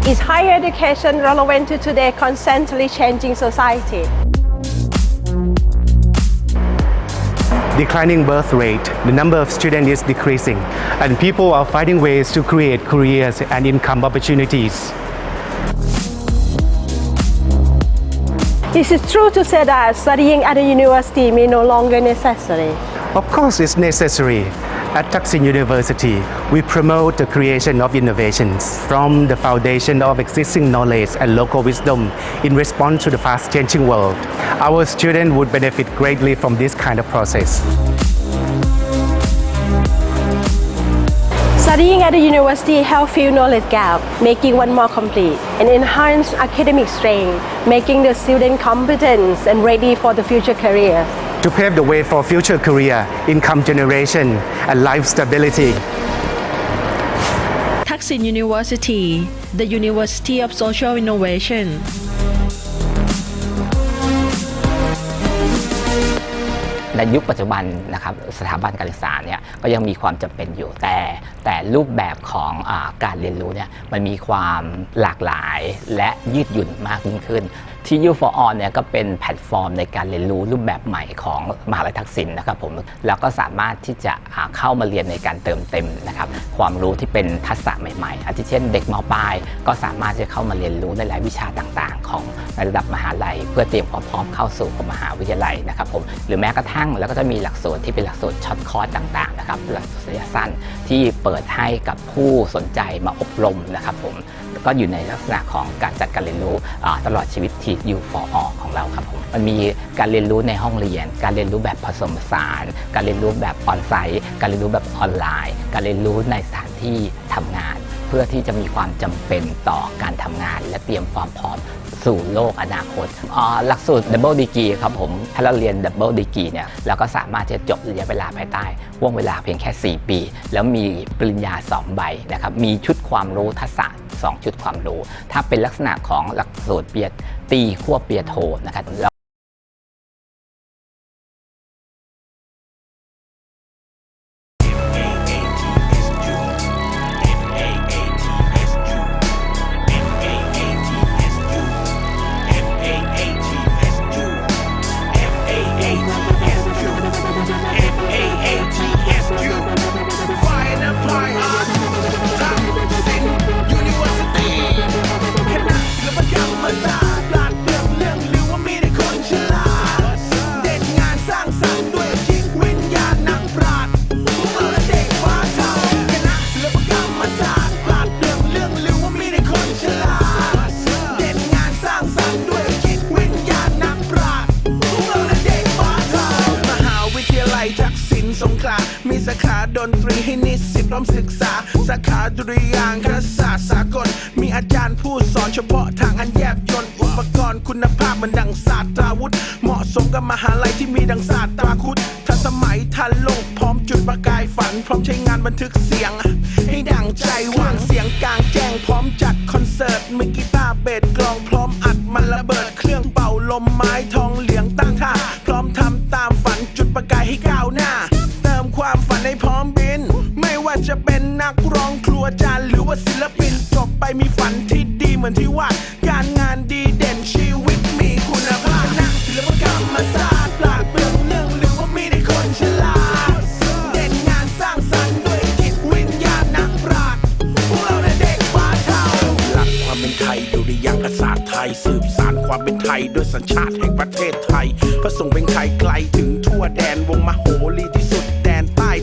Is higher education relevant to today's constantly changing society? Declining birth rate, the number of students is decreasing, and people are finding ways to create careers and income opportunities. Is it true to say that studying at a university may no longer necessary? Of course, it's necessary. At Thaksin University, we promote the creation of innovations from the foundation of existing knowledge and local wisdom in response to the fast-changing world. Our students would benefit greatly from this kind of process. Studying at a university helps fill knowledge gap, making one more complete, and enhance academic strength, making the student competent and ready for the future career. To pave the way for future career, income generation, and life stability. Thaksin University, the University of Social Innovation. ในยุคปัจจุบันนะครับสถาบันการศึกษาเนี่ยก็ยังมีความจำเป็นอยู่แต่รูปแบบของการเรียนรู้เนี่ยมันมีความหลากหลายและยืดหยุ่นมากยิ่งขึ้นTSU for All เนี่ยก็เป็นแพลตฟอร์มในการเรียนรู้รูปแบบใหม่ของมหาวิทยาลัยทักษิณนะครับผมแล้วก็สามารถที่จะเข้ามาเรียนในการเติมเต็มนะครับความรู้ที่เป็นทักษะใหม่ๆอาทิเช่นเด็กม.ปลายก็สามารถจะเข้ามาเรียนรู้ในรายวิชาต่างๆของในระดับมหาลัยเพื่อเตรียมความพร้อมเข้าสู่มหาวิทยาลัยนะครับผมหรือแม้กระทั่งแล้วก็จะมีหลักสูตรที่เป็นหลักสูตรช็อตคอร์สต่างๆนะครับหลักสูตรระยะสั้นที่เปิดให้กับผู้สนใจมาอบรมนะครับผมก็อยู่ในลักษณะของการจัดการเรียนรู้ตลอดชีวิต TSU for All ของเราครับผมมันมีการเรียนรู้ในห้องเรียนการเรียนรู้แบบผสมผสานการเรียนรู้แบบออนไซต์การเรียนรู้แบบออนไลน์การเรียนรู้ในสถานที่ทำงานเพื่อที่จะมีความจำเป็นต่อการทำงานและเตรียมความพร้อมสู่โลกอนาคตหลักสูตร Double Degree ครับผมถ้าเราเรียน Double Degree เนี่ยเราก็สามารถจะจบระยะเวลาภายใต้วงเวลาเพียงแค่4 ปีแล้วมีปริญญา2 ใบนะครับมีชุดความรู้ทักษะ2 ชุดความรู้ถ้าเป็นลักษณะของหลักสูตรปริญญาตรีควบปริญญาโทนะครับมีสาขาดนตรีให้นิสิตร่วมศึกษาสาขาดุริยางคศาสตร์สากลมีอาจารย์ผู้สอนเฉพาะทางอันแยบยลอุปกรณ์คุณภาพมันดังศาสตราวุธเหมาะสมกับมหาลัยที่มีดังศาสตราคุดทันสมัยทันโลกพร้อมจุดประกายฝันพร้อมใช้งานบันทึกเสียงให้ดังใจหวังเสียงกลางแจ้งพร้อมจัดคอนเสิร์ตมีกีตาร์เบสกลองพร้อมอัดมันระเบิดเครื่องเป่าลมไม้ทองเหลืองตั้งท่าพร้อมทำตามฝันจุดประกายให้ก้าวหน้าความฝันให้พร้อมบินไม่ว่าจะเป็นนักร้องครูอาจารย์หรือว่าศิลปินจบไปมีฝันที่ดีเหมือนที่วาดการงานดีเด่นชีวิตมีคุณภาพนักศิลปกรรมศาสตร์ปราดเปรื่องเรื่องหรือว่ามีในคนฉลาดเด่นงานสร้างสรรค์ด้วยจิตวิญญาณนักปราชญ์พวกเราเด็กฟ้าเทาหลักความเป็นไทยดุริยางคศาสตร์ไทยสืบสานความเป็นไทยด้วยสัญชาติแห่งประเทศไทยพระทรงเป็นไทยไกลถึงทั่วแดนวงมโหรีที่สุด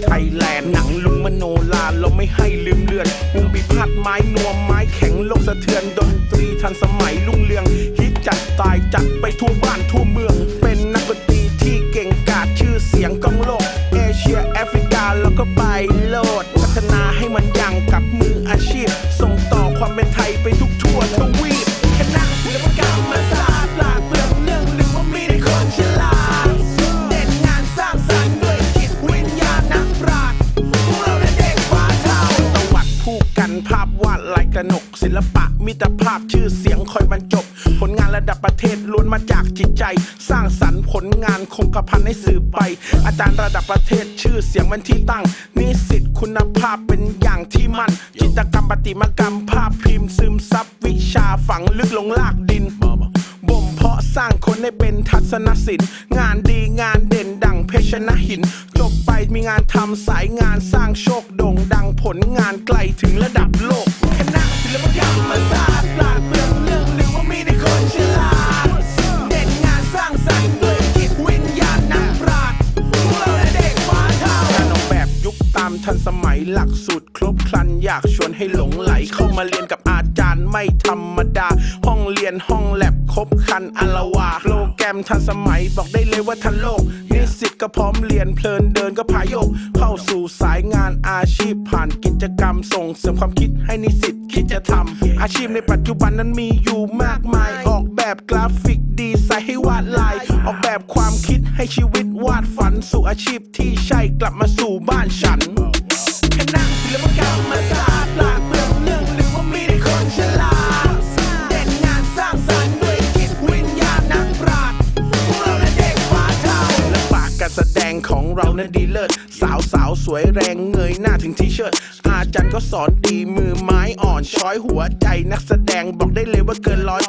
ไทยแลนด์หนังลุงมโนลาเราไม่ให้ลืมเลือนวงบิพัดไม้นวมไม้แข็งโลกสะเทือนดนตรีทันสมัยรุ่งเรืองฮิตจัดตายจัดไปทั่วบ้านทั่วเมืองเป็นนักดนตรีที่เก่งกาจชื่อเสียงก้องโลกเอเชียแอฟริกาแล้วก็ไปโลดพัฒนาให้มันยังกับมืออาชีพส่งต่อความเป็นไทยไปทุกทั่วทวีปคณะศิลปกรรมศาสตร์ปราดเปรื่องเรื่องหรือว่ามีในคนฉลาดเด่นงานสร้างสรรค์ด้วยจิตวิญญาณนักปราชญ์พวกเราเด็กฟ้าเทาตวัดผู้กันภาพวาดลายกระหนกศิลปะมิตรภาพชื่อเสียงคอยบรรจบผลงานระ ระดับประเทศล้วนมาจากจิตใจสร้างสรรค์ผลงานคงกระพันให้สืบไปอาจารย์ระดับประเทศชื่อเสียงเป็นที่ตั้งนิสิตคุณภาพเป็นอย่างที่มั่นจิตรกรรมประติมากรรมภาพพิมพ์ซึมซับวิชาฝังลึกลงลากดินบ่มเพาะสร้างคนให้เป็นทัศนศิลป์งานดีงานเด่นดังเพชรนหินจบไปมีงานทำสายงานสร้างโชคโด่งดังผลงานไกลถึงระดับโลกคณะศิลปกรรมศาสตร์ปราดเปรื่องเรื่องลือว่ามีในคนฉลาดเด่นงานสร้างสรรค์ด้วยจิตวิญญาณนักปราชญ์พวกเราและเด็กฟ้าเท่าการออกแบบยุคตามทันสมัยหลักสูตรครบครันอยากชวนให้หลงไหลเข้ามาเรียนกับอาจารย์ไม่ธรรมดาห้องเรียนห้องแลบครบครันอลาวาโปรแกรมทันสมัยบอกได้เลยว่าทันโลกนิสิตก็พร้อมเรียนเพลินเดินก็พายโยกเข้าสู่สายงานอาชีพผ่านกิจกรรมส่งเสริมความคิดให้นิสิตคิดจะทำอาชีพในปัจจุบันนั้นมีอยู่มากมายออกแบบกราฟิกดีไซน์ให้วาดลายออกแบบความคิดให้ชีวิตวาดฝันสู่อาชีพที่ใช่กลับมาสู่บ้านฉันคณะศิลปกรรมศาสตร์ปราดเปรื่องเรื่องลือว่ามีในคนฉลาดเด่นงานสร้างสรรค์ด้วยจิตวิญญาณนักปราชญ์พวกเราและเด็กฟ้าเท่าและปากการแสดงของเรานั้นดีเลิศสาวสวยแรงเงยหน้าถึงทีเชิร์ตอาจารย์ก็สอนดีมือไม้อ่อนช้อยหัวใจนักแสดงบอกได้เลยว่าเกินร้อย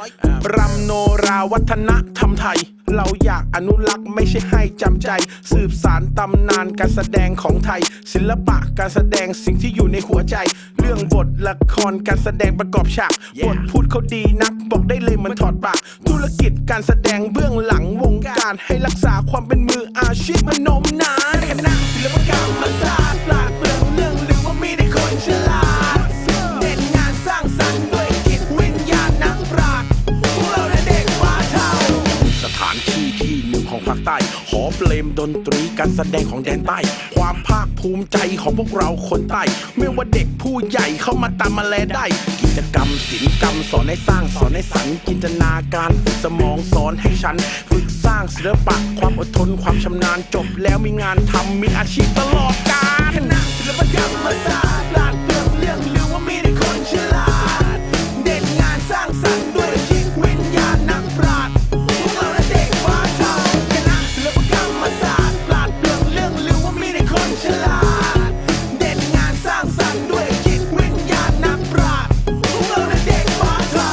รำโนราวัฒนธรรมไทยเราอยากอนุรักษ์ไม่ใช่ให้จำใจสืบสานตำนานการแสดงของไทยศิลปะการแสดงสิ่งที่อยู่ในหัวใจเรื่องบทละครการแสดงประกอบฉากบทพูดเขาดีนักบอกได้เลยมันถอดปากธุรกิจการแสดงเบื้องหลังวงการให้รักษาความเป็นมืออาชีพมันนมนานคณะศิลปกรรมศาสตร์ปราดเปรื่องเรื่องลือว่ามีในคนฉลาดเด่นงานสร้างสรรค์ด้วยจิตวิญญาณนักปราชญ์พวกเราและเด็กฟ้าเท่าสถานที่ที่หนึ่งของภาคใต้หอเพลงดนตรีการแสดงของแดนใต้ความภาคภูมิใจของพวกเราคนใต้ไม่ว่าเด็กผู้ใหญ่เข้ามาตามมาแลได้กิจกรรมศิลปกรรมสอนให้สร้างสอนให้สรรจินตนาการฝึกสมองสอนให้ฉันฝึกสร้างศิลปะความอดทนความชำนาญจบแล้วมีงานทำมีอาชีพตลอดกาลคณะศิลปกรรมศาสตร์ปราดเปรื่องเรื่องลือว่ามีในคนฉลาดเด่นงานสร้างสรรค์ด้วยจิตวิญญาณนักปราชญ์พวกเราและเด็กฟ้าเท่าคณะศิลปกรรมศาสตร์ปราดเปรื่องเรื่องลือว่ามีในคนฉลาดเด่นงานสร้างสรรค์ด้วยจิตวิญญาณนักปราชญ์พวกเราและเด็กฟ้าเท่า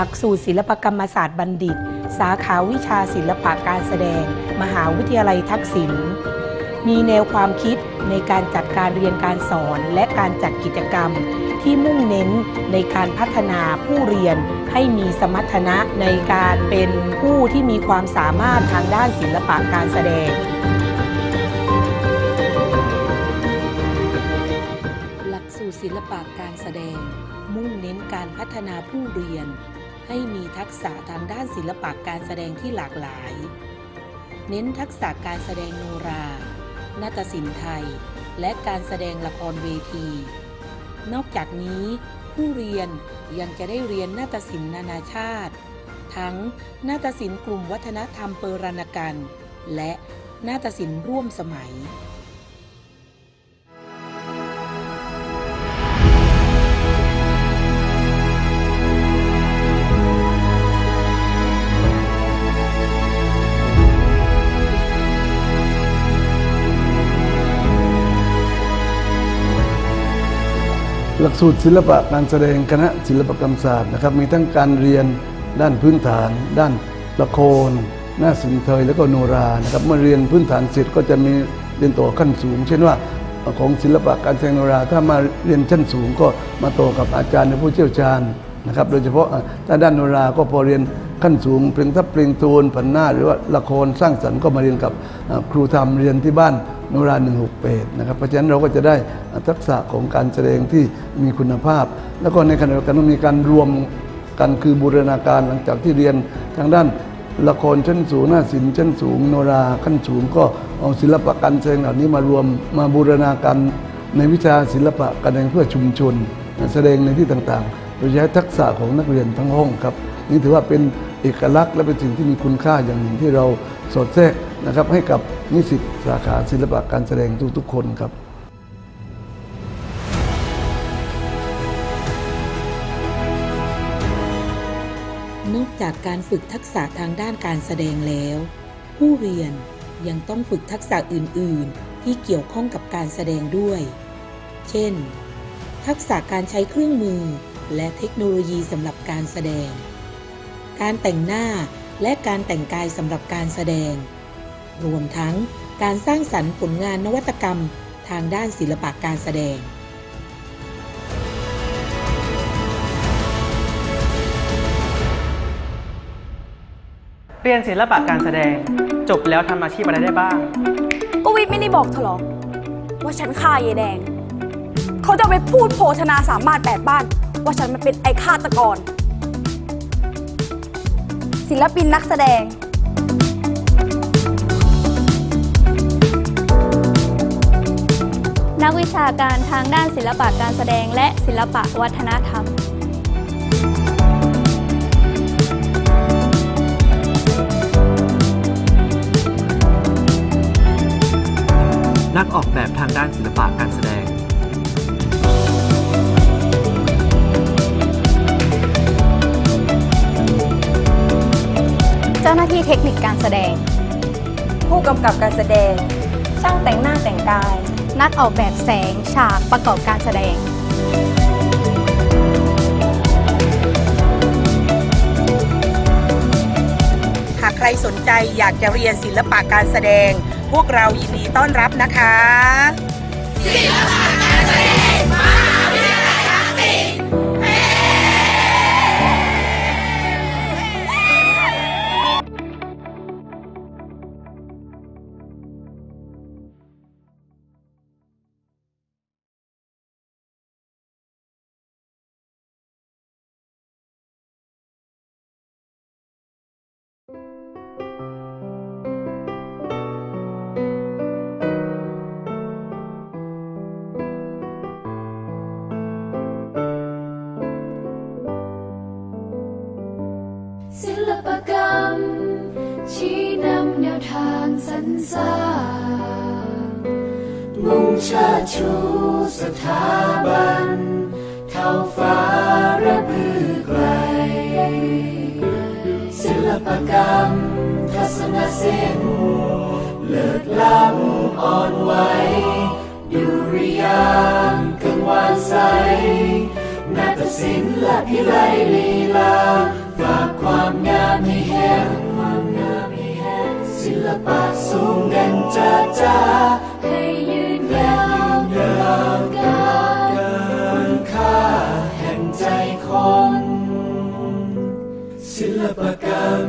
ลักสูตรศิลปกรรมศาสตร์บัณฑิตสาขาวิชาศิลปะการแสดงมหาวิทยาลัยทักษิณมีแนวความคิดในการจัดการเรียนการสอนและการจัดกิจกรรมที่มุ่งเน้นในการพัฒนาผู้เรียนให้มีสมรรถนะในการเป็นผู้ที่มีความสามารถทางด้านศิลปะการแสดงหลักสูตรศิลปะการแสดงมุ่งเน้นการพัฒนาผู้เรียนให้มีทักษะทางด้านศิลปะการแสดงที่หลากหลายเน้นทักษะการแสดงโนรานาฏศิลป์ไทยและการแสดงละครเวทีนอกจากนี้ผู้เรียนยังจะได้เรียนนาฏศิลป์นานาชาติทั้งนาฏศิลป์กลุ่มวัฒนธรรมเปรณกันและนาฏศิลป์ร่วมสมัยหลักสูตรศิลปะการแสดงคณะศิลปกรรมศาสตร์นะครับมีทั้งการเรียนด้านพื้นฐานด้านละครนาฏศิลป์ไทยแล้วก็โนรานะครับเมื่อเรียนพื้นฐานเสร็จก็จะมีเรียนต่อขั้นสูงเช่นว่าของศิลปะการแสดงโนราถ้ามาเรียนชั้นสูงก็มาต่อกับอาจารย์ในผู้เชี่ยวชาญนะครับโดยเฉพาะถ้าด้านโนราก็พอเรียนขั้นสูงเพลงทับเพลงโทนผันหน้าหรือว่าละครสร้างสรรค์ก็มาเรียนกับครูธรรมเรียนที่บ้านโนรา168นะครับเพราะฉะนั้นเราก็จะได้ทักษะของการแสดงที่มีคุณภาพแล้วก็ในขณะเดียวกันมีการรวมกันคือบูรณาการหลังจากที่เรียนทางด้านละครชั้นสูงนาฏศิลป์ชั้นสูงโนราขั้นสูงก็เอาศิลปะการแสดงเหล่านี้มารวมมาบูรณาการในวิชาศิลปะการแสดงเพื่อชุมชนแสดงในที่ต่างๆโดยใช้ทักษะของนักเรียนทั้งห้องครับนี่ถือว่าเป็นเอกลักษณ์และเป็นสิ่งที่มีคุณค่าอย่างหนึ่งที่เราสอดแทรกนะครับให้กับนิสิตสาขาศิลปะการแสดงทุกๆคนครับนอกจากการฝึกทักษะทางด้านการแสดงแล้วผู้เรียนยังต้องฝึกทักษะอื่นๆที่เกี่ยวข้องกับการแสดงด้วยเช่นทักษะการใช้เครื่องมือและเทคโนโลยีสำหรับการแสดงการแต่งหน้าและการแต่งกายสำหรับการแสดงรวมทั้งการสร้างสรรค์ผลงานนวัตกรรมทางด้านศิลปะการแสดงเรียนศิลปะการแสดงจบแล้วทำอาชีพอะไรได้บ้างก็วิทย์ไม่ได้บอกเธอหรอว่าฉันฆ่ายายแดงเขาจะไปพูดโภชนาสามารถ8บ้านว่าฉันมันเป็นไอ้ฆาตกรศิลปินนักแสดงนักวิชาการทางด้านศิลปะการแสดงและศิลปะวัฒนธรรมนักออกแบบทางด้านศิลปะการแสดงเจ้าหน้าที่เทคนิคการแสดงผู้กำกับการแสดงช่างแต่งหน้าแต่งกายนักออกแบบแสงฉากประกอบการแสดงหากใครสนใจอยากจะเรียนศิลปะการแสดงพวกเรายินดีต้อนรับนะคะศิลปะการแสดงมหาวิทยาลัยทักษิณศิลปกรรมชี้นำแนวทางสรรสร้างมุ่งเชิดชูสถาบันเท่าฟ้าระบือไกลศิลปกรรมทัศนศิลป์เลิศล้ำอ่อนไหวดุริยางค์กังวานใสนาฏศิลป์และพิไลลีลา จ้าให้ยืนยาวตลอดกาลคุณค่าแห่งใจคนศิลปกรรม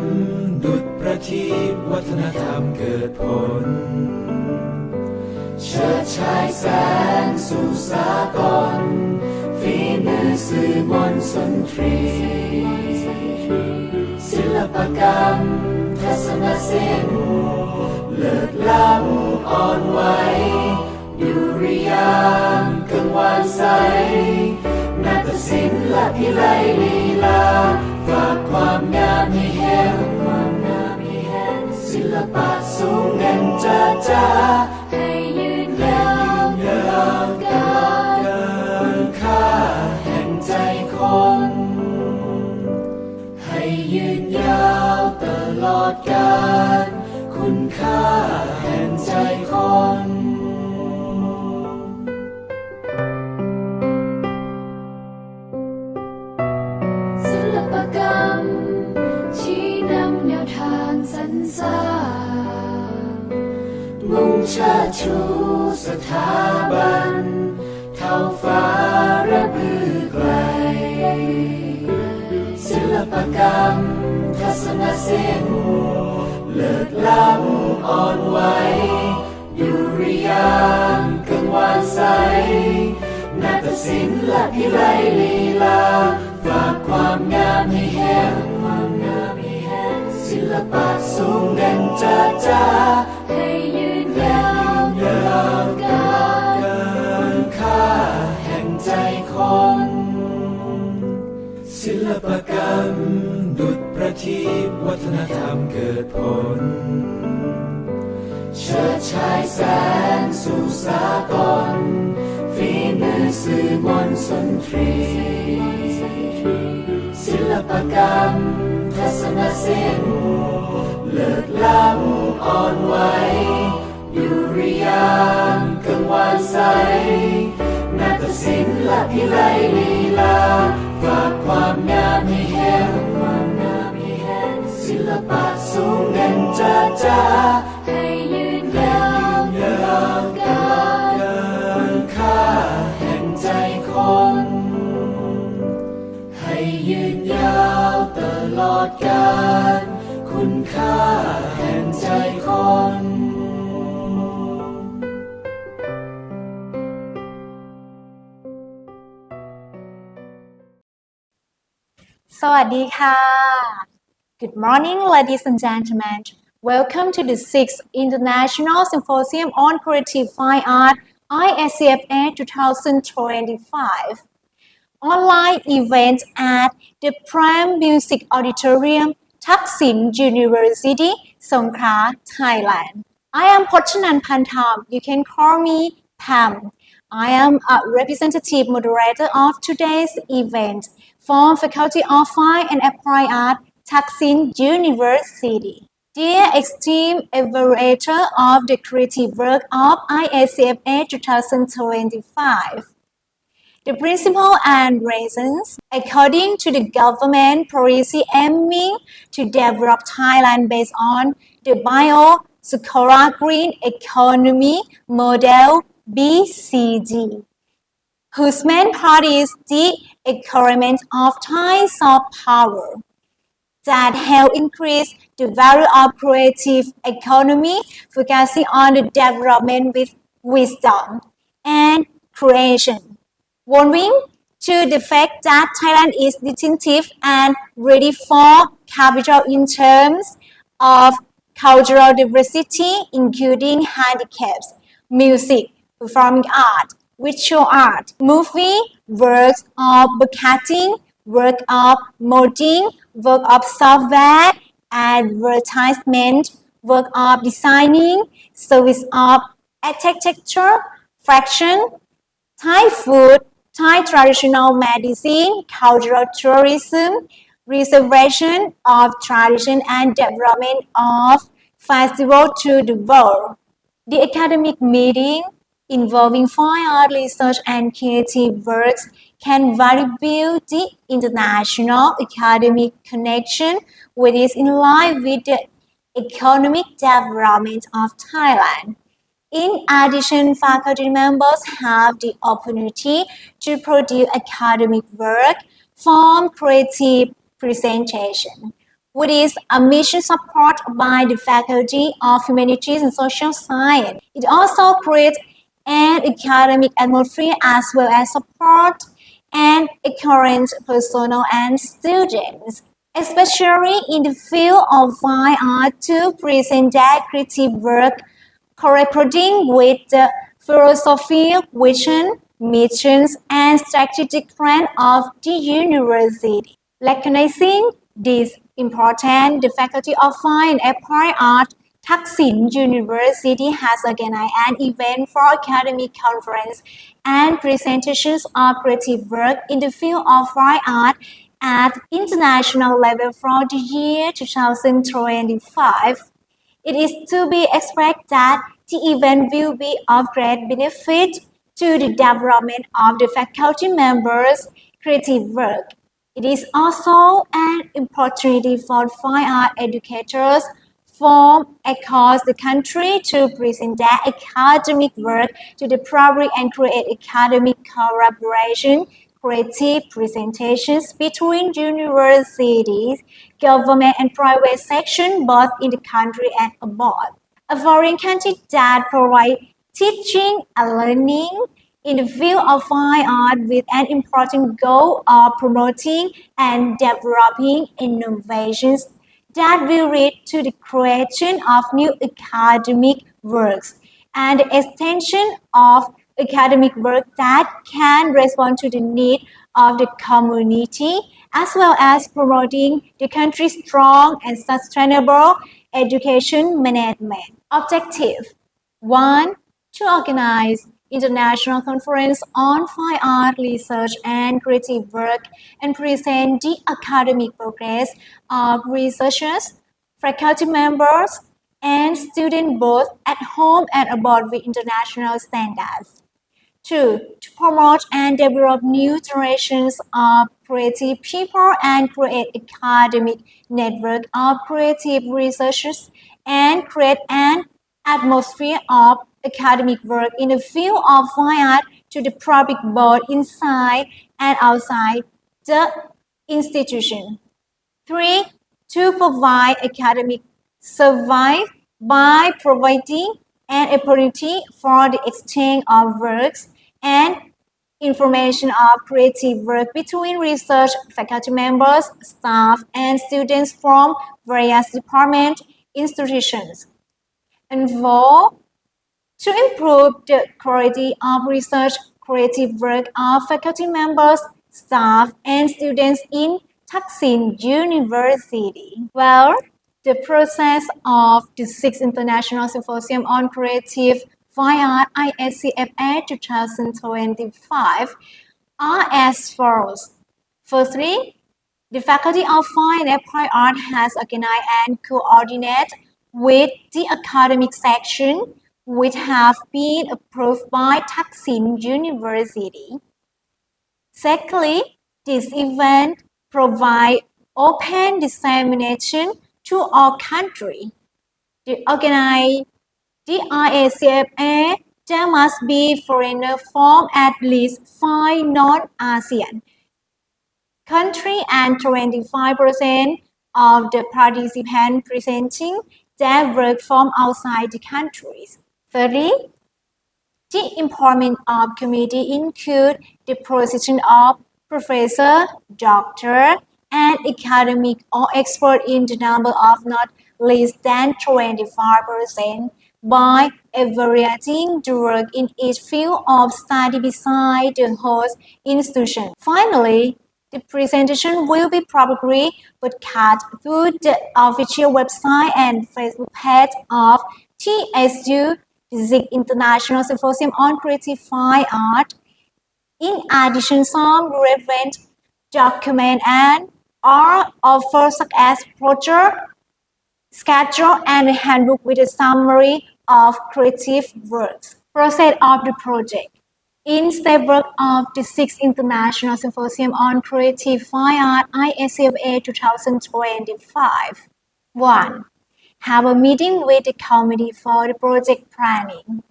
ดุจประทีปวัฒนธรรมเกิดผลเชิดฉายแสงสู่สากลฝีมือสื่อมนต์สุนทรีศิลปกรรมทัศนศิลป์เลิศล้ำอ่อนไหวดุริยางค์กังวานใสนาฏศิลป์และพิไลลีลาฝากความงามให้เห็นศิลปะสูงเด่นจ้าจ้าให้ยืนยาวตลอดกาลคุณค่าแห่งใจคนให้ยืนยาวตลอดกาลคุณค่าแห่งใจคนศิลปกรรมชี้นำแนวทางสรรสร้างมุ่งเชิดชูสถาบันเท่าฟ้าระบือไกลศิลปกรรมทัศนศิลป์เลิศล้ำอ่อนไหวดุริยางค์กังวานใสนาฏศิลป์และพิไลลีลาฝากความงามให้เห็นศิลปะสูงเด่นจ้าจ้าให้ยืนยาวตลอดกาลคุณค่าแห่งใจคนศิลปกรรมดุจประทีปวัฒนธรรมเกิดผลเชิดฉายแสงสู่สากลฝีมือสื่อมนต์สุนทรีศิลปกรรมทัศนศิลป์เลิศล้ำอ่อนไหวดุริยางค์กังวานใสนาฏศิลป์และพิไลลีลาฝากความงามให้เห็นศิลปะสูงเด่นจ้าจ้าให้ยืนยาวตลอดกาลคุณค่าแห่งใจคนให้ยืนยาวตลอดกาลคุณค่าแห่งใจคน สวัสดีค่ะ Good morning, ladies and gentlemen. Welcome to the 6th International Symposium on Creative Fine Art ISCFA 2025. Online event at the Prime Music Auditorium, Thaksin University, Songkhla, Thailand. I am Pochanan Pantam. You can call me Pam. I am a representative moderator of today's event from Faculty of Fine and Applied Art, Thaksin University. Dear esteemed evaluator of the creative work of ISCFA 2025, the principle and reasons, according to the government policy aiming to develop Thailand based on the bio-circular green economy model BCG, whose main part is the encouragement of Thai soft power that help increase the value of creative economy, focusing on the development with wisdom and creation. Owing to the fact that Thailand is distinctive and ready for capital in terms of cultural diversity, including handicaps, music, performing art, visual art, movie, works of broadcasting, work of molding, work of software, advertisement, work of designing, service of architecture, fashion, Thai food, Thai traditional medicine, cultural tourism, preservation of tradition and development of festival to the world. The academic meeting involving fine art research and creative works can vary build the international academic connection which is in line with the economic development of Thailand. In addition, faculty members have the opportunity to produce academic work from creative presentation, which is a mission supported by the Faculty of Humanities and Social Science. It also creates an academic atmosphere as well as support and encourage personnel and students, especially in the field of fine art, to present their creative work corresponding with the philosophy, vision, missions, and strategic plan of the university. Recognizing this important, the Faculty of Fine and Applied Art Thaksin University has organized an event for academic conference and presentations of creative work in the field of fine art at international level for the year 2025. It is to be expected that the event will be of great benefit to the development of the faculty members' creative work. It is also an opportunity for fine art educators from across the country to present their academic work to the public and create academic collaboration, creative presentations between universities, government and private sections both in the country and abroad. A foreign country that provides teaching and learning in the field of fine art with an important goal of promoting and developing innovations that will lead to the creation of new academic works and the extension of academic work that can respond to the need of the community, as well as promoting the country's strong and sustainable education management. Objective 1. To organize international conference on fine art research and creative work and present the academic progress of researchers, faculty members, and students both at home and abroad with international standards. 2. To promote and develop new generations of creative people and create academic network of creative researchers and create an atmosphere of academic work in the field of fine art to the public both inside and outside the institution. 3. To provide academic service by providing an opportunity for the exchange of works and information of creative work between research faculty members, staff, and students from various department institutions. And 4. To improve the quality of research creative work of faculty members, staff, and students in Thaksin University. Well, the process of the 6th International Symposium on Creative Fine Art ISCFA 2025 are as follows. Firstly, the Faculty of Fine and Applied Art has organized and coordinated with the academic section which have been approved by Thaksin University. Secondly, this event provides open dissemination to all countries. To organize the ISCFA, there must be foreigners from at least 5 non-ASEAN countries and 25% of the participants presenting their work from outside the countries. Thirdly, the employment of committee include the position of professor, doctor, and academic or expert in the number of not less than 25% by evaluating the work in each field of study beside the host institution. Finally, the presentation will be publicly broadcast through the official website and Facebook page of TSU, the 6th International Symposium on Creative Fine Art. In addition, some relevant documents and are offered such as brochure, schedule, and a handbook with a summary of creative works. Process of the project. In step work of the 6th International Symposium on Creative Fine Art ISCFA 2025. 1. Have a meeting with the committee for the project planning.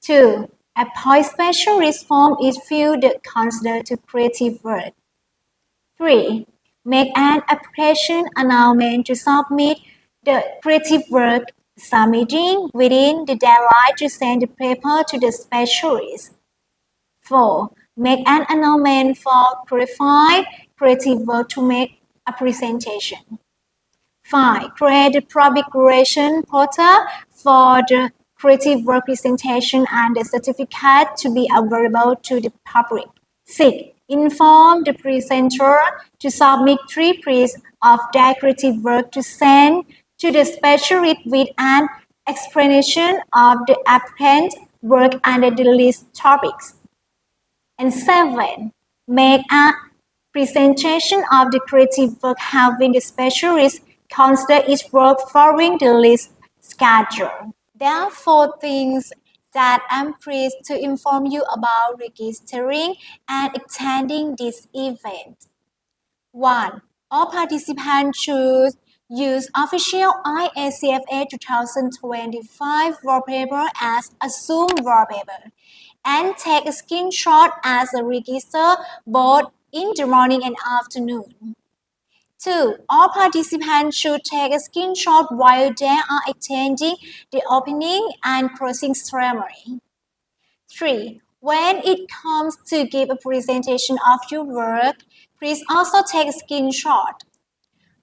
2. Appoint specialist from each field that consider to creative work. 3. Make an application announcement to submit the creative work, submitting within the deadline to send the paper to the specialist. 4. Make an announcement for qualified creative work to make a presentation. 5. Create a public relation portal for the creative work presentation and the certificate to be available to the public. 6. Inform the presenter to submit 3 prints of their creative work to send to the specialist with an explanation of the applicant's work under the list topics. And 7. Make a presentation of the creative work having the specialist consider each work following the list schedule. There are 4 things that I'm pleased to inform you about registering and attending this event. 1. All participants should use official ISCFA 2025 wallpaper as a Zoom wallpaper and take a screenshot as a register both in the morning and afternoon. 2. All participants should take a screenshot while they are attending the opening and closing ceremony. 3. When it comes to give a presentation of your work, please also take a screenshot.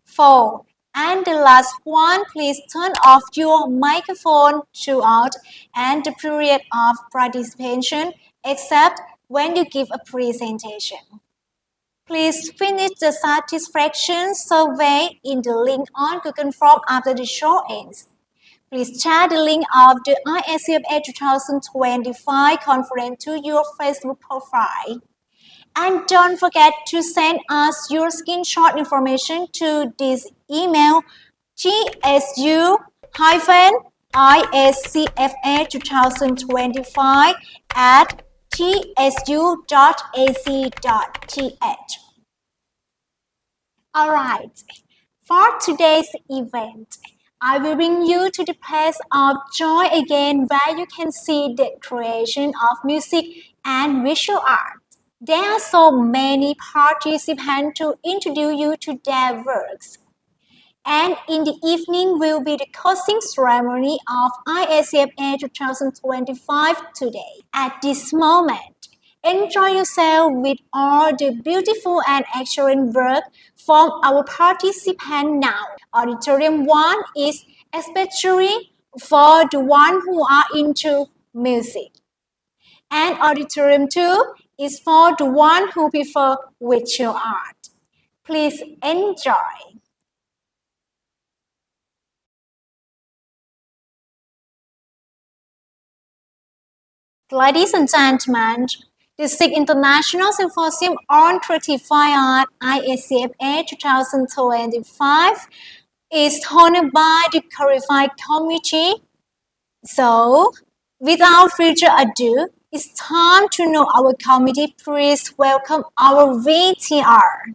4. And the last one, please turn off your microphone throughout and the period of participation, except when you give a presentation. Please finish the satisfaction survey in the link on Google Form after the show ends. Please share the link of the ISCFA 2025 conference to your Facebook profile. And don't forget to send us your screenshot information to this email tsu-iscfa2025@tsu.ac.th. Alright, for today's event, I will bring you to the place of joy again where you can see the creation of music and visual art. There are so many participants to introduce you to their works. And in the evening will be the closing ceremony of ISCFA 2025 today. At this moment, enjoy yourself with all the beautiful and excellent work from our participants now. Auditorium 1 is especially for the ones who are into music. And Auditorium 2 is for the ones who prefer visual art. Please enjoy. Ladies and gentlemen, the 6th International Symposium on Creative Fine Art ISCFA 2025 is hosted by the qualified committee. So, without further ado, it's time to know our committee. Please welcome our VTR.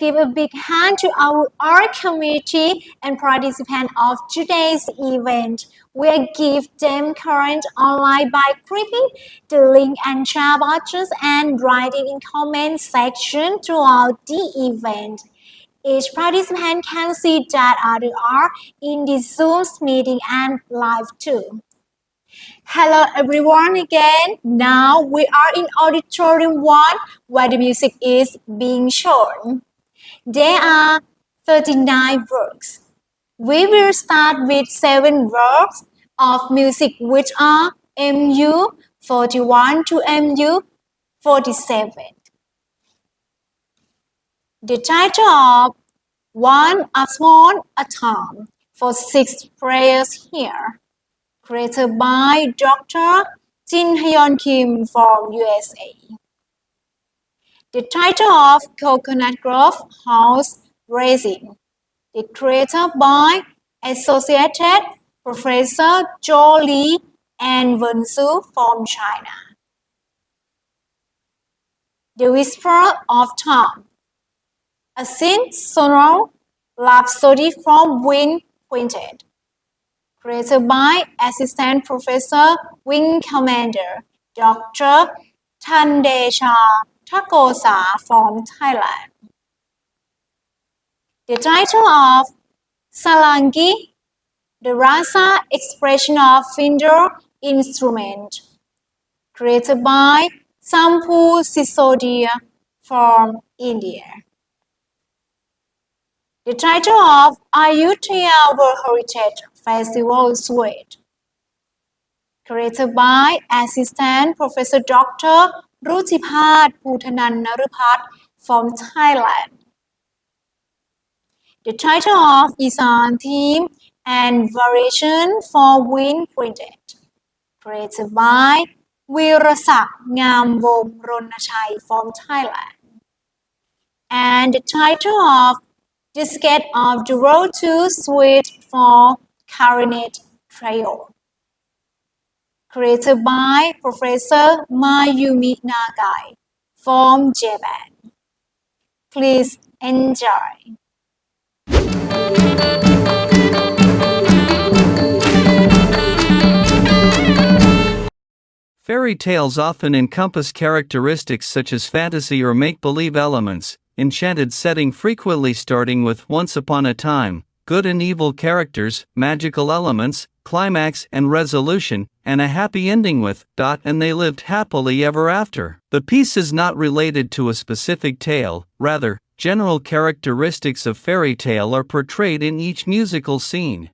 give a big hand to our art community and participants of today's event. We'll give them current online by clicking the link and share boxes and writing in comment section throughout the event. Each participant can see that other are in the Zoom meeting and live too. Hello everyone again. Now we are in Auditorium 1 where the music is being shown. There are 39 works. We will start with 7 works of music which are MU 41 to MU 47. The title of One Upon a Time for 6 players here, created by Dr. Jin Hyeon Kim from USA. The title of Coconut Grove House Racing, created by Associated Professor Zhou Li and Wen Su from China. The Whisper of Time, a synth-sonor rhapsody from Wind Quintet, created by Assistant Professor Wing Commander Dr. Thandesha Thakosa from Thailand. The title of Salangi, the Rasa expression of finger instrument, created by Sampu Sisodia from India. The title of Ayutthaya World Heritage Festival Suite, created by Assistant Professor Dr. Ruchipat Putanan Narupat from Thailand. The title of Isan Theme and Variation for Wind Quintet, created by Wirasak Ngamwong Ronachai from Thailand. And the title of The Sketch of the Road to Suite for Clarinet Trio, created by Professor Mayumi Nagai from Japan. Please enjoy. Fairy tales often encompass characteristics such as fantasy or make-believe elements, enchanted setting frequently starting with once upon a time, good and evil characters, magical elements, climax and resolution, and a happy ending with ... and they lived happily ever after. The piece is not related to a specific tale, rather, general characteristics of fairy tale are portrayed in each musical scene.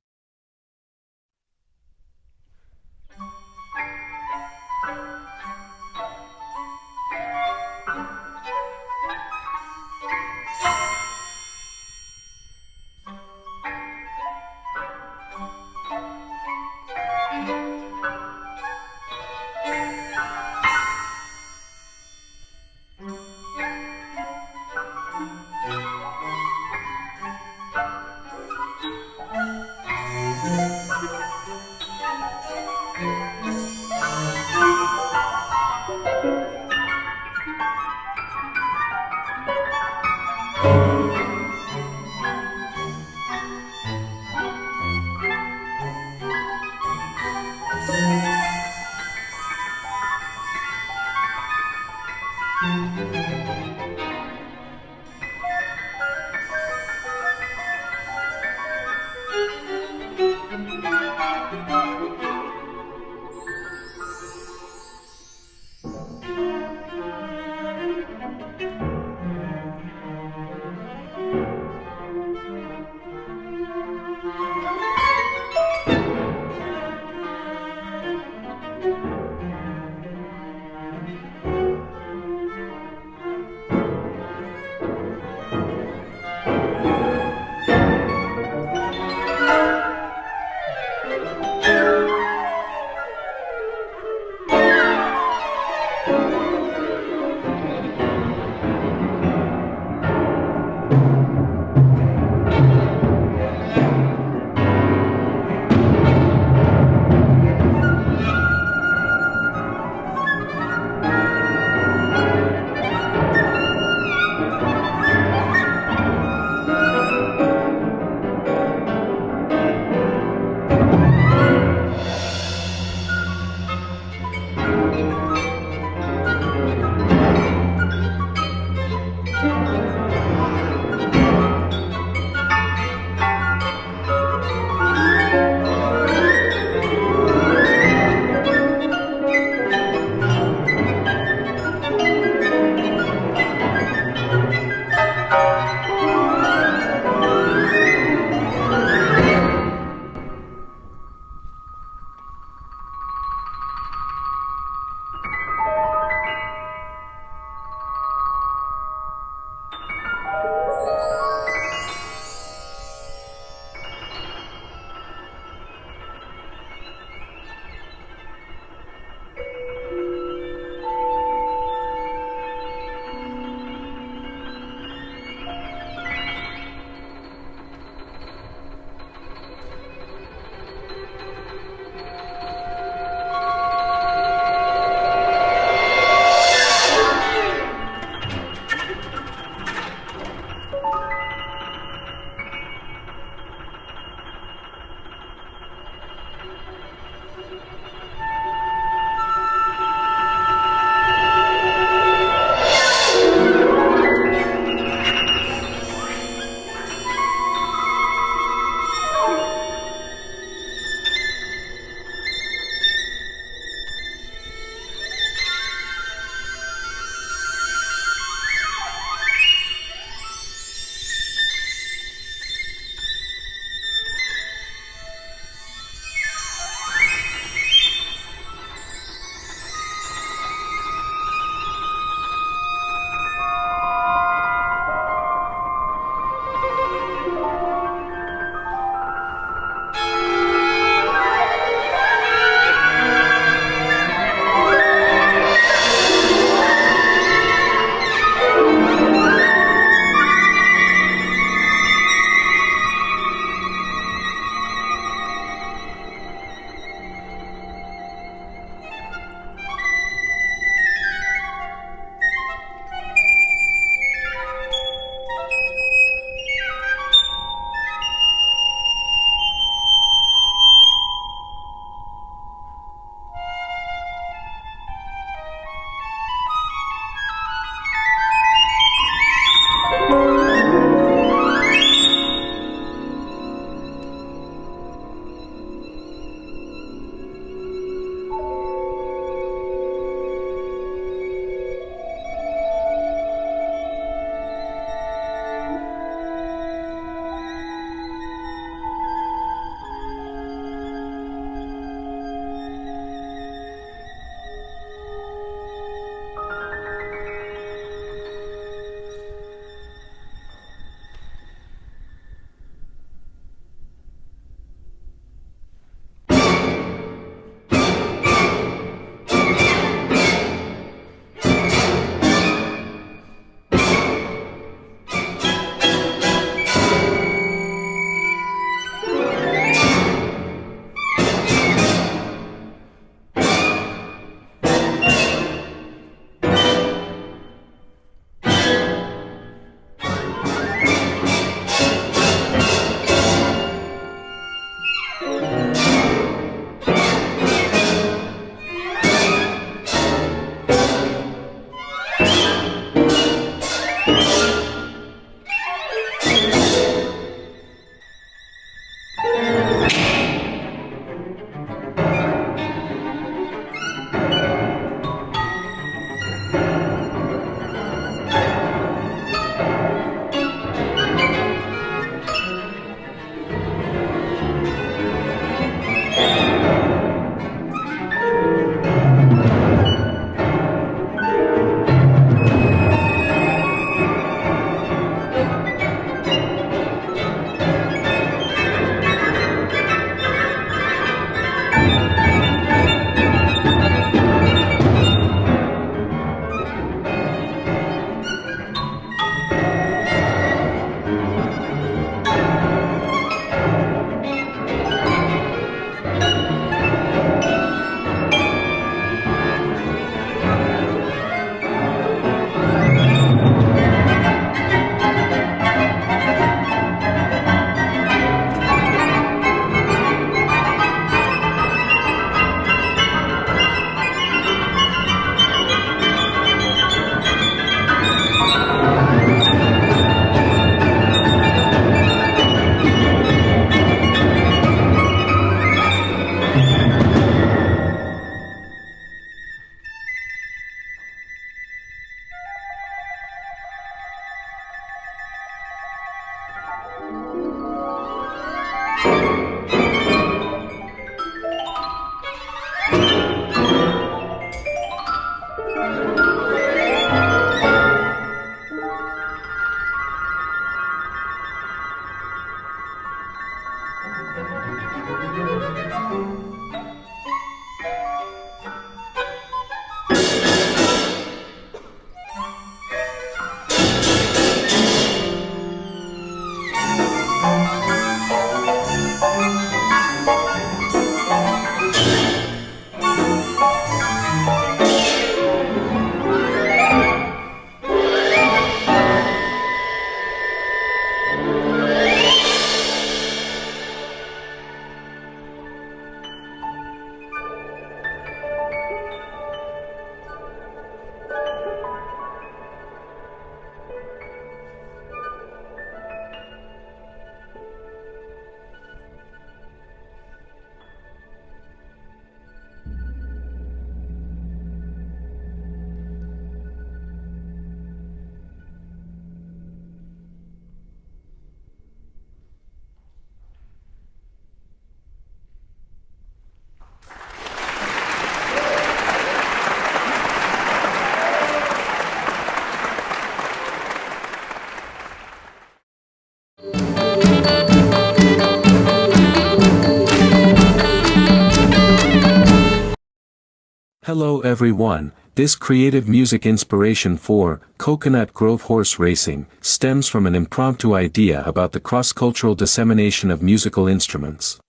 Hello everyone, this creative music inspiration for Coconut Grove Horse Racing stems from an impromptu idea about the cross-cultural dissemination of musical instruments.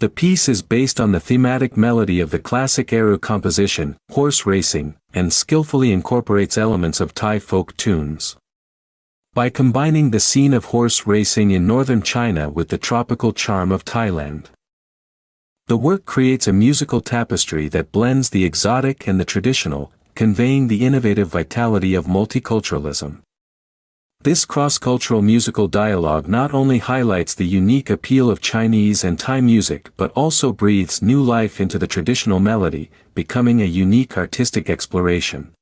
The piece is based on the thematic melody of the classic Eru composition, Horse Racing, and skillfully incorporates elements of Thai folk tunes. By combining the scene of horse racing in northern China with the tropical charm of Thailand, the work creates a musical tapestry that blends the exotic and the traditional, conveying the innovative vitality of multiculturalism. This cross-cultural musical dialogue not only highlights the unique appeal of Chinese and Thai music but also breathes new life into the traditional melody, becoming a unique artistic exploration.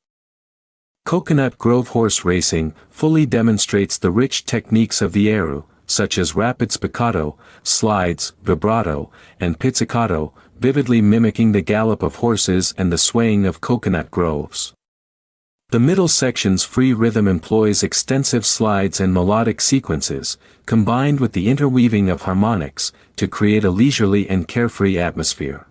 Coconut Grove Horse Racing fully demonstrates the rich techniques of the Eru, such as rapid spiccato, slides, vibrato, and pizzicato, vividly mimicking the gallop of horses and the swaying of coconut groves. The middle section's free rhythm employs extensive slides and melodic sequences, combined with the interweaving of harmonics, to create a leisurely and carefree atmosphere.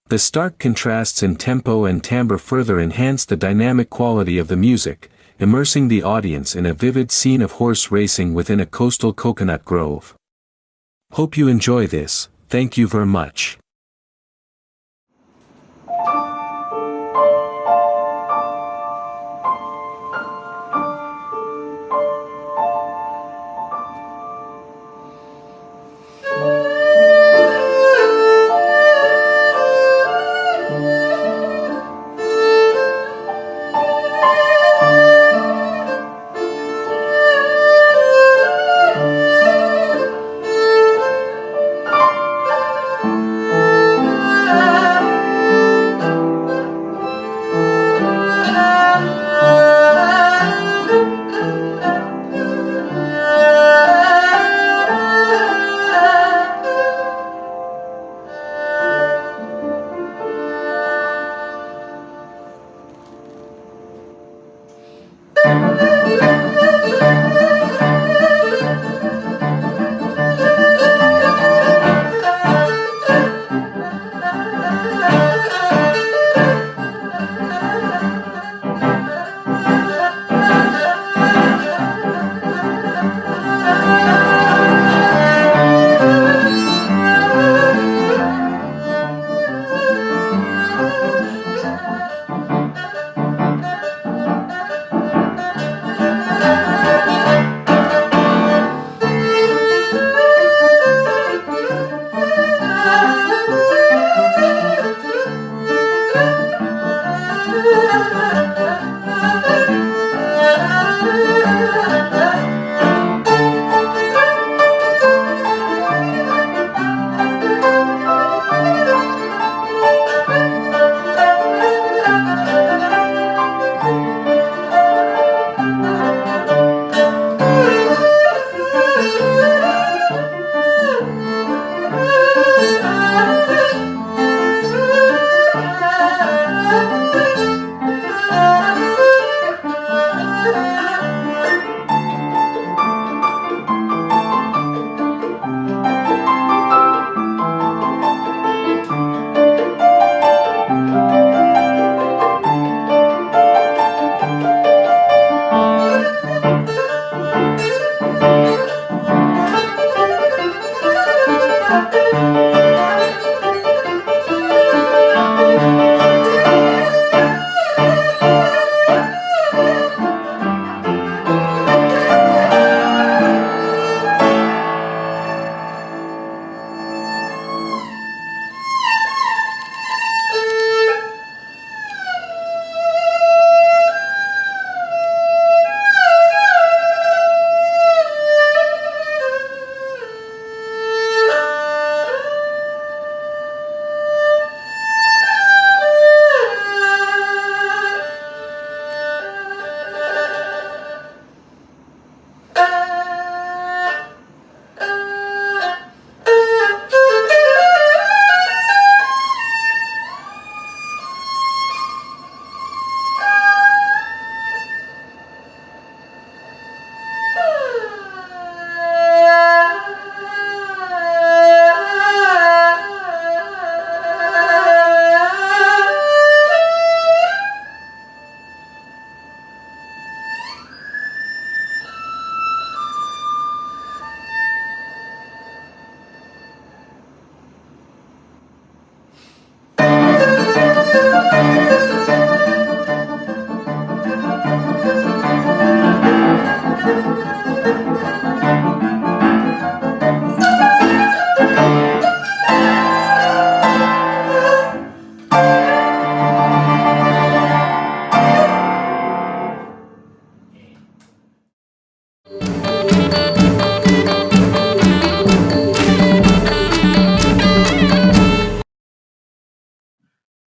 The stark contrasts in tempo and timbre further enhance the dynamic quality of the music, immersing the audience in a vivid scene of horse racing within a coastal coconut grove. Hope you enjoy this. Thank you very much.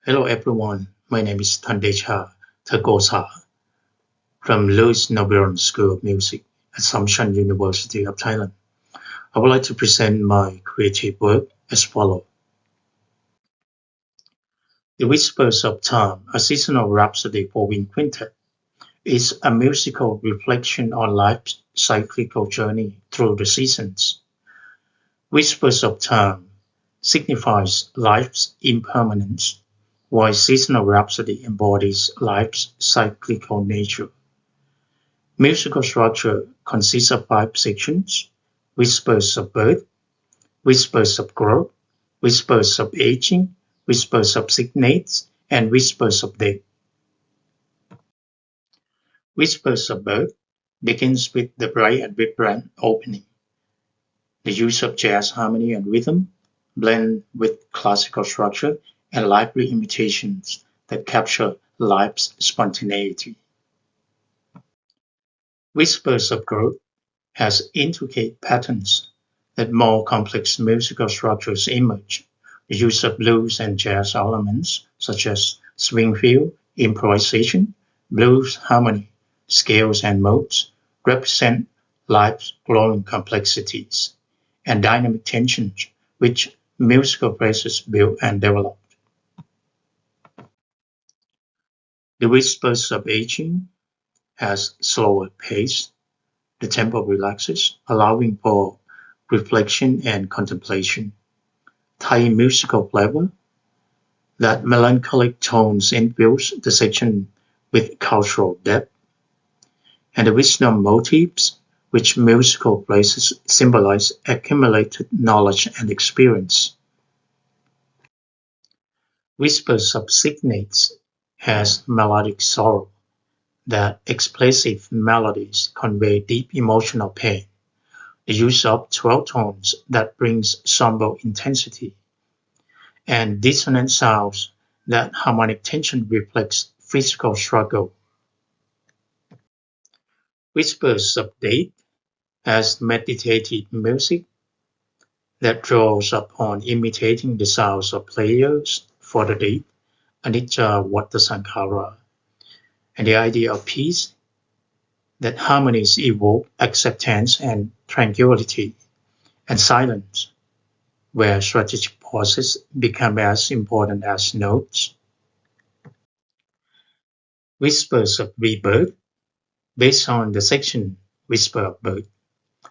Hello everyone, my name is Thandesha Thakosa from Louis Nobiron School of Music, Assumption University of Thailand. I would like to present my creative work as follows. The Whispers of Time, a seasonal rhapsody for wind quintet, is a musical reflection on life's cyclical journey through the seasons. Whispers of Time signifies life's impermanence, while seasonal rhapsody embodies life's cyclical nature. Musical structure consists of 5 sections: whispers of birth, whispers of growth, whispers of aging, whispers of sickness, and whispers of death. Whispers of birth begins with the bright and vibrant opening. The use of jazz harmony and rhythm blend with classical structure and lively imitations that capture life's spontaneity. Whispers of growth has intricate patterns that more complex musical structures emerge. The use of blues and jazz elements such as swing feel, improvisation, blues harmony, scales and modes represent life's growing complexities and dynamic tensions which musical phrases build and develop. The whispers of aging has slower pace. The tempo relaxes, allowing for reflection and contemplation. Thai musical flavor that melancholic tones infuse the section with cultural depth. And the wisdom motifs, which musical phrases symbolize accumulated knowledge and experience. Whispers of sickness has melodic sorrow, that expressive melodies convey deep emotional pain. The use of 12 tones that brings somber intensity, and dissonant sounds that harmonic tension reflects physical struggle. Whispers of death as meditative music that draws upon imitating the sounds of players for the dead, anicca vata sankhara, and the idea of peace, that harmonies evoke acceptance and tranquility, and silence, where strategic pauses become as important as notes. Whispers of rebirth, based on the section Whisper of Birth,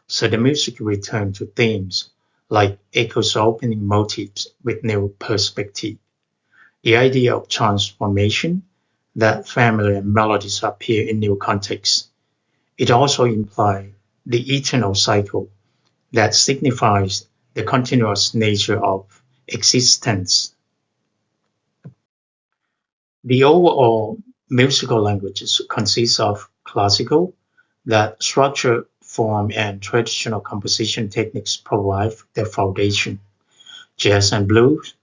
so the music returns to themes like echoes opening motifs with new perspective. The idea of transformation, that familiar melodies appear in new contexts. It also implies the eternal cycle that signifies the continuous nature of existence. The overall musical languages consist of classical, that structure, form, and traditional composition techniques provide their foundation. Jazz and blues,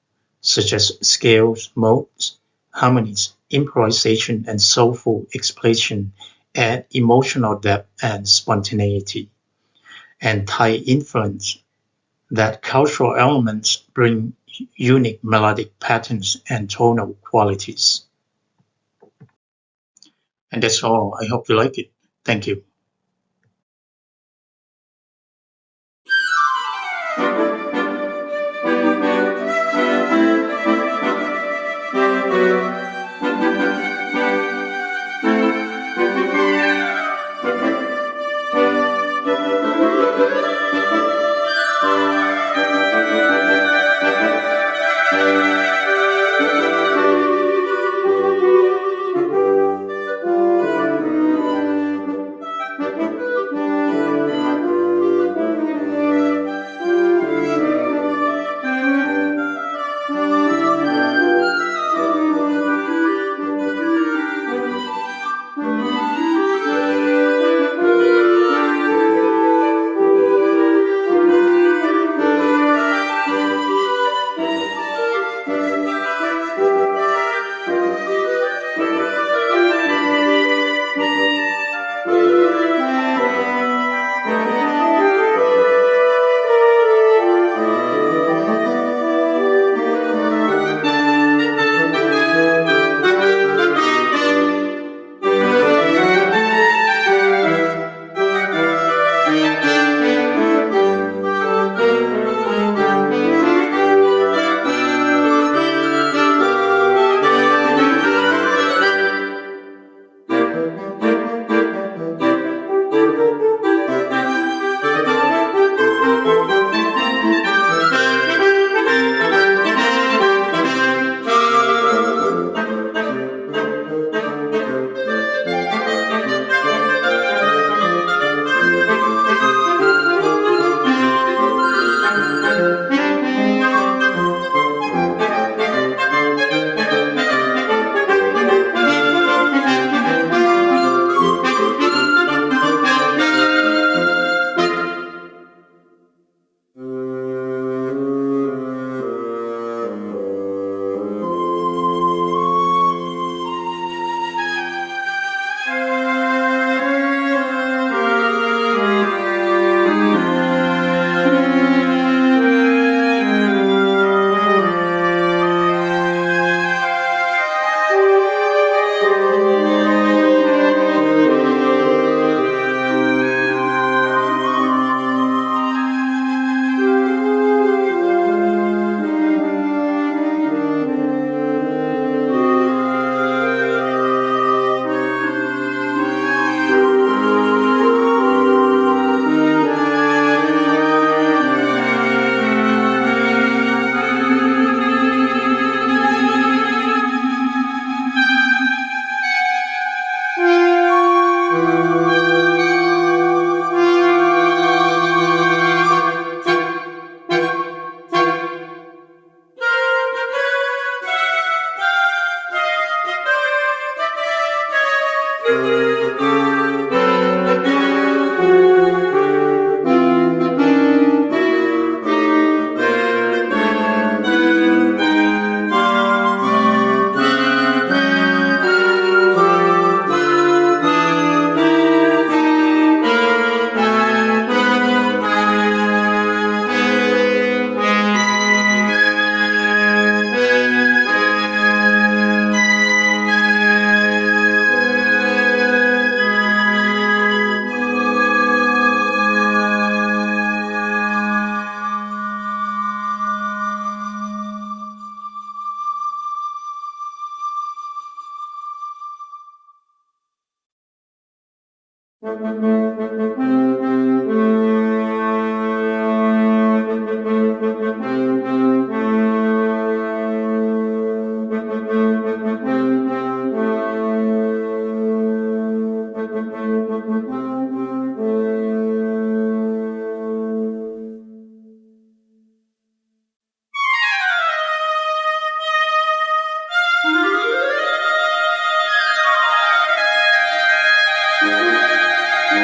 such as scales, modes, harmonies, improvisation, and soulful expression, add emotional depth and spontaneity. And Thai influence, that cultural elements bring unique melodic patterns and tonal qualities. And that's all. I hope you like it. Thank you. Thank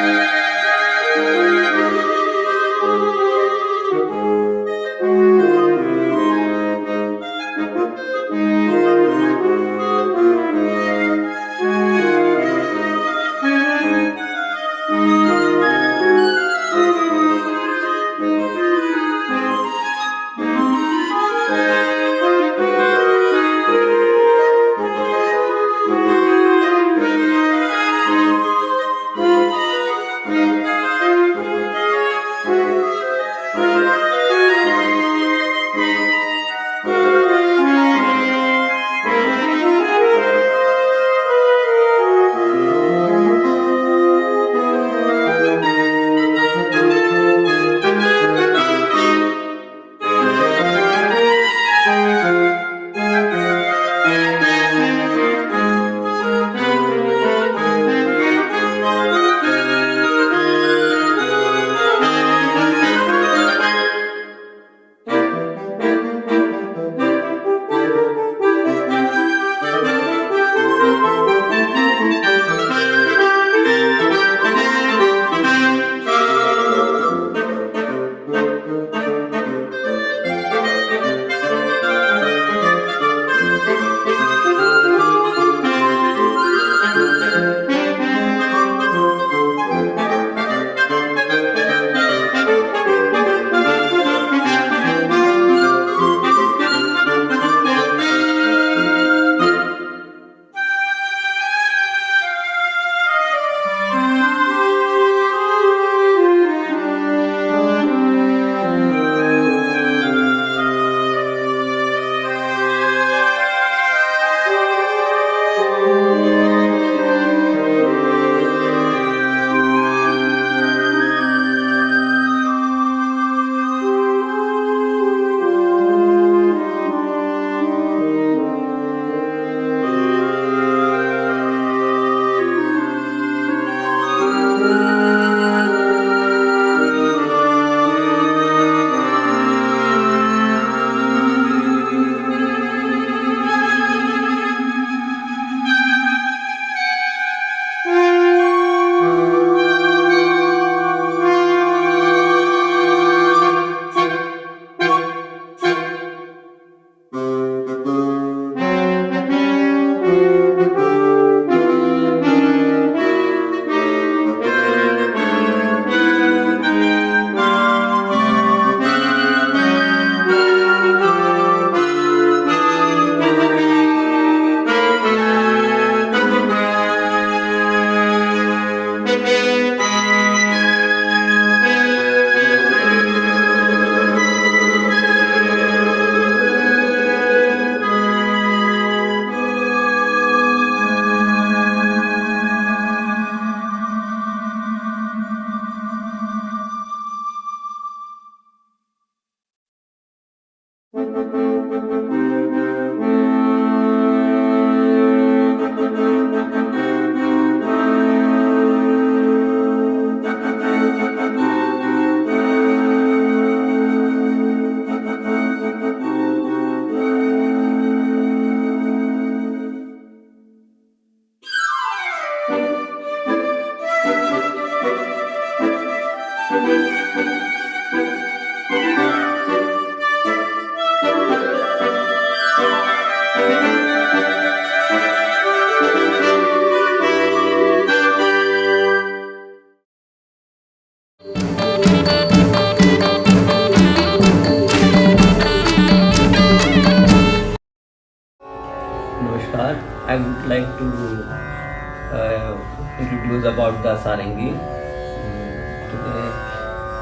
you. Namaskar. I would like to introduce about the sarangi. Today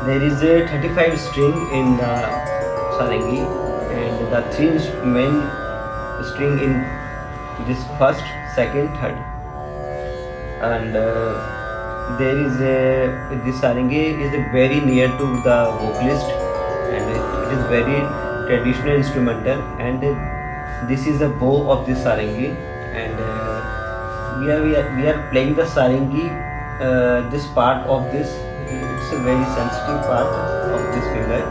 there is a 35 string in the sarangi, and the three main string in this first, second, third, and there is a this sarangi is very near to the vocalist, and it is very traditional instrumental, and this is the bow of this sarangi, and we are playing the sarangi. This part of this, it's a very sensitive part of this finger,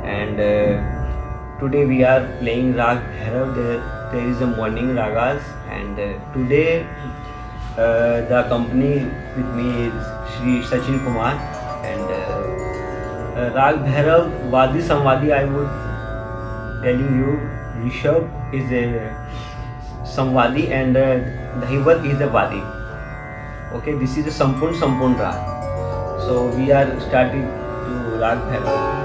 and today we are playing rag Bhairav. There is a morning ragas, and today the company with me is Shri Sachin Kumar, and rag Bhairav Vadi Samvadi. I would telling you, Rishabh is a Samvadi and Dhahivat is a Vadi. Okay, this is a Sampurn Rag. So we are starting to Rag Bhairav.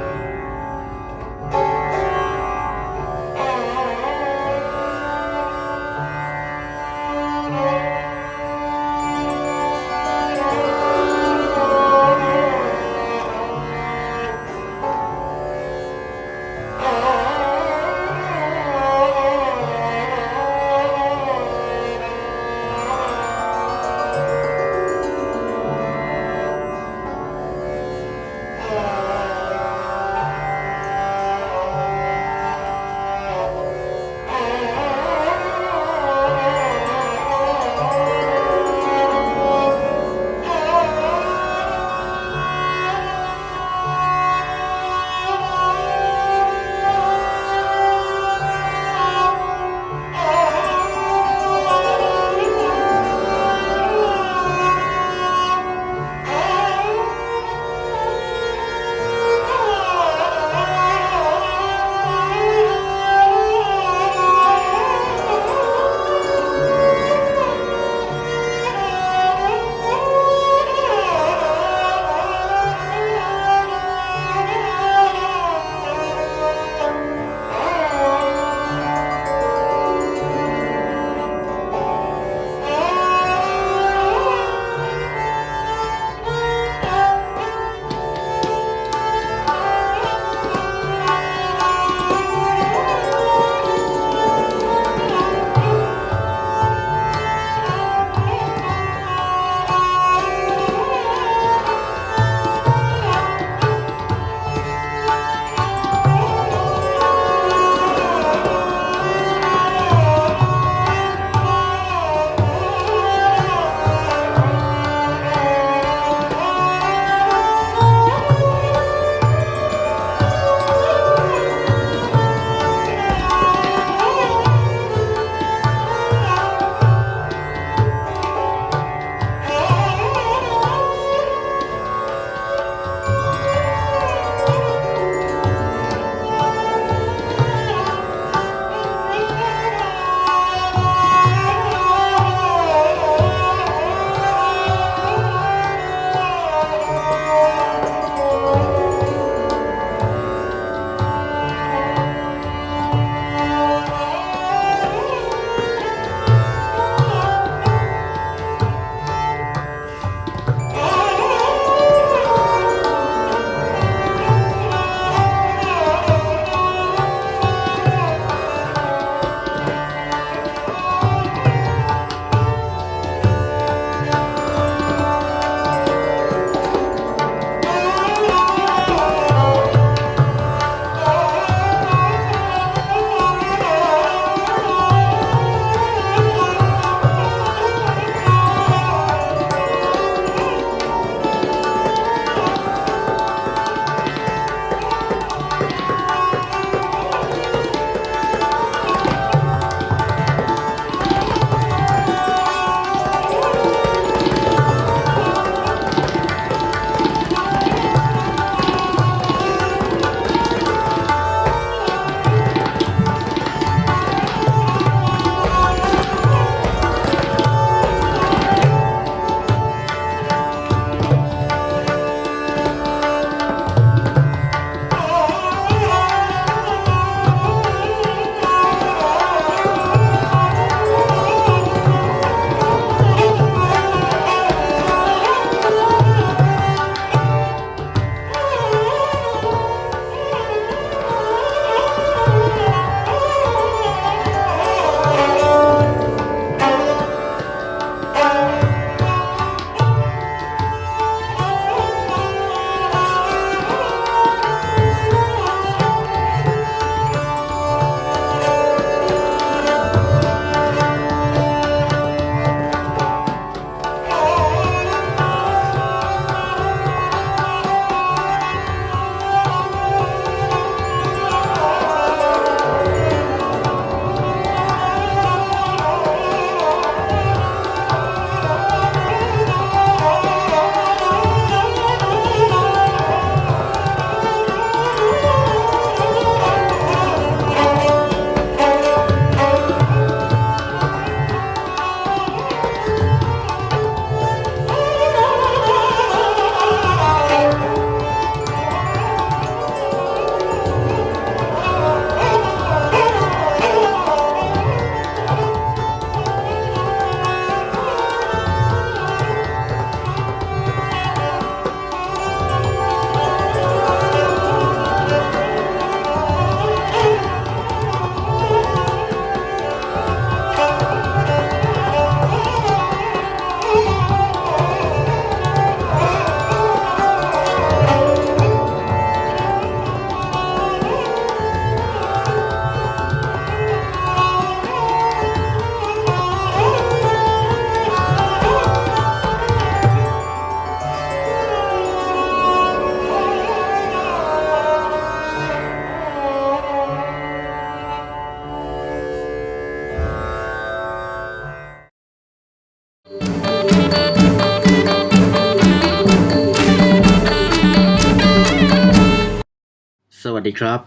ดีครับ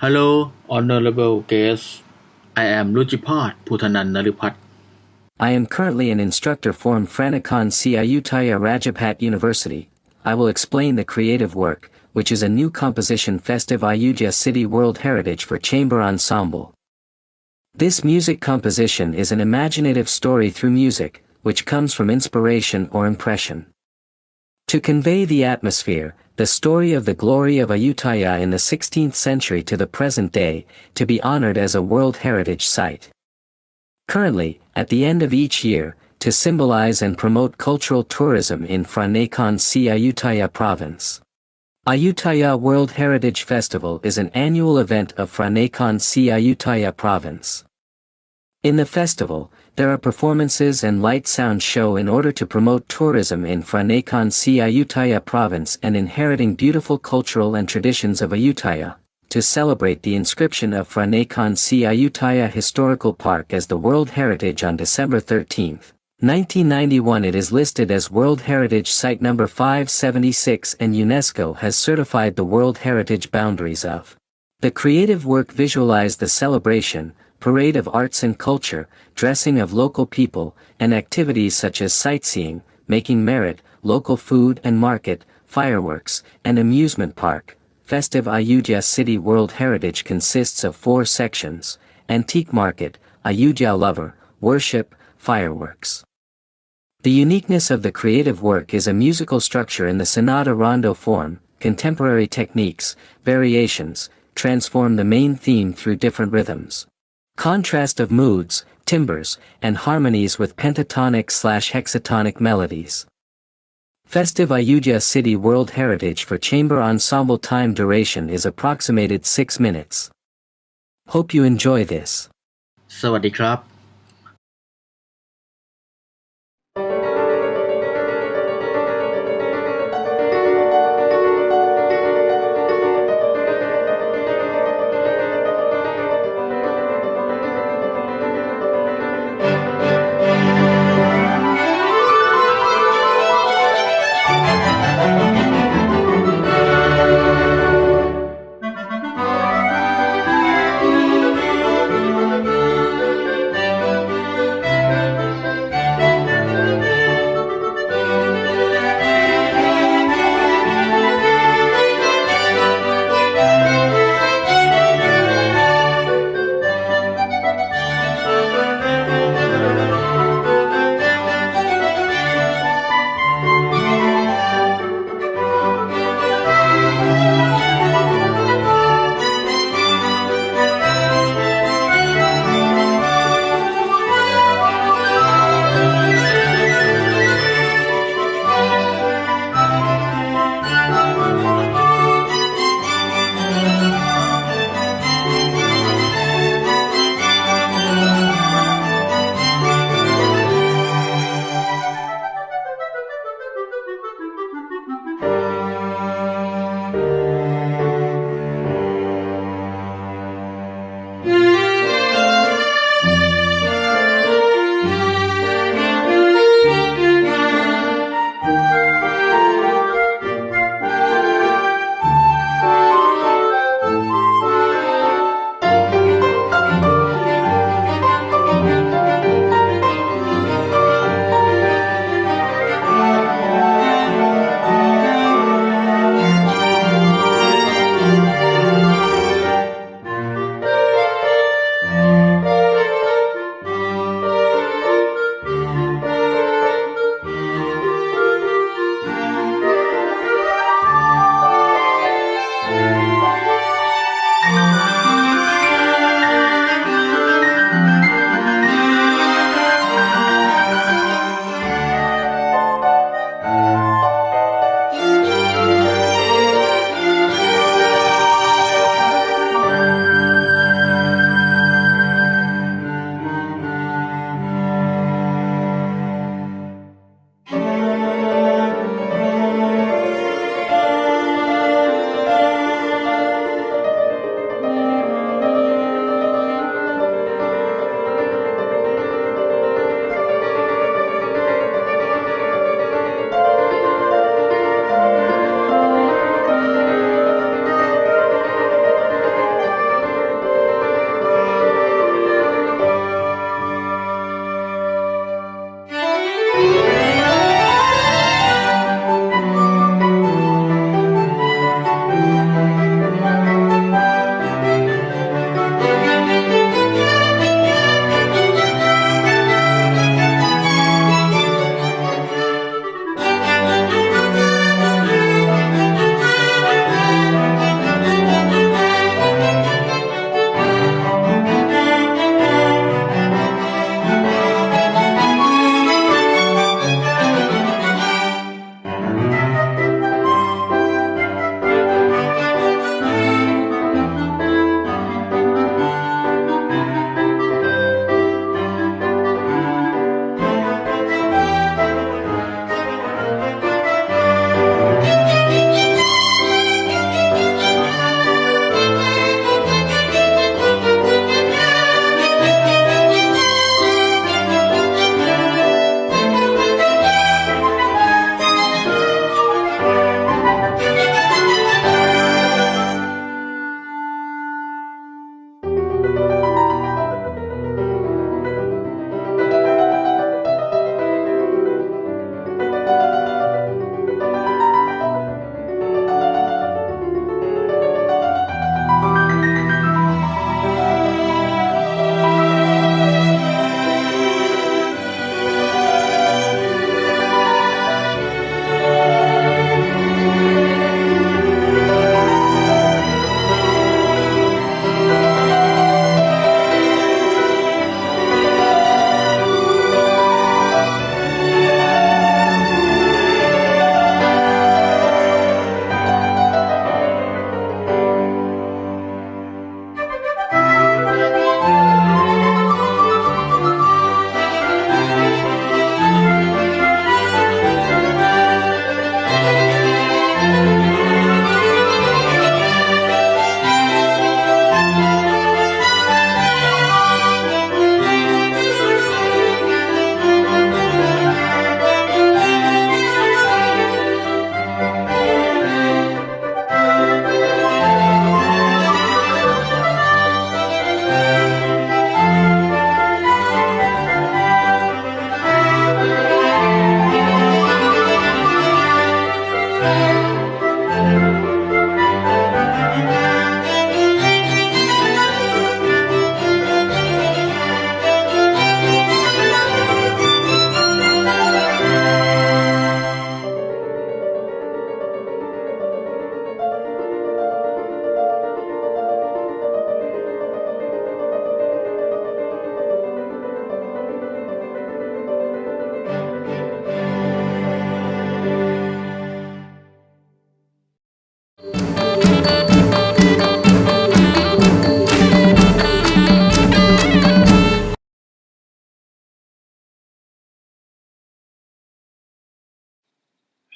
Hello honorable guests I am รุจิพาส ภูธนันท์ นฤพัฒน์ I am currently an instructor from Phranikon Ayutthaya Rajabhat University. I will explain the creative work, which is a new composition Festive Ayutthaya City World Heritage for Chamber Ensemble. This music composition is an imaginative story through music, which comes from inspiration or impression. To convey the atmosphere, the story of the glory of Ayutthaya in the 16th century to the present day, to be honored as a World Heritage Site. Currently, at the end of each year, to symbolize and promote cultural tourism in Phranikon Ayutthaya Province. Ayutthaya World Heritage Festival is an annual event of Phranikon Ayutthaya Province. In the festival, there are performances and light sound show in order to promote tourism in Phranikon Ayutthaya Province and inheriting beautiful cultural and traditions of Ayutthaya, to celebrate the inscription of Phranikon Ayutthaya Historical Park as the World Heritage on December 13, 1991. It is listed as World Heritage Site number 576 and UNESCO has certified the World Heritage boundaries of. The creative work visualized the celebration, parade of arts and culture, dressing of local people, and activities such as sightseeing, making merit, local food and market, fireworks, and amusement park. Festive Ayutthaya City World Heritage consists of 4 sections: Antique Market, Ayutthaya Lover, Worship, Fireworks. The uniqueness of the creative work is a musical structure in the sonata rondo form. Contemporary techniques, variations, transform the main theme through different rhythms. Contrast of moods, timbres, and harmonies with pentatonic/hexatonic melodies. Festive Ayutthaya City World Heritage for Chamber Ensemble. Time duration is approximated 6 minutes. Hope you enjoy this. สวัสดีครับ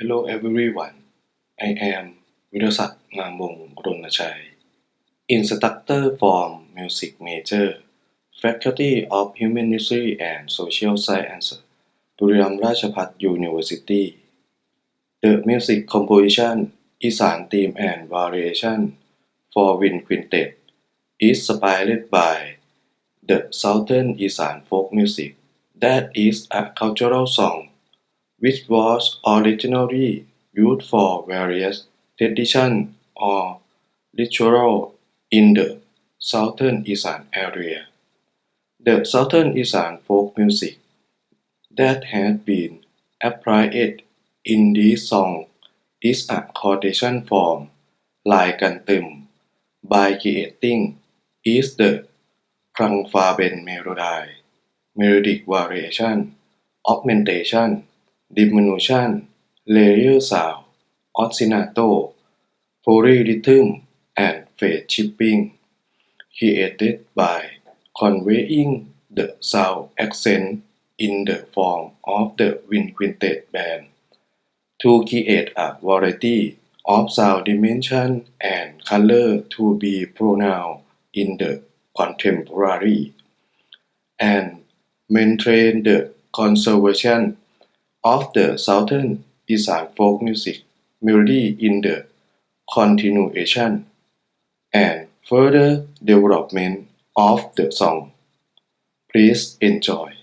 Hello everyone. I am วิรศักดิ์งามวงศ์รณชัย Instructor from Music Major Faculty of Humanity and Social Science บุรีรัมย์ราชภัฏ University The music composition Isan theme and variation for wind quintet is inspired by the Southern Isan folk music that is a cultural song which was originally used for various traditions or rituals in the Southern Isan area. The Southern Isan folk music that has been applied in this song is a quotation form ลายกันตึม by creating is the คลังฟาเบนเมโลได melodic variation augmentation diminution layer sound ostinato polyrhythm and phase shifting created by conveying the sound accent in the form of the wind quintet band to create a variety of sound dimension and color to be pronounced in the contemporary and maintain the conservation of the Southern Isan folk music melody in the continuation and further development of the song. Please enjoy.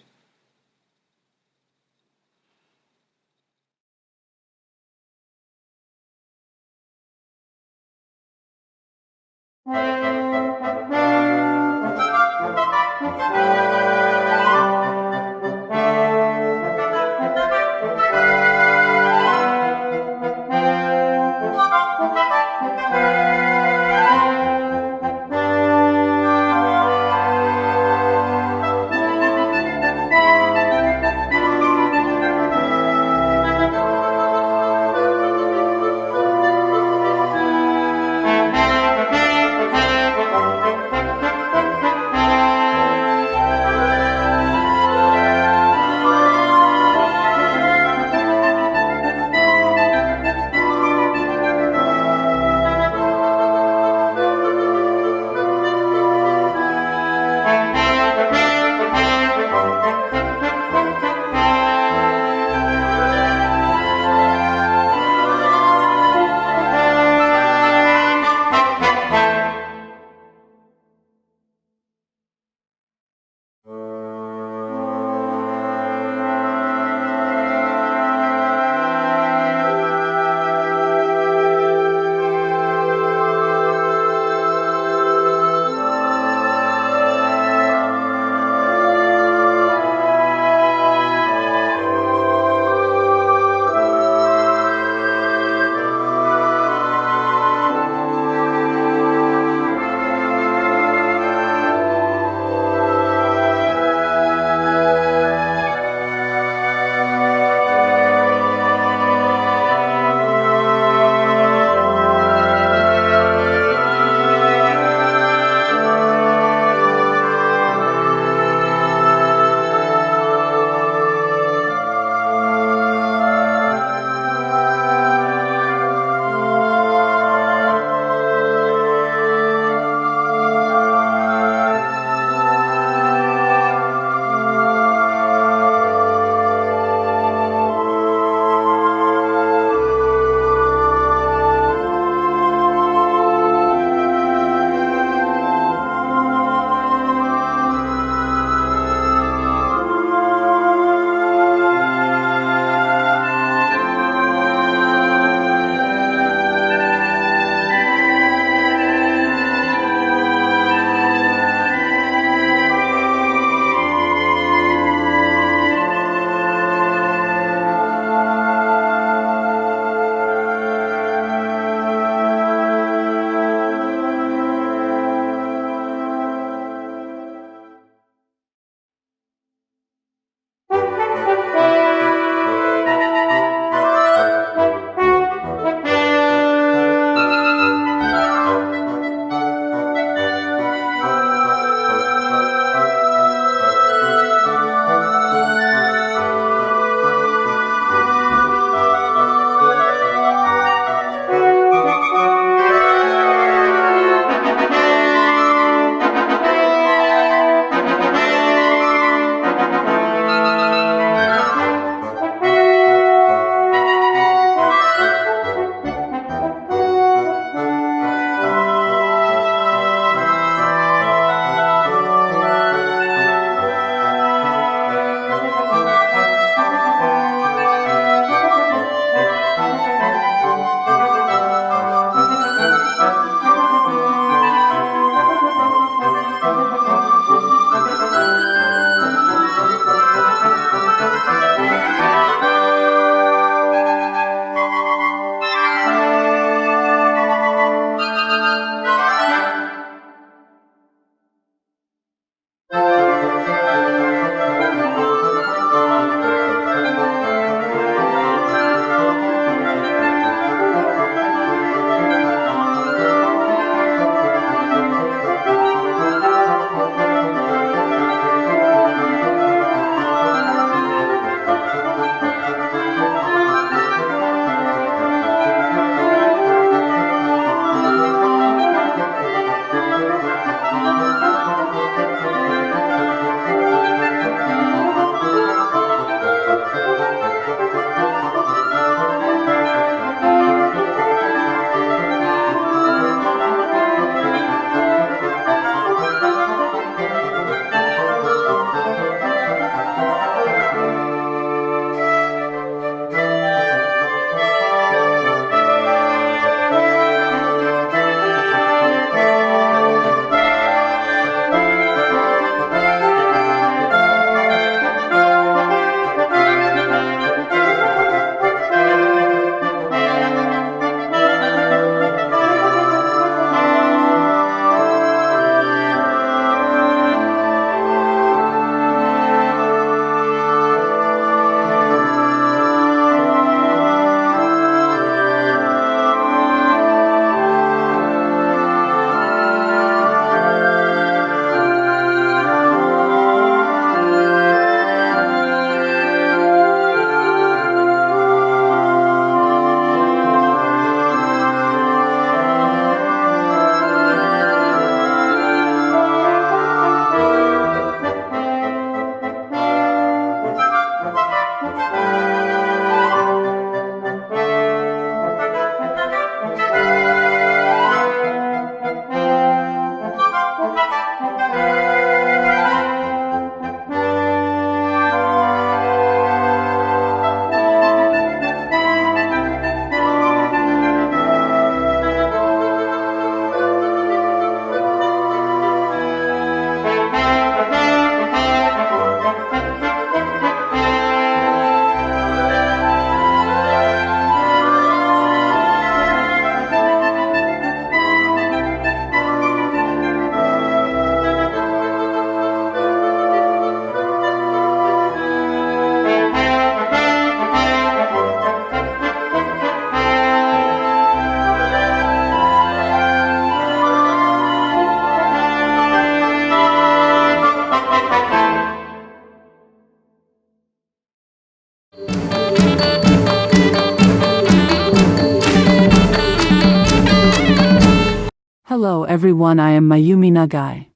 Hello everyone, I am Mayumi Nagai.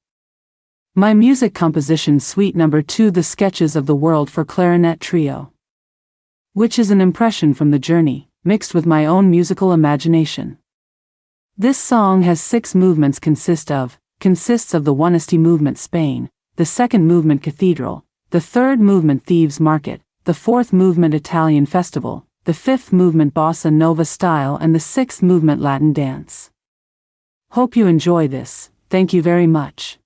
My music composition suite number 2, The Sketches of the World for Clarinet Trio, which is an impression from the journey, mixed with my own musical imagination. This song has 6 movements consists of the 1st movement Spain, the 2nd movement Cathedral, the 3rd movement Thieves Market, the 4th movement Italian Festival, the 5th movement Bossa Nova style and the 6th movement Latin dance. Hope you enjoy this. Thank you very much.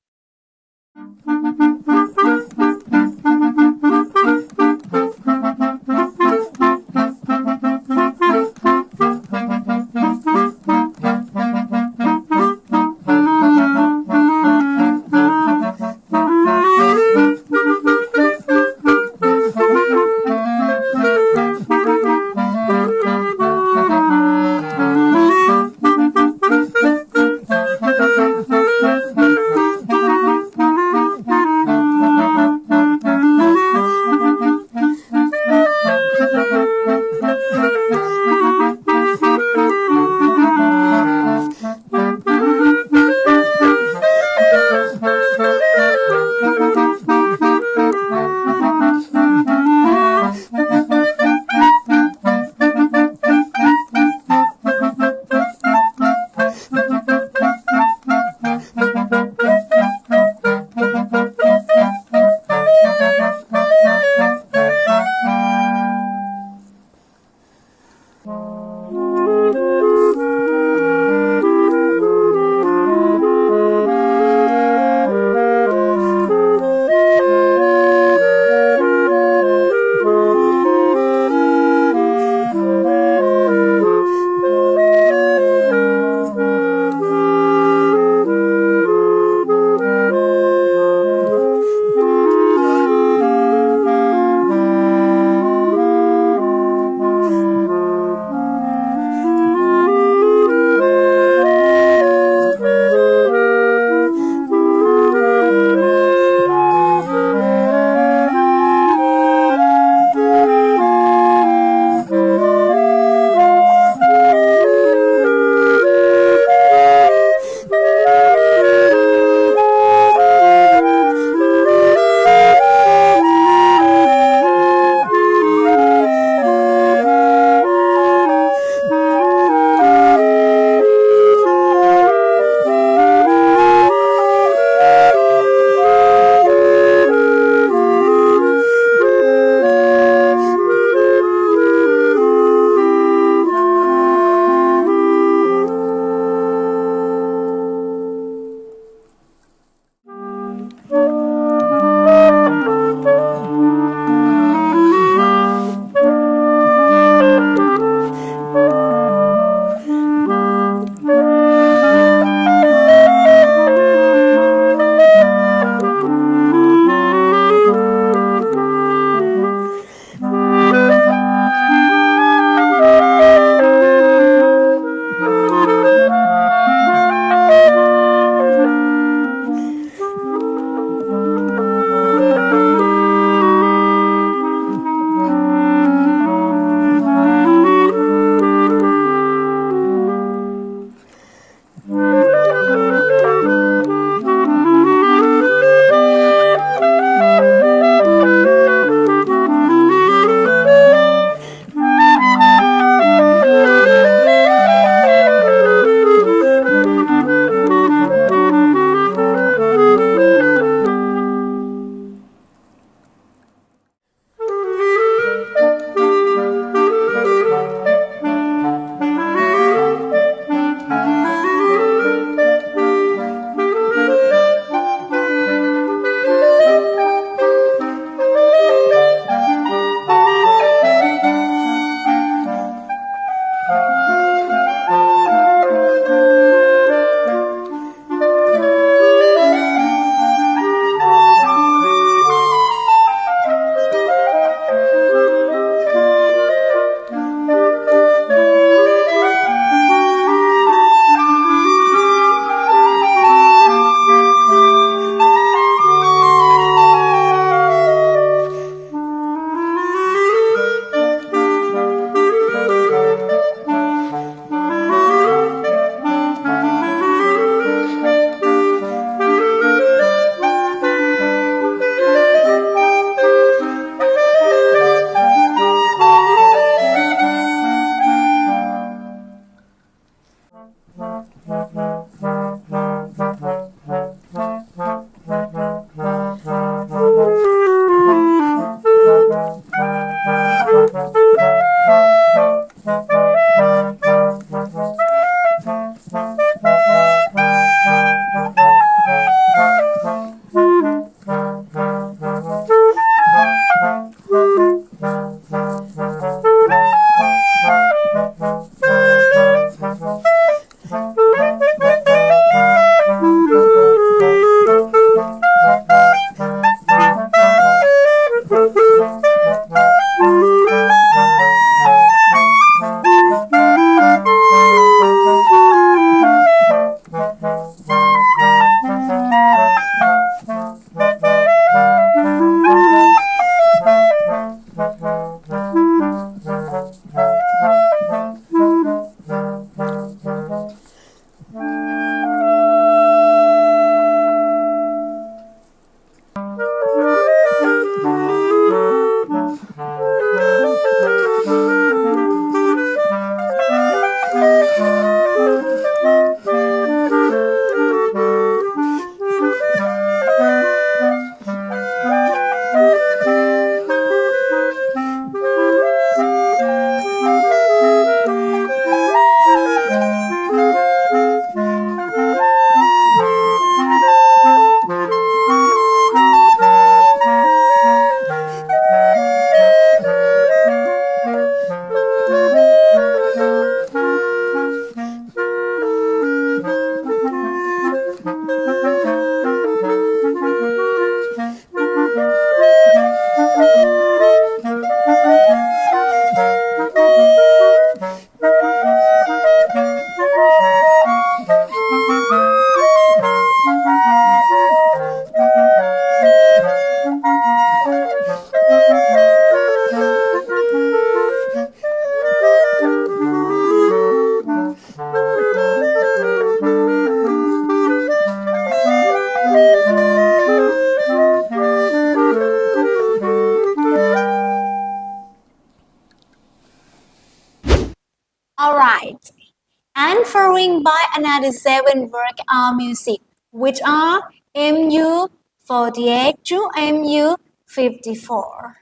had 7 works of music, which are MU 48 to MU 54.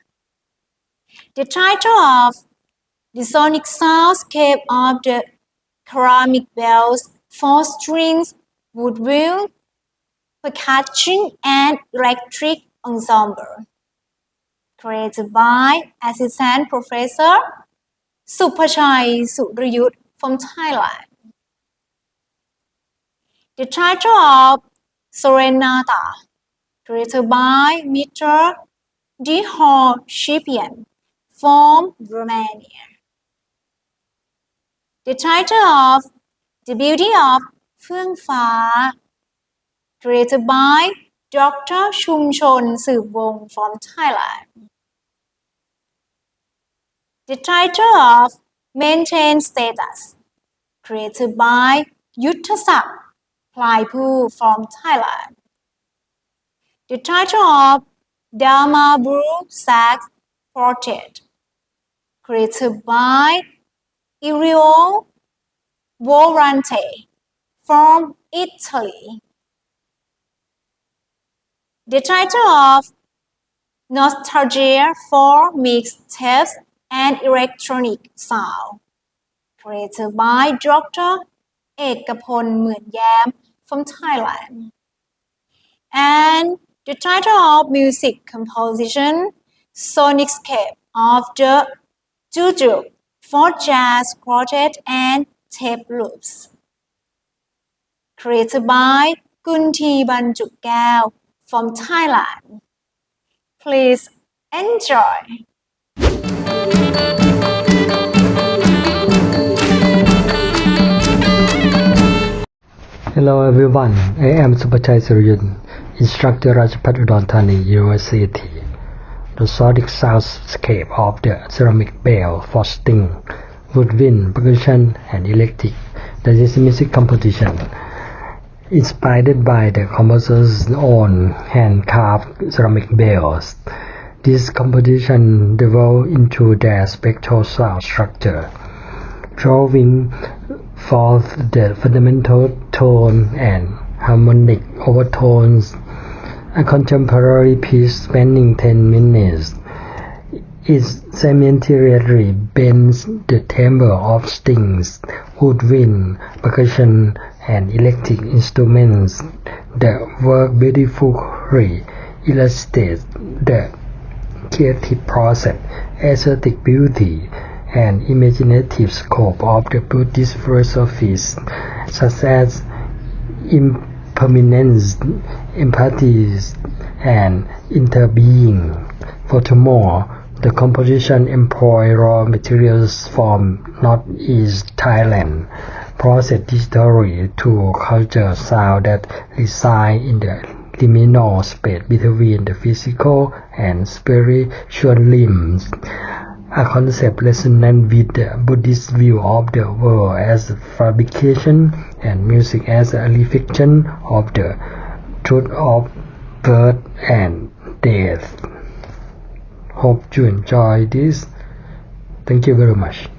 The title of the sonic soundscape of the ceramic bells, 4 strings, woodwind, percussion, and electric ensemble, created by Assistant Professor Supachai Surayut from Thailand. The title of Serenata, created by Mr. Dihor Shipian from Romania. The title of The Beauty of Phương Phá, created by Dr. Chumchon Suvong from Thailand. The title of Maintain Status, created by Yuttasak Plaipu from Thailand. The title of Dharma Bru Sax Quartet, created by Irio Volante from Italy. The title of Nostalgia for Mixtapes and Electronic Sound, created by Dr. Ekapon Mượnyam from Thailand. And the title of music composition, Sonicascape of the Juju for Jazz Quartet and Tape Loops, created by Kunthi Banjukao from Thailand. Please enjoy. Hello everyone, I am Supachai Surayut, instructor Rajapat Udon Thani University. The sonic soundscape of the ceramic bell for string, woodwind, percussion, and electric. That is music composition. Inspired by the composer's own hand-carved ceramic bells, this composition developed into their spectral sound structure, drawing forth the fundamental tone and harmonic overtones. A contemporary piece spanning 10 minutes, it simultaneously bends the timbre of strings, woodwind, percussion, and electric instruments. The work beautifully illustrates the creative process, aesthetic beauty, and imaginative scope of the Buddhist philosophies, such as impermanence, empathy, and interbeing. Furthermore, the composition employ raw materials from Northeast Thailand, processed digitally to culture sound that reside in the liminal space between the physical and spiritual realms, a concept resonant with the Buddhist view of the world as fabrication and music as a reflection of the truth of birth and death. Hope you enjoy this. Thank you very much.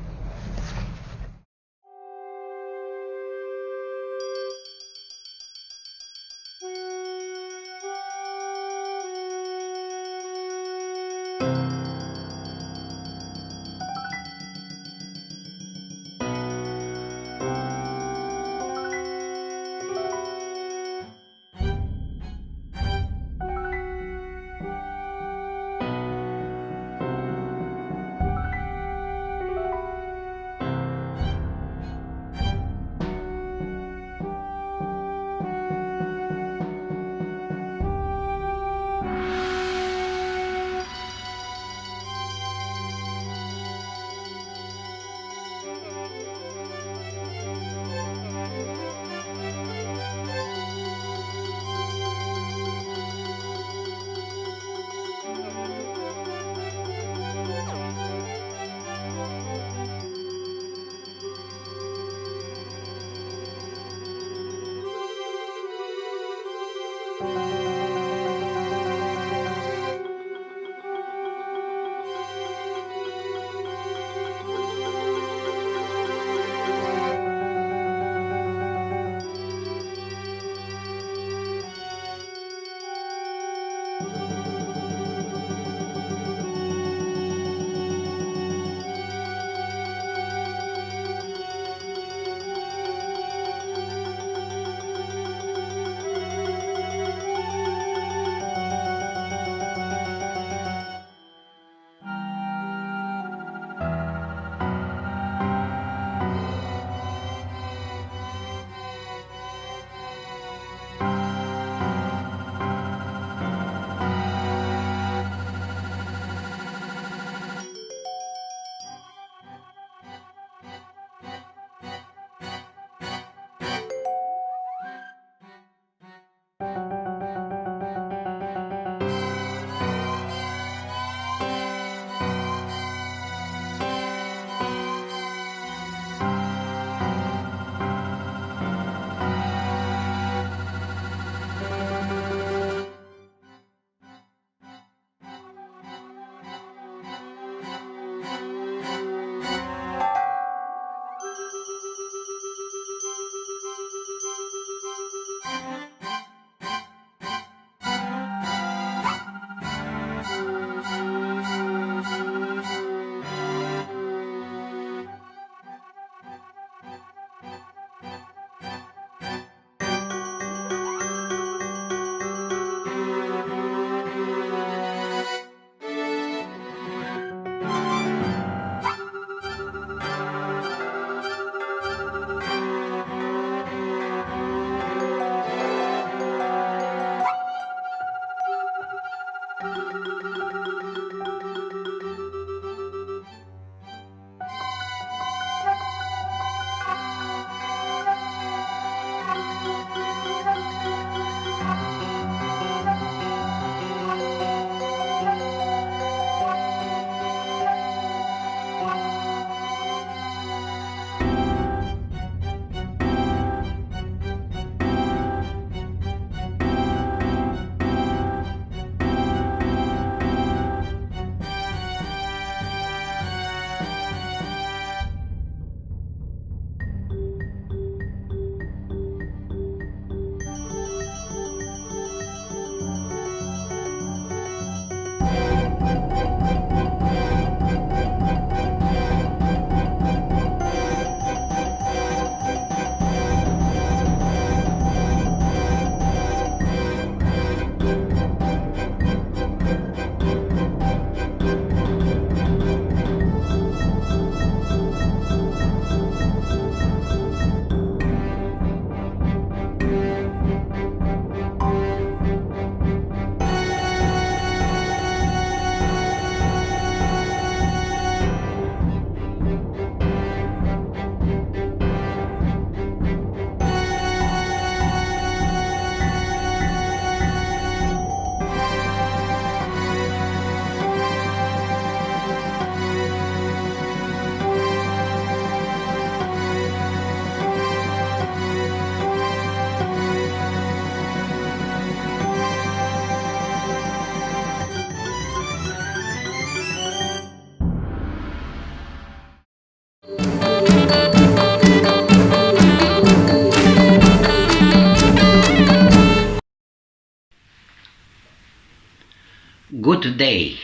Good day.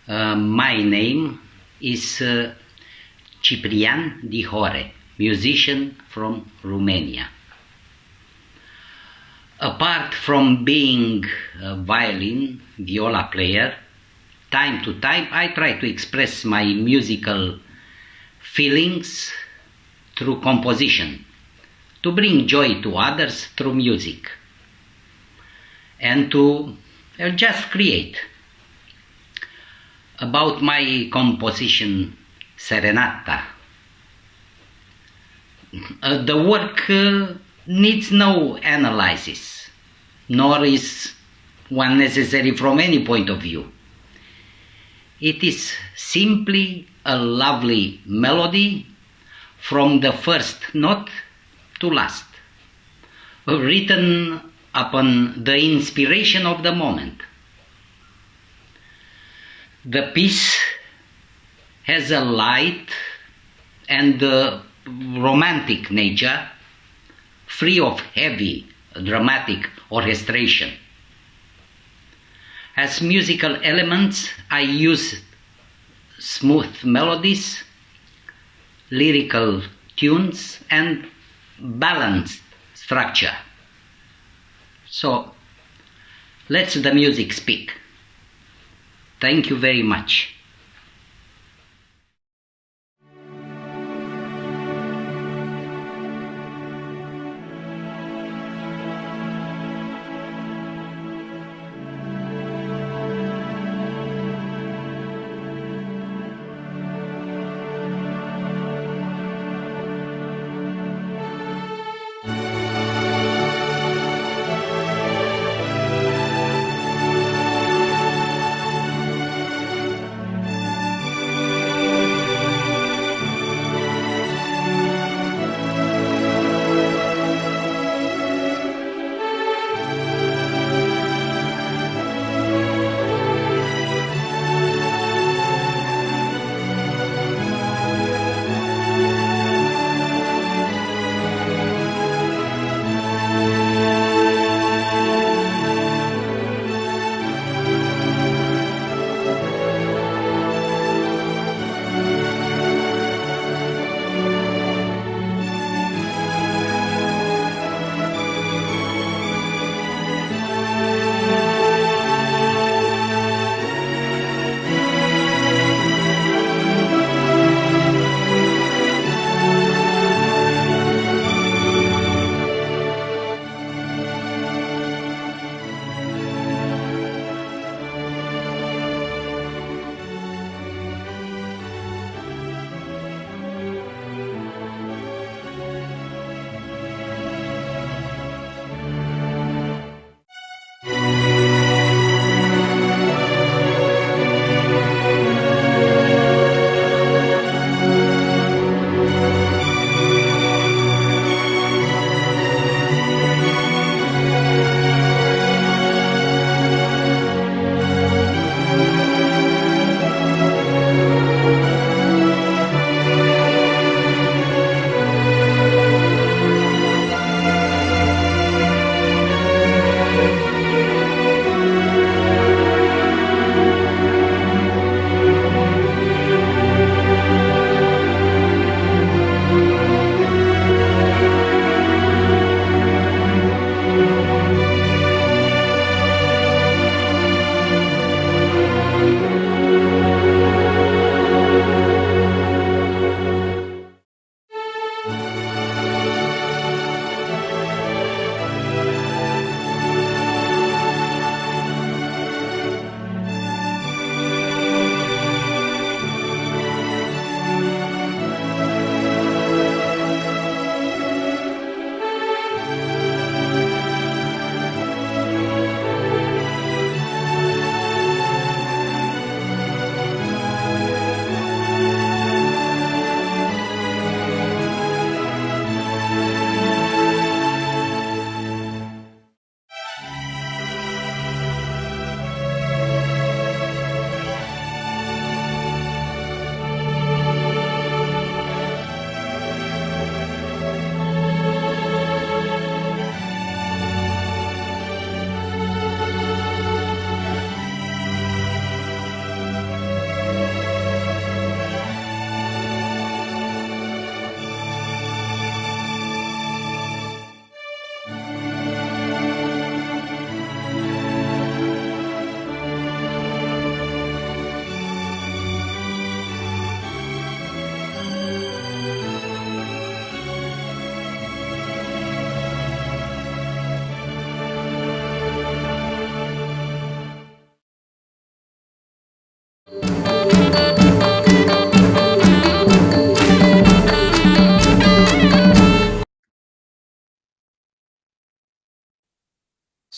My name is Ciprian Dihore, musician from Romania. Apart from being a violin, viola player, time to time I try to express my musical feelings through composition, to bring joy to others through music, and to just create. About my composition Serenata, the work needs no analysis, nor is one necessary from any point of view. It is simply a lovely melody from the first note to last, written upon the inspiration of the moment. The piece has a light and romantic nature, free of heavy dramatic orchestration. As musical elements, I use smooth melodies, lyrical tunes, and balanced structure. So, let the music speak. Thank you very much.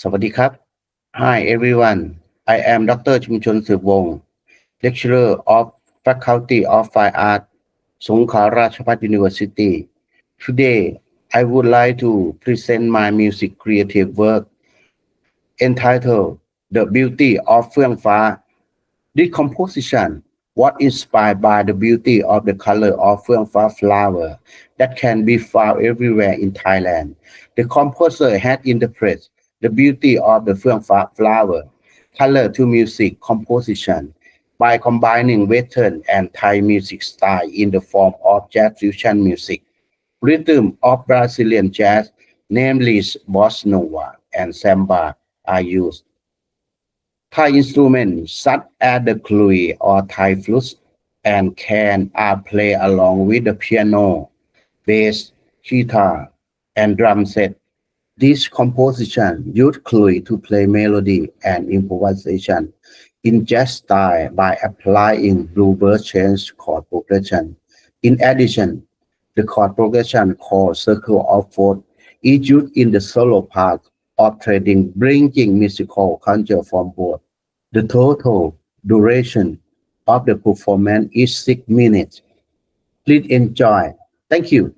สวัสดีครับ Hi everyone I am Dr. ชุมชนสืบวงศ์ Lecturer of Faculty of Fine Art สงขลาราชภัฏ University Today I would like to present my music creative work entitled The Beauty of เฟื่องฟ้า This composition was inspired by the beauty of the color of เฟื่องฟ้า flower that can be found everywhere in Thailand. The composer had interpreted the beauty of the เฟื่องฟ้า flower color to music composition by combining Western and Thai music style in the form of jazz fusion music. Rhythm of Brazilian jazz, namely bossa nova and samba, are used. Thai instruments such as the klui or Thai flute and can are played along with the piano, bass, guitar, and drum set. This composition used klui to play melody and improvisation in jazz style by applying bluebird change chord progression. In addition, the chord progression called circle of fourth is used in the solo part of trading, bringing musical culture from both. The total duration of the performance is 6 minutes. Please enjoy. Thank you.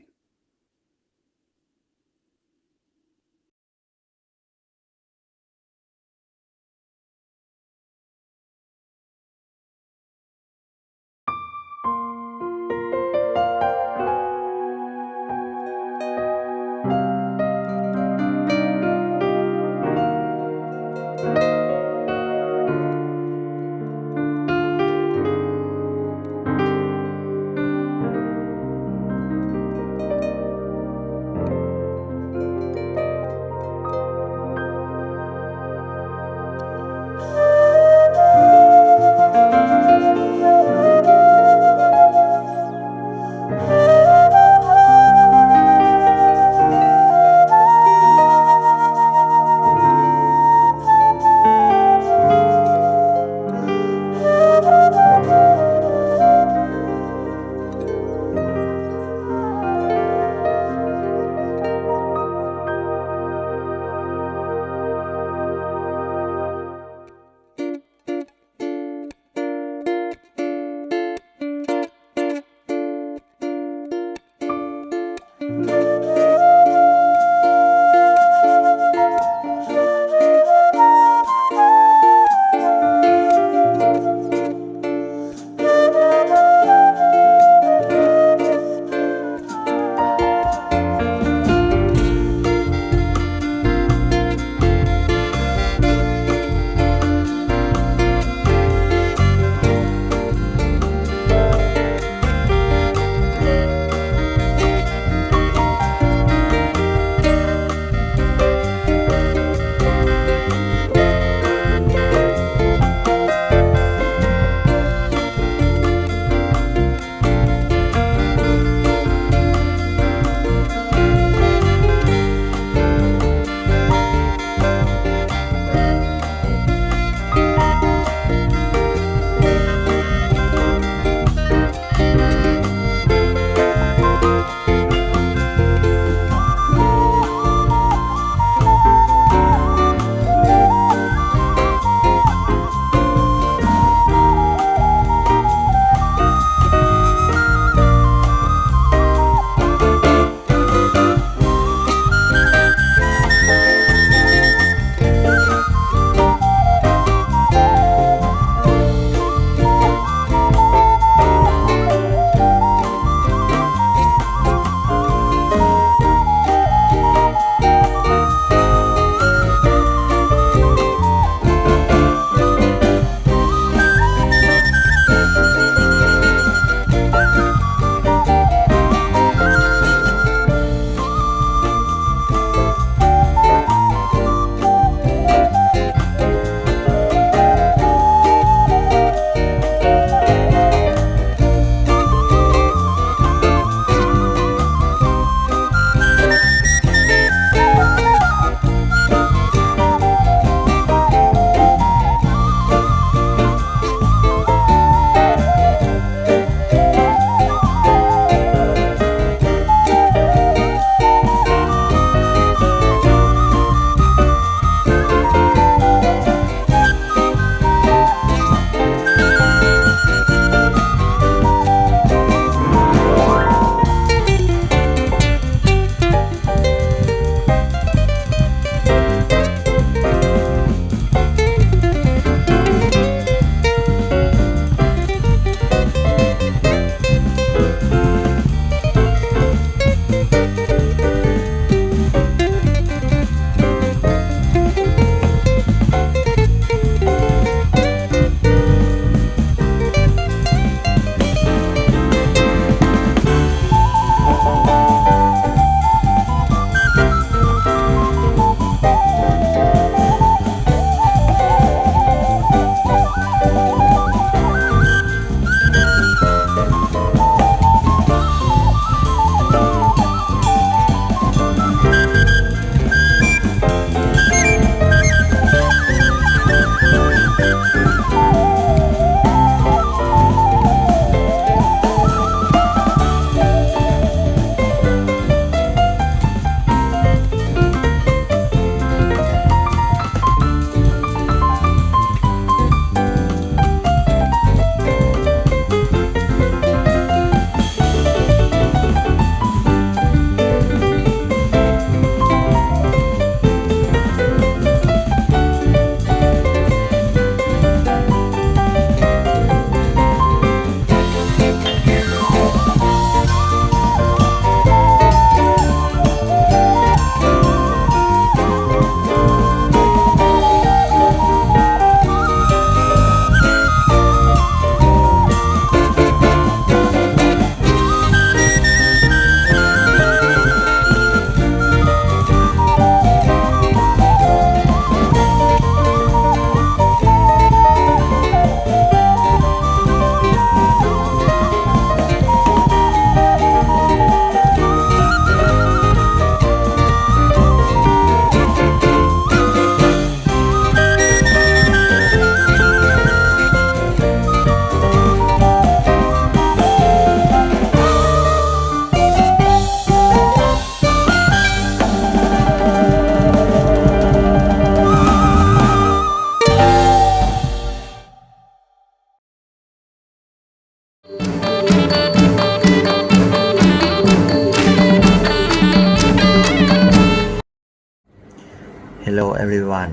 everyone.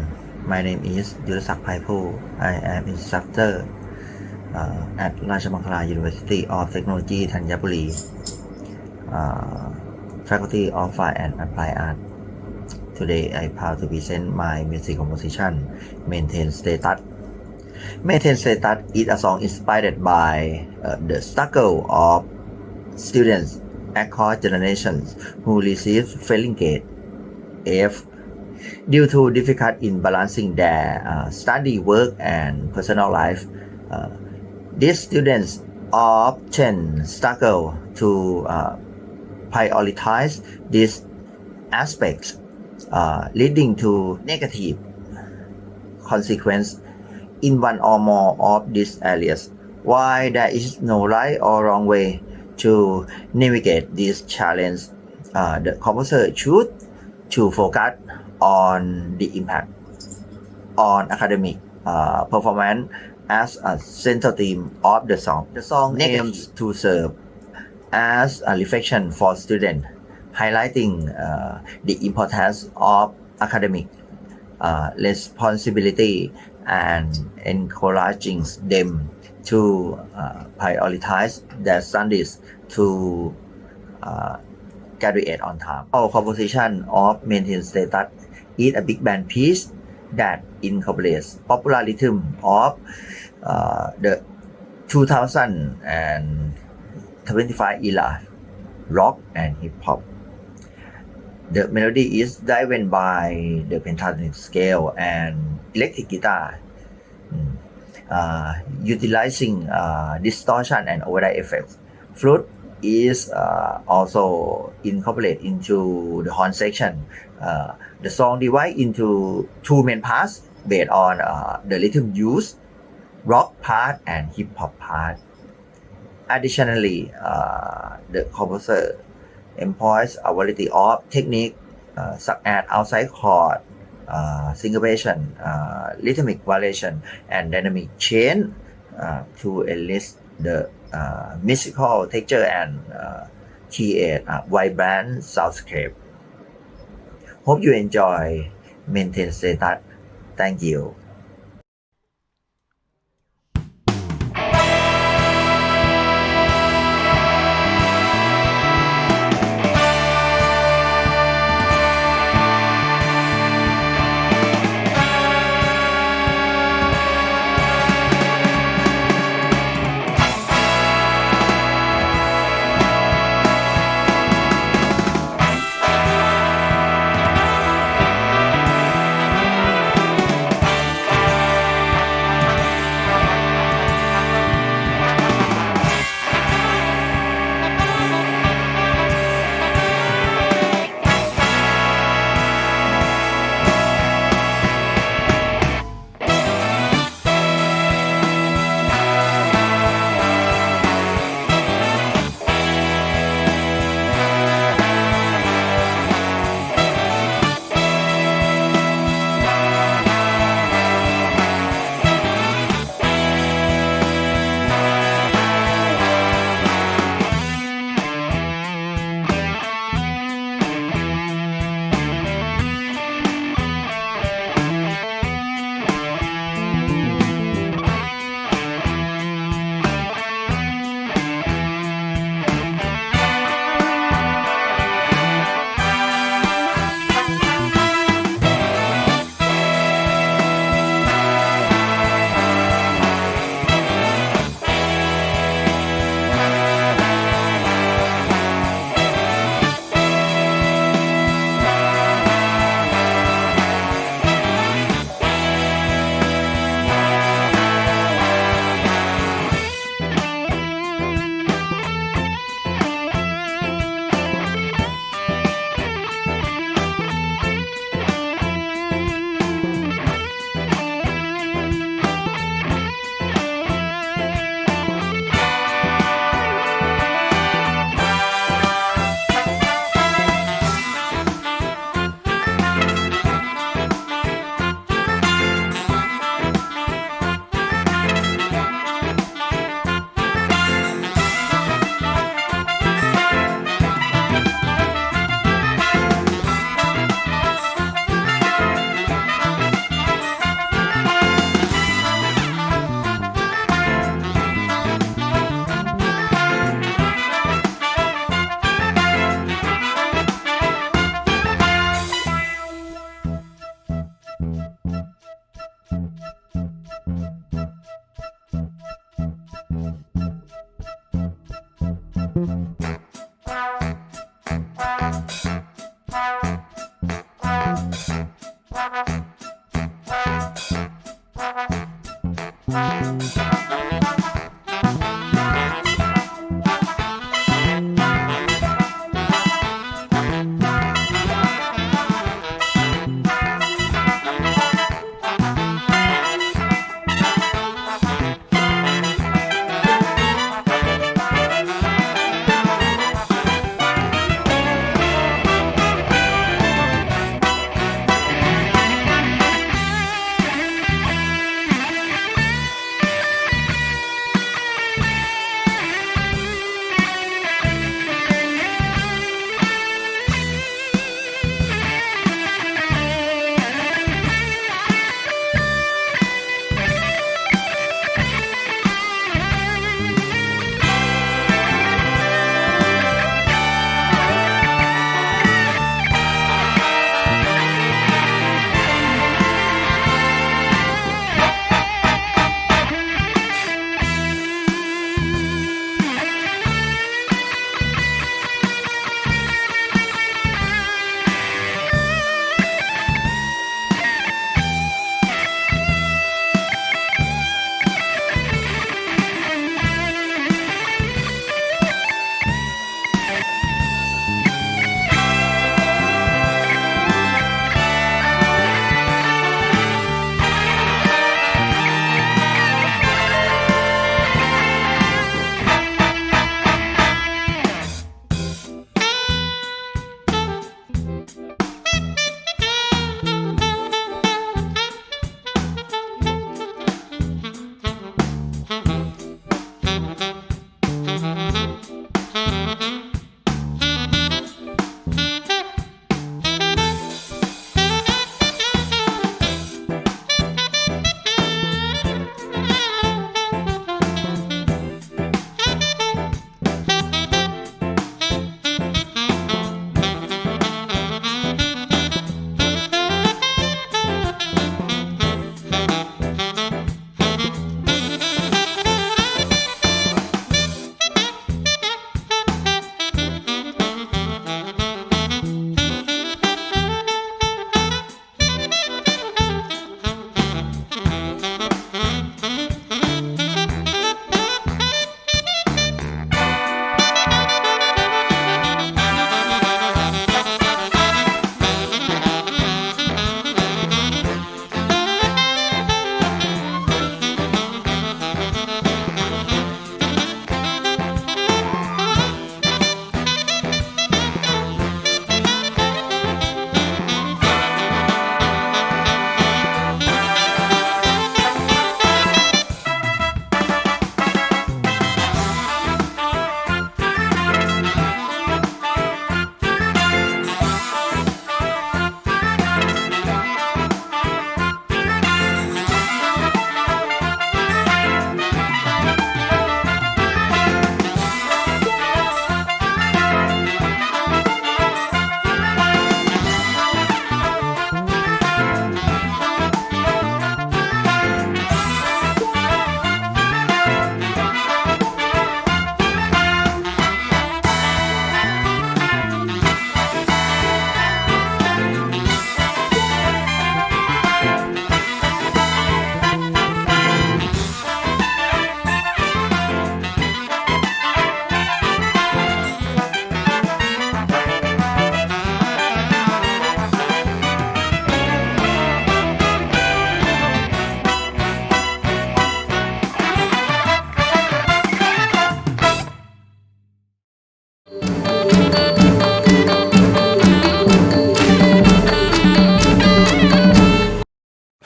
My name is ยุรศักดิ์ ไพภู I am instructor at ราชมังคลา University of Technology ธัญบุรี Faculty of Fine and Applied Art. Today I proud to present my music composition Maintain Status. Maintain Status is a song inspired by the struggle of students across generations who receive failing grade F due to difficulty in balancing their study, work, and personal life. These students often struggle to prioritize these aspects, leading to negative consequence in one or more of these areas. While there is no right or wrong way to navigate this challenge, the composer should to focus on the impact on academic performance as a central theme of the song. The song aims to serve as a reflection for students, highlighting the importance of academic responsibility and encouraging them to prioritize their studies to graduate on time. Our composition of Maintain Status is a big band piece that incorporates popular rhythm of the 2025 era rock and hip hop. The melody is driven by the pentatonic scale and electric guitar, utilizing distortion and overdrive effects. Flute is also incorporated into the horn section. The song divided into two main parts based on the rhythm used, rock part and hip hop part. Additionally, the composer employs a variety of techniques such as outside chord, syncopation, rhythmic variation, and dynamic change to enlist the musical texture and create a vibrant soundscape. Hope you enjoy Maintain Status. Thank you.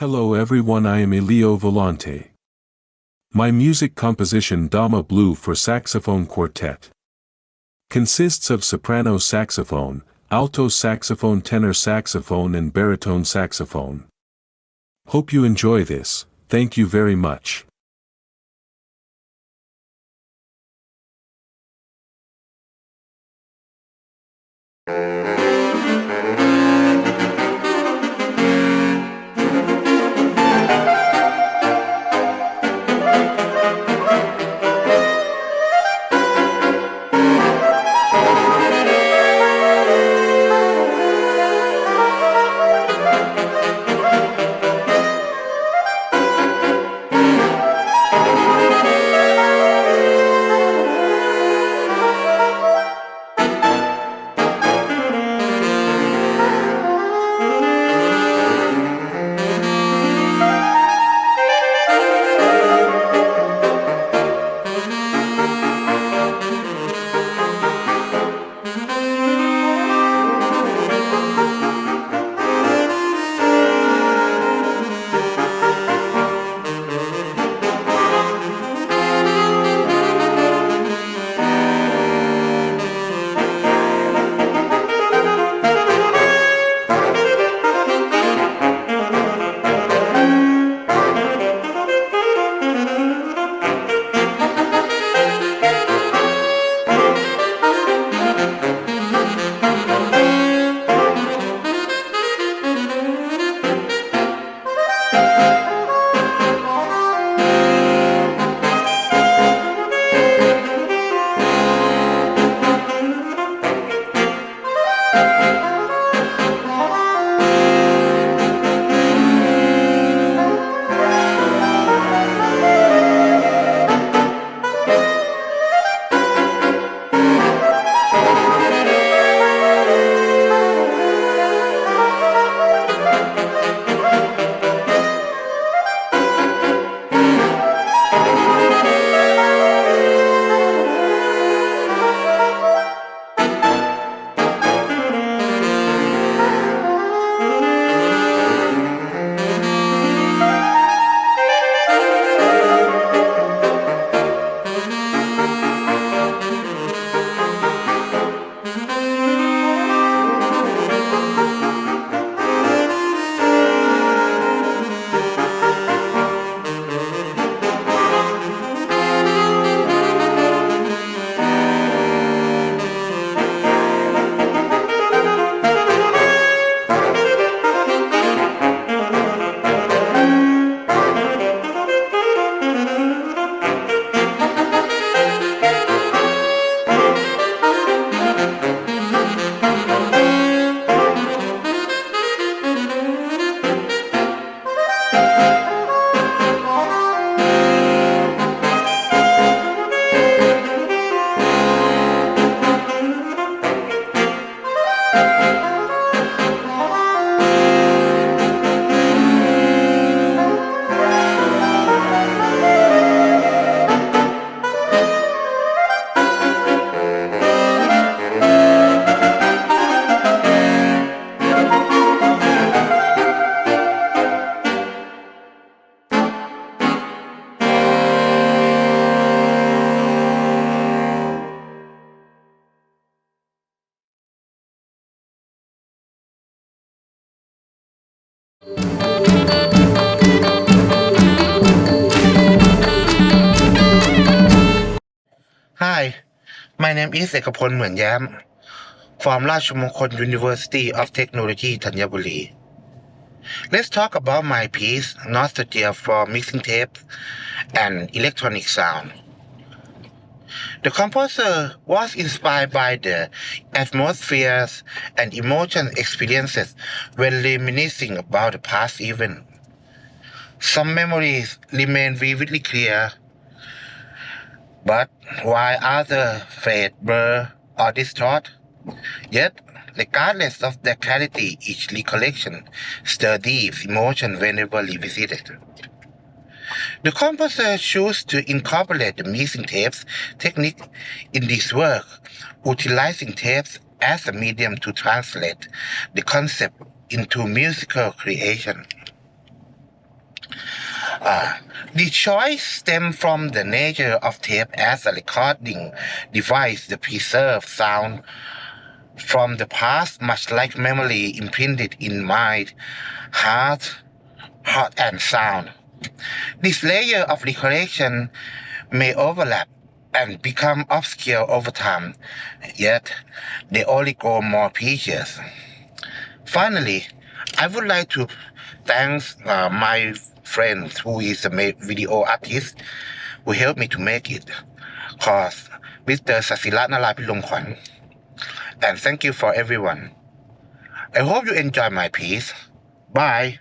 Hello everyone, I am Elio Volante. My music composition Dama Blue for Saxophone Quartet consists of soprano saxophone, alto saxophone, tenor saxophone and baritone saxophone. Hope you enjoy this. Thank you very much. Hi, my name is เอกพลเหมือนแย้ม from ราชมงคล University of Technology ธัญบุรี Let's talk about my piece Nostalgia for Mixing Tapes and Electronic Sound. The composer was inspired by the atmospheres and emotion experiences when reminiscing about the past event. Some memories remain vividly clear, but while others fade, blur, or distort, yet, regardless of their clarity, each recollection stirs deep emotion whenever revisited. The composer chose to incorporate the mixing tapes technique in this work, utilizing tapes as a medium to translate the concept into musical creation. The choice stems from the nature of tape as a recording device that preserves sound from the past, much like memory imprinted in mind, heart, and sound. This layer of recollection may overlap and become obscure over time, yet they only grow more precious. Finally, I would like to thank my friend who is a video artist who helped me to make it, called Mr. Sasirat Narapilongkwan. And thank you for everyone. I hope you enjoy my piece. Bye.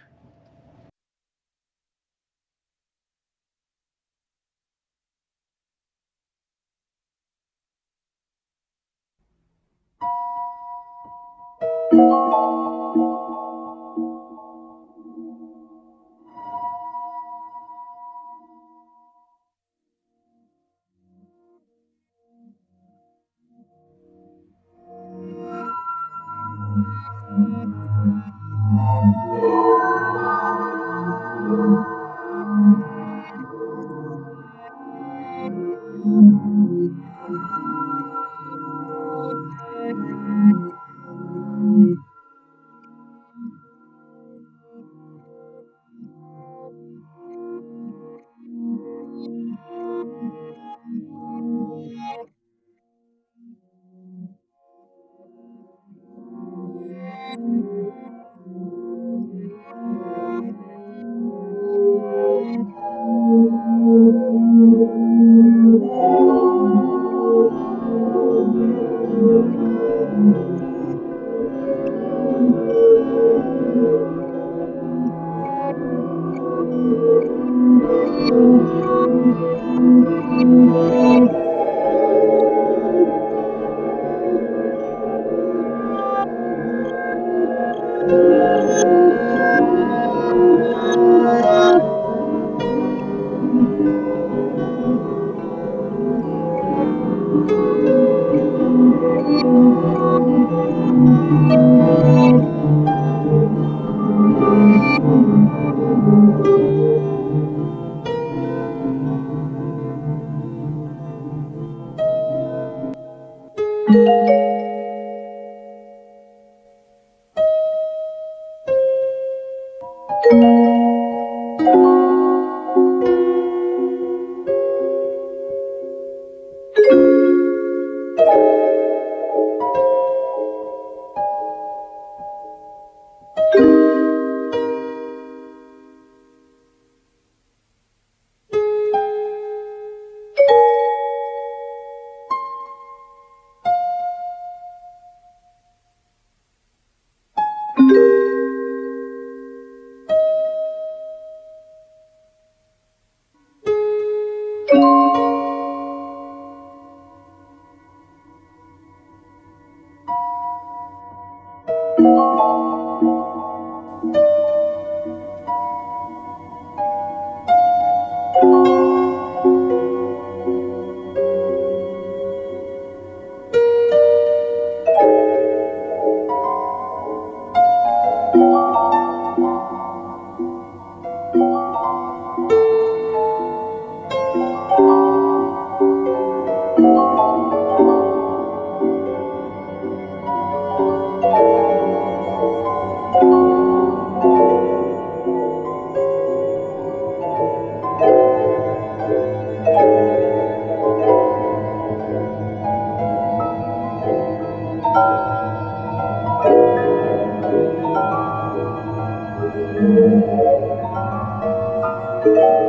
เ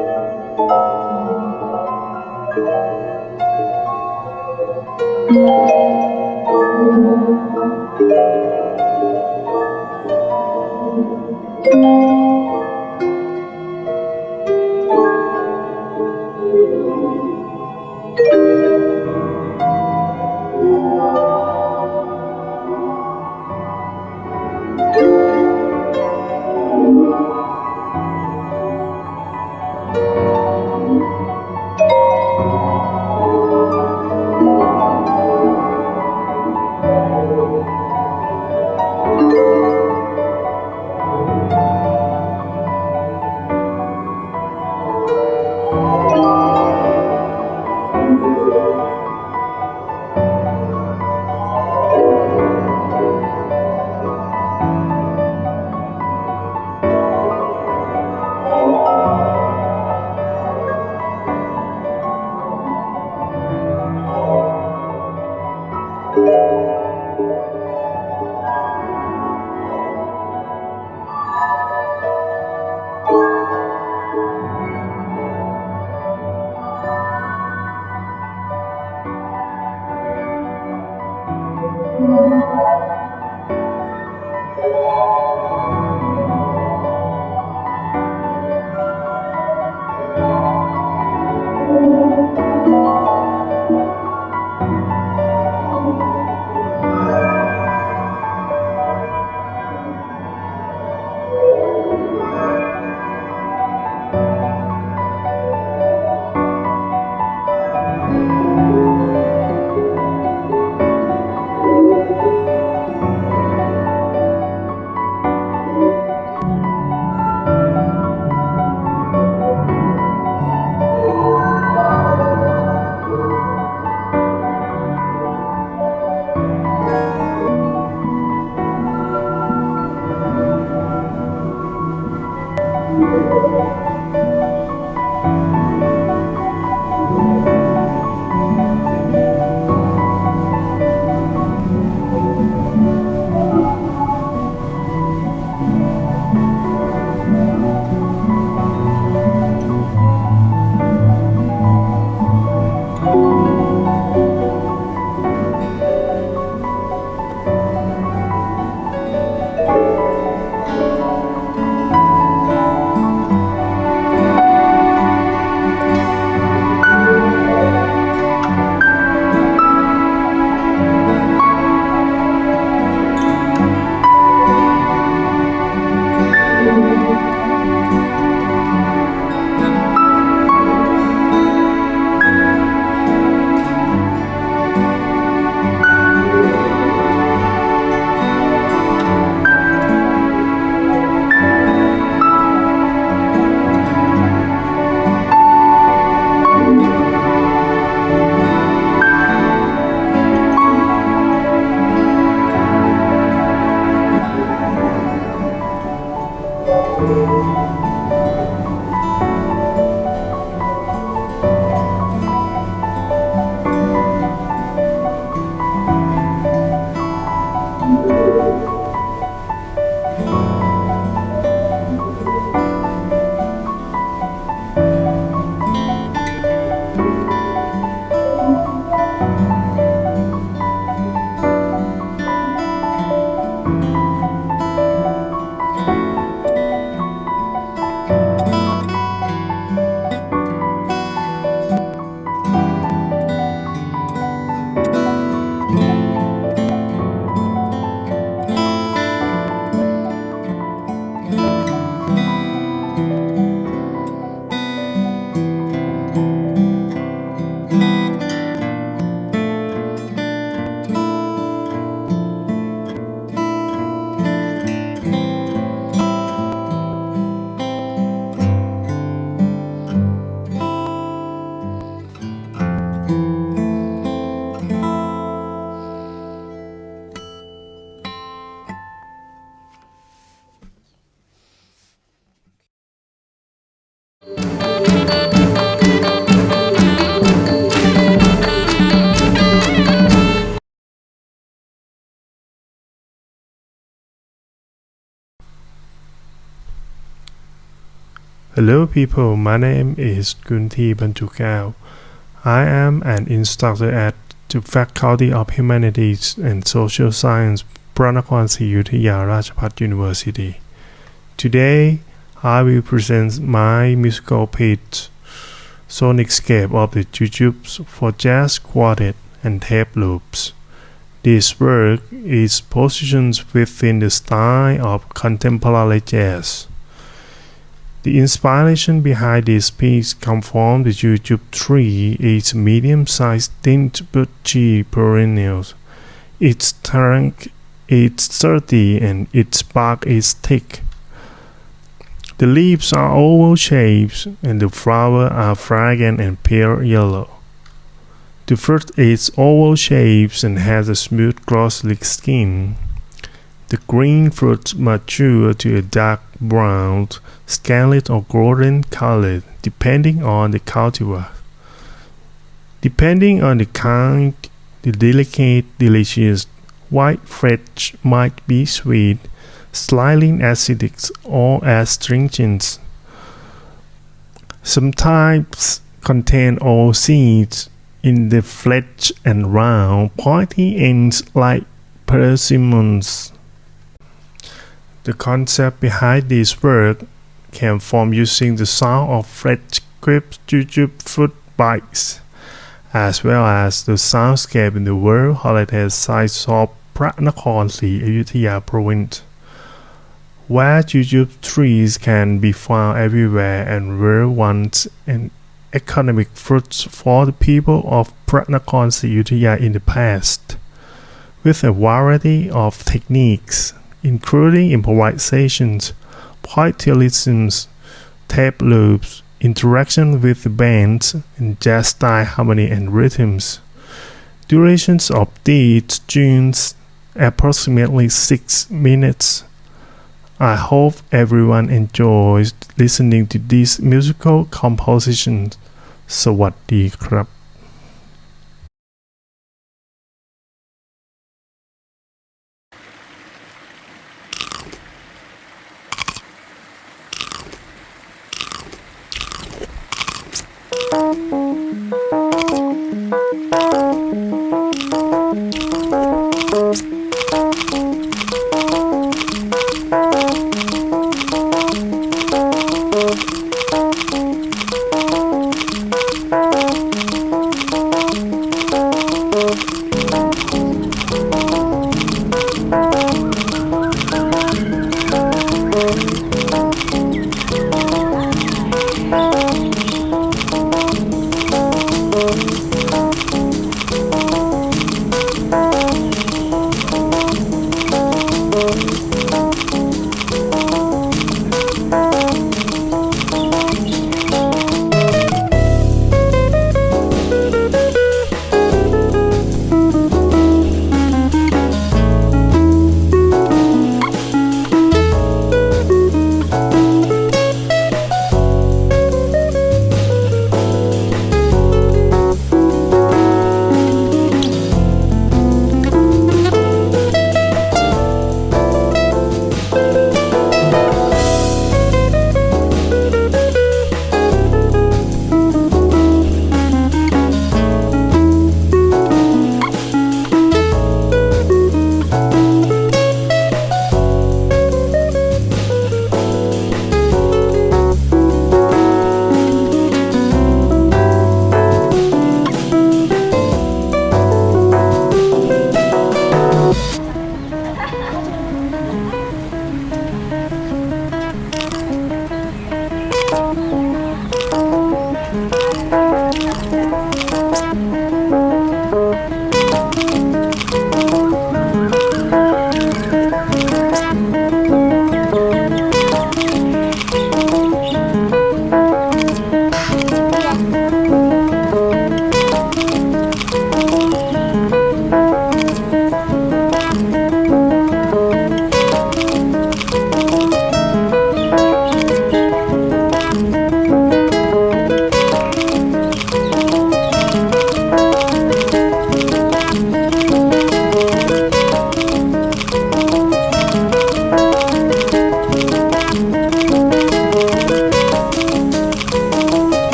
Hello people, my name is Kunti Bantukau. I am an instructor at the Faculty of Humanities and Social Science, Pranakon Siyutaya Rajabhat University. Today, I will present my musical piece, Sonicscape of the Jujubes for Jazz Quartet and Tape Loops. This work is positioned within the style of contemporary jazz. The inspiration behind this piece comes from the jujube tree. It's medium-sized thin bushy perennial. Its trunk is sturdy and its bark is thick. The leaves are oval shapes and the flowers are fragrant and pale yellow. The fruit is oval shapes and has a smooth gloss-like skin. The green fruits mature to a dark brown, scarlet or golden color depending on the cultivar. Depending on the kind, the delicate, delicious white flesh might be sweet, slightly acidic or astringent. Some types contain all seeds in the flesh and round, pointy ends like persimmons. The concept behind this work came from using the sound of fresh crisp jujube fruit bites, as well as the soundscape in the World Heritage Site of Pranakon Siyutaya Province, where jujube trees can be found everywhere and were once an economic fruit for the people of Pranakon Siyutaya in the past, with a variety of techniques, including improvisations, pointillisms, tape loops, interaction with the bands, and jazz-style harmony and rhythms. Durations of these tunes approximately 6 minutes. I hope everyone enjoys listening to these musical compositions. สวัสดีครับ Thank you.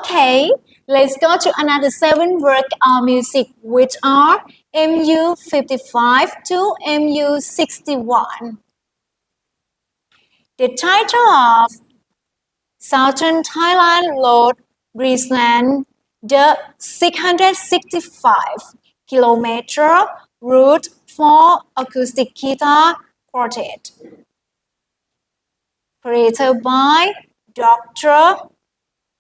Okay, let's go to another 7 work of music which are MU 55 to MU 61. The title of Southern Thailand Road Brisbane, the 665-kilometer route for acoustic guitar quartet. Created by Dr.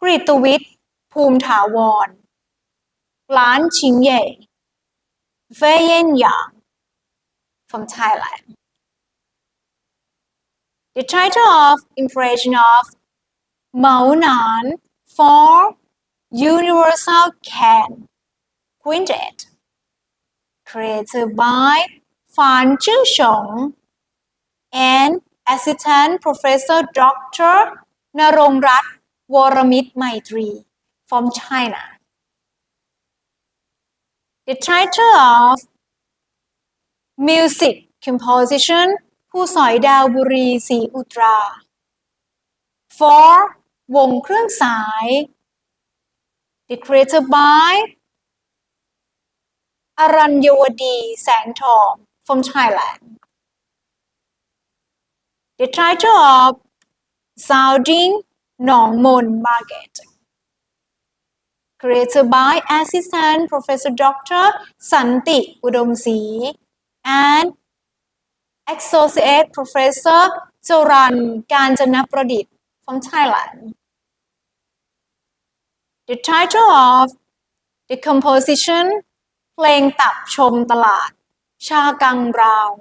Kritawit Phumthawon, Lan Chingye, Vayen Yang from Thailand. The title of Impression of Mao Nan for Universal Can Quintet, created by Fan Chư Shong and Assistant Professor Dr. Narongrat Waramit Maitri from China. The title of Music Composition ผู้สอยดาวบุรีศรีอุตรา for วงเครื่องสาย Created by อรัญยวดีแสงทอง from Thailand. The title of Sounding หนองมน Market, created by Assistant Professor Dr. สันติอุดมศรี and Associate Professor จรัญกาญจนประดิษฐ์ from Thailand. The title of the composition เพลงตับชมตลาด ชากังราว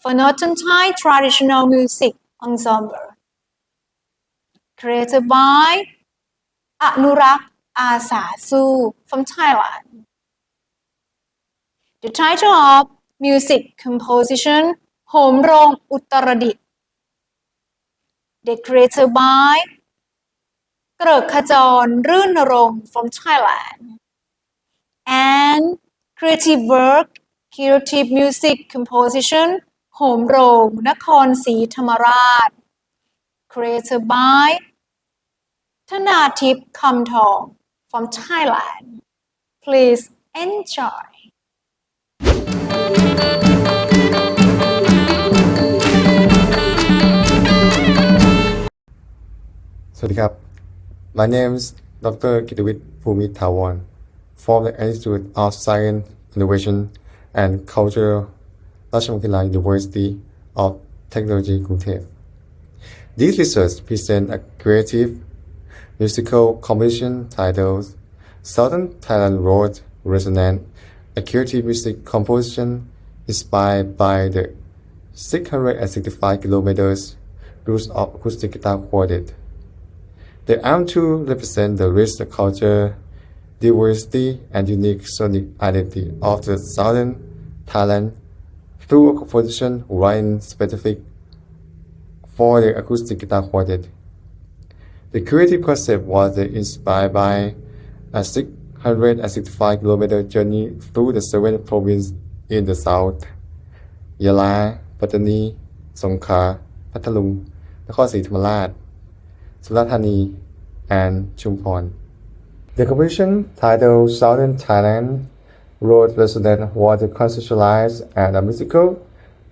for Northern Thai Traditional Music Ensemble, created by อนุรักษ์อาสาสู้ from Thailand. The title of music composition โหมโรงอุตรดิตถ์ created by เกริกขจรรื่นรงค์ from Thailand. And creative work creative music composition โหมโรงนครศรีธรรมราช created by ธนาทิพย์คำทอง from Thailand. Please enjoy. สวัสดีครับ My name is Dr. Kritawit Phumthawon from the Institute of Science, Innovation and Culture, Rajamangala University of Technology, Group. This research presents a creative musical composition titled Southern Thailand Road Resonance, a creative music composition inspired by the 665 kilometers route of acoustic guitar quartet. The aim to represent the rich culture, diversity, and unique sonic identity of the Southern Thailand through a composition written specific for the acoustic guitar quartet. The creative concept was inspired by a 665-kilometer journey through the 7 provinces in the south: Yala, Pattani, Songkhla, Pathalung, Nakhon Sri Thammarat, Surat Thani, and Chumphon. The composition titled Southern Thailand Road Resonance was conceptualized as a musical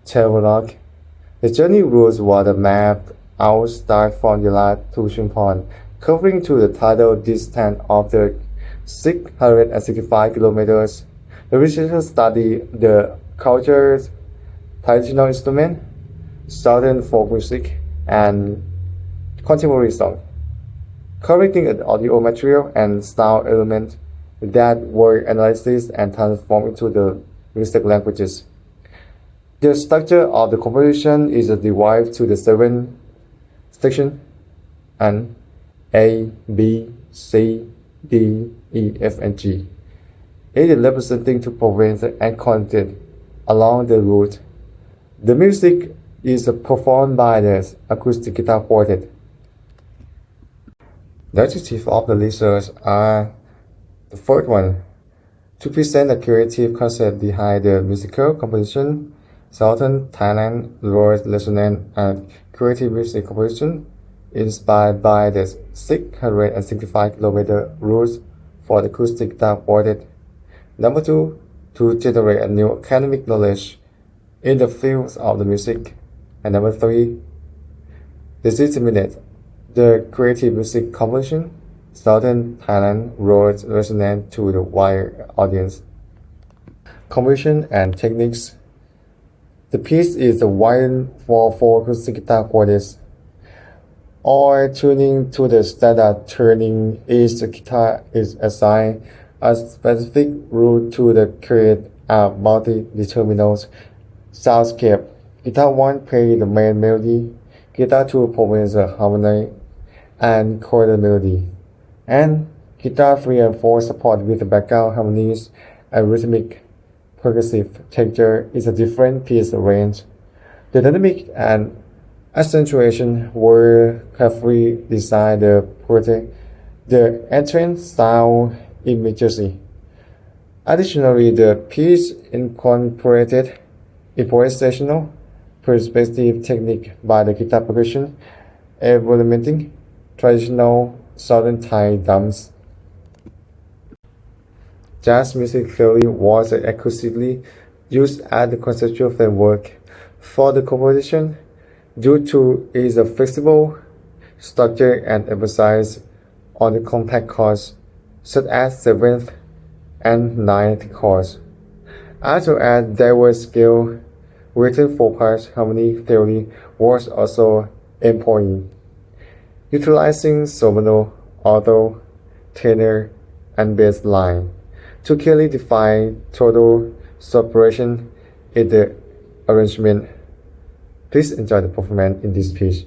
travelogue. The journey route was mapped out start from Yala to Chumphon, covering to the total distance of the 665 kilometers. The researchers studied the cultures, traditional instruments, Southern folk music, and contemporary song, collecting the audio material and sound elements that were analyzed and transformed into the music languages. The structure of the composition is derived to the 7 sections and A, B, C, D, E, F, and G. It is representing to province and content along the route. The music is performed by the acoustic guitar quartet. The objectives of the research are: the first one, to present the creative concept behind the musical composition, Southern Thailand Road Resonance and creative music composition inspired by the 665-kilometer route for the acoustic guitar quartet. Number 2, to generate a new academic knowledge in the fields of the music. And number 3, disseminate the creative music composition Southern Thailand roads resonant to the wider audience. Composition and techniques. The piece is a violin for 4 acoustic guitar quartets. All tuning to the standard tuning each guitar is assigned a specific route to the create a multi-determinal soundscape. Guitar 1 plays the main melody, Guitar 2 provides the harmony and chord melody, and Guitar 3 and 4 support with the background harmonies and rhythmic progressive texture is a different piece range. The dynamic and accentuation were carefully designed to protect the entrance sound immediacy. Additionally, the piece incorporated improvisational perspective technique by the guitar percussion, implementing traditional Southern Thai drums. Jazz music theory was exclusively used as the conceptual framework for the composition due to its flexible structure and emphasis on the compact chords such as 7th and 9th chords, as well as diverse scale written for parts. Harmony theory was also employed, utilizing soprano, alto, tenor, and bass line to clearly define total separation in the arrangement. Please enjoy the performance in this piece.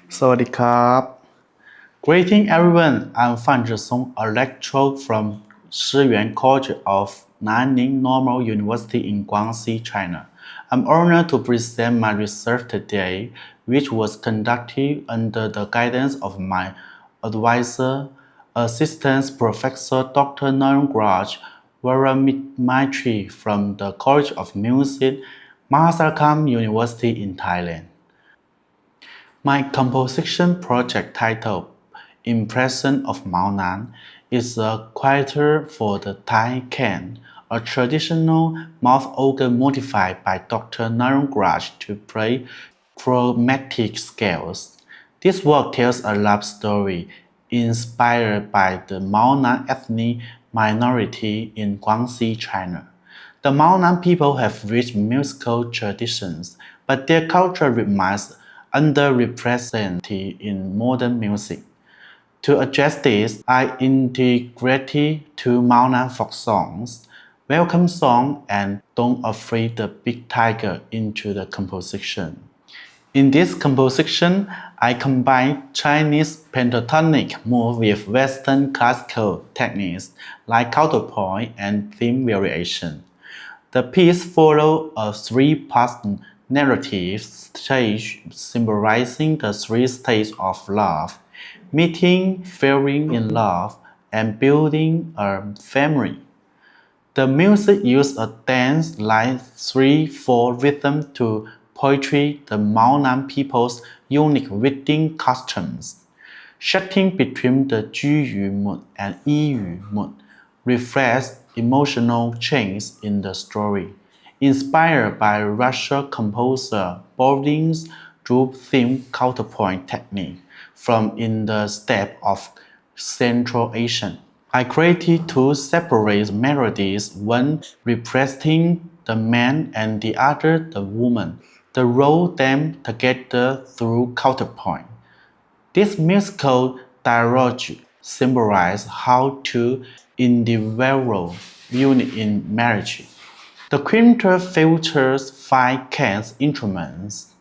Sawadee Greeting everyone, I'm Fan Zhisong, a lecturer from Shiyuan College of Nanning Normal University in Guangxi, China. I'm honored to present my research today, which was conducted under the guidance of my advisor, Assistant Professor Dr. Narangraj Varamitmaitri from the College of Music, Mahasarkham University in Thailand. My composition project titled Impression of Mao Nan is a quieter for the Thai can, a traditional mouth organ modified by Dr. Narangraj to play chromatic scales. This work tells a love story inspired by the Mao Nan ethnic minority in Guangxi, China. The Mao Nan people have rich musical traditions, but their culture remains underrepresented in modern music. To address this, I integrated two Mao Nan folk songs, Welcome Song and Don't Afraid the Big Tiger, into the composition. In this composition, I combined Chinese pentatonic move with Western classical techniques like counterpoint and theme variation. The piece follows a three-part narrative stage symbolizing the three stages of love: meeting, falling in love, and building a family. The music used a dance-like 3/4 rhythm to portray the Mao Nan people's unique wedding customs. Shifting between the Juyu mood and Yiyu mood reflects emotional change in the story, inspired by Russian composer Borodin's group theme counterpoint technique from in the steppe of Central Asia. I created two separate melodies, one representing the man and the other the woman, that roll them together through counterpoint. This musical dialogue symbolizes how two individuals unite in marriage. The quintet features 5 can instruments.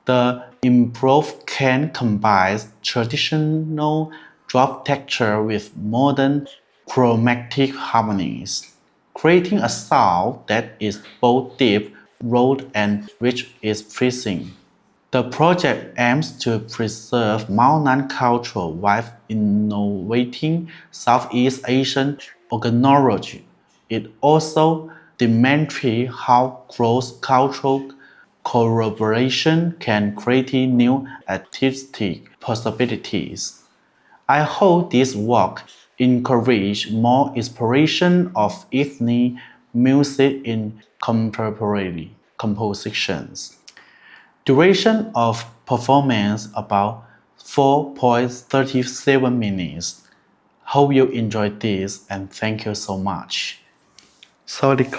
The improved can combines traditional drop texture with modern chromatic harmonies, creating a sound that is both deep, rolled, and rich in phrasing. The project aims to preserve Mao Nan culture while innovating Southeast Asian organology. It also demonstrates how cross-cultural collaboration can create new artistic possibilities. I hope this work encourages more exploration of ethnic music in contemporary compositions. Duration of performance about 4.37 minutes. Hope you enjoyed this and thank you so much. Sawadee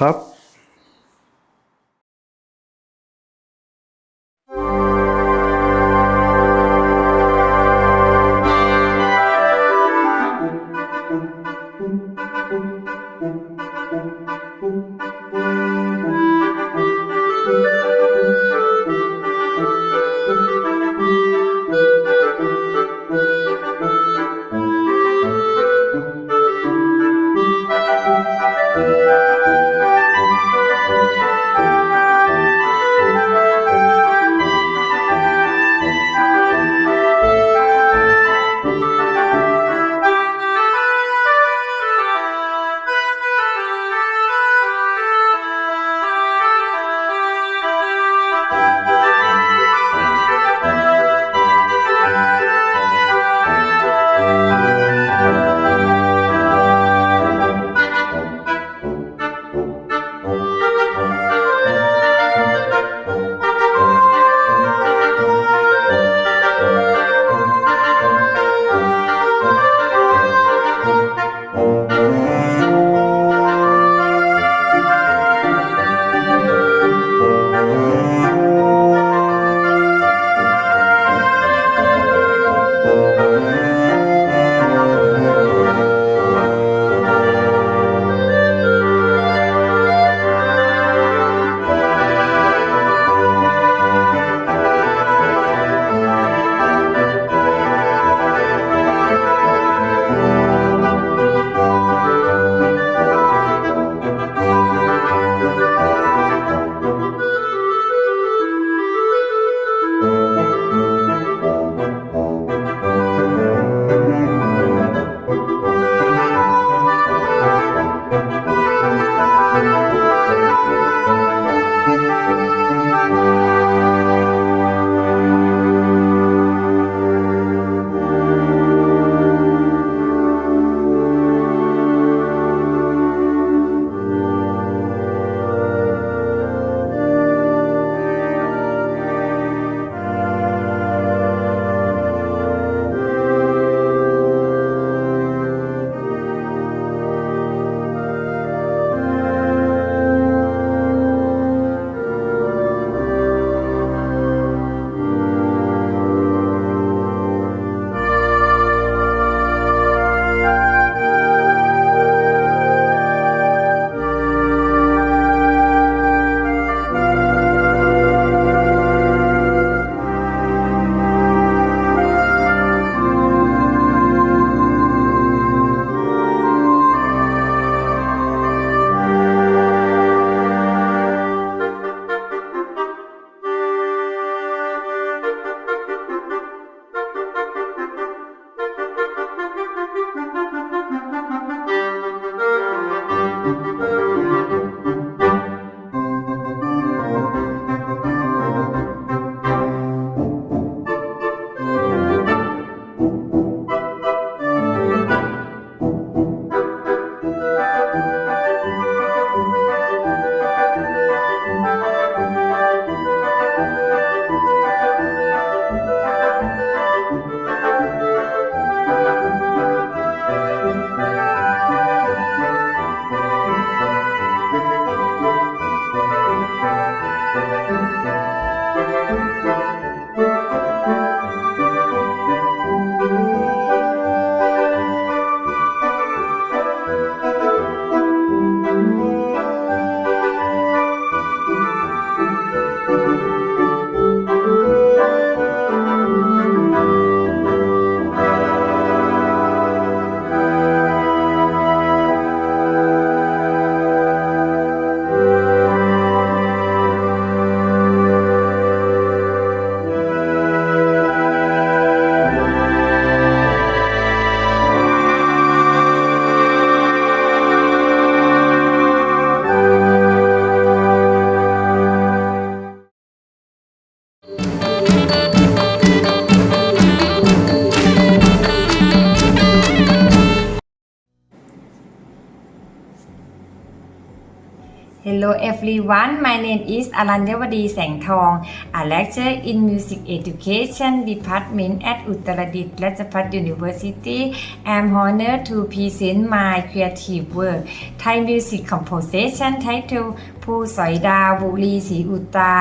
Hello everyone, my name is Aranyawadi Sengthong, a lecturer in Music Education Department at Uttaradit Ratchapat University. I am honored to present my creative work, Thai music composition titled ผู้สอยดาวบุรีศรีอุตตา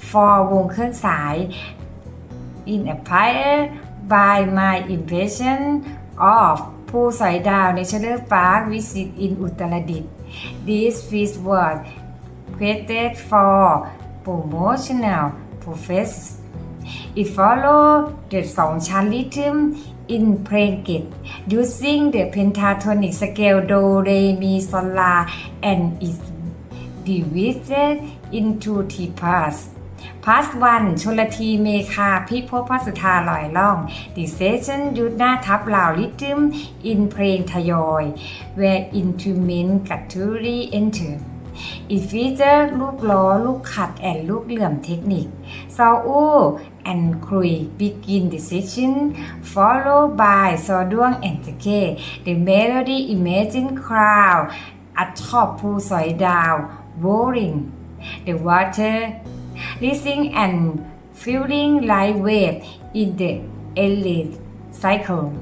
for วงเครื่องสาย inspired by my impression of ผู้สอยดาว National Park visit in Uttaradit. This piece was created for promotional purposes. It follows the song chant rhythm in Phuket using the pentatonic scale Do, Re, Mi, Sol, La and is divided into three parts. Part 1 ชลทีเมฆาพิภพพสุธาลอยล่อง The session ยุดหน้าทับลาวริทึม in เพลงทยอย where instrument กัตตุรี enter It features ลูกล้อลูกขัด and ลูกเหลื่อมเทคนิค Sao U and Krui begin the section followed by Sodwang and Jake The melody imagine crowd atop ผู้สอยดาว roaring The water rising and feeling like wave in the elite cycle.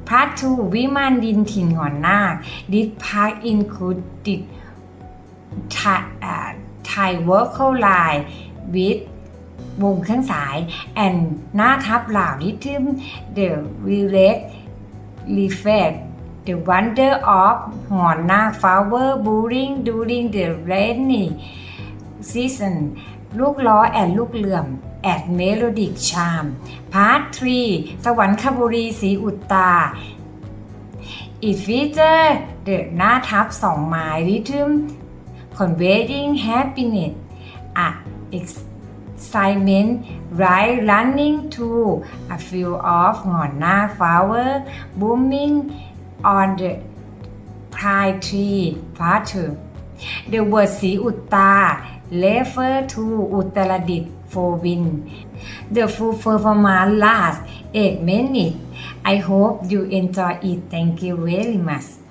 Part 2 วิมานดินถิ่นหอนนาค This part included Thai vocal line with วงเครื่องสาย and หน้าทับลาวริทึม The village reflect the wonder of หอนนาค flower blooming during the rainy seasonลูกล้อแอดลูกเหลื่อมแอดเมโลดิกชามพาร์ท 3 สวรรคบุรีศรีอุตตา It features the หน้าทับ2 ไม้ rhythm conveying happiness excitement right running to a field of หอนนาค flower blooming on the pine tree part 2 The word ศรีอุตตาrefer to Uttaradit for wind. The full performance lasts 8 minutes. I hope you enjoy it. Thank you very much.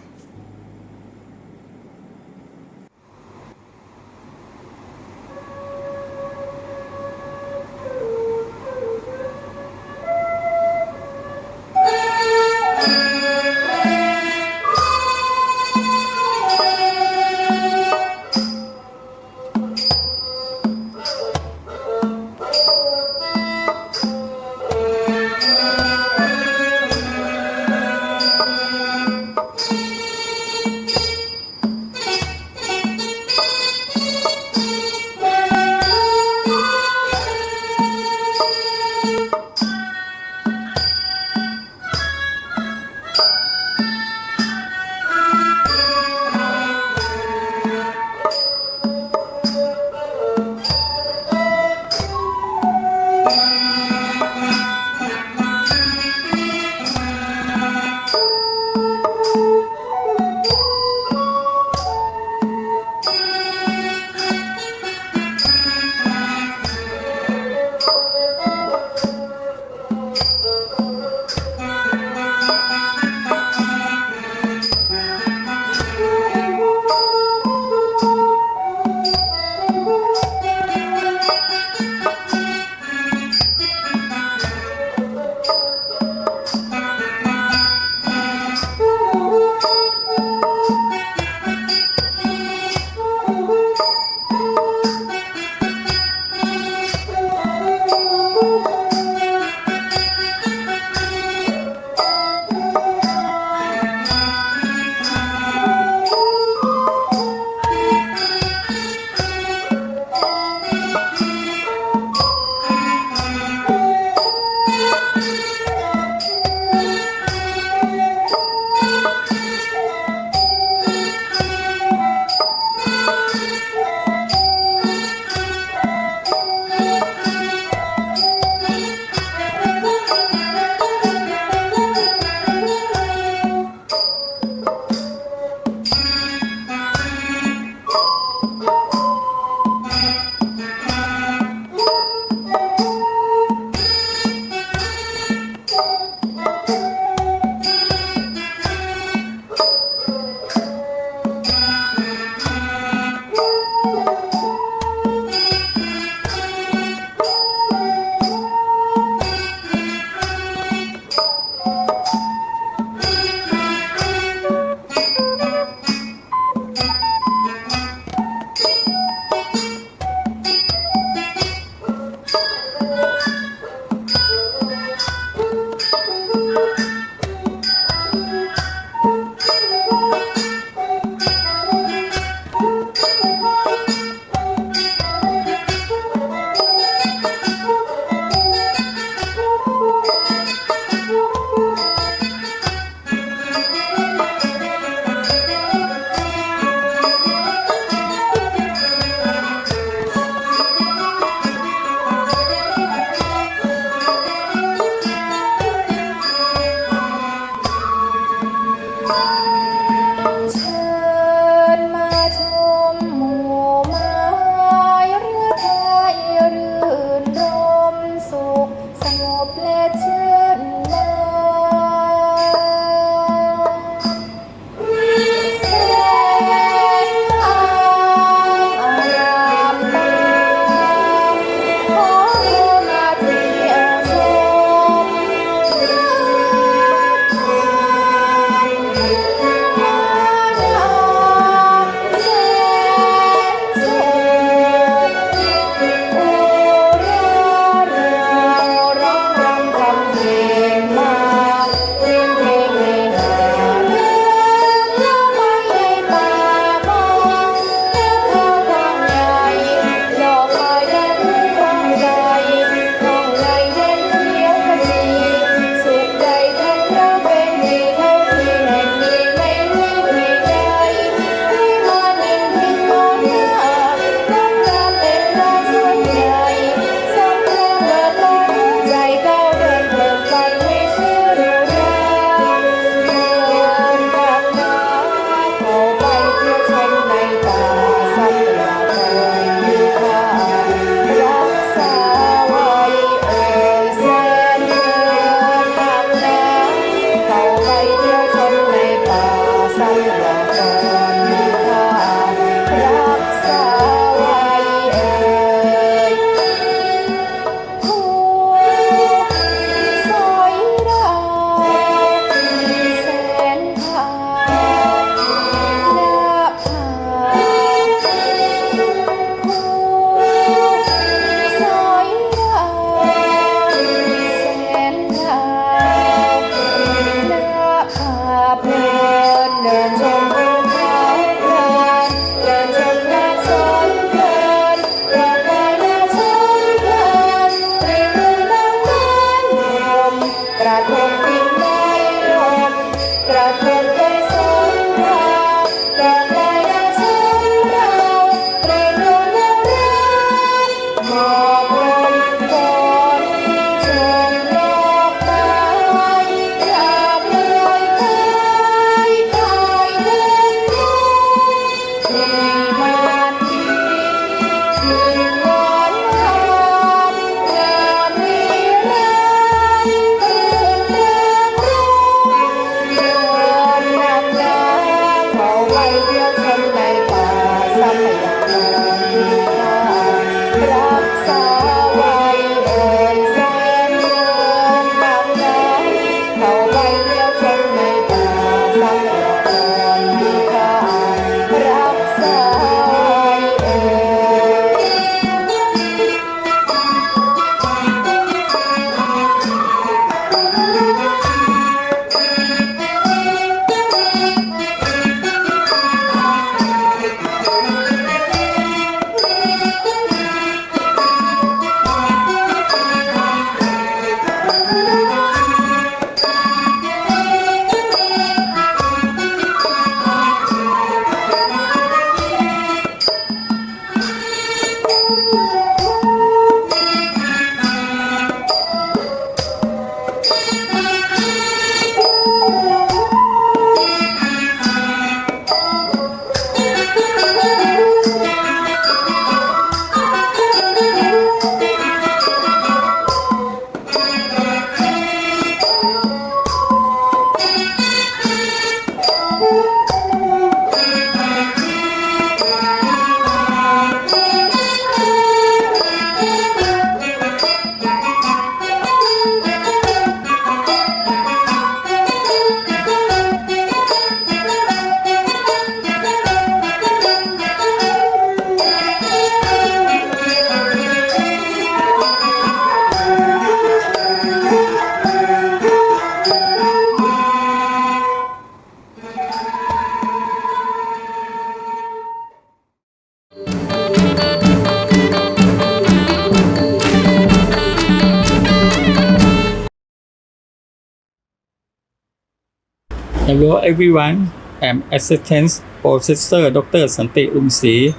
Hello everyone, I'm Assistant Professor Dr. Santi Umsi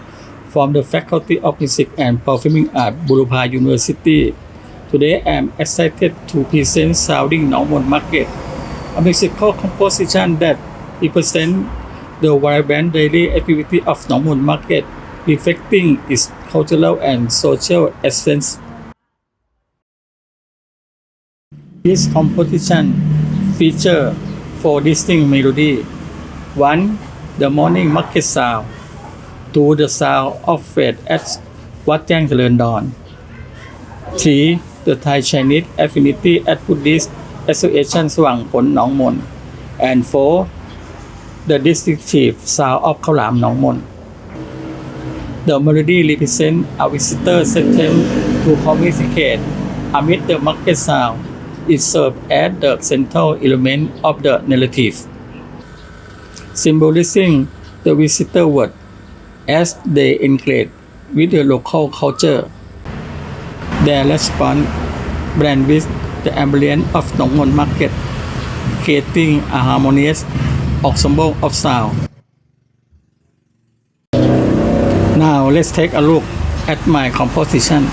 from the Faculty of Music and Performing Arts, Burapha University. Today I'm excited to present Sounding Nongmon Market, a musical composition that represents the vibrant daily activity of Nongmon Market, reflecting its cultural and social essence. This composition features 4 distinct melodies. 1. The morning market sound. 2. The sound of faith at Wat Jang Jalern Dawn. 3. The Thai Chinese Affinity at Buddhist Association Swang Pon Nong Mon. And 4. The distinctive sound of Khao Lam Nong Mon. The melody represents a visitor's attempt to communicate amid the market sound. It serves as the central element of the narrative, symbolizing the visitor word as they engage with the local culture. Their response blends with the ambience of Nongmon Market, creating a harmonious ensemble of sound. Now let's take a look at my composition.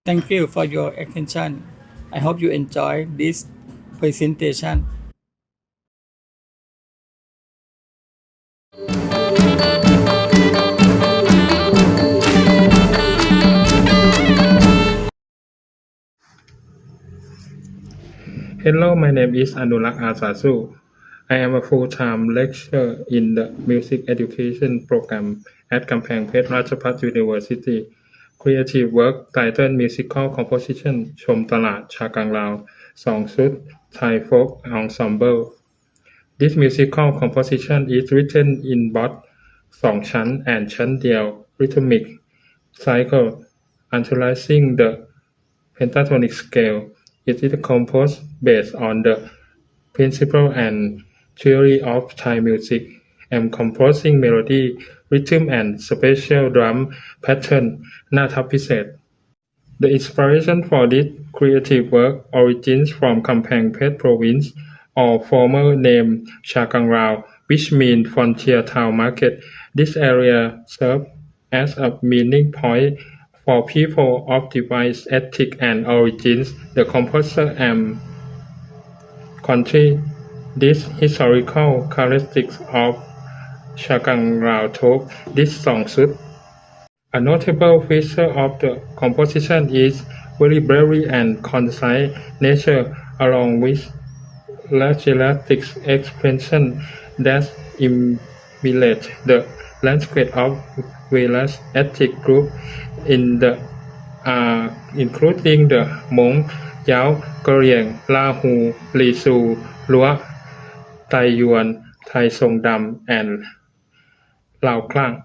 Thank you for your attention. I hope you enjoy this presentation. Hello, my name is Anurak Asasu. I am a full-time lecturer in the Music Education Program at Kamphaeng Phet Ratchapat University. Creative work titled Musical Composition ชมตลาดชากลางลาว 2 ชุด Thai Folk Ensemble. This musical composition is written in both 2 ชั้น and ชั้นเดียว rhythmic cycle utilizing the pentatonic scale. It is composed based on the principle and theory of Thai music and composing melody, rhythm and special drum pattern หน้าทับพิเศษ The inspiration for this creative work origins from Kamphaeng Phet Province, or former name Chagang Rao, which means frontier town market. This area served as a meeting point for people of diverse ethnic and origins. The composer and country these historical characteristics of Chagang Rao took this song suit. A notable feature of the composition is very brief and concise nature, along with legalistic expression that emulate the landscape of various ethnic groups in the including the Hmong, Yao, Korean, Lahu, Lisu, Lua, Thai Yuan, Thai Song Dam, and Lao Klang.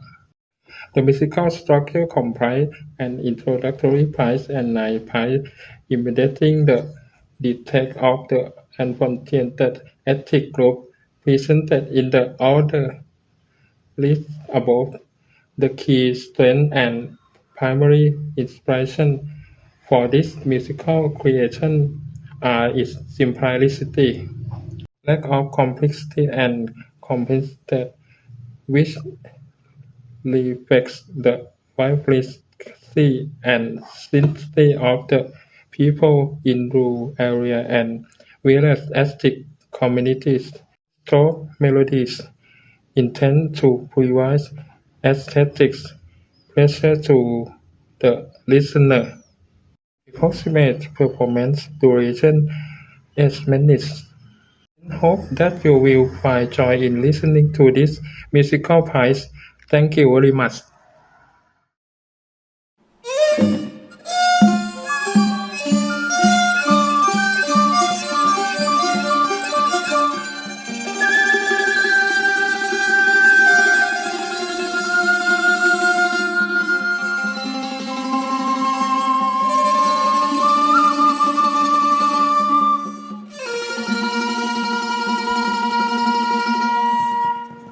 The musical structure comprises an introductory part and 9 parts imitating the details of the unfrontier ethnic group presented in the order list above. The key strength and primary inspiration for this musical creation are its simplicity, lack of complexity and complexity, which reflects the vibrancy and simplicity of the people in rural areas and various ethnic communities. Stroke melodies intend to provide aesthetic pleasure to the listener. Approximate performance duration 8 minutes. I hope that you will find joy in listening to this musical piece. Thank you very much.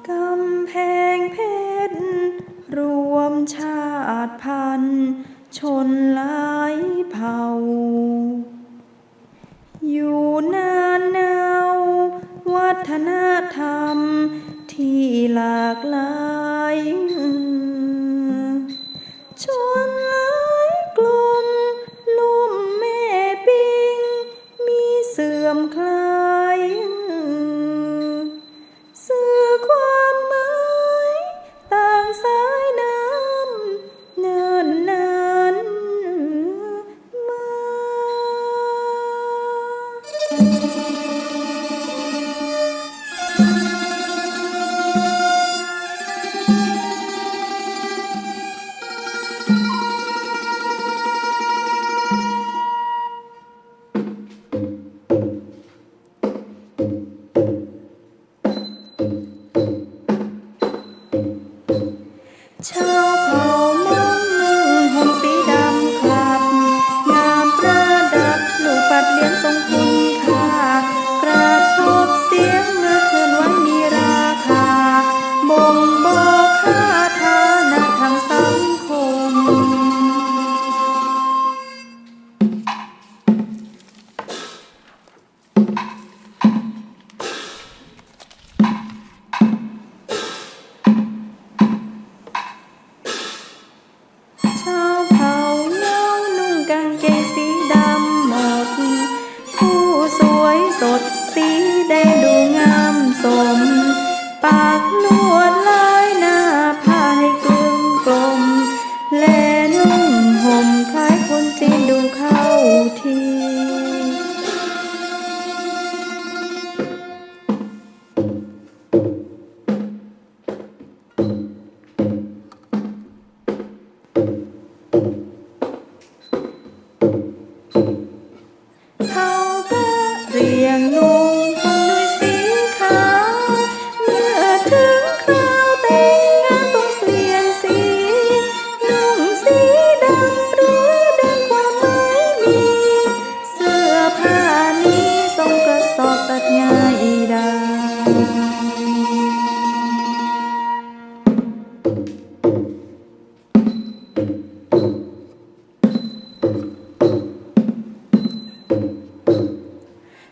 กำแพงเพชรรวมชาติพันธุ์ชนหลายเผ่าอยู่นานนาววัฒนธรรมที่หลากหลายชนหลายกลุ่มลุ่มแม่ปิงมีเสื่อมคลายสื่อความหมายต่างสายน้ำเนิ่นนานมา ก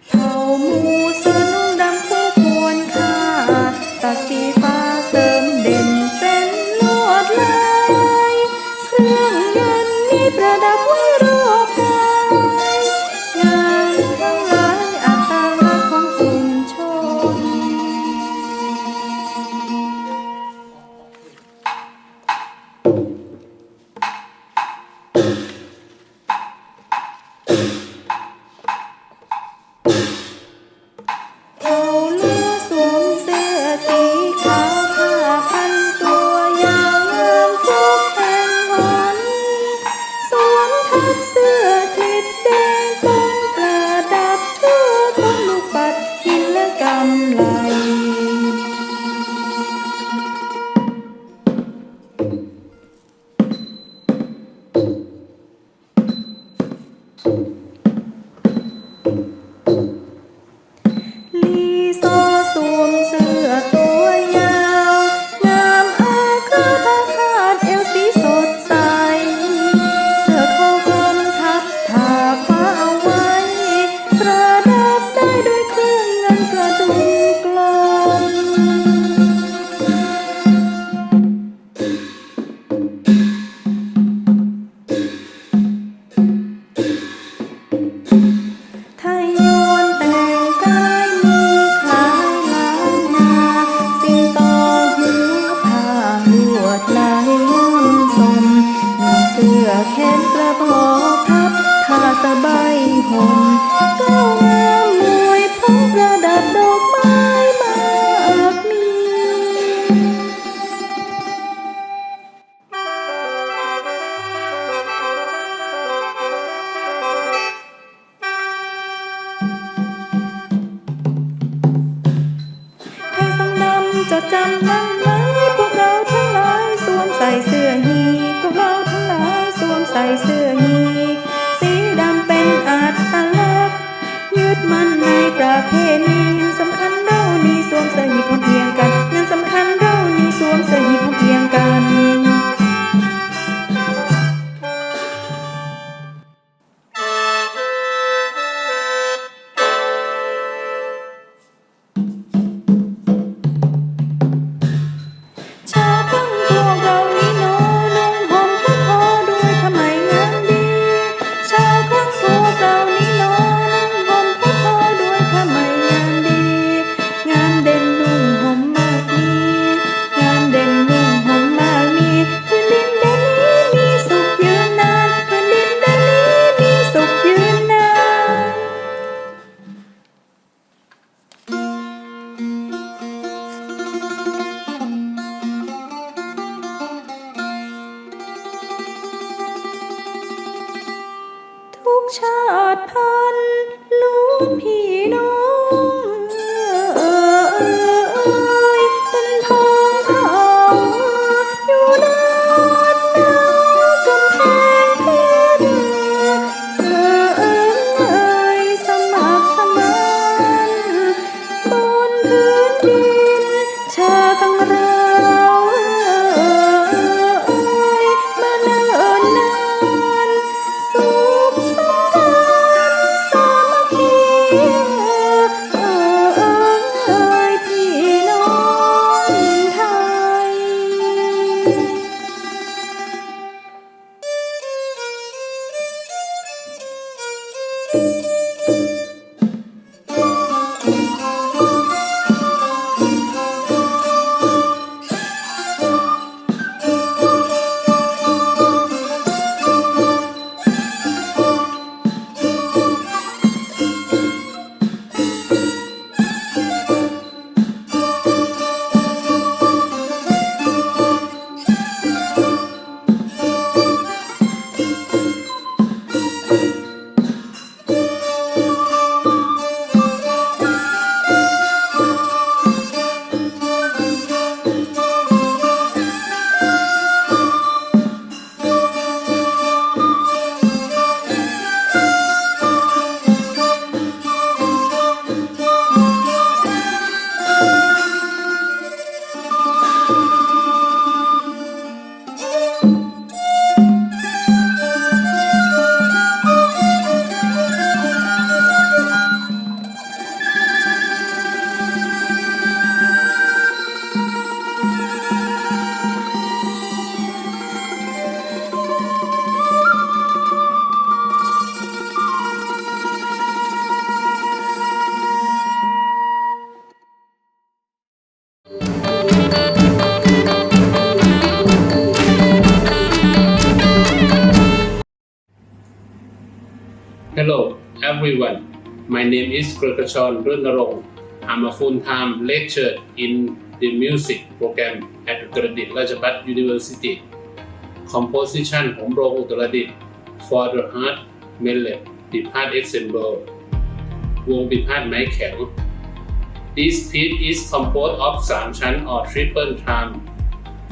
เผ่าหมู่เสือนุ่งดำคู่ควรค่าตัดสีฟ้าเสริมเด่นเป็นลวดลายเครื่องเงินมีประดับไว้รอบกายงานทั้งหลายอัตลักษณ์ของกลุ่มชนเผ่าลือสวมเสื้อสีขาวผ้าพันตัวยาวงามทุกแห่งหนสวมทับเสื้อคลิปแดงปนประดับทั่วต้นลูกปัดหินและกำไลลีโซสวมเสื้อตัวยาวงามอาคาพาคาดเอวสีสดใสเสื้อโคกลมทับผ้าฟ้าเอาไว้ประดับได้ด้วยเครื่องเงินกระดุมกลมไทยยวนแต่งกายมีคล้ายล้านนาสิงโตหัวผ้าลวดลายย่ำสมนุ่งเสื้อแขนกระบอกทับผ้าสบายห่มก้าวงามมวยผมประดับดอกไม้มากมี ไทยทรงดำจดจำนั้นไว้พวกเราทั้งหลายสวมใส่เสื้อฮีพวกเราทั้งหลายสวมใส่เสื้อฮีสีดำเป็นอัตลักษณ์ยึดมั่นในประเพณีสำคัญเรานี้สวมเสื้อฮีพร้อมเพรียงกันงานสำคัญเรานี้สวมเสื้อฮีพร้อมเพรียงกัน เ everyone. My name is Kurkachon Runarong. I'm a full-time lecturer in the music program at Uttaradit Rajapat University. Composition ผมโรงอุตรดิตถ์ For the Heart Melody ปีพาด Ensemble วงปีพาดไม้แข็ง This piece is composed of 3 ชั้น or triple time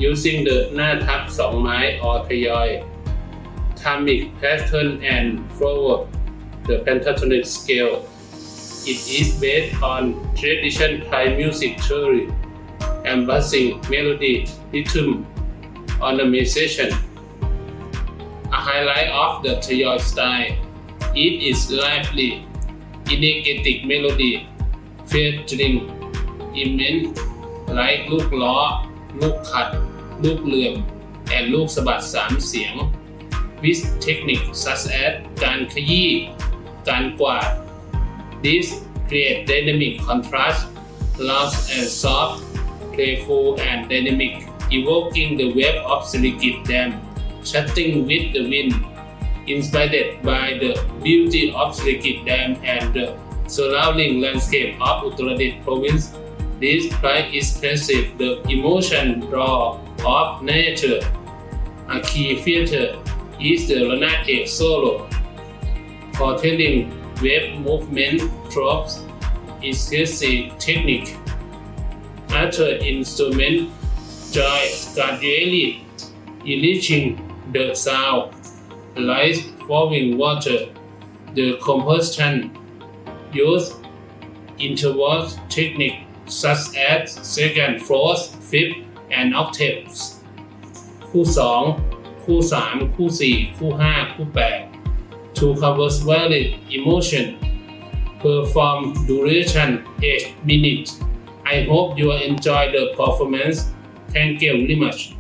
using the หน้าทับ2 ไม้ or ทยอย Rhythmic pattern and forward the pentatonic scale. It is based on traditional Thai music theory, embracing melody, rhythm, ornamentation. A highlight of the Thai style, it is lively, energetic melody, featuring immense like ลูกล้อ ลูกขัด ลูกเหลื่อม and ลูกสะบัด3 เสียง with technique such as การขยี้ การกวาด This create dynamic contrast, loud and soft, playful and dynamic, evoking the wave of Sirikit Dam, chatting with the wind. Inspired by the beauty of Sirikit Dam and the surrounding landscape of Uttaradit province, this piece expresses the emotion draw of nature. A key feature is the Ranate solo, portraying wave movement tropes, expressive technique. Other instruments join gradually, enriching the sound, like falling water. The composition used interval technique such as second, fourth, fifth, and octaves. คู่ 2 คู่ 3 คู่ 4 คู่ 5 คู่ 8 to cover varied emotion. Perform duration 8 minutes. I hope you enjoy the performance. Thank you very much.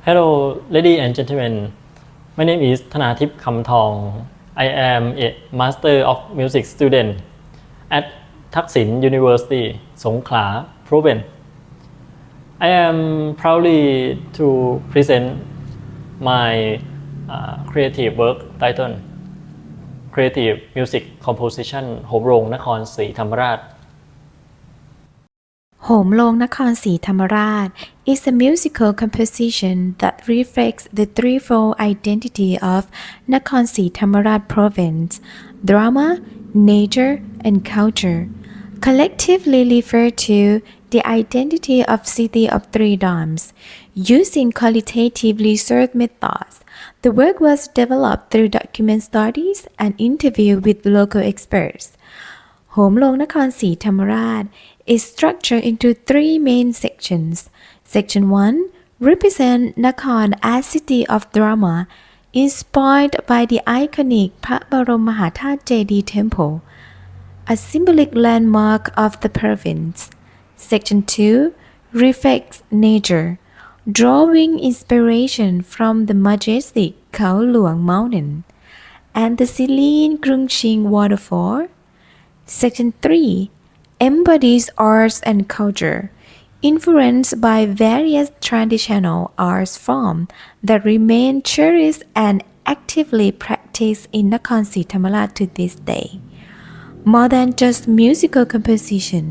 Hello, ladies and gentlemen. My name is Thanatip Kamthong. I am a Master of Music student at Thaksin University, Songkhla Province. I am proudly to present my creative work titled Creative Music Composition โหมโรงนครศรีธรรมราช โหมโรงนครศรีธรรมราช is a musical composition that reflects the threefold identity of Nakhon Si Thammarat province, drama, nature, and culture, collectively refer to the identity of City of Three Dams. Using qualitative research methods, the work was developed through document studies and interview with local experts. โหมโรงนครศรีธรรมราช is structured into three main sections. Section 1 represents Nakhon as city of drama, inspired by the iconic พระบรมมหาธาตุเจดีย์ temple, a symbolic landmark of the province. Section 2 reflects nature, drawing inspiration from the majestic Khao Luang mountain and the serene Krung Ching waterfall. Section 3 embodies arts and culture, influenced by various traditional art forms that remain cherished and actively practiced in Nakhon Si Thammarat to this day. More than just musical composition,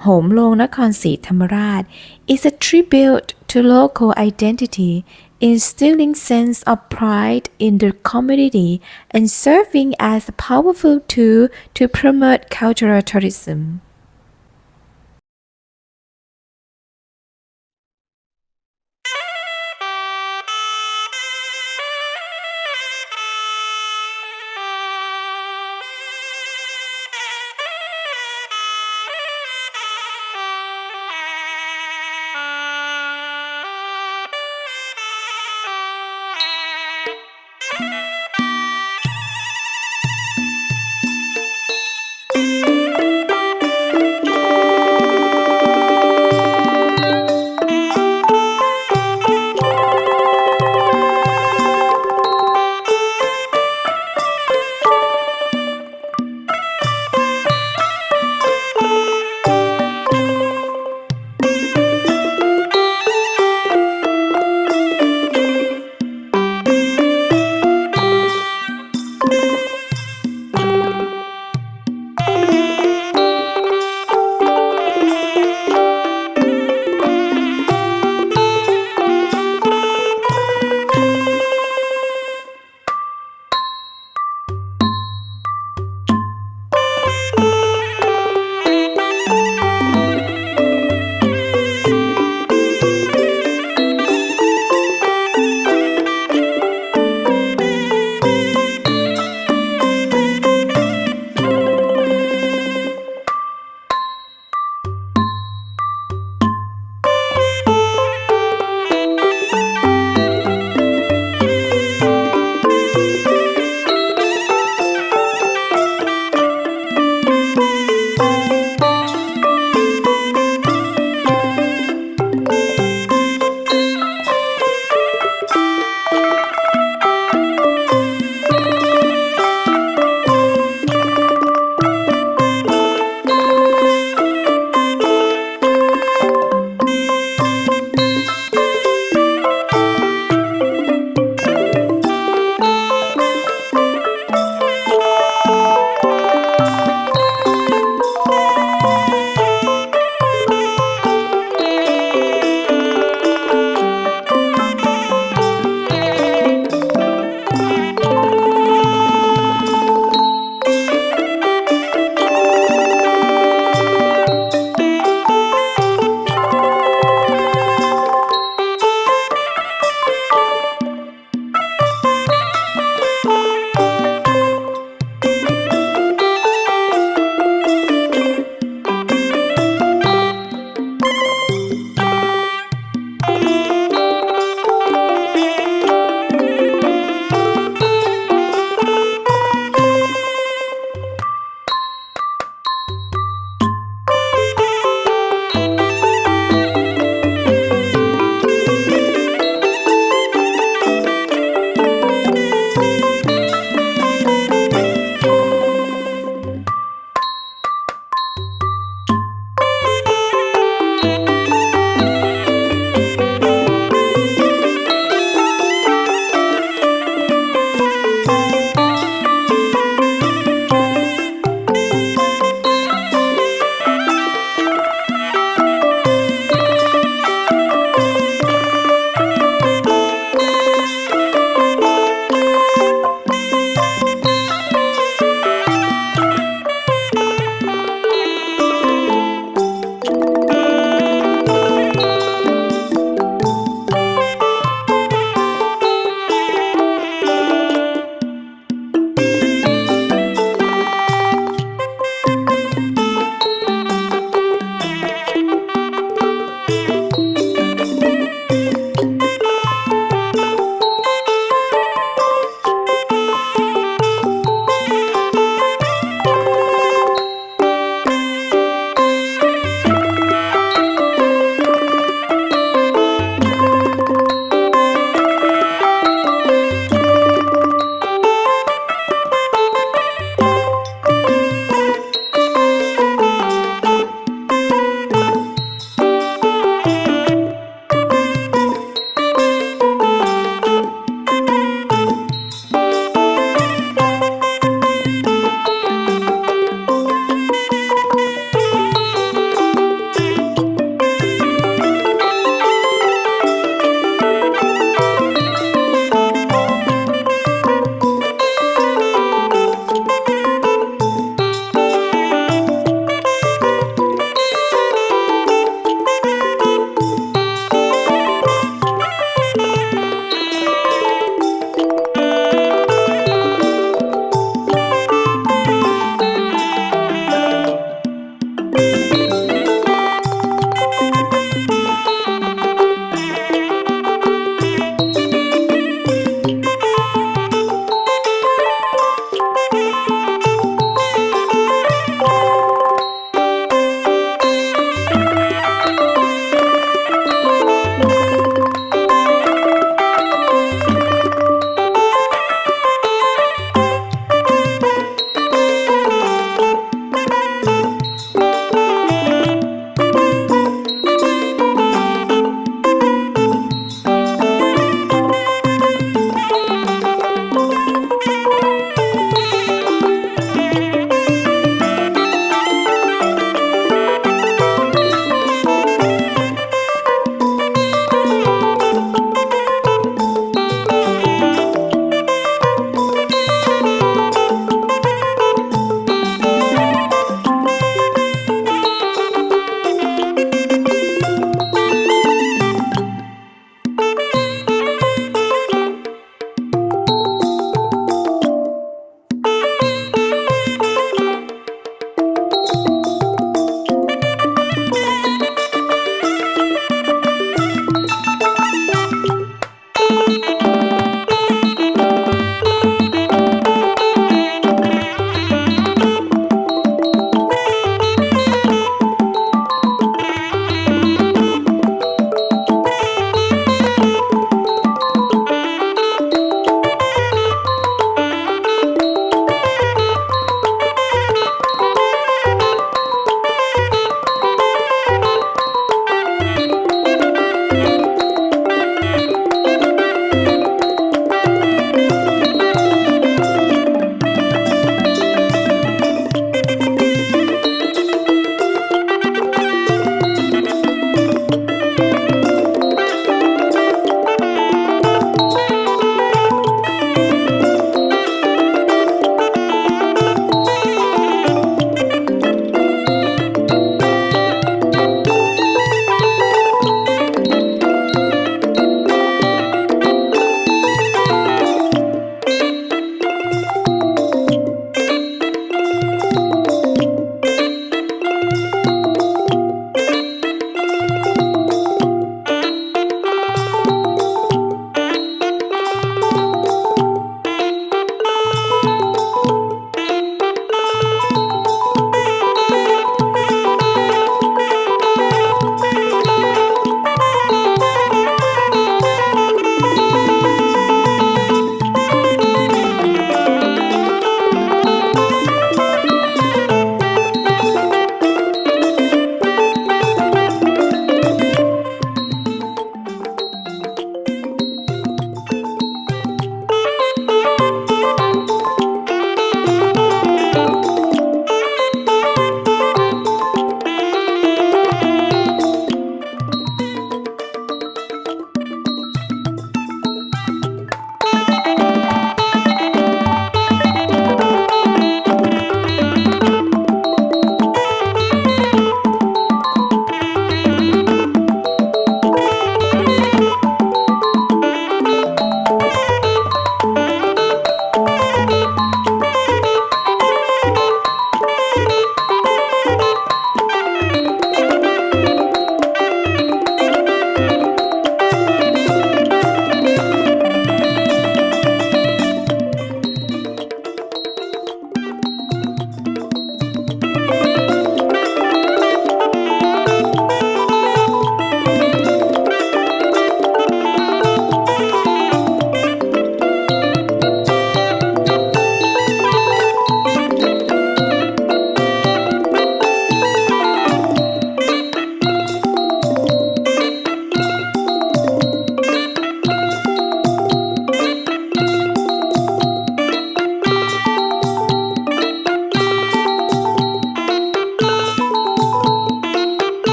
โหมโรงนครศรีธรรมราช is a tribute to local identity, instilling sense of pride in the community and serving as a powerful tool to promote cultural tourism.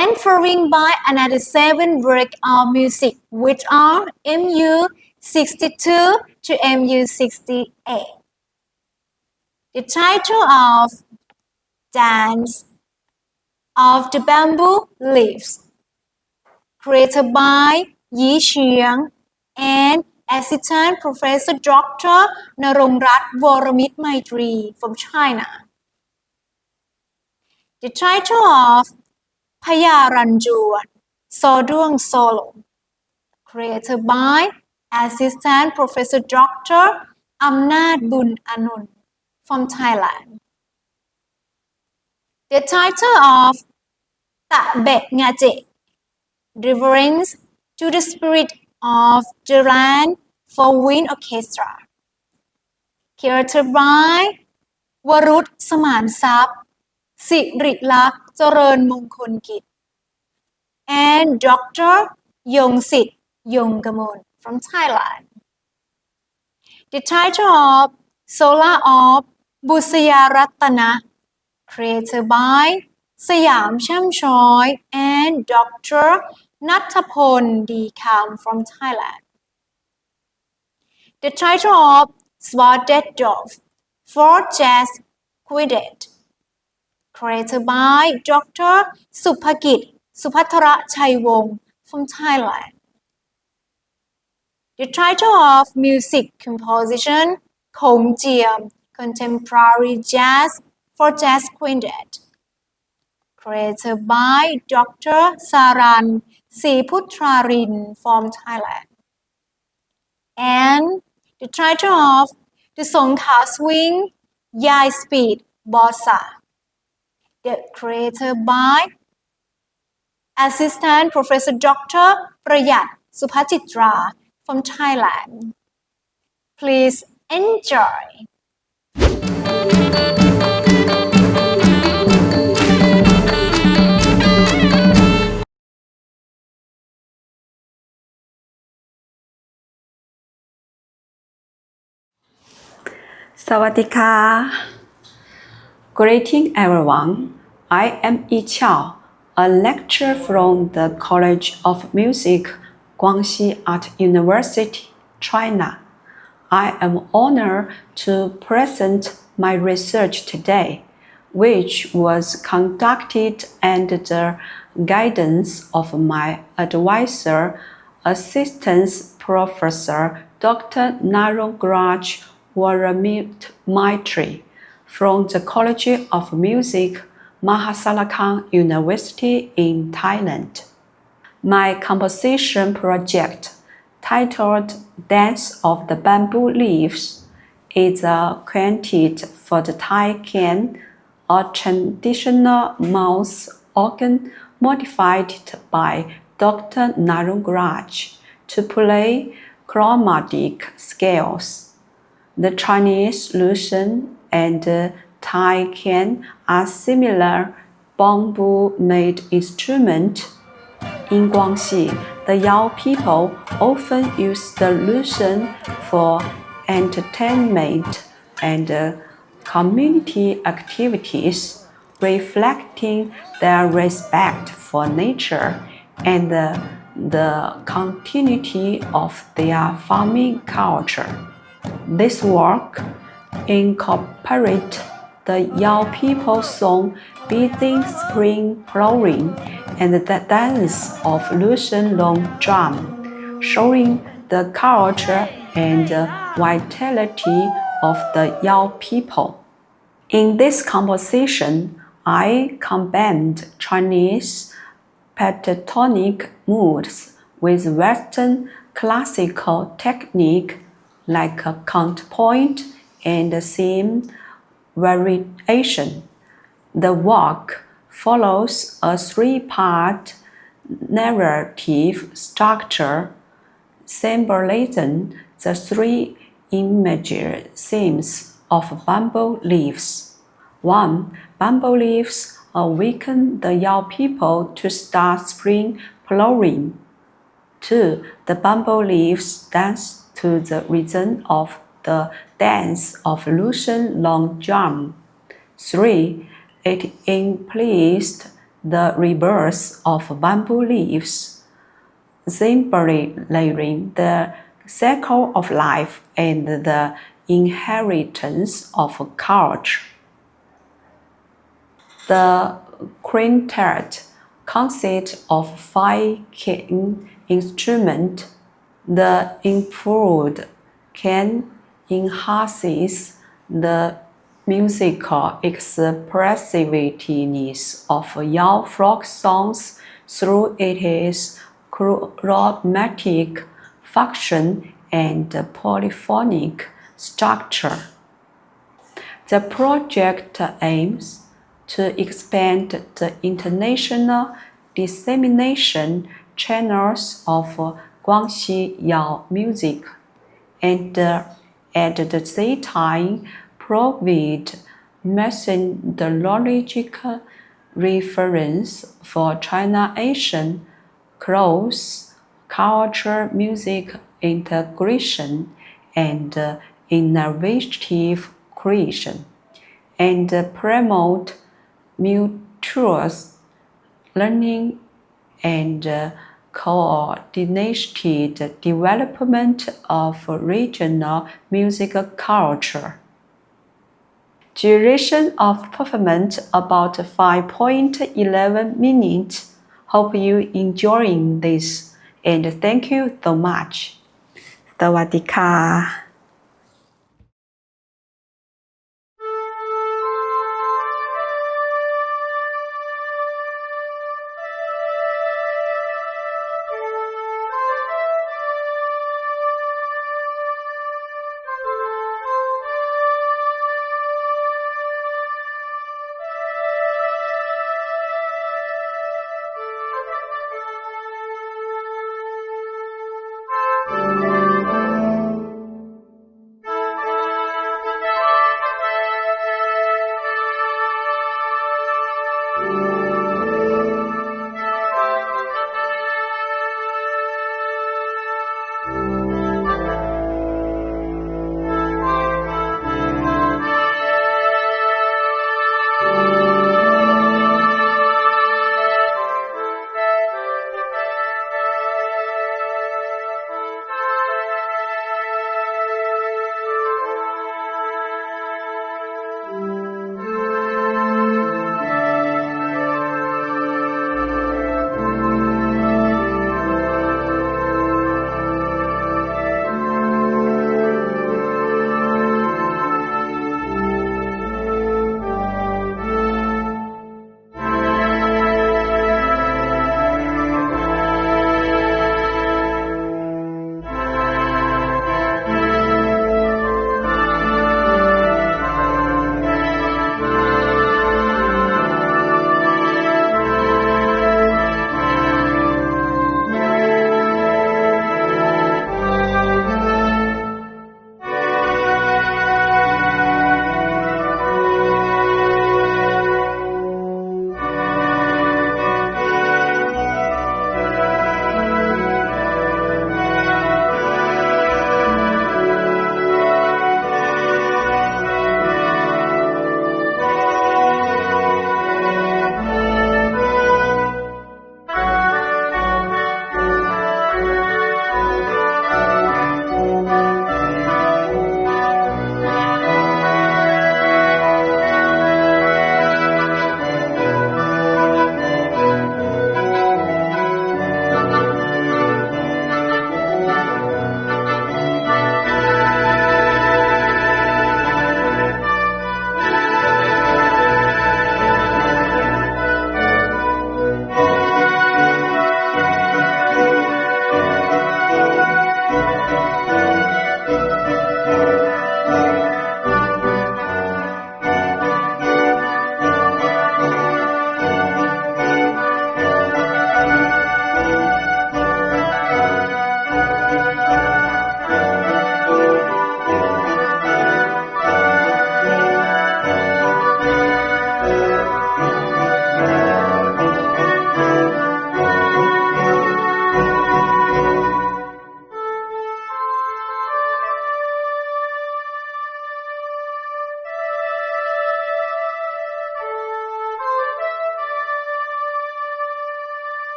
and following by another 7 works of music, which are MU 62 to MU 68. The title of Dance of the Bamboo Leaves, created by Yi Xiang and Assistant Professor Dr. Narongrat Voramit Maitri from China. The title of Payaranjuan Soduang Solo, created by Assistant Professor Dr. Amnat Bun Anun from Thailand. The title of Ta Bet Ngaje, Reverence to the Spirit of the Land for Wind Orchestra, created by Warut Saman Sap, Sirilak Charan Mongkol Kit, and Dr. Yongsit Yonggamon from Thailand. The title of Sola of Busaya Ratana, created by Sayam Shamchoy and Dr. Nattapon Dekam from Thailand. The title of Swatted Dove for Jazz Quintet, created by Dr. Supakit Supathara Chaiwong from Thailand. The title of music composition Khong Jiam, Contemporary Jazz for Jazz Quintet, created by Dr. Saran Siputrarin from Thailand. And the title of the Songkha Swing Yai Speed Bossa, created by Assistant Professor Dr. Prayat Supachitra from Thailand. Please enjoy. สวัสดีค่ะ Greeting everyone. I am Yi Qiao, a lecturer from the College of Music, Guangxi Art University, China. I am honored to present my research today, which was conducted under the guidance of my advisor, Assistant Professor Dr. Narongrat Voramit Maitri from the College of Music, Mahasarakham University in Thailand. My composition project, titled Dance of the Bamboo Leaves, is a quintet for the Thaksin, a traditional mouth organ modified by Dr. Narongrat to play chromatic scales. The Chinese Lucian and Thaksin are similar bamboo-made instruments. In Guangxi, the Yao people often use the Lucian for entertainment and community activities, reflecting their respect for nature and the continuity of their farming culture. This work incorporates the Yao people song Beating Spring Flowering and the dance of Lucian long drum, showing the culture and vitality of the Yao people. In this composition, I combined Chinese pentatonic moods with Western classical technique like counterpoint and theme variation. The work follows a 3-part narrative structure, symbolizing the 3 imagery themes of bamboo leaves. 1. Bamboo leaves awaken the Yao people to start spring flowering. 2. The bamboo leaves dance to the rhythm of the dance of Lucian long drum. 3. It implies the rebirth of bamboo leaves, symbolizing the cycle of life and the inheritance of culture. The quintet consists of 5 key instruments. The improved can enhances the musical expressiveness of young folk songs through its chromatic function and polyphonic structure. The project aims to expand the international dissemination channels of Guangxi Yao music and at the same time provide methodological reference for China-Asian cross-cultural music integration and innovative creation, and promote mutual learning and coordinated development of regional musical culture. Duration of performance about 5.11 minutes. Hope you enjoying this and thank you so much. สวัสดีค่ะ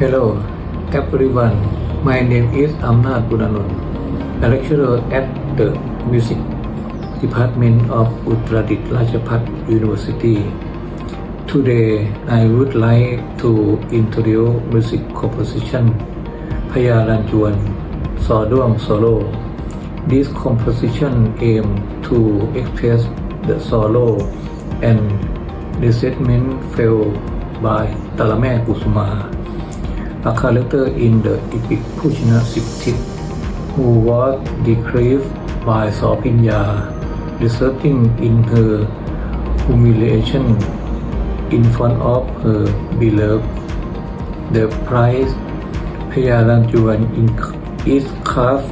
Hello, everyone. My name is Amnat Bunanon, a lecturer at the Music Department of Uttaradit Rajapat University. Today, I would like to introduce music composition Phaya Lanjuan Sawduang Solo. This composition aims to express the sorrow and resentment felt by Talame Kusuma, a character in the epic Pushina Siptit, who was deprived by Sopinya, resulting in her humiliation in front of her beloved. The prize Phaya Lanjuan is carved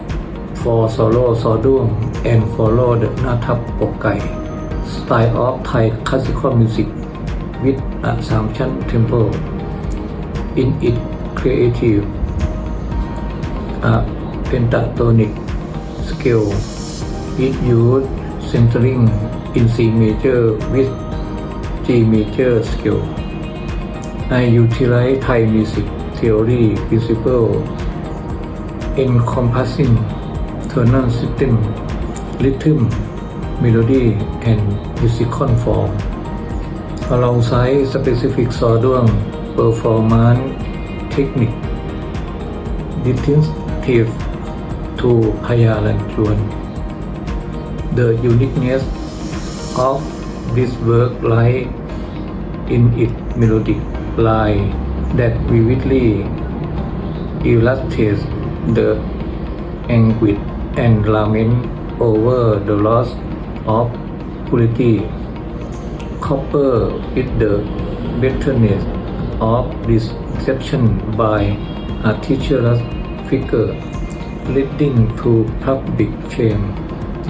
for solo Sawduang and follow the Nathap Pokai style of Thai classical music with a Samchan tempo. In its creative pentatonic scale, it used centering in C major with G major scale. I utilize Thai music theory principle encompassing tonal system, rhythm, melody, and musical form, alongside specific Sawduang performance technique distinctive to Phaya Lanjuan. The uniqueness of this work lies in its melodic line that vividly illustrates the anguish and lament over the loss of purity, coupled with the bitterness of deception by a teacherless figure, leading to public shame.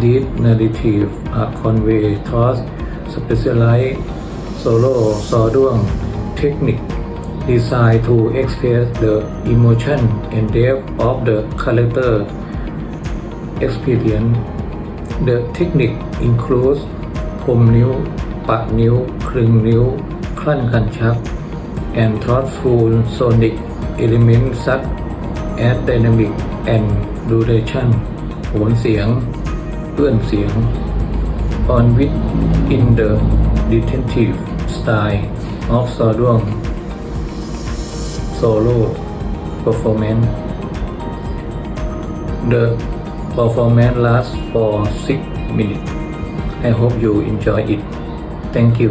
These narratives are conveyed through specialized solo Sawduang technique designed to express the emotion and depth of the character experience. The technique includes พรมนิ้วปะนิ้วครึ่งนิ้วคลั่นกันชัก and thoughtful sonic elements such as dynamic and duration โหนเสียงเอื้อนเสียง on with in the distinctive style of Sawduang solo performance. The performance lasts for 6 minutes. I hope you enjoy it. Thank you.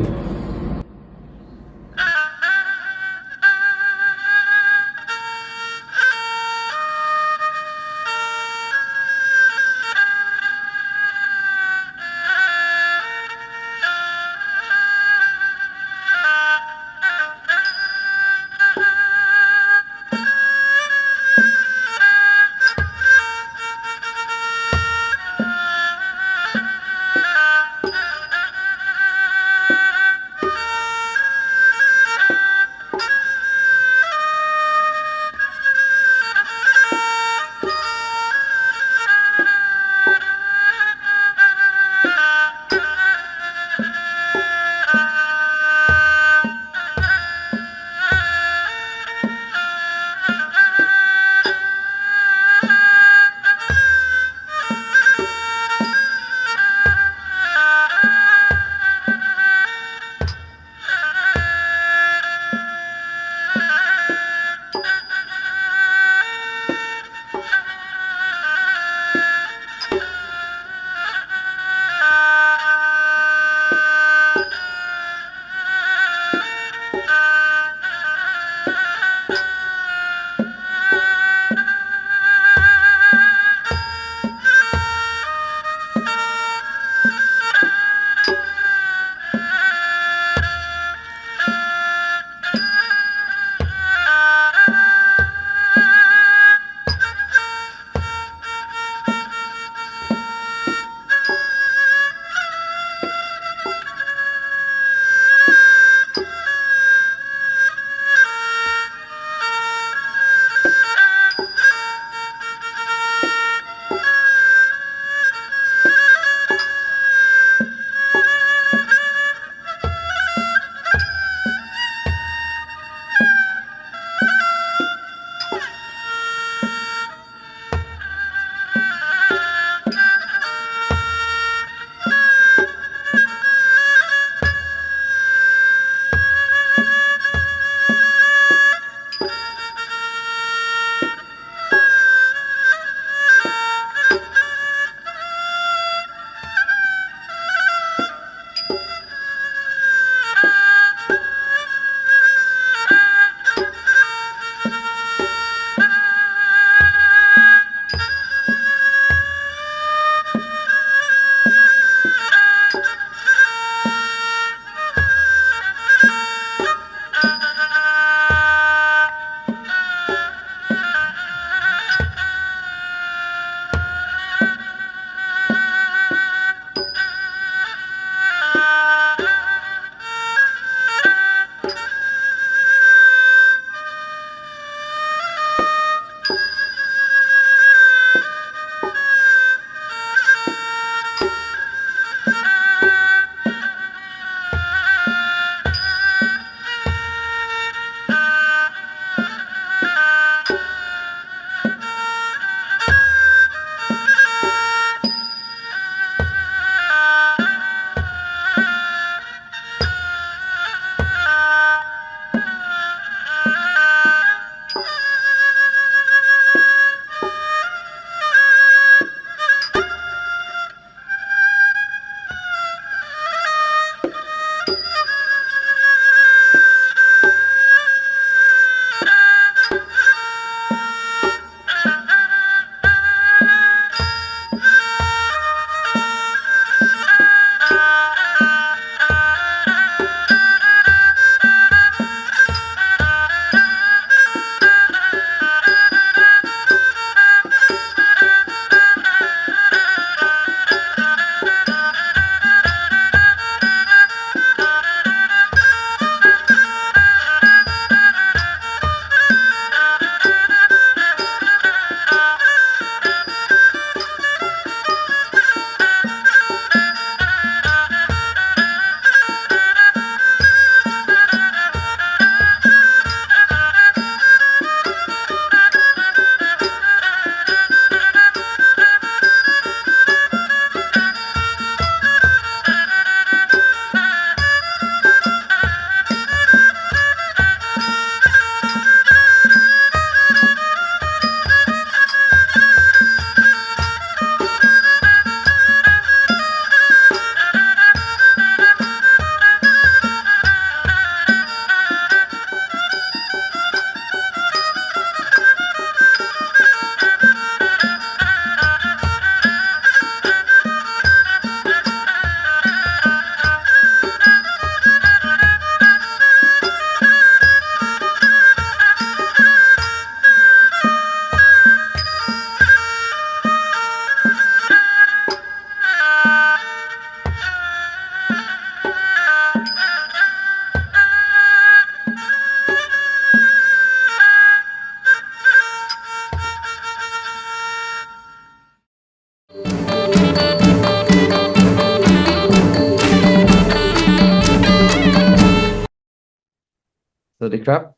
Sawasdee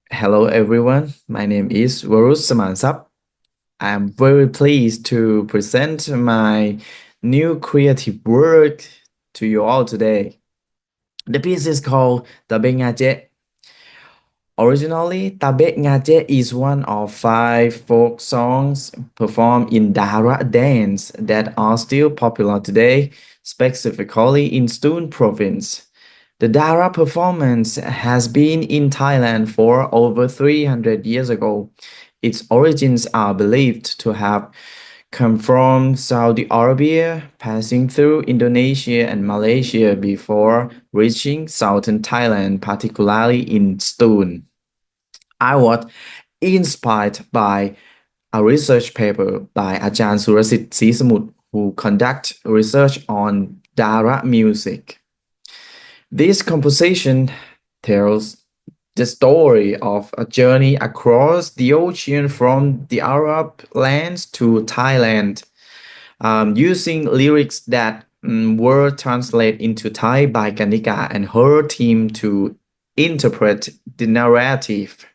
Hello everyone, my name is Varus Samansap. I am very pleased to present my new creative work to you all today. The piece is called Tabe Ngaje. Originally, Tabe Ngaje is one of 5 folk songs performed in Dara dance that are still popular today, specifically in Stone province. The Dara performance has been in Thailand for over 300 years ago. Its origins are believed to have come from Saudi Arabia, passing through Indonesia and Malaysia before reaching southern Thailand, particularly in Stone. I was inspired by a research paper by Ajahn Surasit Sisamut, who conduct research on Dara music. This composition tells the story of a journey across the ocean from the Arab lands to Thailand, using lyrics that were translated into Thai by Kanika and her team to interpret the narrative.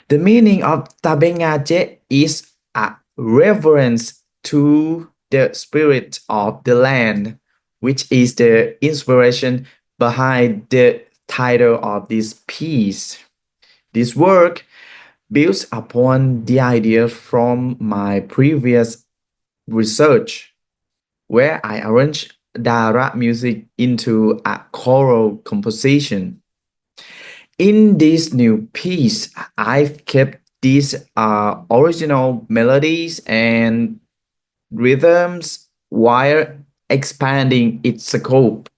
The meaning of Tabe Ngaje is a reverence to the spirit of the land, which is the inspiration behind the title of this piece. This work builds upon the idea from my previous research, where I arranged Dara music into a choral composition. In this new piece, I've kept these original melodies and rhythms while expanding its scope.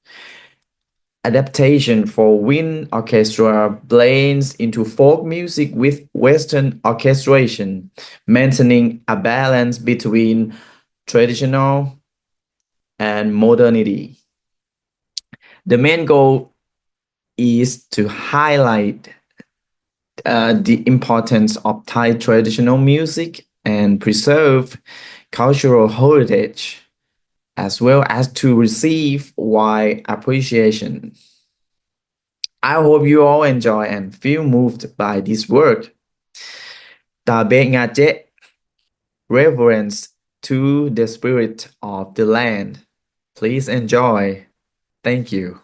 Adaptation for wind orchestra blends into folk music with Western orchestration, maintaining a balance between traditional and modernity. The main goal is to highlight the importance of Thai traditional music and preserve cultural heritage, as well as to receive wide appreciation. I hope you all enjoy and feel moved by this work. Tabe Ngaje, reverence to the spirit of the land. Please enjoy. Thank you.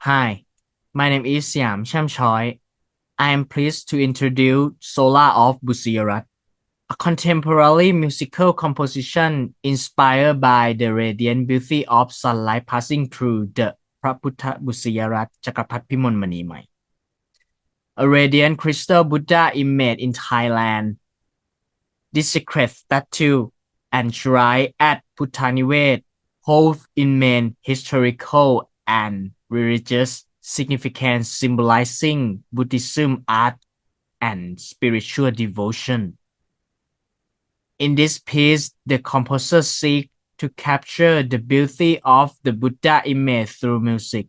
Hi, my name is Siam Chamchoi. I am pleased to introduce Solar of Busiyarat, a contemporary musical composition inspired by the radiant beauty of sunlight passing through the Praputa Busiyarat Chakrapat Pimon Manimai. A radiant crystal Buddha image in Thailand. This sacred statue and shrine at Puttanivet holds immense historical and religious significance symbolizing Buddhism art and spiritual devotion. In this piece, the composer seeks to capture the beauty of the Buddha image through music,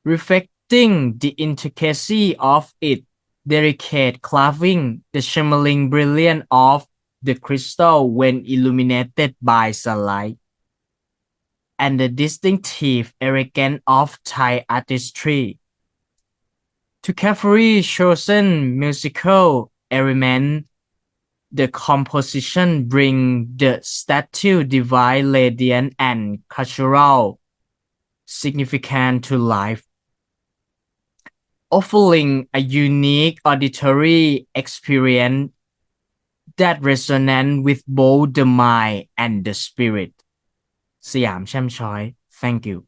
reflecting the intricacy of its delicate carving, the shimmering brilliance of the crystal when illuminated by sunlight, and the distinctive elegance of Thai artistry. To carefully chosen musical elements, the composition brings the statue divine radiance and cultural significance to life, offering a unique auditory experience that resonates with both the mind and the spirit. Siam Chamchoi, thank you.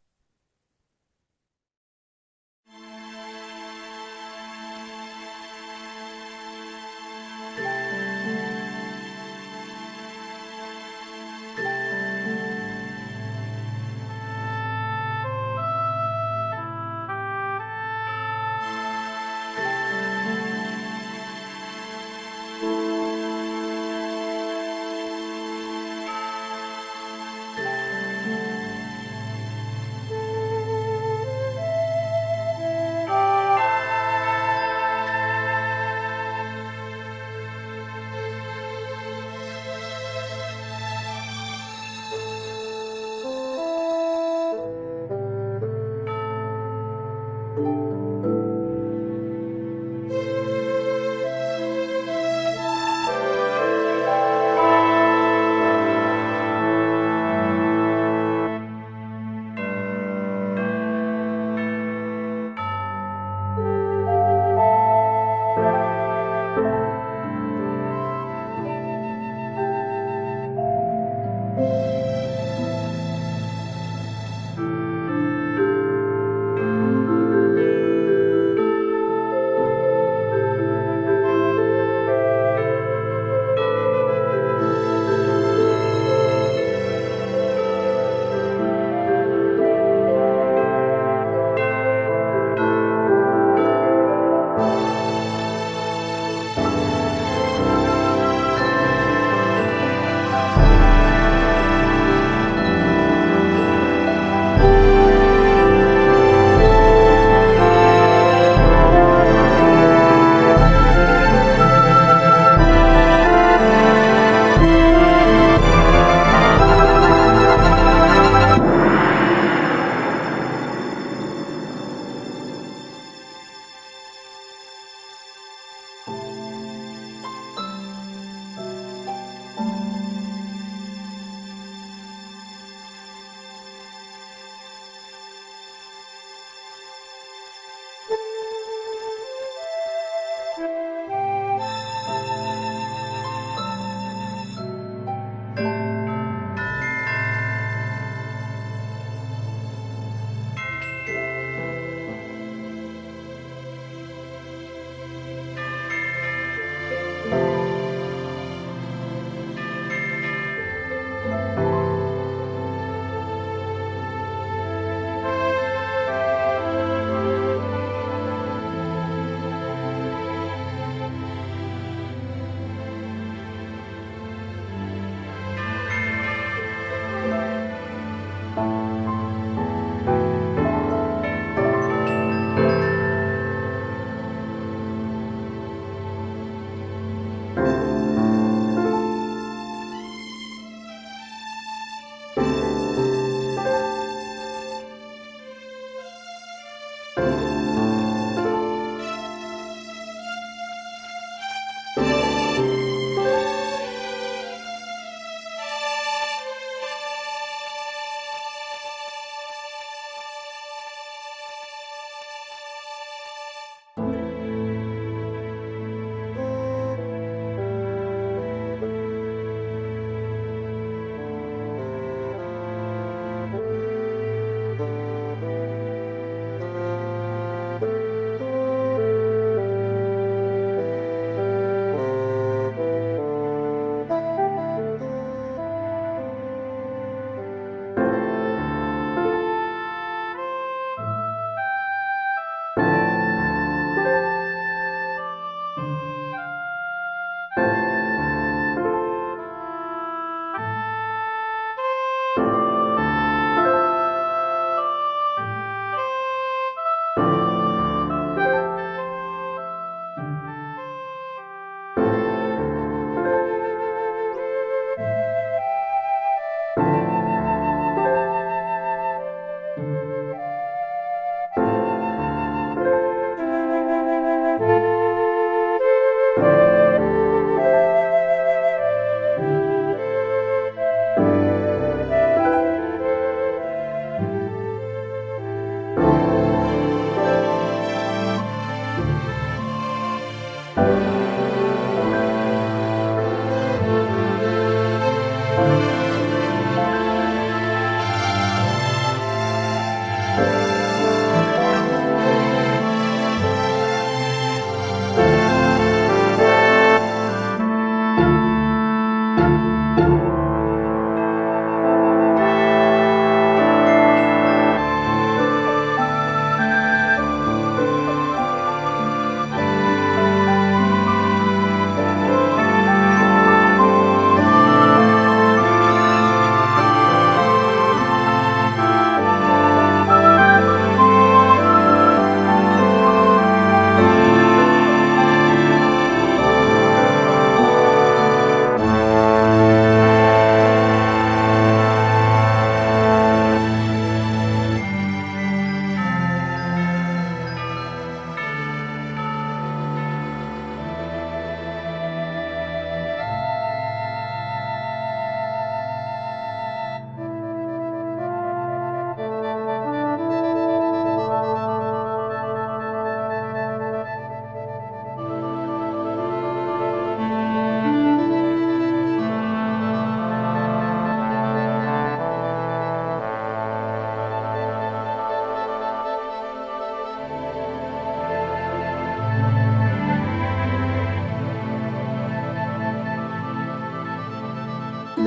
สว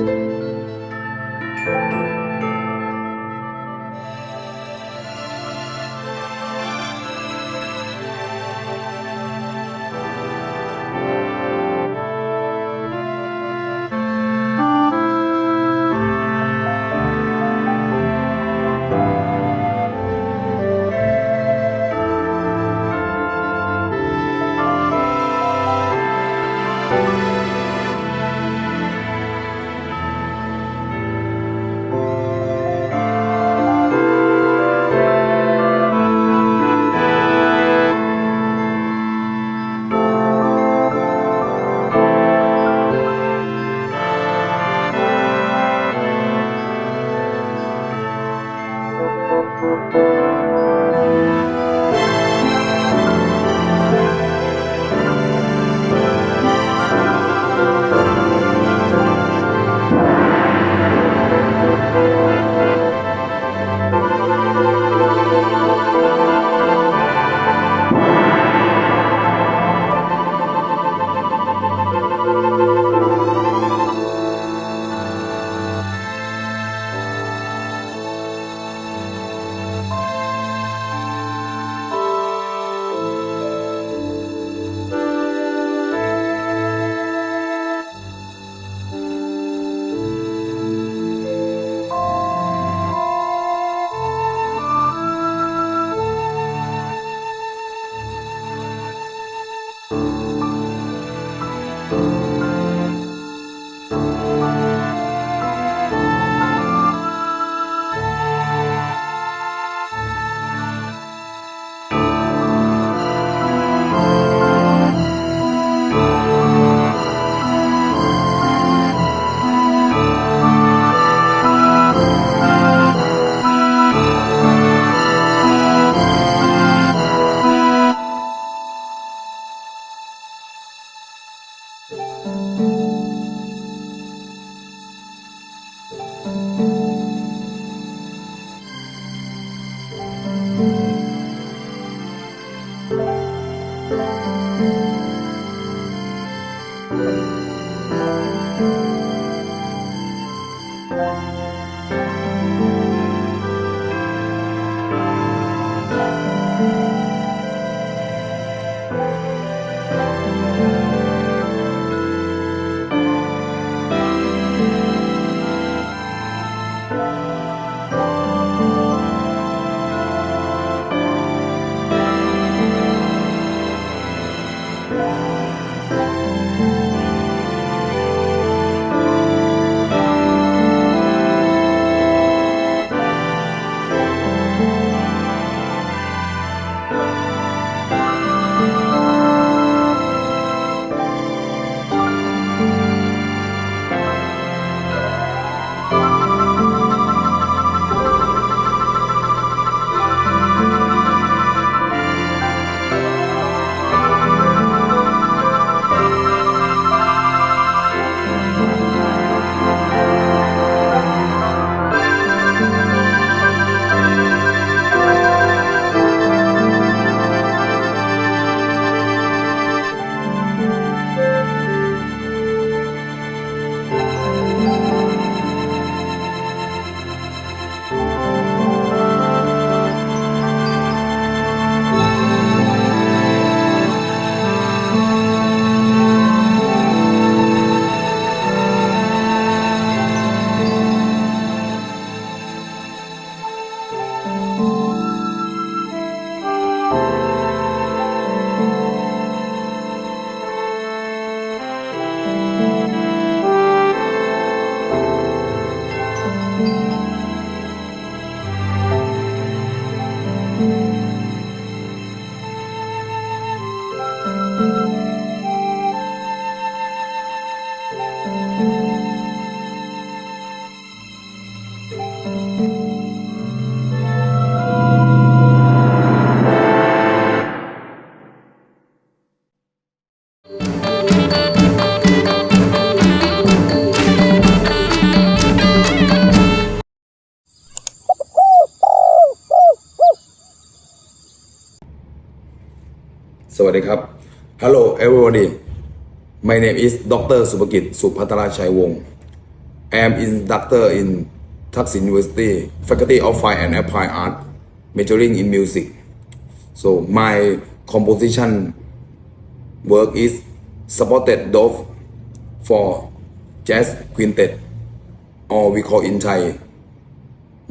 ัสดีครับ Hello everybody My name is Dr. สุภกิจ สุภัทรชัยวงศ์ I am instructor in Thaksin University, Faculty of Fine and Applied Art, majoring in music. So my composition work is supported dove for jazz quintet, or we call in Thai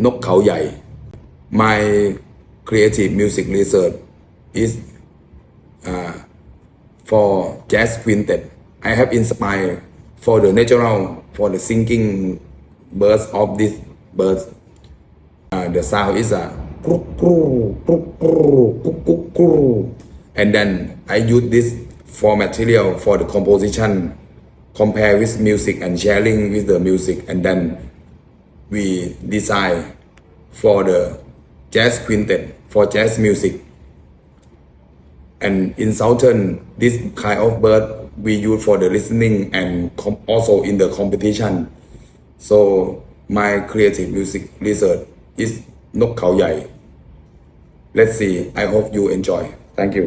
นกเขาใหญ่ My creative music research is for jazz quintet. I have inspired for the natural, for the singing birds of this birds. The sound is a and then I use this for material for the composition, compare with music and sharing with the music, and then we design for the jazz quintet for jazz music. And in Southern, this kind of bird we use for the listening and also in the competition. So my creative music research is นกเขาใหญ่ Let's see. I hope you enjoy. Thank you.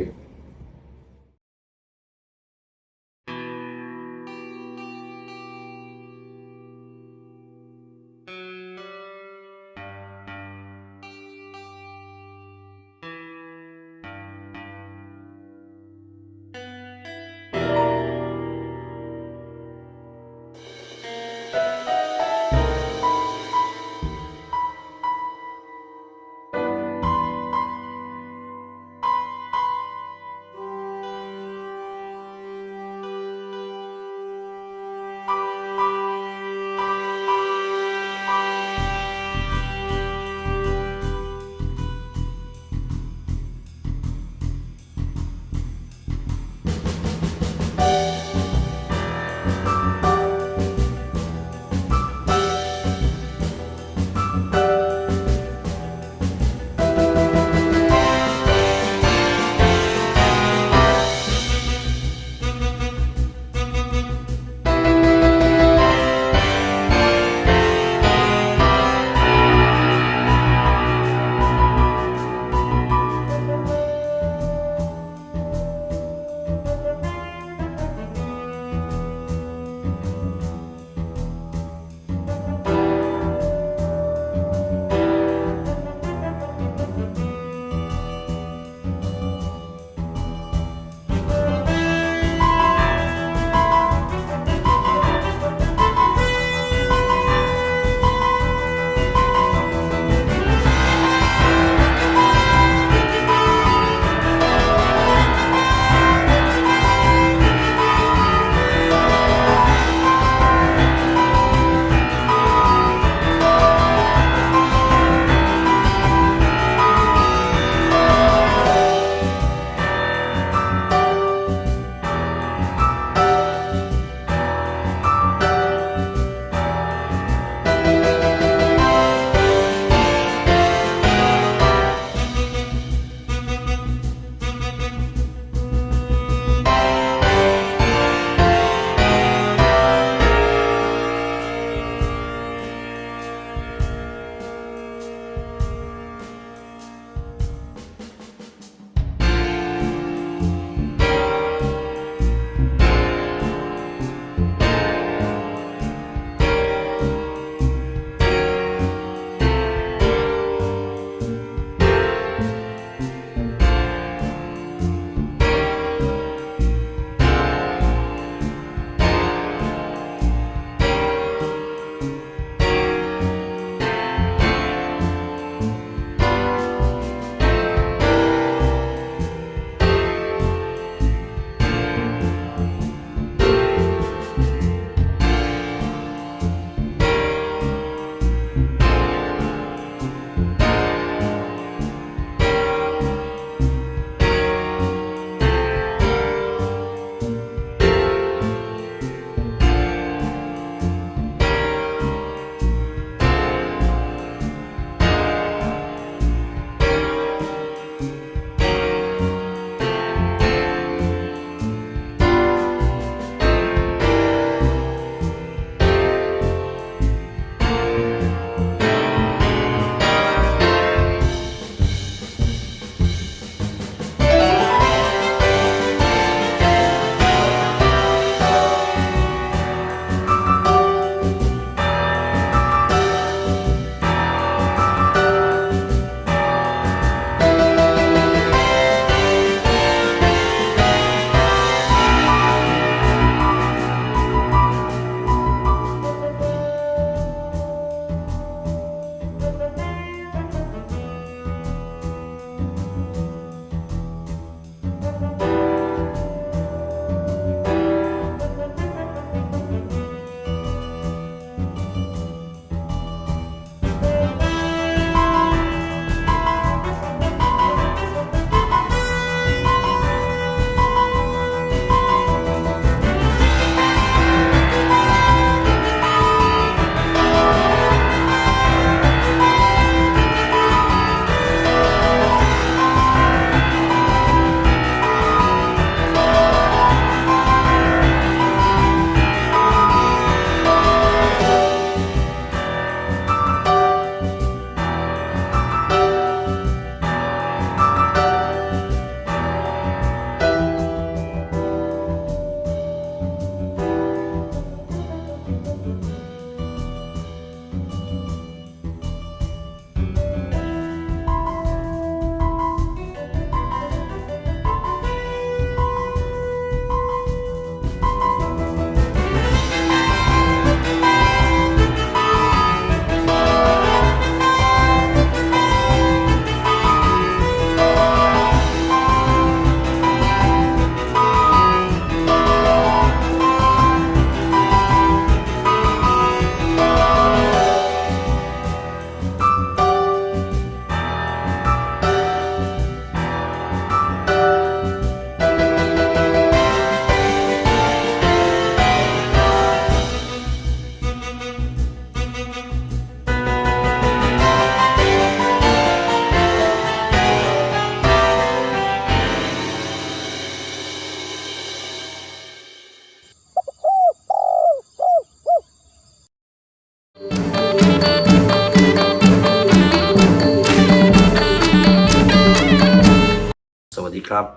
ครับ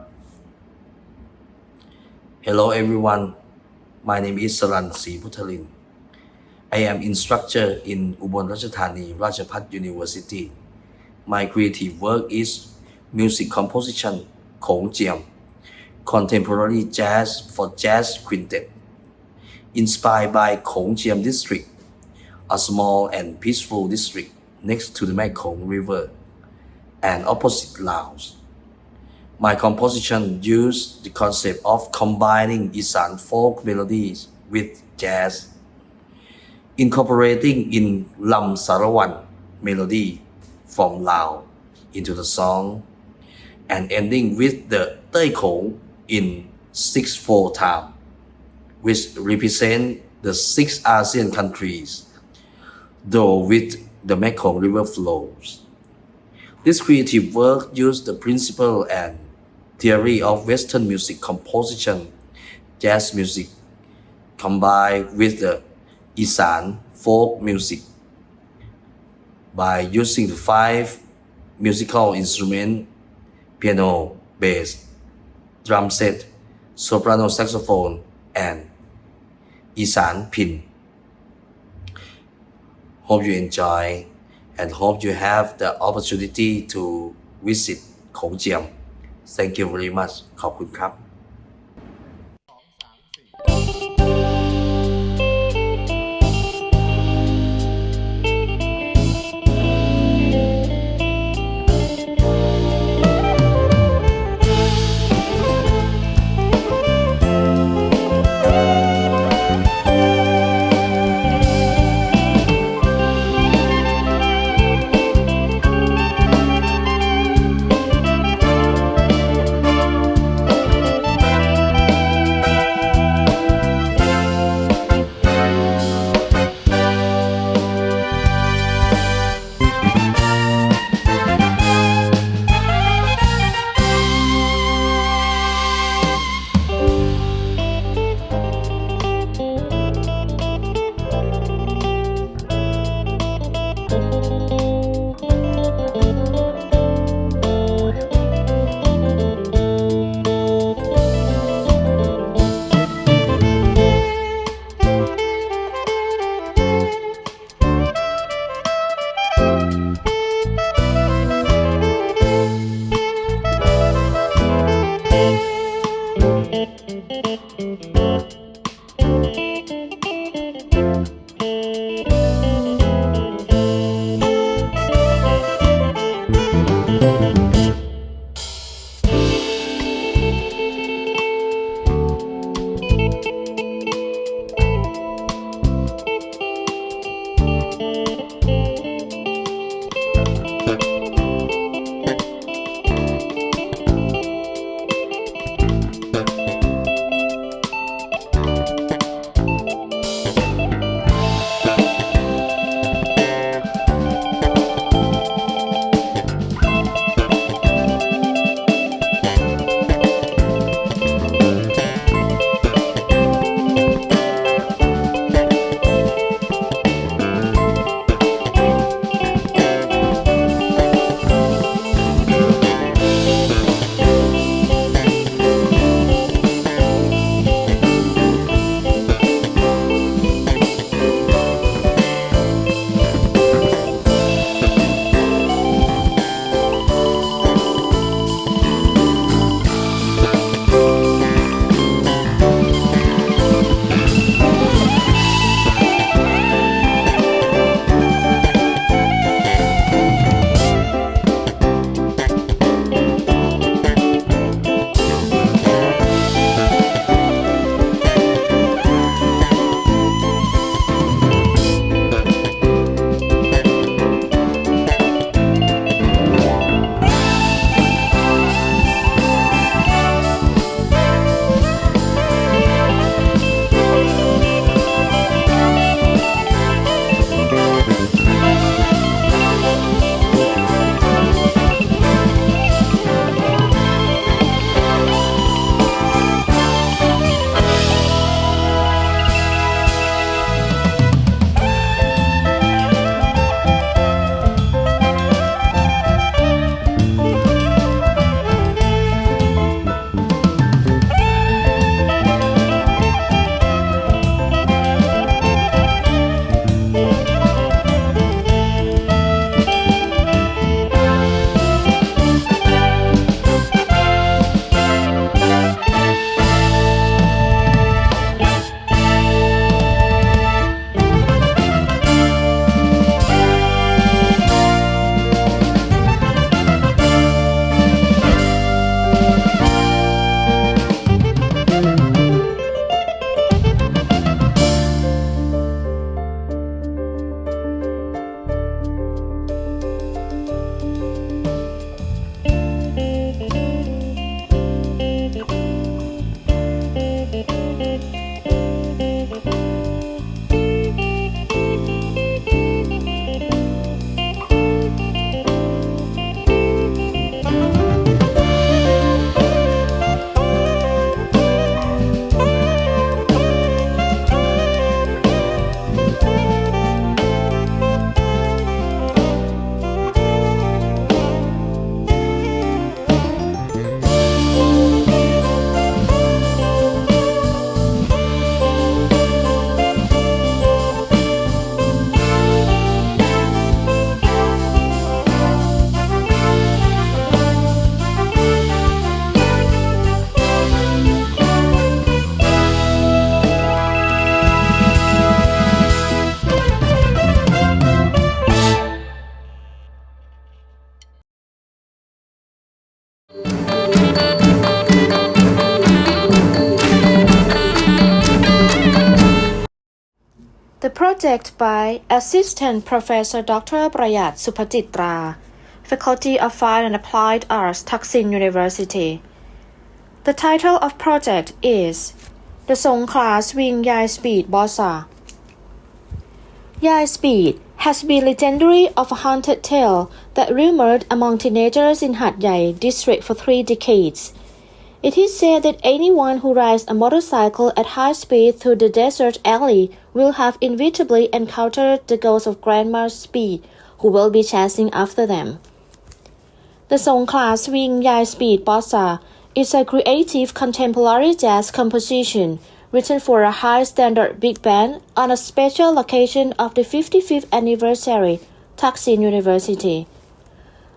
Hello everyone my name is Saran Sriputhalind I am instructor in Ubon Ratchathani Rajabhat University my creative work is music composition Khong Jiam contemporary jazz for jazz quintet inspired by Khong Jiam district a small and peaceful district next to the Mekong River and opposite Laos. My composition used the concept of combining Isan folk melodies with jazz, incorporating in Lam Sarawan melody from Laos into the song, and ending with the Tei Khong in 6/4 time, which represent the 6 ASEAN countries, though with the Mekong River flows. This creative work used the principle and theory of Western music composition, jazz music, combined with the Isan folk music by using the 5 musical instruments: piano, bass, drum set, soprano saxophone, and Isan pin. Hope you enjoy and hope you have the opportunity to visit Khong Jiam. Thank you very much. ขอบคุณครับ project by Assistant Professor Dr. Prayat Supachitra, Faculty of Fine and Applied Arts, Thaksin University. The title of project is The Songkhla Swing Yai Speed Bossa. Yai Speed has been legendary of a haunted tale that rumored among teenagers in Hat Yai district for 3 decades. It is said that anyone who rides a motorcycle at high speed through the desert alley will have inevitably encountered the ghost of Grandma Speed, who will be chasing after them. The Songkhla Swing Yai Speed Bossa is a creative contemporary jazz composition written for a high-standard big band on a special occasion of the 55th anniversary, Thaksin University.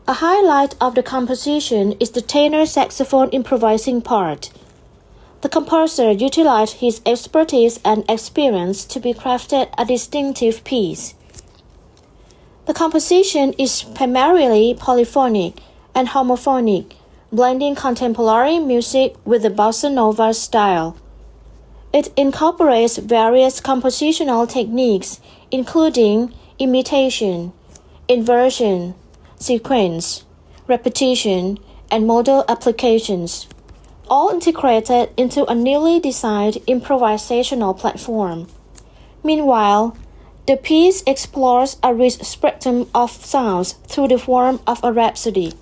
A highlight of the composition is the tenor saxophone improvising part. The composer utilized his expertise and experience to be crafted a distinctive piece. The composition is primarily polyphonic and homophonic, blending contemporary music with the bossa nova style. It incorporates various compositional techniques, including imitation, inversion, sequence, repetition, and modal applications, all integrated into a newly designed improvisational platform. Meanwhile, the piece explores a rich spectrum of sounds through the form of a rhapsody.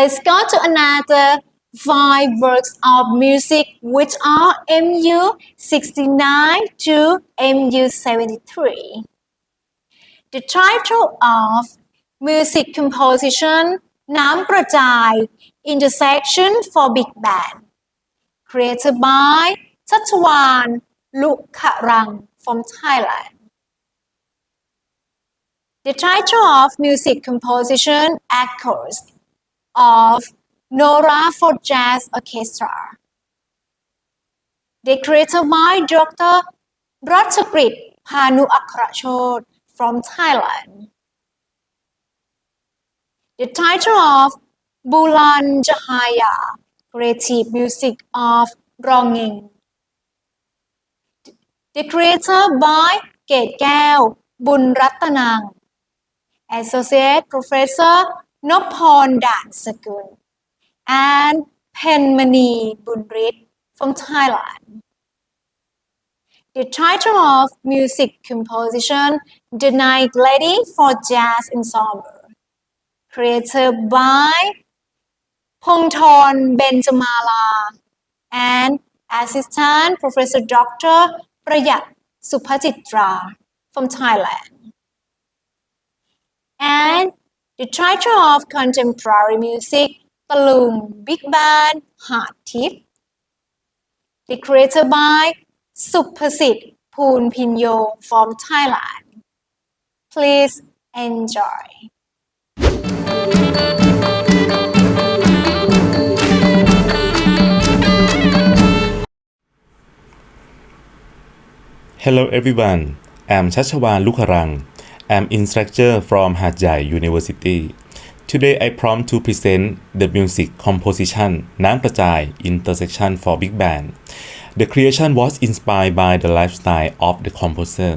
Let's go to another 5 works of music which are MU 69 to MU 73. The title of music composition น้ำกระจาย Intersection for Big Band, created by ชัชวาล ลุขรัง from Thailand. The title of music composition Echoes of Nora for Jazz Orchestra, created by Dr. รัชกฤษ พานุอัครโชติ from Thailand. The title of Bulan Jahaya, Creative Music of Ronging, created by เกตแก้ว บุญรัตนัง Associate Professor นพพร ด่านสกุล and เพ็ญมณี บุญฤทธิ์ from Thailand. The title of music composition The Night Lady for Jazz Ensemble, created by พงธร เบญจมาลา and Assistant Professor Dr. ประหยัด สุภจิตรา from Thailand. And the title of contemporary music ตะลุง Big Band หาดทิพย์ created by สุภสิทธิ์ ภูลพินโย from Thailand. Please enjoy. Hello everyone, I'm Chachawan Lukharang. I'm instructor from Hat Yai University. Today I prompt to present the music composition น้ำกระจาย Intersection for Big Band. The creation was inspired by the lifestyle of the composer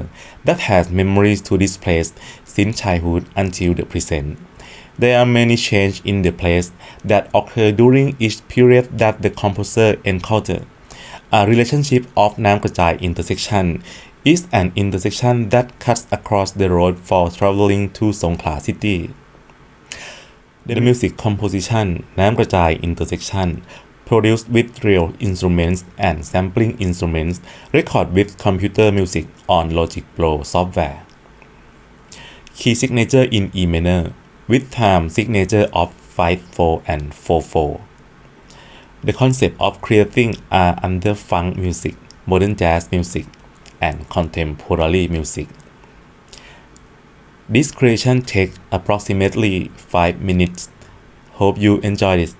that has memories to this place since childhood until the present. There are many changes in the place that occur during each period that the composer encountered. A relationship of น้ำกระจาย intersection is an intersection that cuts across the road for traveling to Songkhla city. The music composition น้ำกระจาย intersection produced with real instruments and sampling instruments, record with computer music on Logic Pro software. Key signature in E minor with time signature of 5/4 and 4/4. The concept of creating are under funk music, modern jazz music, and contemporary music. This creation takes approximately 5 minutes. Hope you enjoy it.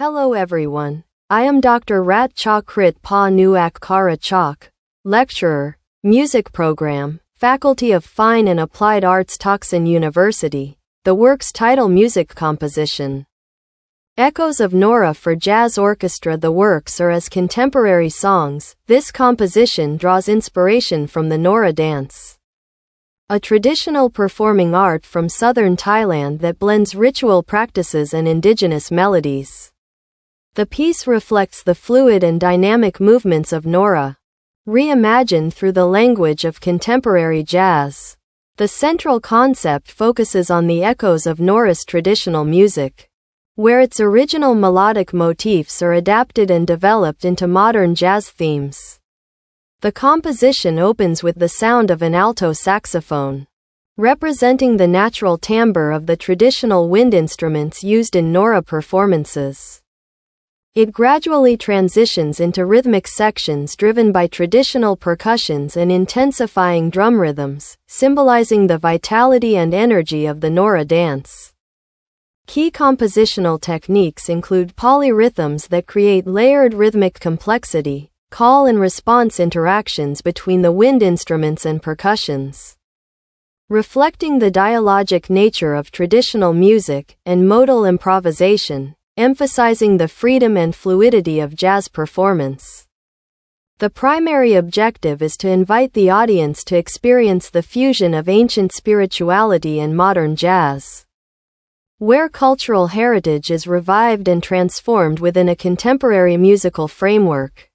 Hello everyone. I am Dr. Rat Chakrit Pa Nuak Kara Chak, lecturer, music program, Faculty of Fine and Applied Arts Thaksin University. The work's title Music Composition. Echoes of Nora for Jazz Orchestra. The works are as contemporary songs. This composition draws inspiration from the Nora dance, a traditional performing art from southern Thailand that blends ritual practices and indigenous melodies. The piece reflects the fluid and dynamic movements of Nora, reimagined through the language of contemporary jazz. The central concept focuses on the echoes of Nora's traditional music, where its original melodic motifs are adapted and developed into modern jazz themes. The composition opens with the sound of an alto saxophone, representing the natural timbre of the traditional wind instruments used in Nora performances. It gradually transitions into rhythmic sections driven by traditional percussions and intensifying drum rhythms, symbolizing the vitality and energy of the Nora dance. Key compositional techniques include polyrhythms that create layered rhythmic complexity, call and response interactions between the wind instruments and percussions, reflecting the dialogic nature of traditional music, and modal improvisation, emphasizing the freedom and fluidity of jazz performance. The primary objective is to invite the audience to experience the fusion of ancient spirituality and modern jazz, where cultural heritage is revived and transformed within a contemporary musical framework.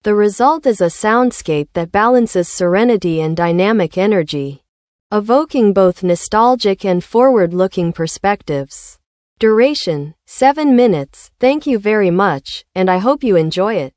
The result is a soundscape that balances serenity and dynamic energy, evoking both nostalgic and forward-looking perspectives. Duration, 7 minutes. Thank you very much, and I hope you enjoy it.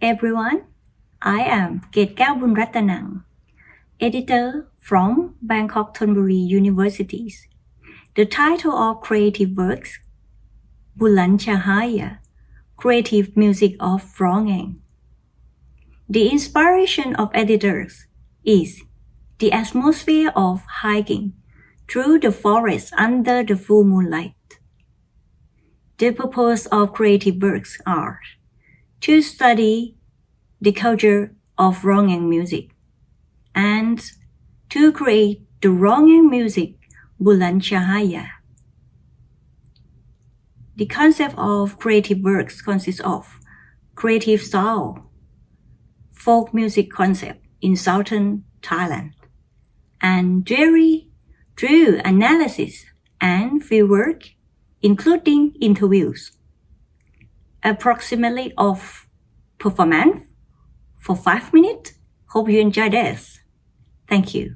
everyone. I am Ketkaew Bunrattanang, editor from Bangkok Thonburi Universities. The title of creative works, Bulan Chahaya, Creative Music of Wronging. The inspiration of editors is the atmosphere of hiking through the forest under the full moonlight. The purpose of creative works are to study the culture of wronging music and to create the wronging music Bulan Chahaya. The concept of creative works consists of creative style, folk music concept in southern Thailand, and theory through analysis and fieldwork, including interviews. Approximately of performance for 5 minutes. Hope you enjoy this. Thank you.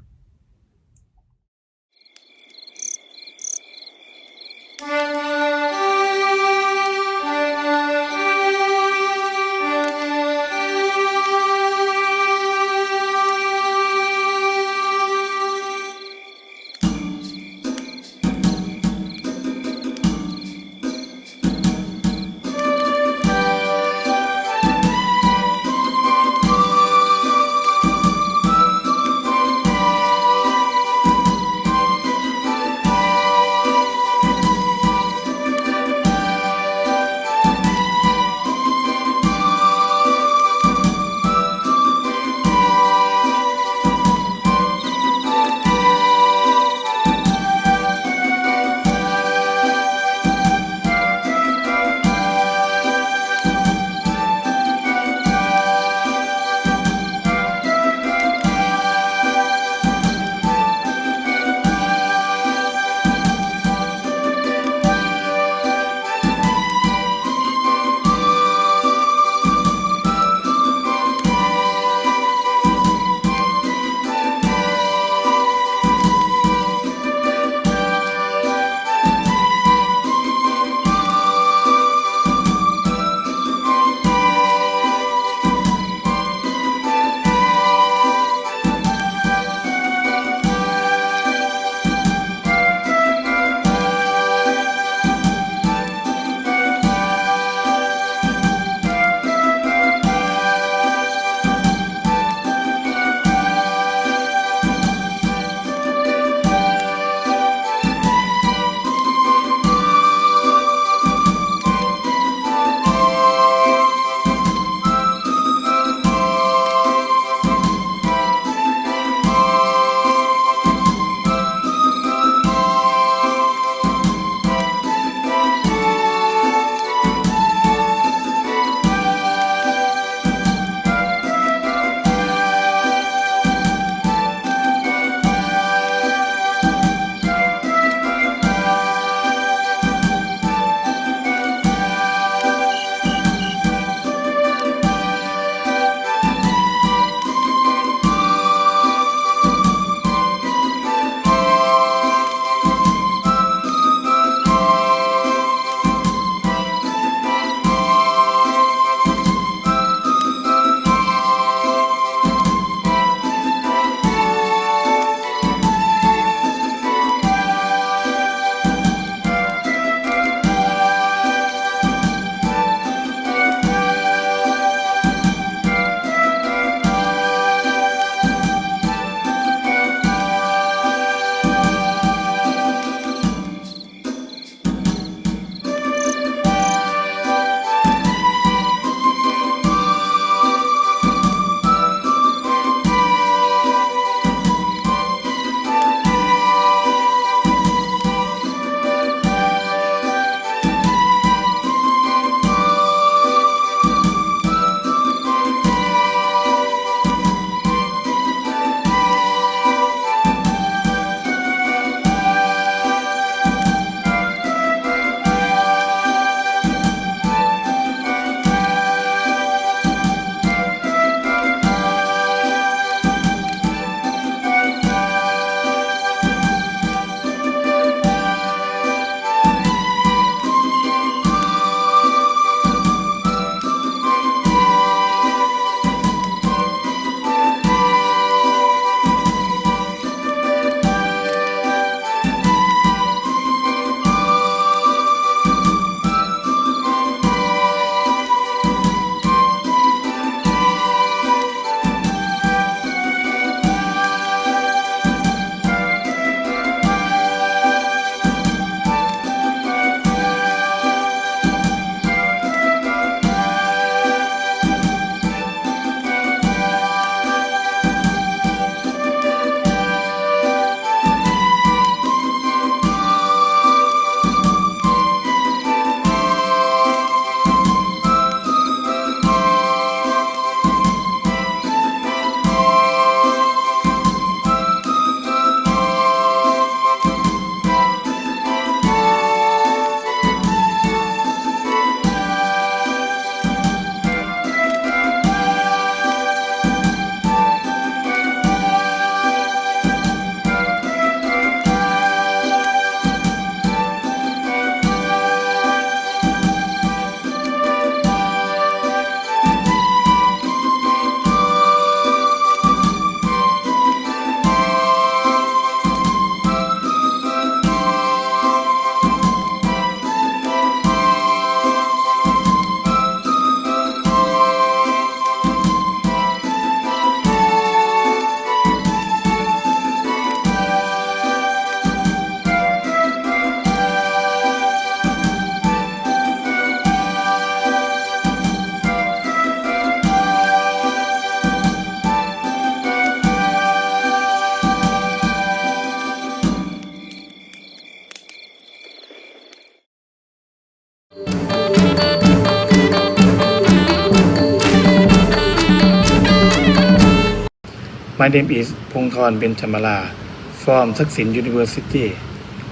My name is Pongthorn Benjamala from Thaksin University.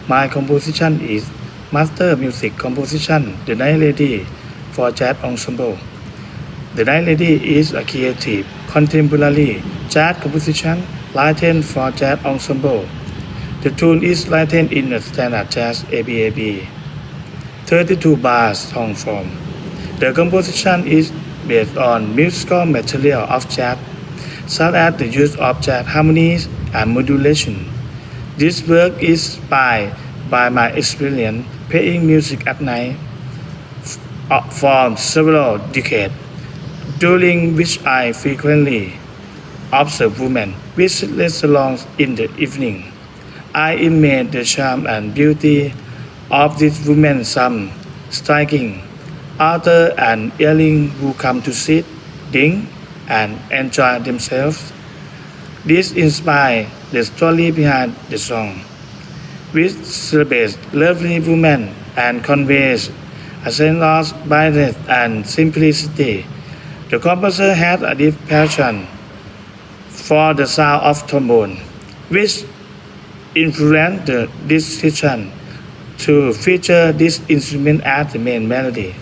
My composition is Master Music Composition The Night Lady for Jazz Ensemble. The Night Lady is a creative, contemporary jazz composition written for jazz ensemble. The tune is written in a standard jazz ABAB. 32 bars song form. The composition is based on musical material of jazz, such as the use of jazz harmonies and modulation. This work is inspired by my experience playing music at night for several decades, during which I frequently observe women visit salons in the evening. I admire the charm and beauty of these women, some striking, others and yelling who come to sit, drink, and enjoy themselves. This inspires the story behind the song, which celebrates lovely women and conveys a sense of brightness and simplicity. The composer had a deep passion for the sound of trombone, which influenced the decision to feature this instrument as the main melody.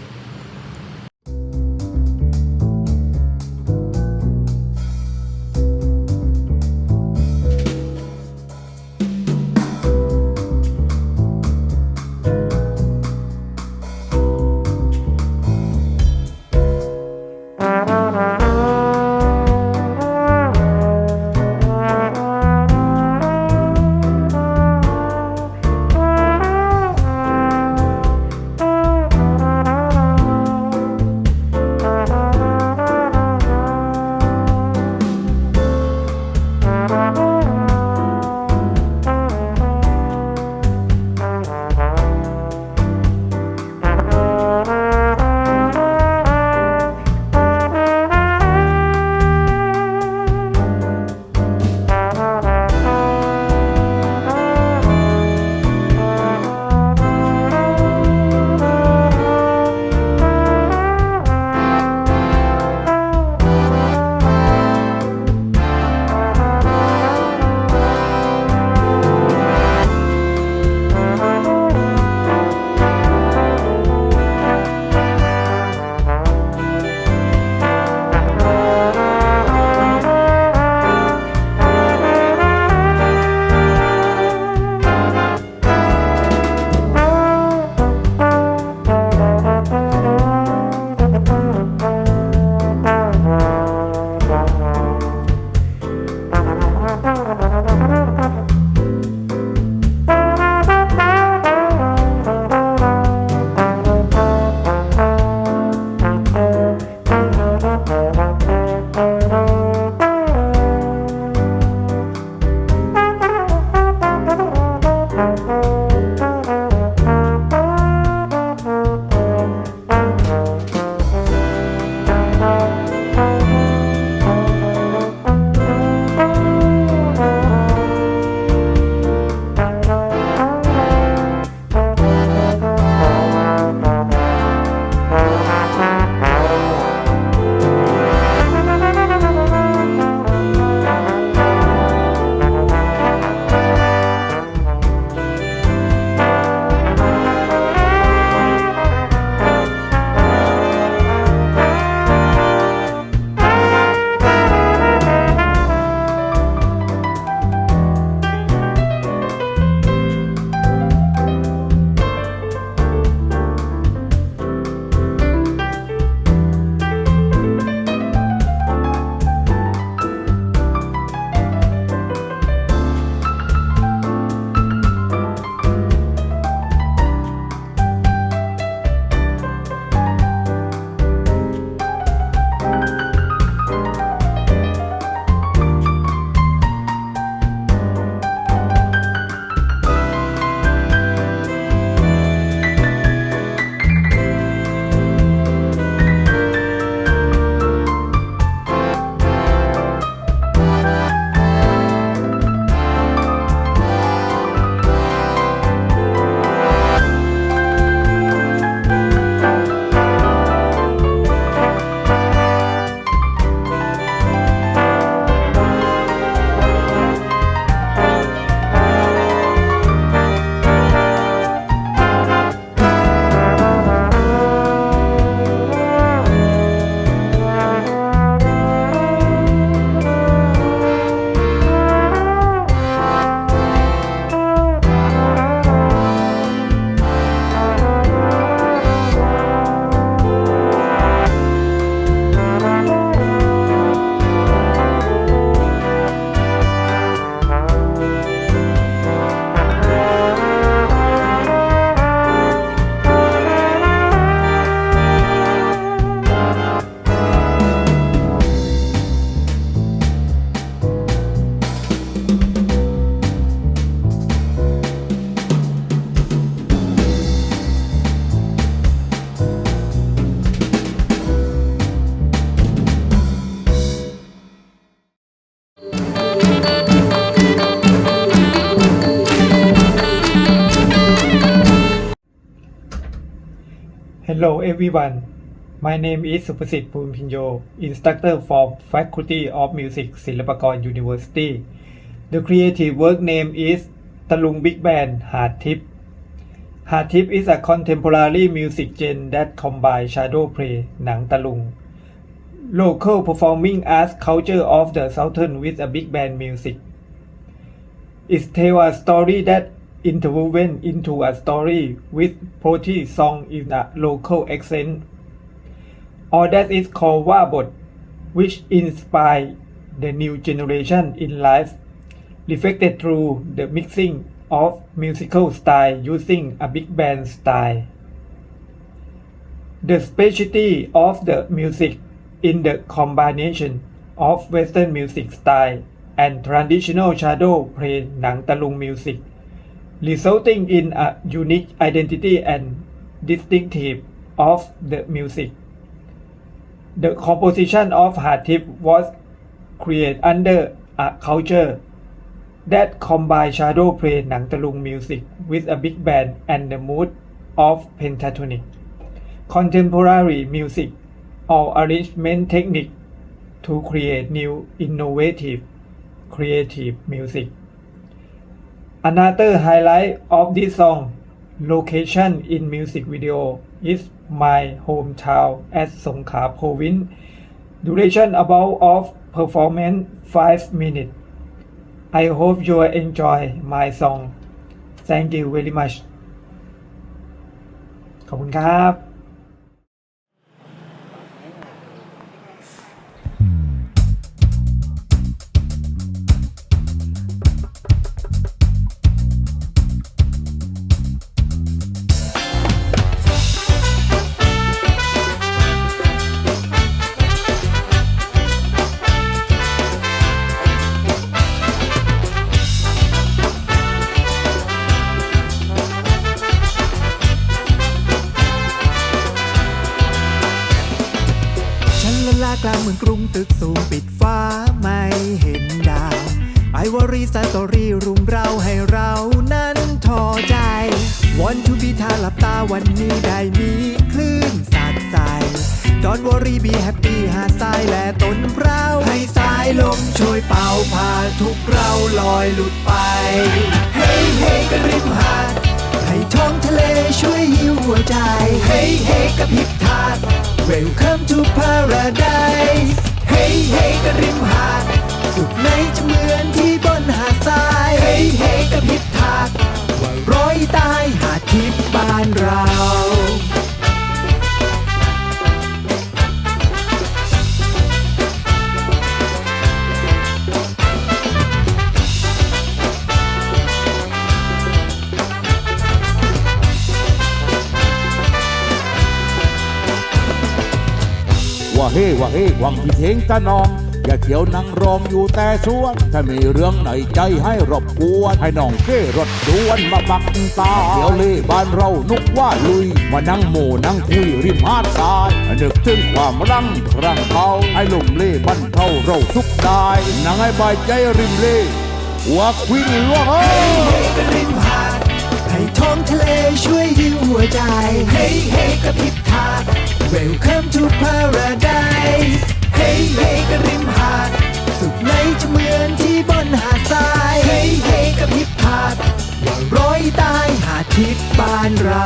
Hello everyone. My name is Supasit Punpinyo, instructor from Faculty of Music, Silpakorn University. The creative work name is Talung Big Band Hard Tip. Hard Tip is a contemporary music genre that combines shadow play, Nang Talung, local performing arts culture of the Southern with a big band music. It tells a story that interwoven into a story with poetry song in a local accent. Or that is called Wabot, which inspire the new generation in life, reflected through the mixing of musical style using a big band style. The specialty of the music in the combination of Western music style and traditional shadow play Nang Talung music, resulting in a unique identity and distinctive of the music. The composition of Hard Tip was created under a culture that combines shadow play Nang Talung music with a big band and the mood of pentatonic, contemporary music or arrangement technique to create new innovative creative music. Another highlight of this song, location in music video, is my hometown at Songkhla Province. Duration about of performance 5 minutes. I hope you enjoy my song. Thank you very much. ขอบคุณครับ กลางเมืองกรุงตึกสูงปิดฟ้าไม่เห็นดาวไอวอรี่สตอรี่รุมเราให้เรานั้นท้อใจ Want to be ถ้าหลับตาวันนี้ได้มีคลื่นสัดใส Don't worry be happy หาดทรายและต้นพร้าวให้สายลมช่วยเป่าพาทุกเราลอยหลุดไป เฮ้เฮ้กันริมหาดให้ท้องทะเลช่วยหิวหัวใจ เฮ้เฮ้กับฮิปทาดWelcome to paradise เฮ้เฮ้กันริมหาดสุขไหนจะเหมือนที่บนหาดทรายเฮ้เฮ้กับฮิปทาดว่าร้อยตายหาดทิพย์บ้านเราว่าเฮ้หวังพี่เทงตะนองอย่าเที่ยวนั่งรองอยู่แต่สวนถ้ามีเรื่องไหนใจให้รบกวนให้น้องเก้รถดวนมาบักตาเที่ยวเล่บ้านเรานุกว่าลุยมานั่งโมนั่งคุยริมหาดทรายนึกถึงความรังครั้งเขาให้ลมเล่บันเทาเราสุขได้นั่งให้บายใจริมเล่ว่าควินว่าเฮ้กันริมหาดให้ท้องทะเลช่วยหิวหัวใจเฮ้กับพิบทาWelcome to paradise เฮ้เฮ้กันริมหาดสุขไหนจะเหมือนที่บนหาดทรายเฮ้กับฮิปฮาดว่าร้อยตายหาดทิพย์บ้านเรา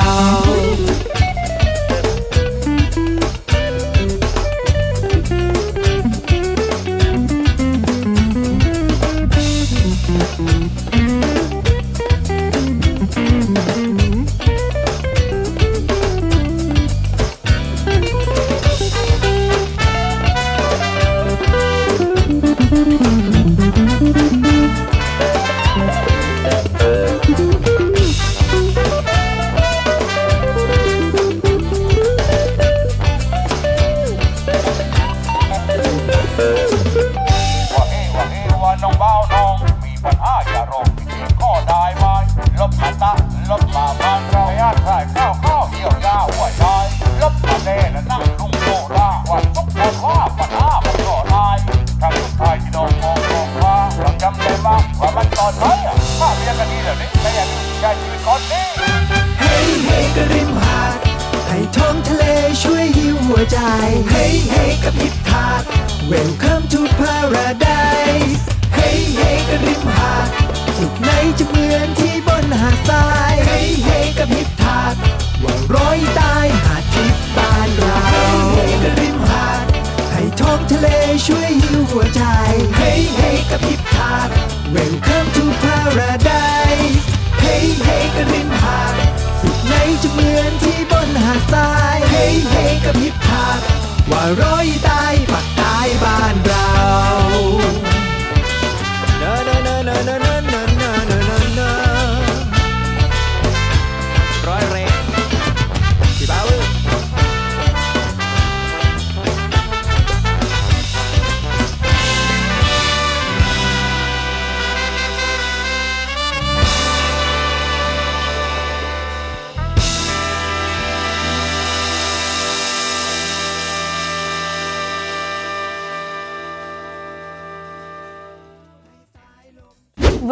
เฮ้เฮ้กับฮิปฮาร์ด Welcome to Paradise เฮ้เฮ้กับริมหาดสุขไหนจะเหมือนที่บนหาดทรายเฮ้เฮ้กับฮิปฮาร์ดว่าร้อยตายหาดทิพย์บ้านเราเฮ้เฮ้กับริมหาดให้ท้องทะเลช่วยหิวหัวใจเฮ้เฮ้กับฮิปฮาร์ด Welcome to Paradise เฮ้เฮ้กับริมหาดสุขไหนจะเหมือนที่บนหาดทรายเฮ้เฮ้กับฮิปฮาร์ดว่าร้อยตายปักตายบ้านเราร้อยเร่พี่บ่าว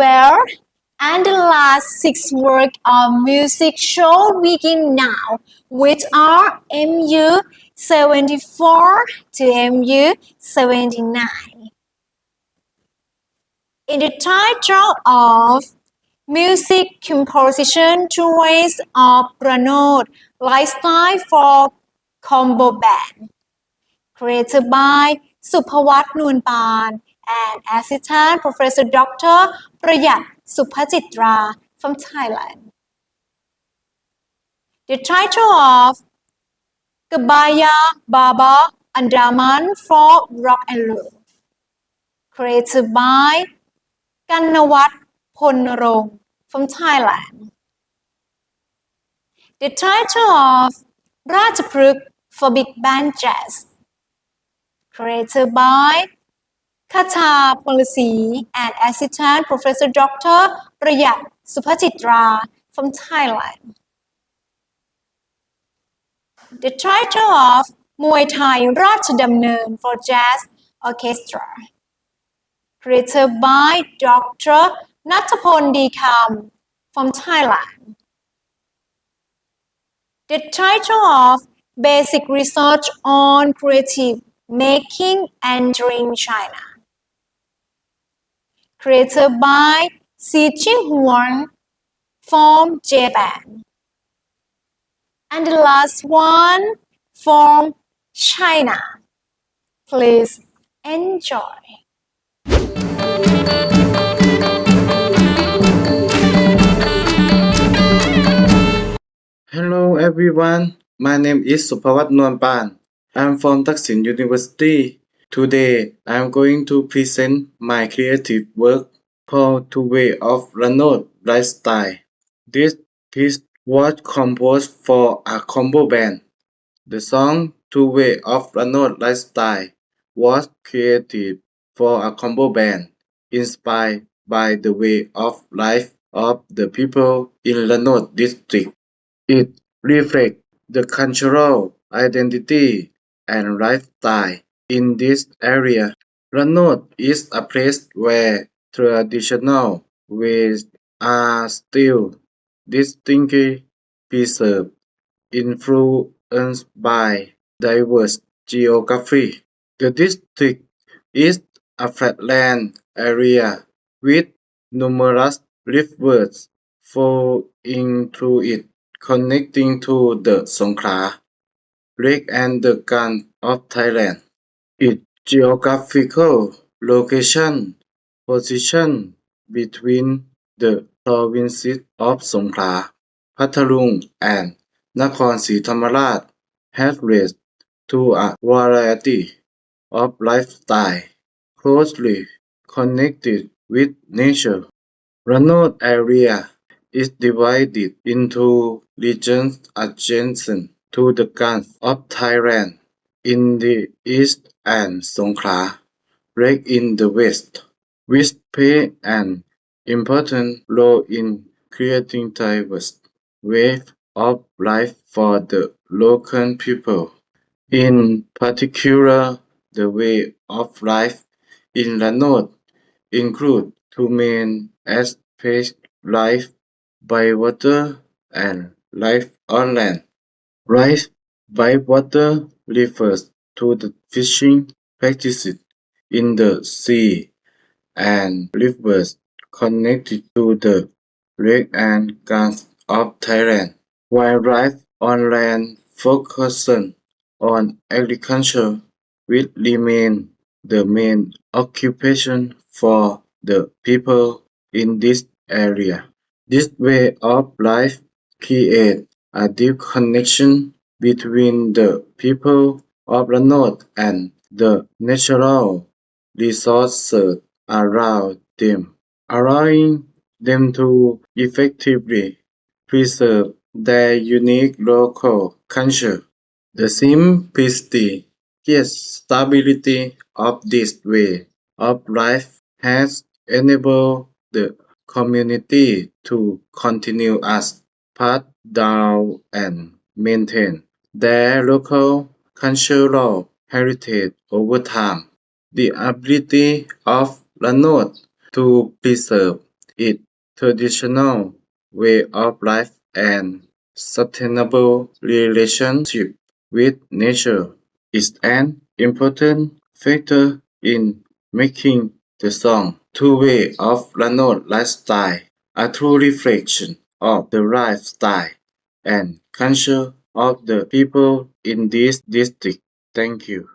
Well, and the last 6 work of music shall begin now, which are MU 74 to MU 79. In the title of Music Composition Choice of Pranod Lifestyle for Combo Band, created by Supawat Nunpan and Assistant Professor Dr. Prayat Supachitra from Thailand. The title of Kabaya Baba Andaman Folk Rock and Roll, created by Kannawat Ponnarong from Thailand. The title of Rajapruk for Big Band Jazz, created by Kata Policy and Assistant Professor Dr. Prayat Supachitra from Thailand. The title of Muay Thai Rajadamnern for Jazz Orchestra, created by Dr. Nattapon Dekam from Thailand. The title of Basic Research on Creative Making Entering China, created by Xi Jinhuang from Japan. And the last one from China. Please enjoy. Hello everyone, my name is Supawat Nunpan. I'm from Thaksin University. Today I'm going to present my creative work called Two Way of Ranod Lifestyle. This piece was composed for a combo band. The song Two Way of Ranod Lifestyle was created for a combo band, inspired by the way of life of the people in Ranod district. It reflects the cultural identity and lifestyle in this area. Ranod is a place where traditional ways are still distinctly preserved, influenced by diverse geography. The district is a flatland area with numerous rivers flowing through it, connecting to the Songkhla Lake and the Gulf of Thailand. Its geographical location position between the provinces of Songkhla, Phatthalung and Nakhon Si Thammarat has led to a variety of lifestyle closely connected with nature. Ranod area is divided into regions adjacent to the Gulf of Thailand in the east and Songkhla Lake in the west, which play an important role in creating diverse ways of life for the local people. In particular, the way of life in Ranod include two main aspects: life by water and life on land. Life by water refers to the fishing practices in the sea and rivers connected to the lake and gardens of Thailand, while life on land focuses on agriculture, which remains the main occupation for the people in this area. This way of life creates a deep connection between the people of the north and the natural resources around them, allowing them to effectively preserve their unique local culture. The simplicity yet stability of this way of life has enabled the community to continue as pass down and maintain their local cultural heritage over time. The ability of Lanot to preserve its traditional way of life and sustainable relationship with nature is an important factor in making the song Two Way of Lanot Lifestyle a true reflection of the lifestyle and culture of the people in this district. Thank you.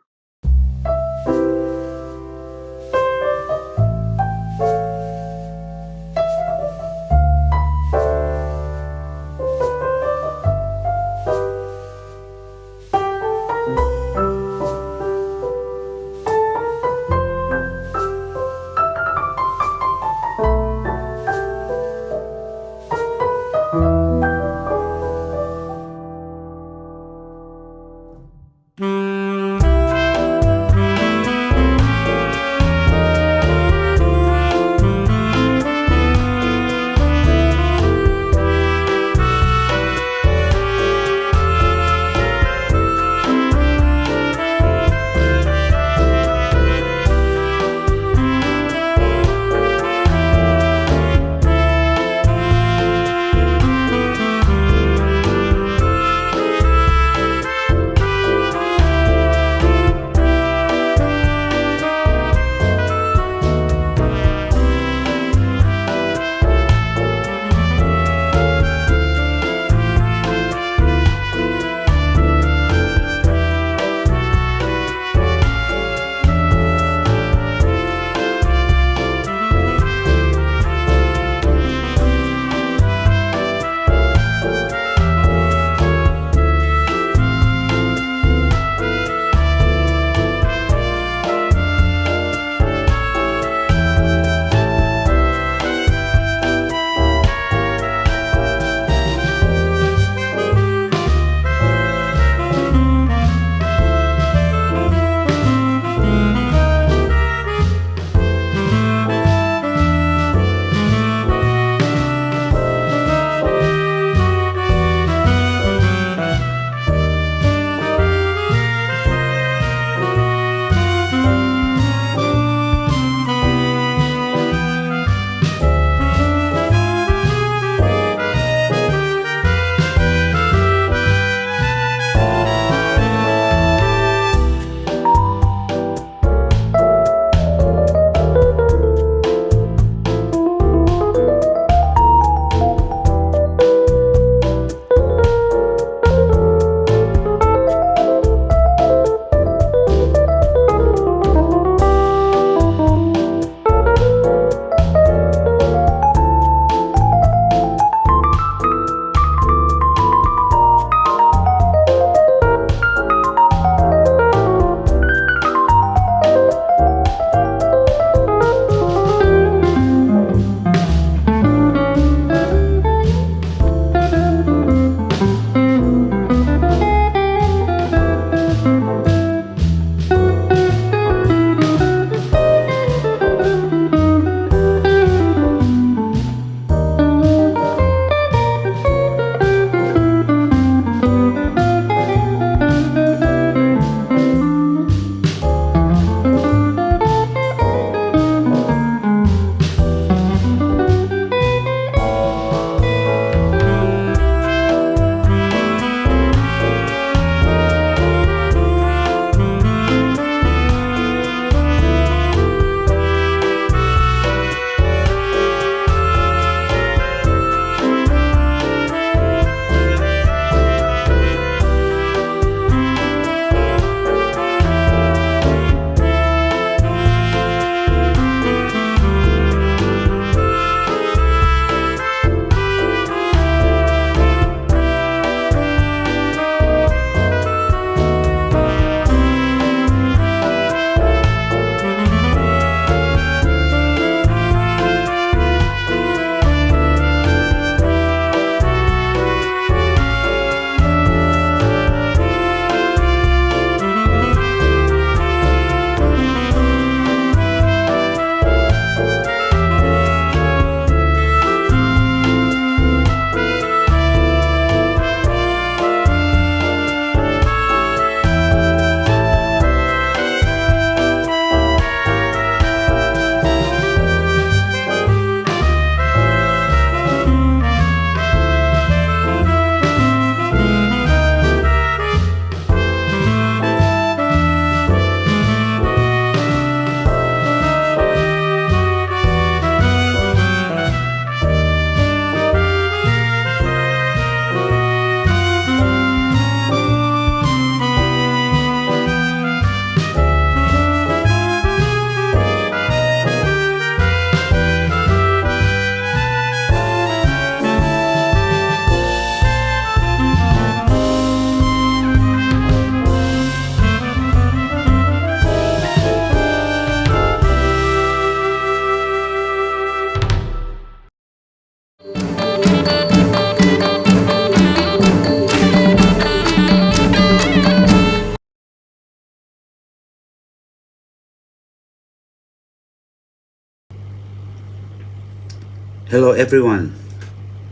Hello everyone.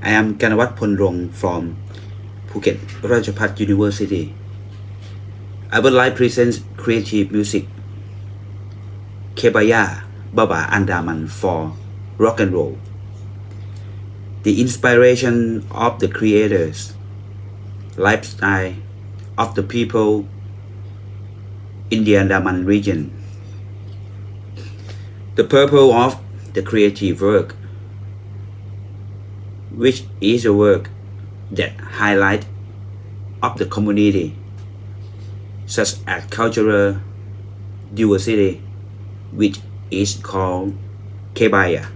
I am Ganawat Ponrong from Phuket Rajabhat University. I would like to present creative music Kebaya Baba Andaman for rock and roll. The inspiration of the creators, lifestyle of the people in the Andaman region. The purpose of the creative work, which is a work that highlight of the community, such as cultural diversity, which is called Kebaya.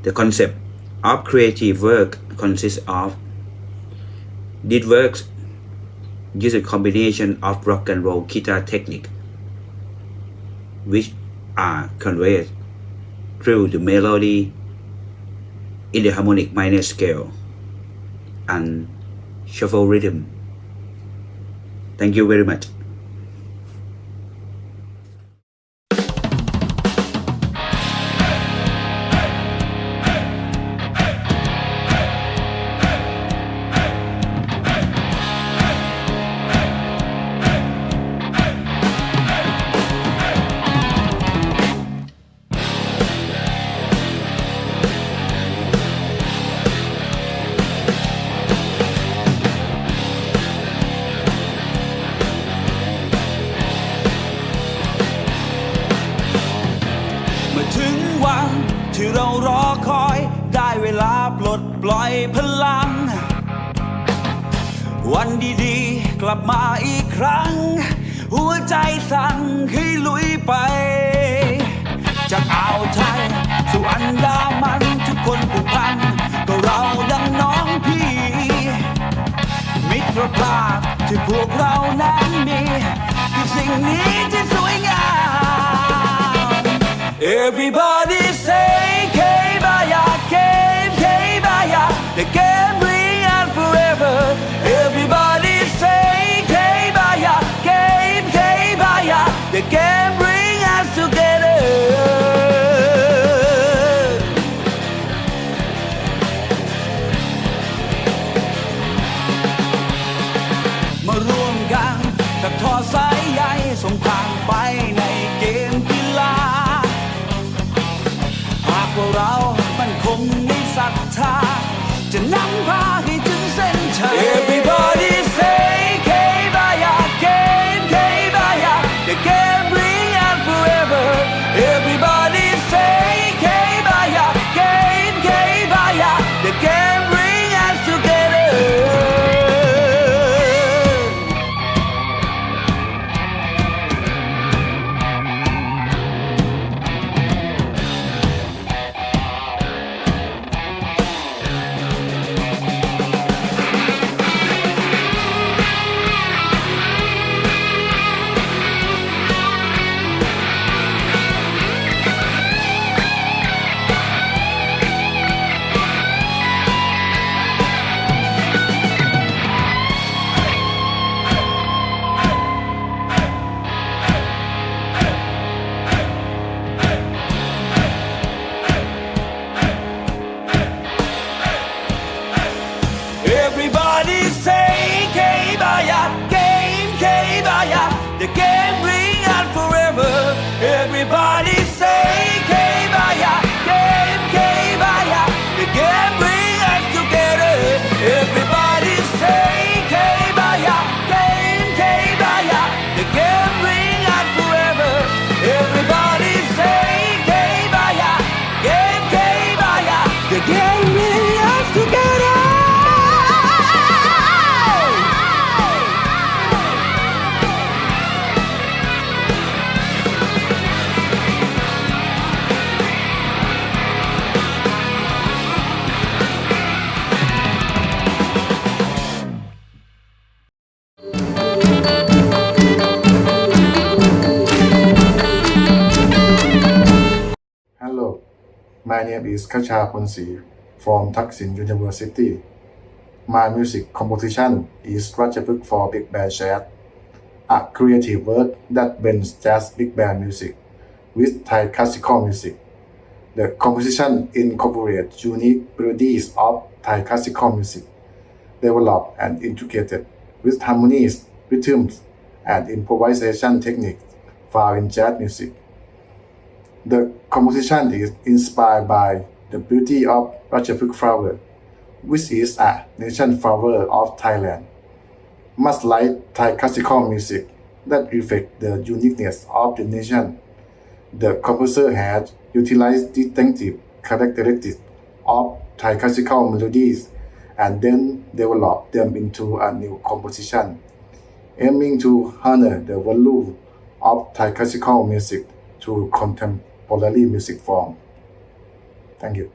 The concept of creative work consists of these works use a combination of rock and roll guitar technique, which are conveyed through the melody in the harmonic minor scale and shuffle rhythm. Thank you very much.ที่เรารอคอยได้เวลาปลดปล่อยพลังวันดีๆกลับมาอีกครั้งหัวใจสั่งให้ลุยไปจากอ่าวไทยสู่อันดามันทุกคนผูกพันก็เราดังน้องพี่มิตรภาพที่พวกเรานั้นมีคือสิ่งนี้ที่สวยงาม Everybody say K-Baya, K-Baya, the game bring us forever. Everybody say K-Baya, K-Baya, the game bring us together. มาร่วมกันกับทอสายใยส่งผ่านไปในเกมกีฬาพวกเรามันคงมีศรัทธาจะนำพาให้ถึงเส้นชัย Everybody say K-Baya, K-Baya, the game bring us forever. Everybody say K-Baya, K-Baya, the game bring us together. Everybody say K-Baya, K-Baya, the game bring us forever. Everybody say K-Baya, K-Baya, the game bring us together. Everybody say K-Baya, K-Baya, the game bring us forever. Everybody say K-Baya, K-Baya, the game bring us together. Hello, my name is Kacha Ponsi from Thaksin University. My music composition is Rajaput for Big Band Jazz, a creative work that blends jazz big band music with Thai classical music. The composition incorporates unique melodies of Thai classical music, developed and integrated with harmonies, rhythms, and improvisation techniques found in jazz music. The composition is inspired by the beauty of Ratchaphuk flower, which is a nation flower of Thailand. Much like Thai classical music that reflects the uniqueness of the nation, the composer has utilized distinctive characteristics of Thai classical melodies and then developed them into a new composition, aiming to honor the value of Thai classical music through contemporary music form. Thank you.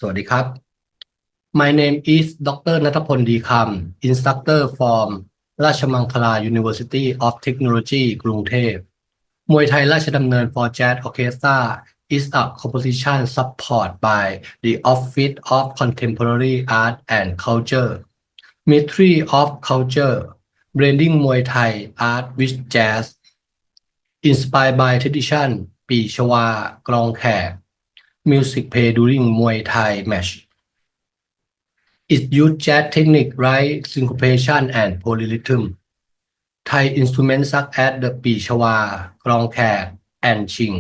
สวัสดีครับ My name is Dr. ณัฐพล ดีคำ Instructor from ราชมังคลา University of Technology กรุงเทพมวยไทยราชดำเนิน for Jazz Orchestra is a composition supported by the Office of Contemporary Art and Culture Ministry of Culture blending Muay Thai art with jazz inspired by tradition ปีชวากลองแขก music play during Muay Thai match it use jazz technique like syncopation and polyrhythm Thai instruments such as the ปีชวากลองแขก and ชิง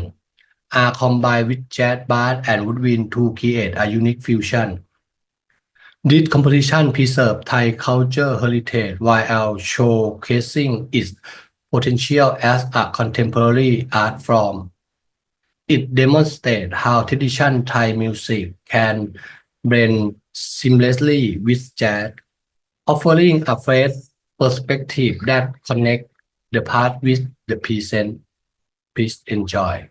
are combined with jazz bass and woodwind to create a unique fusion. This composition preserves Thai culture heritage while showcasing its potential as a contemporary art form. It demonstrates how traditional Thai music can blend seamlessly with jazz, offering a fresh perspective that connects the past with the present. Please enjoy.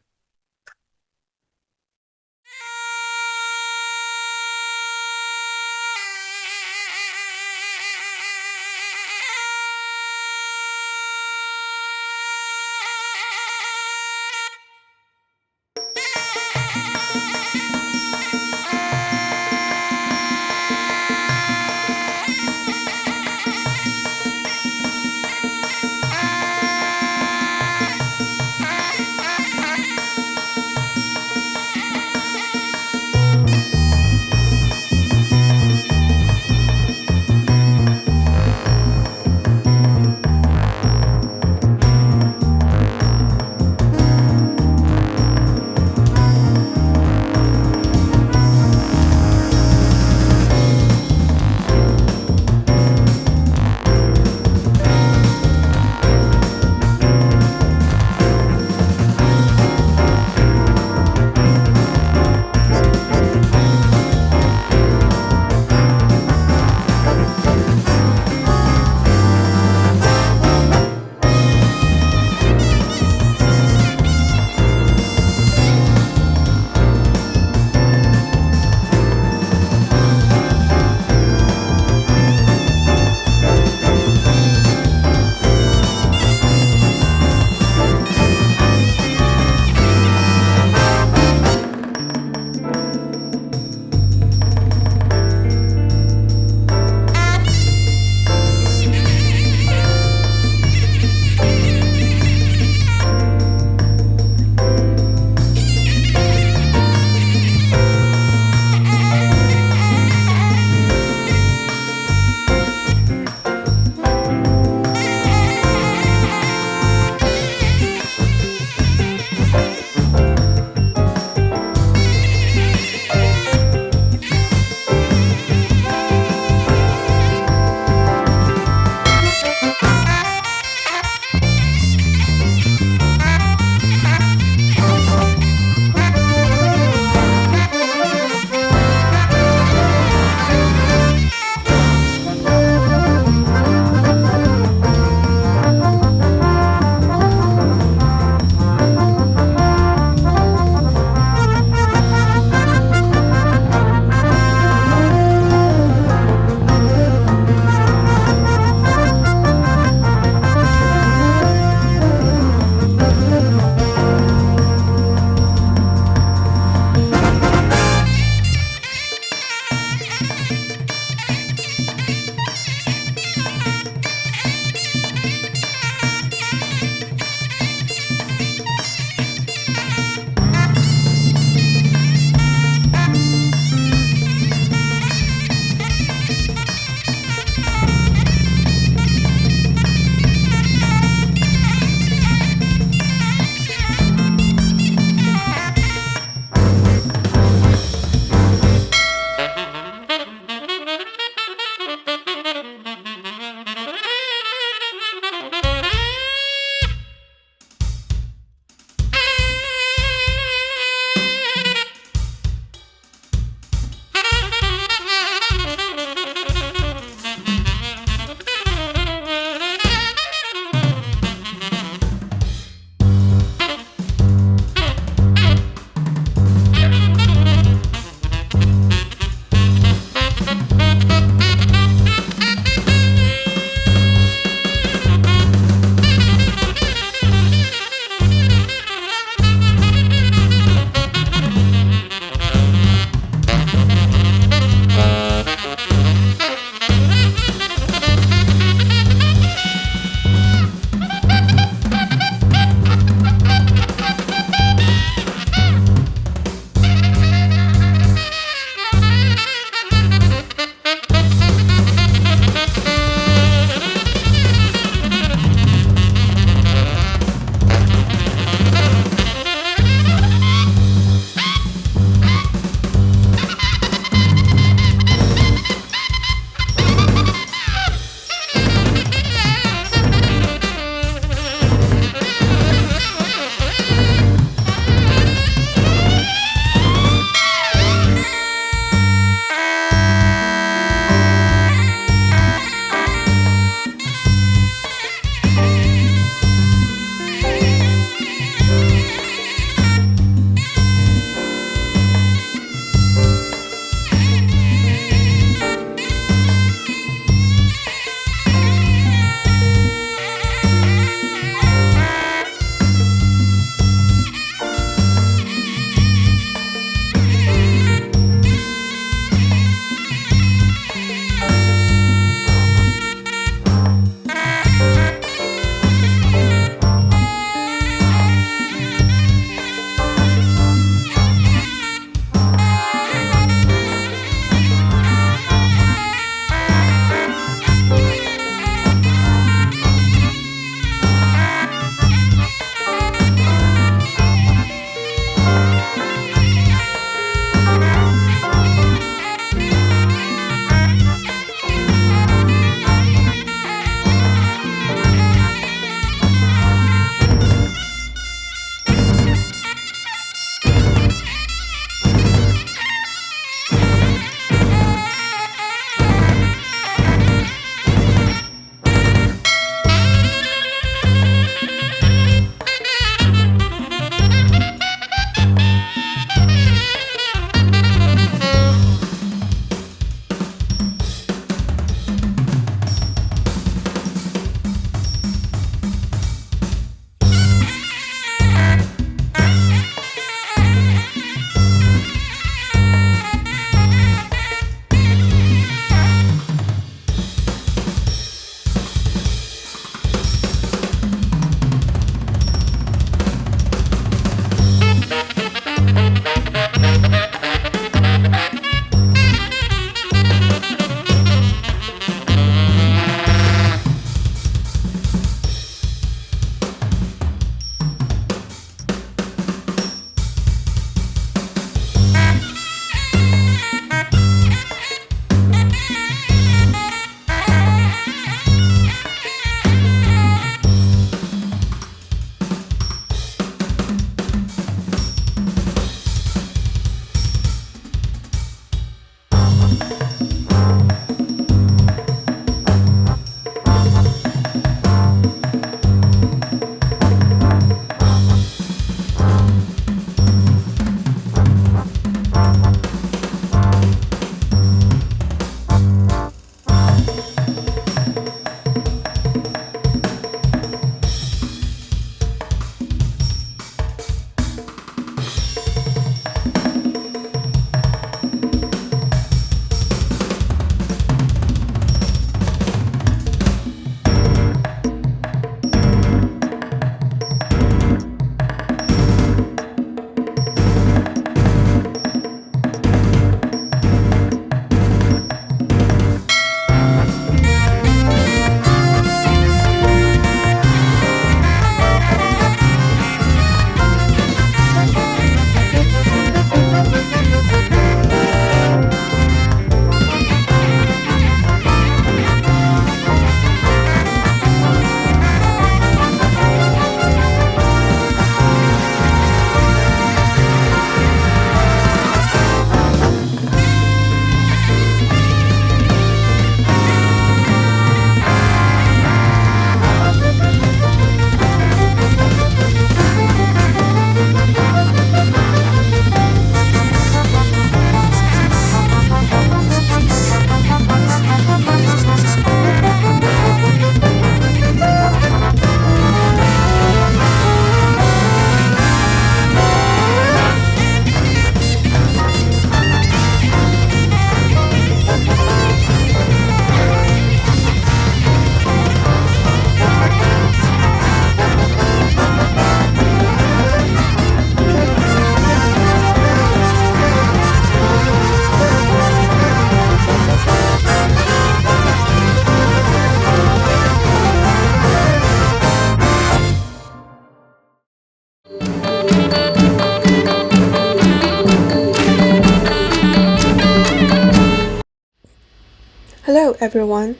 Hello everyone,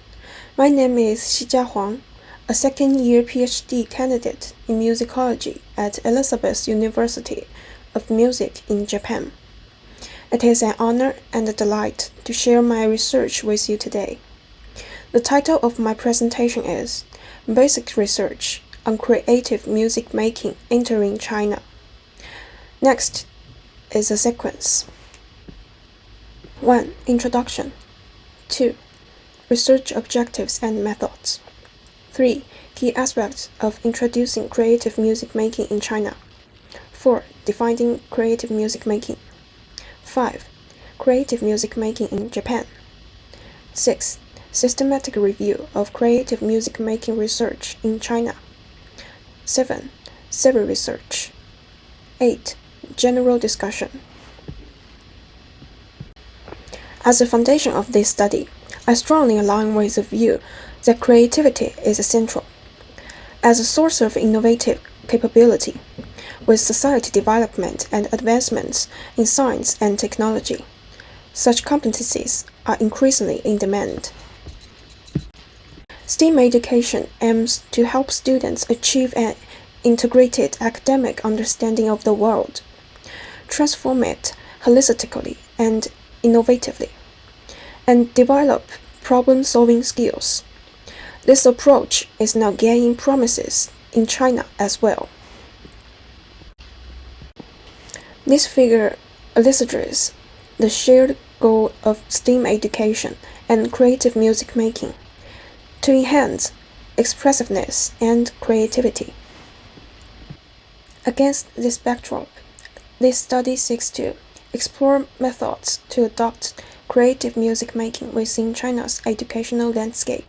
my name is Xijia Huang, a second-year PhD candidate in musicology at Elizabeth University of Music in Japan. It is an honor and a delight to share my research with you today. The title of my presentation is Basic Research on Creative Music Making Entering China. Next is a sequence. 1. Introduction. 2. Research objectives and methods. 3. Key aspects of introducing creative music making in China. 4. Defining creative music making. 5. Creative music making in Japan. 6. Systematic review of creative music making research in China. 7. Survey research. 8. General discussion. As a foundation of this study, I strongly align with the view that creativity is essential. As a source of innovative capability, with society development and advancements in science and technology, such competencies are increasingly in demand. STEAM education aims to help students achieve an integrated academic understanding of the world, transform it holistically and innovatively, and develop problem-solving skills. This approach is now gaining promises in China as well. This figure illustrates the shared goal of STEAM education and creative music making to enhance expressiveness and creativity. Against this backdrop, this study seeks to explore methods to adopt creative music making within China's educational landscape.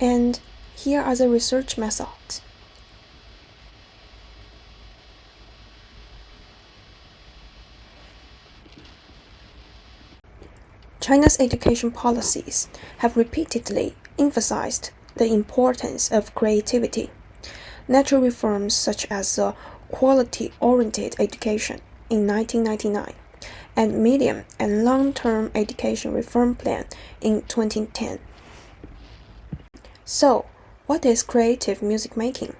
And here are the research methods. China's education policies have repeatedly emphasized the importance of creativity. Natural reforms such as the Quality-Oriented Education in 1999 and Medium and Long-Term Education Reform Plan in 2010. So, what is creative music making?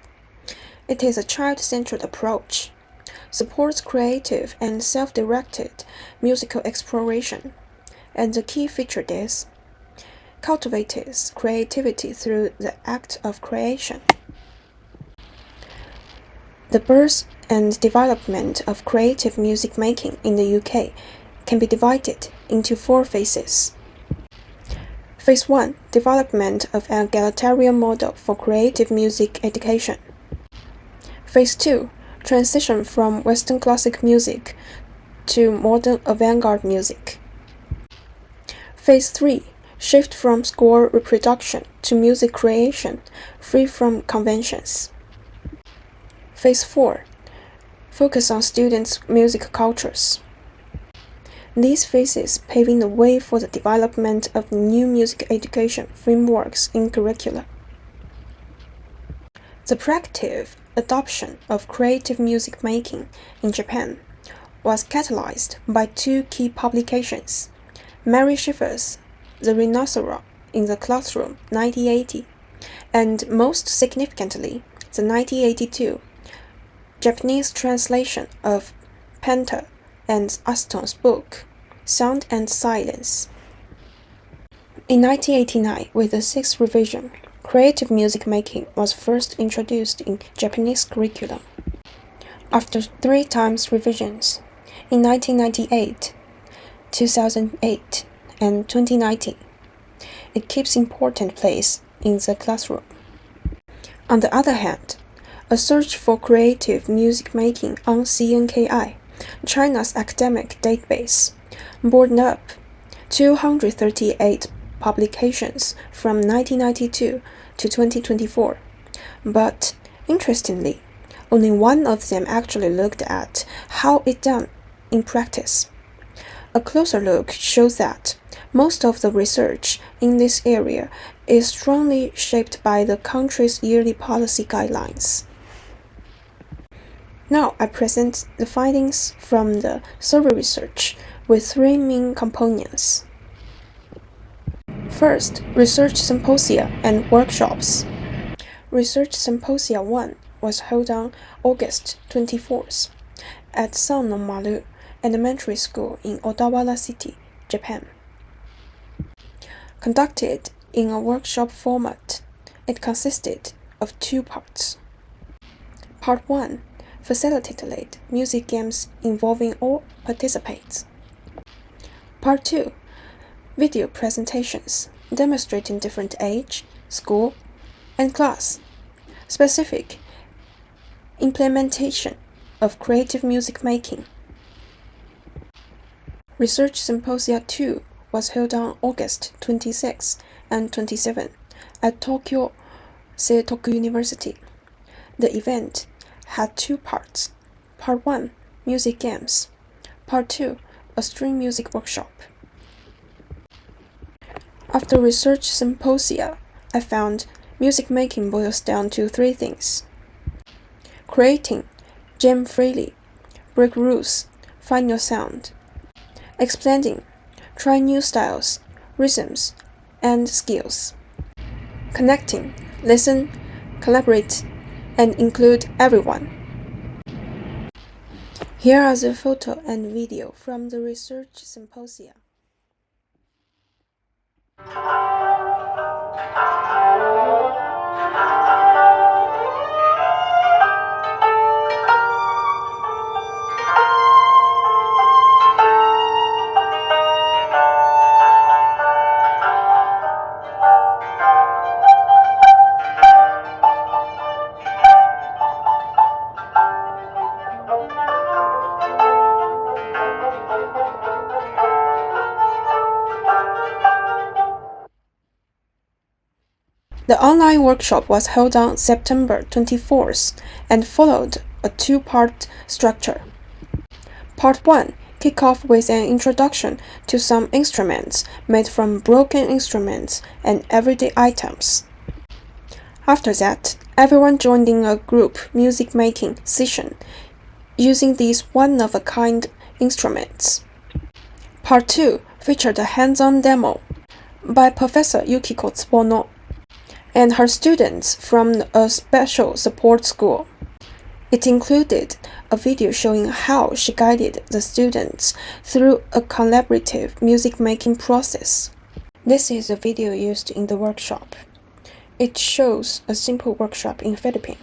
It is a child-centered approach, supports creative and self-directed musical exploration, and the key feature is cultivates creativity through the act of creation. The birth and development of creative music making in the UK can be divided into 4 phases. Phase 1. Development of an egalitarian model for creative music education. Phase 2. Transition from Western classic music to modern avant-garde music. Phase 3. Shift from score reproduction to music creation, free from conventions. Phase 4. Focus on students' music cultures. These phases paving the way for the development of new music education frameworks in curricula. The proactive adoption of creative music making in Japan was catalyzed by 2 key publications: Mary Schiffer's The Rhinoceros in the Classroom 1980, and most significantly, the 1982 Japanese translation of Penta and Aston's book, Sound and Silence. In 1989, with the 6th revision, creative music making was first introduced in Japanese curriculum. After 3 times revisions, in 1998, 2008, and 2019, it keeps important place in the classroom. On the other hand, a search for creative music making on CNKI, China's academic database, brought up 238 publications from 1992 to 2024, but interestingly, only 1 of them actually looked at how it's done in practice. A closer look shows that most of the research in this area is strongly shaped by the country's yearly policy guidelines. Now I present the findings from the survey research with 3 main components. First, Research Symposia and Workshops. Research Symposia 1 was held on August 24th at Sannomaru Elementary School in Odawara City, Japan. Conducted in a workshop format, it consisted of 2 parts. Part 1 facilitated music games involving all participants. Part 2 video presentations demonstrating different age, school, and class specific implementation of creative music making. Research Symposia 2 was held on August 26 and 27 at Tokyo Seitoku University. The event had 2 parts. Part 1, music games. Part 2, a string music workshop. After Research Symposia, I found music making boils down to 3 things: creating, jam freely, break rules, find your sound; explaining, try new styles, rhythms, and skills; connecting, listen, collaborate, and include everyone. Here are the photo and video from the Research Symposia. The online workshop was held on September 24th and followed a 2-part structure. Part 1 kicked off with an introduction to some instruments made from broken instruments and everyday items. After that, everyone joined in a group music making session using these one-of-a-kind instruments. Part 2 featured a hands-on demo by Professor Yukiko Tsubono and her students from a special support school. It included a video showing how she guided the students through a collaborative music-making process. This is a video used in the workshop. It shows a simple workshop in Philippines.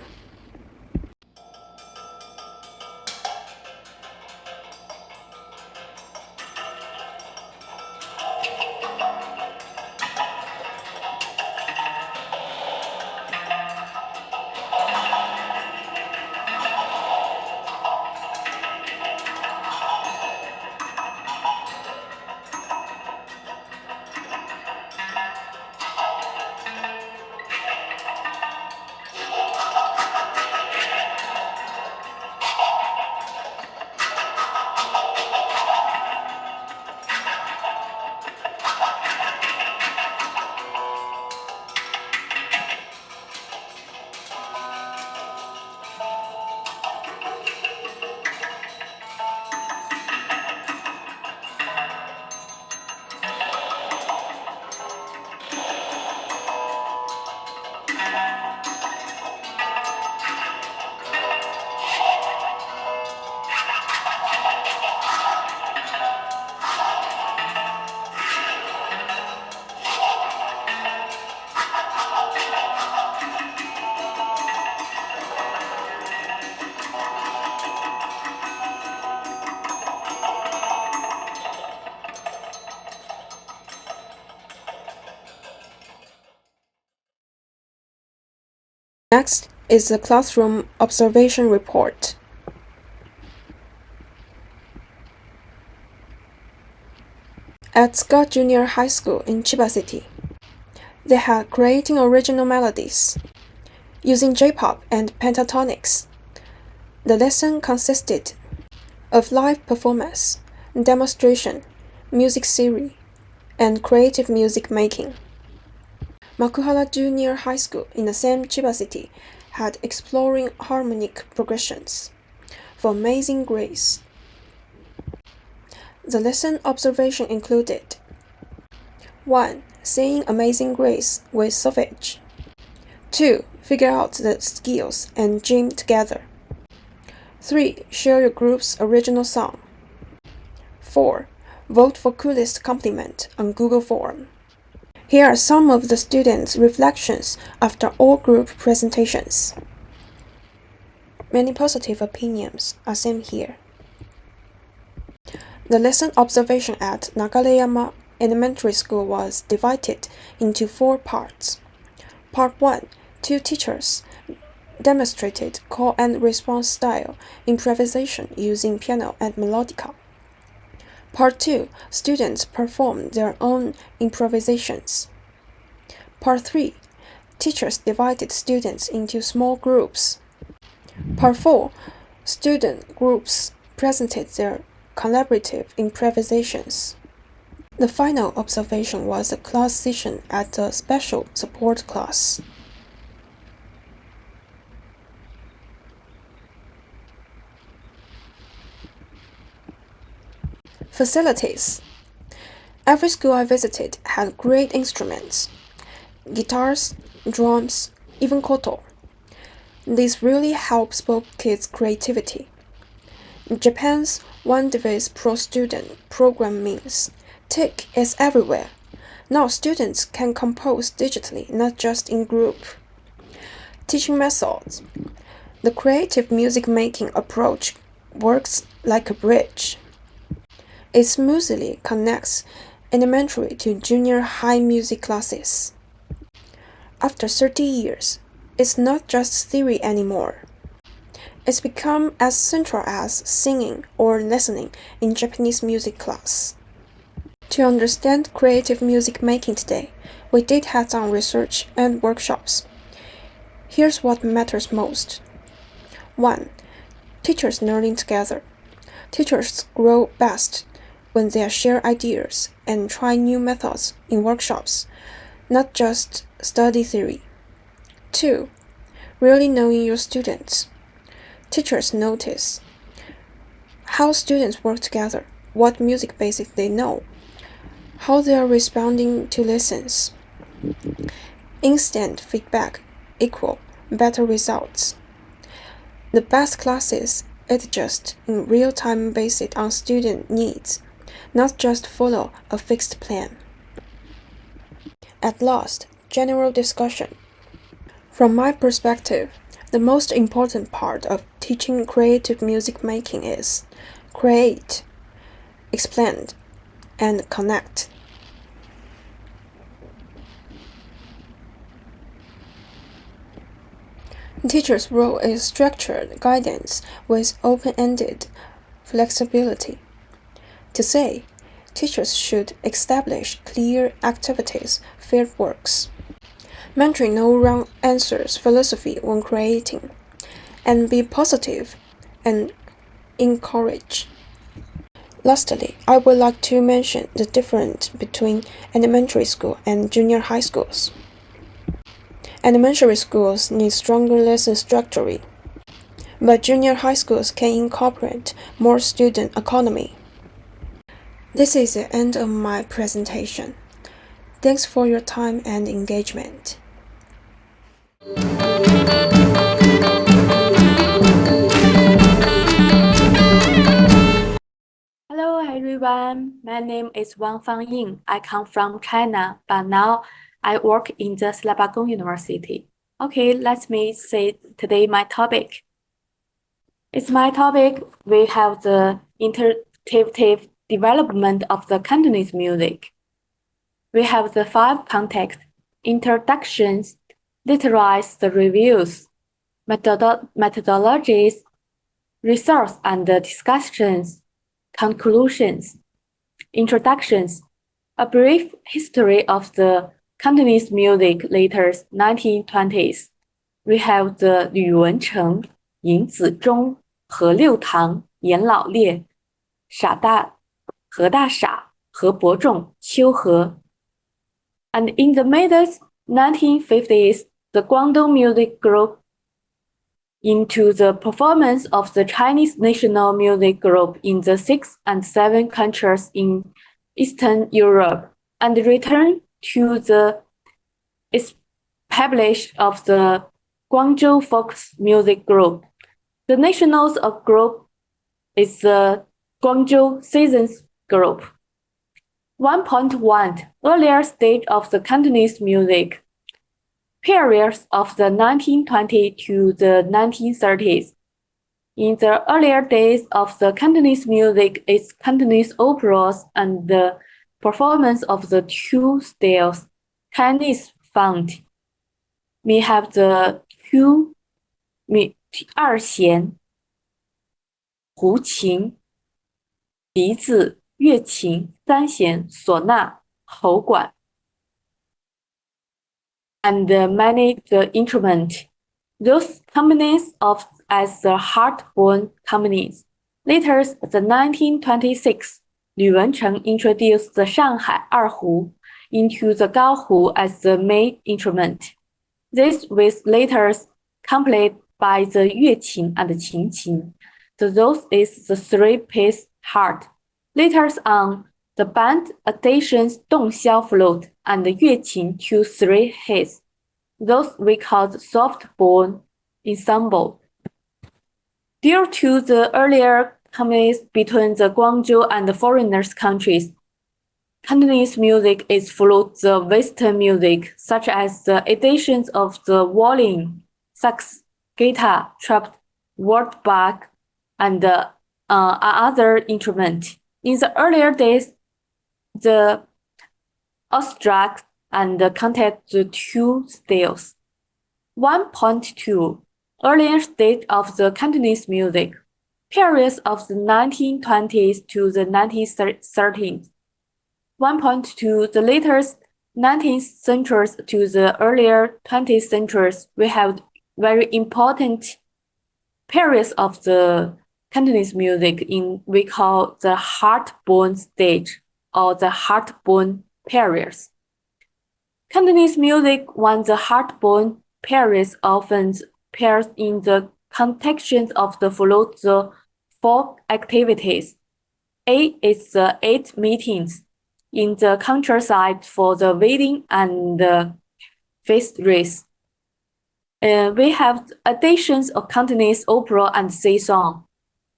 Next is the classroom observation report. At Scott Junior High School in Chiba City, they had creating original melodies using J-pop and pentatonics. The lesson consisted of live performance, demonstration, music theory, and creative music making. Makuhara Junior High School in the same Chiba City had exploring harmonic progressions for amazing grace. The lesson observation included 1. sing Amazing Grace with solfege. 2. Figure out the skills and jam together. 3. Share your group's original song. 4. Vote for coolest compliment on Google Form. Here are some of the students' reflections after all group presentations. Many positive opinions are seen here. The lesson observation at Nagareyama Elementary School was divided into 4 parts. Part 1. 2 teachers demonstrated call and response style improvisation using piano and melodica. Part 2. Students performed their own improvisations. Part 3. Teachers divided students into small groups. Part 4. Student groups presented their collaborative improvisations. The final observation was a class session at a special support class. Facilities. Every school I visited had great instruments, guitars, drums, even koto. This really helps both kids' creativity. Japan's One Device Pro Student program means tech is everywhere. Now students can compose digitally, not just in group. Teaching methods. The creative music making approach works like a bridge. It smoothly connects elementary to junior high music classes. After 30 years, it's not just theory anymore. It's become as central as singing or listening in Japanese music class. To understand creative music making today, we did hands-on research and workshops. Here's what matters most. 1. Teachers learning together. Teachers grow best when they share ideas and try new methods in workshops, not just study theory. 2. Really knowing your students. Teachers notice how students work together, what music basics they know, how they are responding to lessons. Instant feedback equal better results. The best classes adjust in real time based on student needs, not just follow a fixed plan. At last, general discussion. From my perspective, the most important part of teaching creative music making is create, explain, and connect. Teacher's role is structured guidance with open-ended flexibility. To say, teachers should establish clear activities, field works, mentoring no wrong answers philosophy when creating, and be positive and encourage. Lastly, I would like to mention the difference between elementary school and junior high schools. Elementary schools need stronger lesson structure, but junior high schools can incorporate more student autonomy. This is the end of my presentation. Thanks for your time and engagement. Hello everyone, my name is Wang Fangying. I come from China, but now I work in the Slabagong University. Okay, let me say today my topic. It's my topic. We have the interactive development of the Cantonese music. We have the 5 contexts: introductions, literaries, the reviews, methodologies, results and discussions, conclusions. Introductions, a brief history of the Cantonese music later 1920s. We have the 吕文成、尹子忠、何六堂、严老烈、何大傻、何伯仲、邱和。And in the mid 1950s, the Guangdong music group into the performance of the Chinese national music group in the 6 and 7 countries in Eastern Europe, and returned to the establishment of the Guangzhou Folk Music Group. The national group is the Guangzhou Seasons Group. 1.1 Earlier stage of the Cantonese music. Periods of the 1920s to the 1930s. In the earlier days of the Cantonese music, its Cantonese operas and the performance of the two styles, Chinese font. We have the two 二弦、胡琴、笛子、乐琴、三弦、唢呐、喉管 and many the instrument. Those companies of as the heart-born companies. Later, the 1926, Lü Wencheng introduced the Shanghai erhu into the gaohu as the main instrument. This was later completed by the yueqin and qingqin. So those is the three-piece heart. Later on, the band additions dongxiao flute and yueqin to three heads. Those we called soft-bone ensemble. Due to the earlier companies between the Guangzhou and the foreigners' countries, Cantonese music is followed the Western music, such as the additions of the violin, sax, guitar, trumpet, woodbug, and other instruments. In the earlier days, the Austrians and contact the two styles. 1.2 Earlier stage of the Cantonese music. Periods of the 1920s to the 1930s. 1.2 The latest 19th centuries to the earlier 20th centuries, we have very important periods of the Cantonese music we call the heart-bone stage or the heart-bone periods. Cantonese music, when the heart-bone periods often appears in the context of the follow the folk activities. A is the 8 meetings in the countryside for the wedding and the feast. We have additions of Cantonese opera and sea song.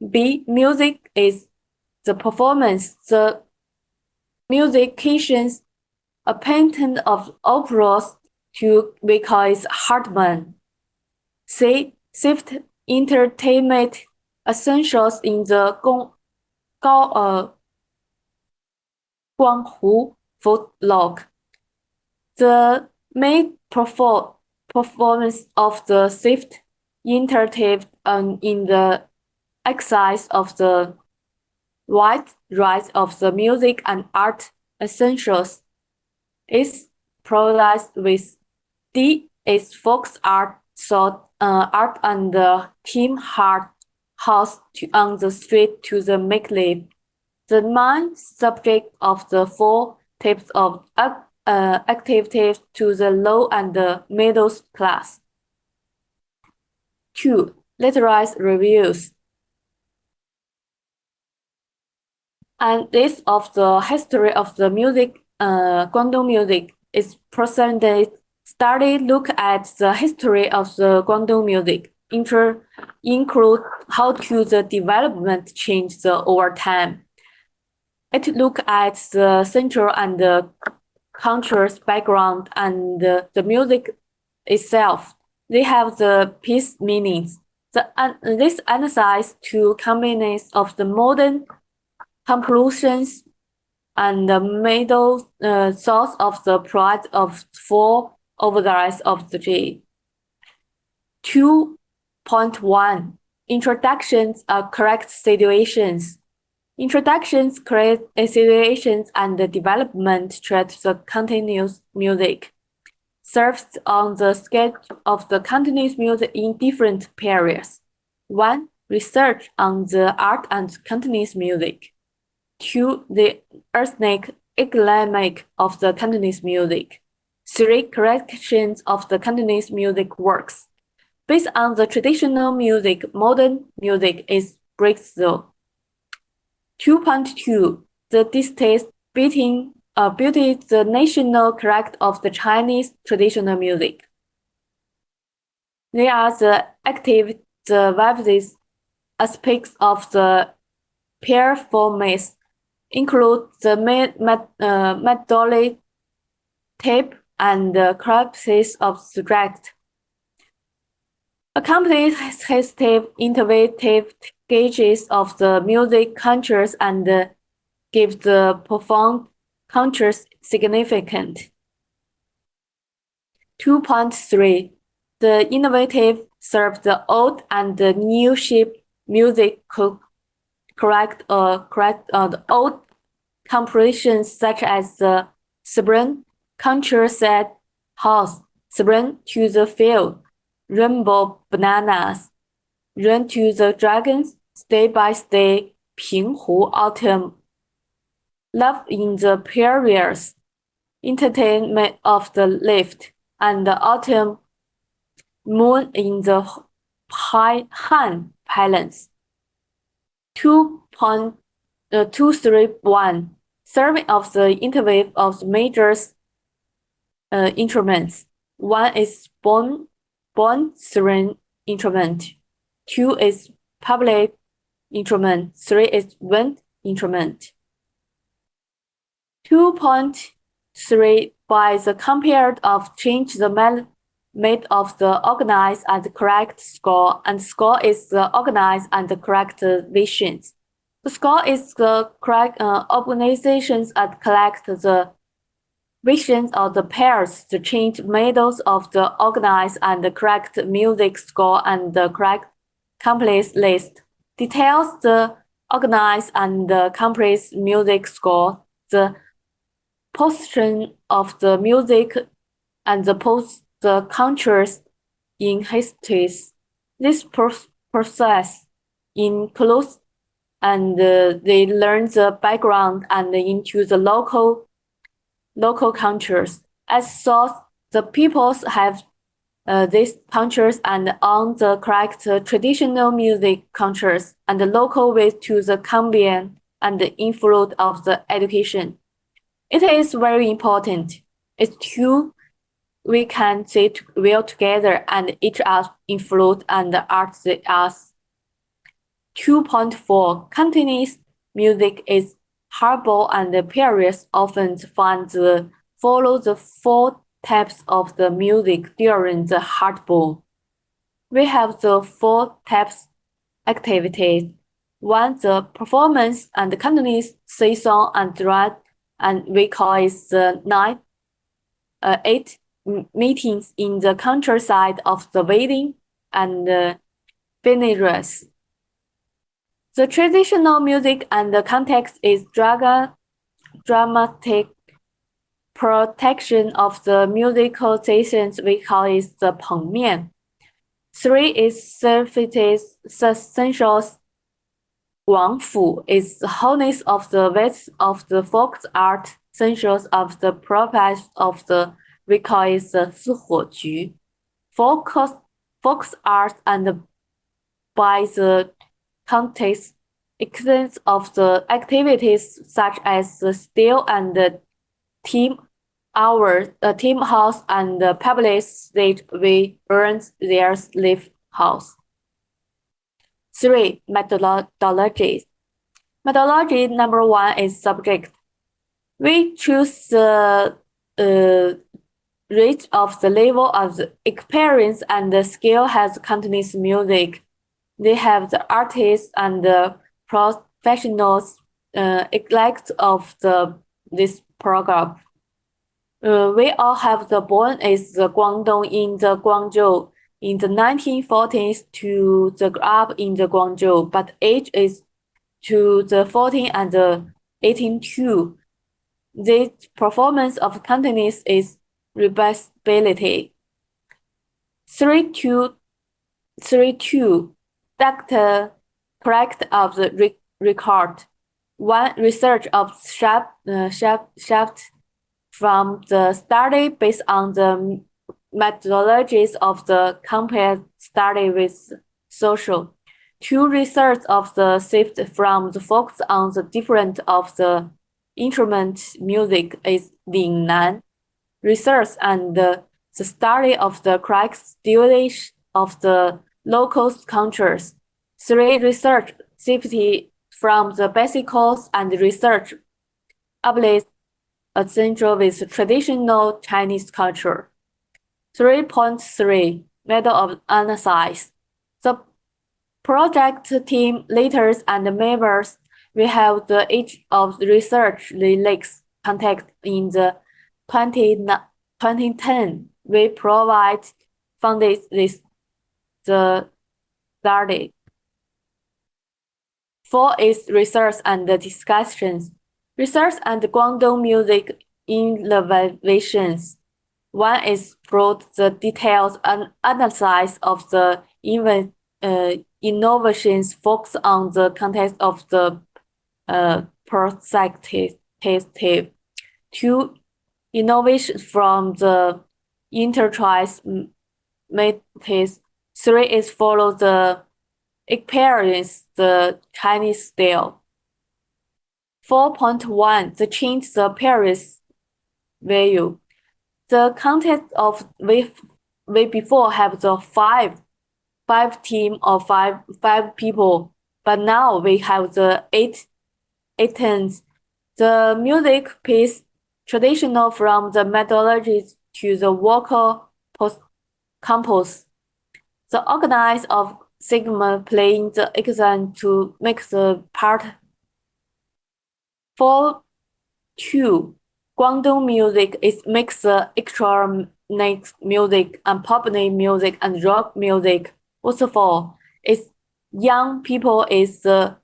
B music is the performance, the musicians, a painting of operas to we call it Hartmann. C shift entertainment essentials in the Guanghu folklore. The main performance of the shift entertained in the exercise of the wide range of the music and art essentials is provided with D is folk art, art and the team house on the street to the make live. The main subject of the 4 types of activities to the low and the middle class. 2. Literary reviews. And this of the history of the music, Guangdong music is presented. Study look at the history of the Guangdong music, include how to the development change over time. It look at the central and the country's background and the music itself. They have the piece meanings. This analyze two combinations of the modern conclusions and the middle source of the product of 4 over the rest of the G. 2.1 Introductions are correct situations. Introductions create situations and the development track the continuous music. Serves on the sketch of the continuous music in different periods. 1. Research on the art and continuous music. 2. The ethnic economic of the Cantonese music. 3. Corrections of the Cantonese music works. Based on the traditional music, modern music is breakthrough. 2.2 The distance between beauty the national character of the Chinese traditional music. They are the active, the various aspects of the performance, include the methodology, tape, and the practice of subject. Accompanies sensitive, innovative gauges of the music cultures and give the profound cultures significance. 2.3. The innovative serve the old and the new shape music correct the old compositions such as the Spring Concert House, Spring to the Field, Rainbow Bananas, Run to the Dragons, Stay by Stay, 平湖 Autumn, Love in the Periods, Entertainment of the Lift, and the Autumn Moon in the Han Palace. 2.231. Serving of the interval of the major instruments. 1 is bone string instrument. 2 is public instrument. 3 is wind instrument. 2.3 by the compared of change the made of the organized and correct score, and score is the organized and correct visions. The score is the correct organizations and collect the visions of the pairs, the change medals of the organized and correct music score and the correct complete list. Details the organized and complete music score, the position of the music and the countries in histories. This process includes and they learn the background and into the local cultures. As source, the peoples have these cultures and on the correct traditional music cultures and the local ways to the combine and the influence of the education. It is very important. It's two we can sit well together and each other influence and art the us. 2.4. Continuous music is harmful and the periods often follow the 4 types of the music during the heartburn. We have the 4 types activities. 1. The performance and continuous sing-song and dance, and we call it the 8 meetings in the countryside of the wedding and funerals. The traditional music and the context is dramatic protection of the musical sessions. We call it the 棚面. 3 is services essentials. 广府 is the wholeness of the ways of the folk art, essentials of the purpose of the we call it the 四火局. Folk art and by the context extent of the activities such as the still and the team house and the public stage we earn their live house. 3. Methodologies. Methodology number 1 is subject. We choose the rate of the level of the experience and the skill has continuous music. They have the artists and the professionals elect of this program. We all have the born is the Guangdong in the Guangzhou in the 1940s to the up in the Guangzhou, but age is to the 14 and the 18 The performance of continuous is reversibility. 3.2 Dr. correct of the record. 1 research of shaft from the study based on the methodologies of the compared study with social. 2 research of the shift from the focus on the different of the instrument music is Lin Nan. Research and the study of the characteristics of the local cultures. 3. Research safety from the basic course and research uplifts a central with traditional Chinese culture. 3.3 Method of analysis. The project team leaders and members will have each of the research relates contact in the 2010. We provide funded this the study. 4 is research and discussions. Research and Guangdong music innovations. 1 is brought the detailed analysis of the innovations focus on the context of the perspective. 2. Innovation from the enterprise methods. 3 is follow the experience the Chinese style. 4.1 The change the Paris value. The content of we before have the five team of five people, but now we have the eight items. The music piece traditional from the methodology to the vocal compose. The organize of segment playing the exam to make the part. 4.2 Guangdong music is mixed electronic music and popular music and rock music. First of all, it's young people is the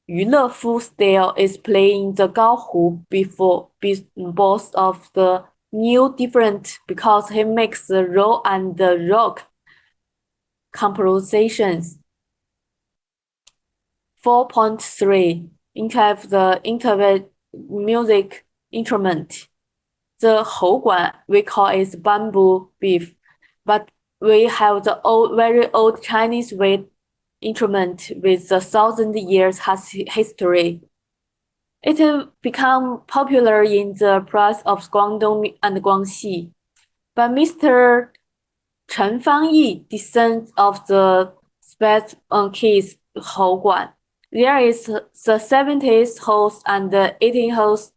娱乐夫 style is playing the 高胡 before both of the new different because he makes the roll and the rock compositions. 4.3 Have the interval music instrument. The 喉管 we call it bamboo beef, but we have the very old Chinese weight instrument with a 1,000 years history. It became popular in the press of Guangdong and Guangxi. But Mr. Chen Fangyi descends of the spec on keys 喉管. There is the 70s host and the 18 host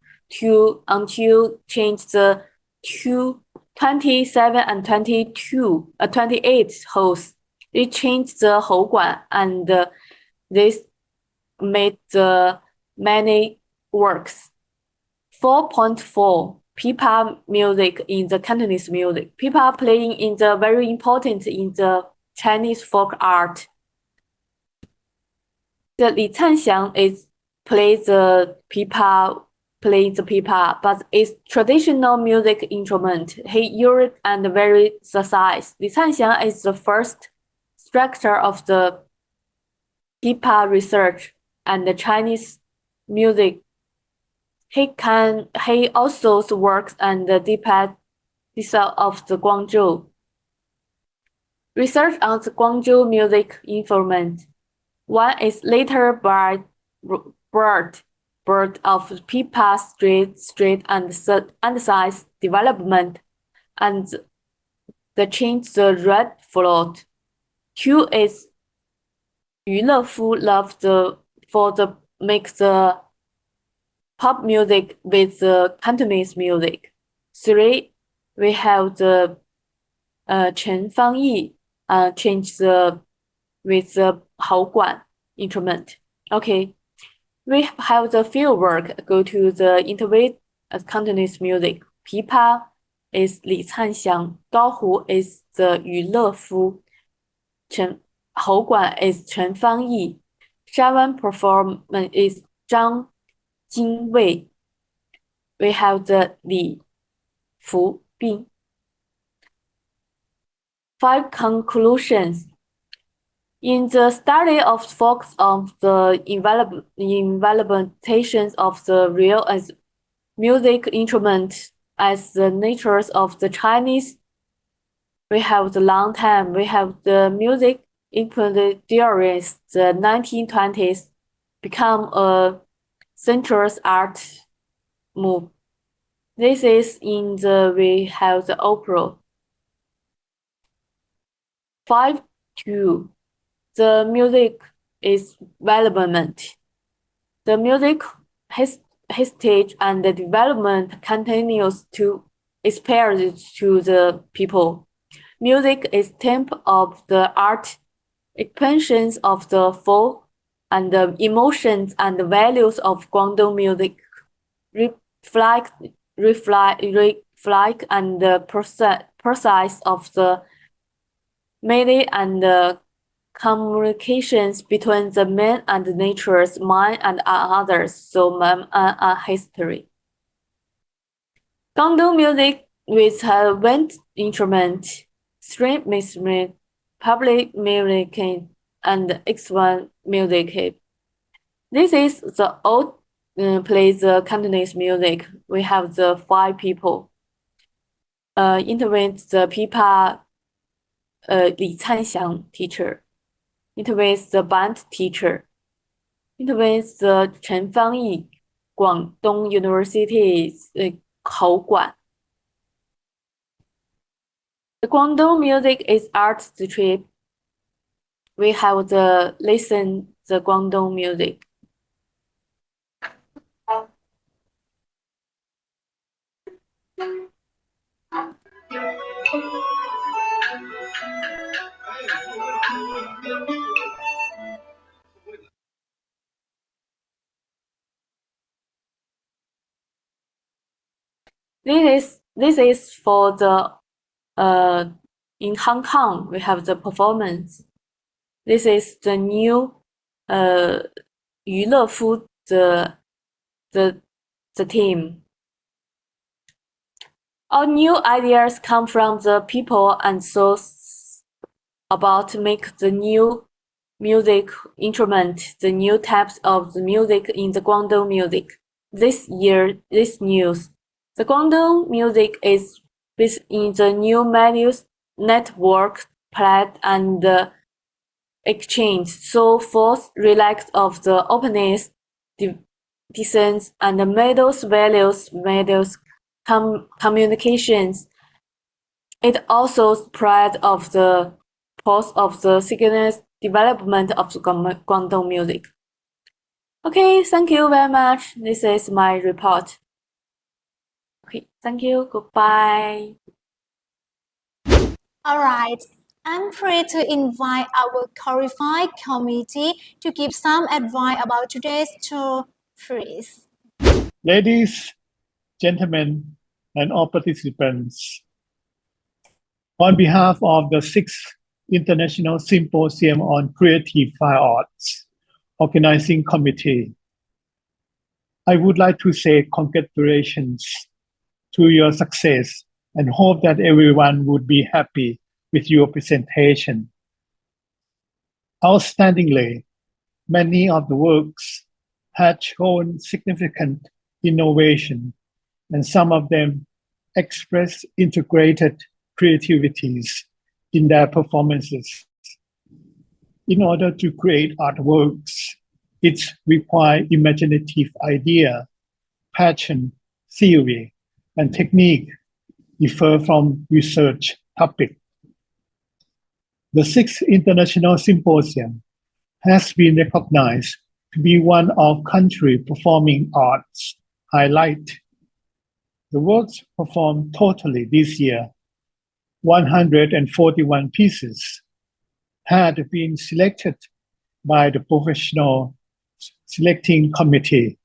until changed the 27 and 28 hosts. They changed the 喉管 and this made the many works. 4.4 Pipa music in the Cantonese music. Pipa playing in the very important in the Chinese folk art. The Li Canxiang is playing the pipa, but it's traditional music instrument. He used and very precise. Li Canxiang is the first structure of the pipa research and the Chinese music. He also works on the pipa of the Guangzhou. Research on the Guangzhou music instrument. 1 is later by bird of pipa street and size development and the change the red float. 2 is 娱乐夫 love for the make the pop music with the Cantonese music. 3 we have the Chen Fangyi change the with the 喉管 instrument. Okay, we have the field work. Go to the interview as Cantonese music. Pipa is Li Canxiang. 高胡 is the 娱乐夫. 喉管 is Chen Fangyi. Shawan performance is 张金卫. We have the Li Fu Bing. 5 conclusions. In the study of focus on the implementations of the real as music instrument as the natures of the Chinese, we have the long time. We have the music input during the 1920s become a central art move. This is in the we have the opera. 5.2. The music is development. The music heritage and the development continues to expand to the people. Music is temple of the art, expansions of the folk, and the emotions and the values of Guangdong music reflect and the process of the media and the communications between the man and nature's mind and others, so history. Guangdong music with a wind instrument, string instrument, public music, and X1 music. This is the old plays the Cantonese music. We have the 5 people. Interview the pipa Li Canxiang teacher. Interview the band teacher. Interview the Chen Fangyi, Guangdong University's 口管. The Guangdong music is art trip. We have the listen the Guangdong music. This is for the in Hong Kong we have the performance. This is the new 娱乐夫 the team. All new ideas come from the people and so about to make the new music instrument, the new types of the music in the Guangdong music. This year, this news. The Guangdong music is within the new medias network plat and exchange, so forth relax of the openness, distance, and the medals values communications. It also spread of the pulse of the sickness development of the Guangdong music. Okay, thank you very much. This is my report. Okay, thank you. Goodbye. All right. I'm free to invite our qualified committee to give some advice about today's show, please. Ladies, gentlemen, and all participants, on behalf of the 6th International Symposium on Creative Fine Arts Organizing Committee, I would like to say congratulations to your success and hope that everyone would be happy with your presentation. Outstandingly, many of the works had shown significant innovation, and some of them express integrated creativities in their performances. In order to create artworks, it requires imaginative idea, passion, theory, and technique differ from research topic. The 6th International Symposium has been recognized to be one of country performing arts highlight. The works performed totally this year, 141 pieces, had been selected by the professional selecting committee.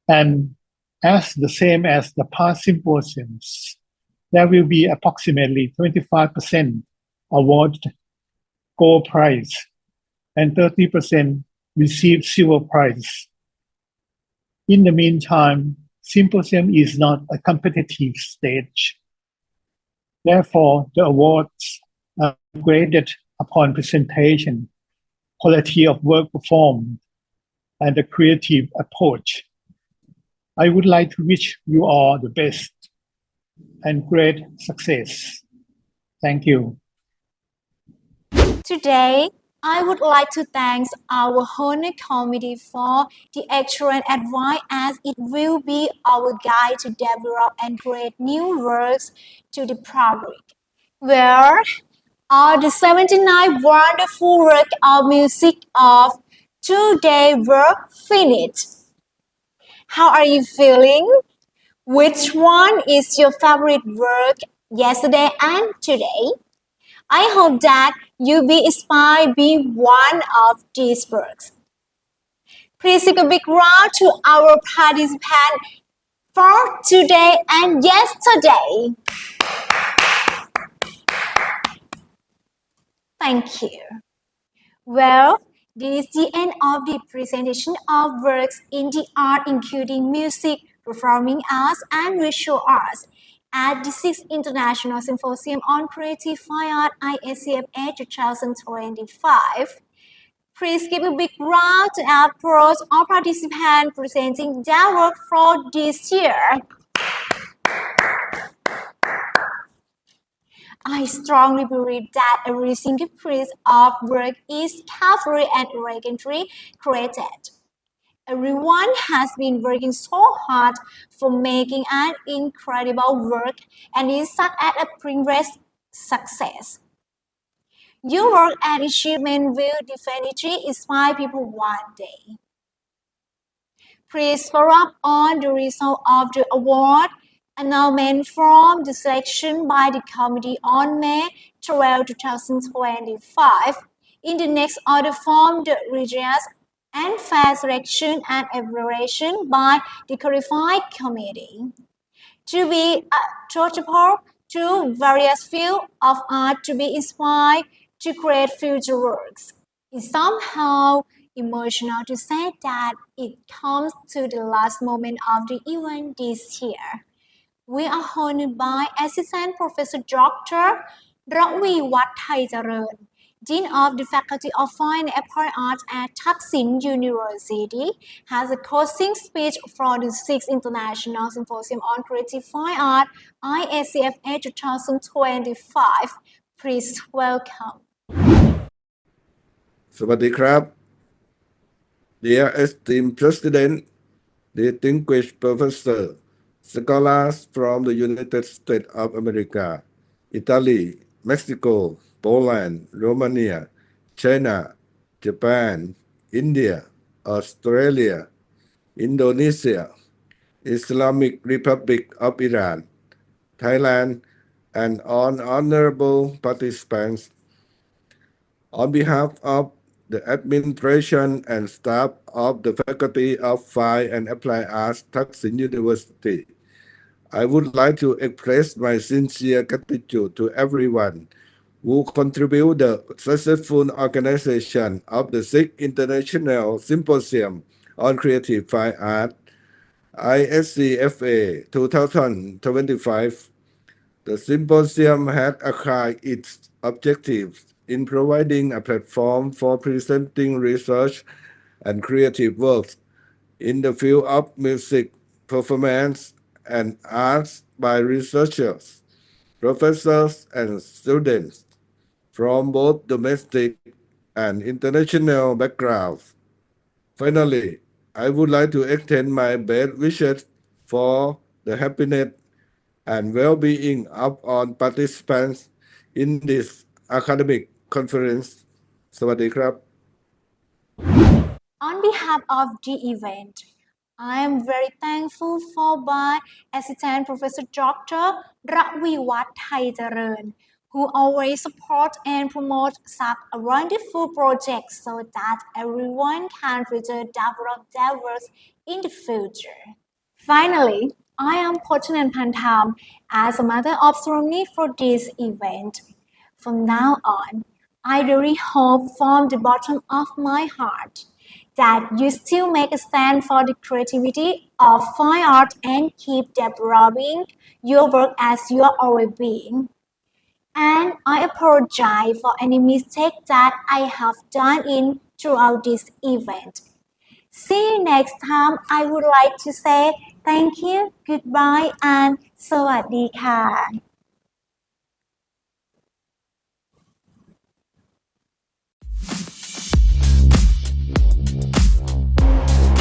And as the same as the past symposiums, there will be approximately 25% awarded gold prize and 30% receive silver prize. In the meantime, symposium is not a competitive stage. Therefore, the awards are graded upon presentation, quality of work performed, and the creative approach. I would like to wish you all the best and great success. Thank you. Today, I would like to thank our honor committee for the excellent advice as it will be our guide to develop and create new works to the public. Where are the 79 wonderful works of music of today were finished? How are you feeling? Which one is your favorite work yesterday and today? I hope that you'll be inspired by one of these works. Please give a big round to our participants for today and yesterday. Thank you. Well, this is the end of the presentation of works in the art including music, performing arts, and visual arts at the 6th International Symposium on Creative Fine Art ISCFA 2025. Please give a big round to applause all participants presenting their work for this year. I strongly believe that every single piece of work is carefully and elegantly created. Everyone has been working so hard for making an incredible work and is such a previous success. Your work and achievement will definitely inspire people one day. Please follow up on the result of the award announcement from the selection by the committee on May 12, 2025 in the next order from the regions and fair selection and evaluation by the qualified committee. To be accountable to various fields of art to be inspired to create future works. It's somehow emotional to say that it comes to the last moment of the event this year. We are honored by Assistant Professor Dr. Raviwat Thaijaran, Dean of the Faculty of Fine and Applied Arts at Thaksin University, has a closing speech for the 6th International Symposium on Creative Fine Art ISCFA 2025. Please welcome. สวัสดีครับ Dear esteemed President, distinguished Professor, scholars from the United States of America, Italy, Mexico, Poland, Romania, China, Japan, India, Australia, Indonesia, Islamic Republic of Iran, Thailand, and all honorable participants. On behalf of the administration and staff of the Faculty of Fine and Applied Arts, Thaksin University, I would like to express my sincere gratitude to everyone who contribute the successful organization of the 6th International Symposium on Creative Fine Art, ISCFA 2025. The symposium had acquired its objectives in providing a platform for presenting research and creative works in the field of music, performance, and arts by researchers, professors, and students from both domestic and international backgrounds. Finally, I would like to extend my best wishes for the happiness and well-being of all participants in this academic conference. สวัสดีครับ On behalf of the event, I am very thankful for by Assistant Professor Dr. Raviwat Thaijaran, who always support and promote such a wonderful project so that everyone can further develop their works in the future. Finally, I am Pochanan Pantham as a mother of ceremony for this event. From now on, I really hope from the bottom of my heart that you still make a stand for the creativity of fine art and keep developing your work as you are always being. And I apologize for any mistake that I have done in throughout this event. See you next time. I would like to say thank you, goodbye, and สวัสดีค่ะ เ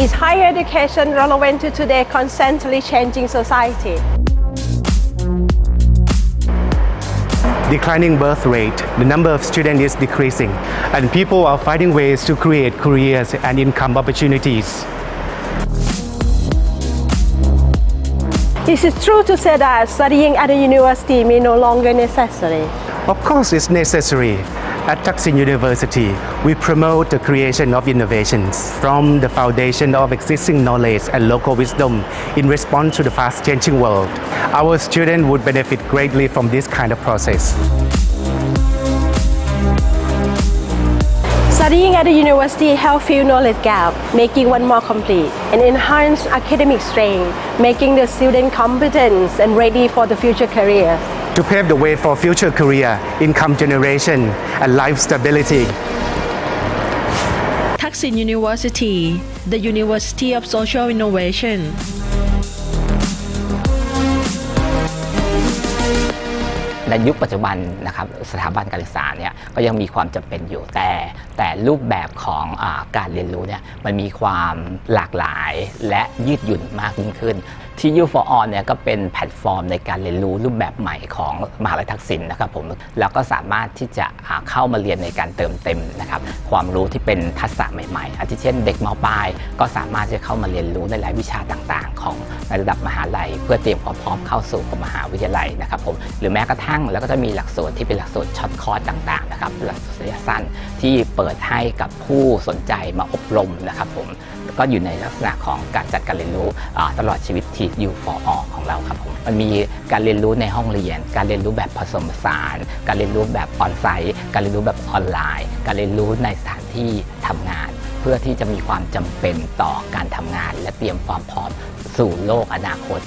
Is higher education relevant to today's constantly changing society? Declining birth rate, the number of students is decreasing, and people are finding ways to create careers and income opportunities. Is it true to say that studying at a university may no longer necessary? Of course, it's necessary. At Thaksin University, we promote the creation of innovations from the foundation of existing knowledge and local wisdom in response to the fast-changing world. Our students would benefit greatly from this kind of process. Studying at a university helps fill knowledge gap, making one more complete, and enhance academic strength, making the student competent and ready for the future career. To pave the way for future career, income generation, and life stability. Thaksin University, the University of Social Innovation. ในยุคปัจจุบันนะครับสถาบันการศึกษาเนี่ยก็ยังมีความจำเป็นอยู่แต่รูปแบบของการเรียนรู้เนี่ยมันมีความหลากหลายและยืดหยุ่นมากยิ่งขึ้นTSU for All เนี่ยก็เป็นแพลตฟอร์มในการเรียนรู้รูปแบบใหม่ของมหาวิทยาลัยทักษิณนะครับผมแล้วก็สามารถที่จะเข้ามาเรียนในการเติมเต็มนะครับความรู้ที่เป็นทักษะใหม่ๆอาทิเช่นเด็กม.ปลายก็สามารถจะเข้ามาเรียนรู้ในหลายวิชาต่างๆของในระดับมหาลัยเพื่อเตรียมความพร้อมเข้าสู่มหาวิทยาลัยนะครับผมหรือแม้กระทั่งแล้วก็จะมีหลักสูตรที่เป็นหลักสูตรช็อตคอร์สต่างๆนะครับหลักสูตรระยะสั้นที่เปิดให้กับผู้สนใจมาอบรมนะครับผมก็อยู่ในลักษณะของการจัดการเรียนรู้ตลอดชีวิต TSU for All ของเราครับผมมันมีการเรียนรู้ในห้องเรียนการเรียนรู้แบบผสมผสานการเรียนรู้แบบออนไซต์การเรียนรู้แบบออนไลน์การเรียนรู้ในสถานที่ทำงานเพื่อที่จะมีความจำเป็นต่อการทำงานและเตรียมความพร้อมสู่โลกอนาคต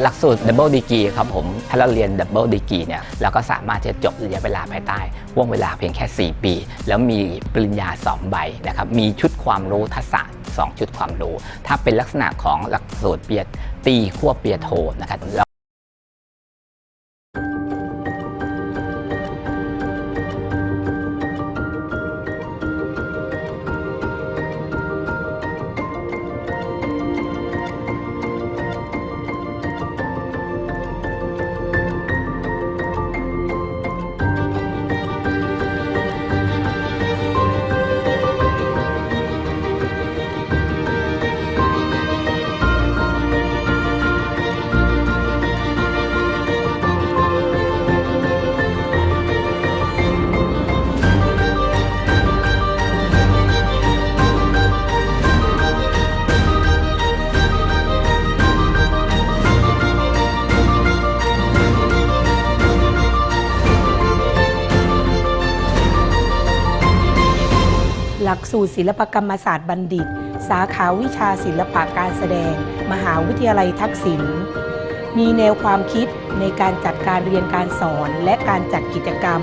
หลักสูตร Double Degree ครับผมถ้าเราเรียน Double Degree เนี่ยเราก็สามารถจะจบระยะเวลาภายใต้วงเวลาเพียงแค่4 ปีแล้วมีปริญญา2 ใบนะครับมีชุดความรู้ทักษะ2 ชุดความรู้ถ้าเป็นลักษณะของหลักสูตรปริญญาตรีควบปริญญาโทนะครับหลักสูตรศิลปกรรมศาสตร์บัณฑิตสาขาวิชาศิลปะการแสดงมหาวิทยาลัยทักษิณมีแนวความคิดในการจัดการเรียนการสอนและการจัดกิจกรรม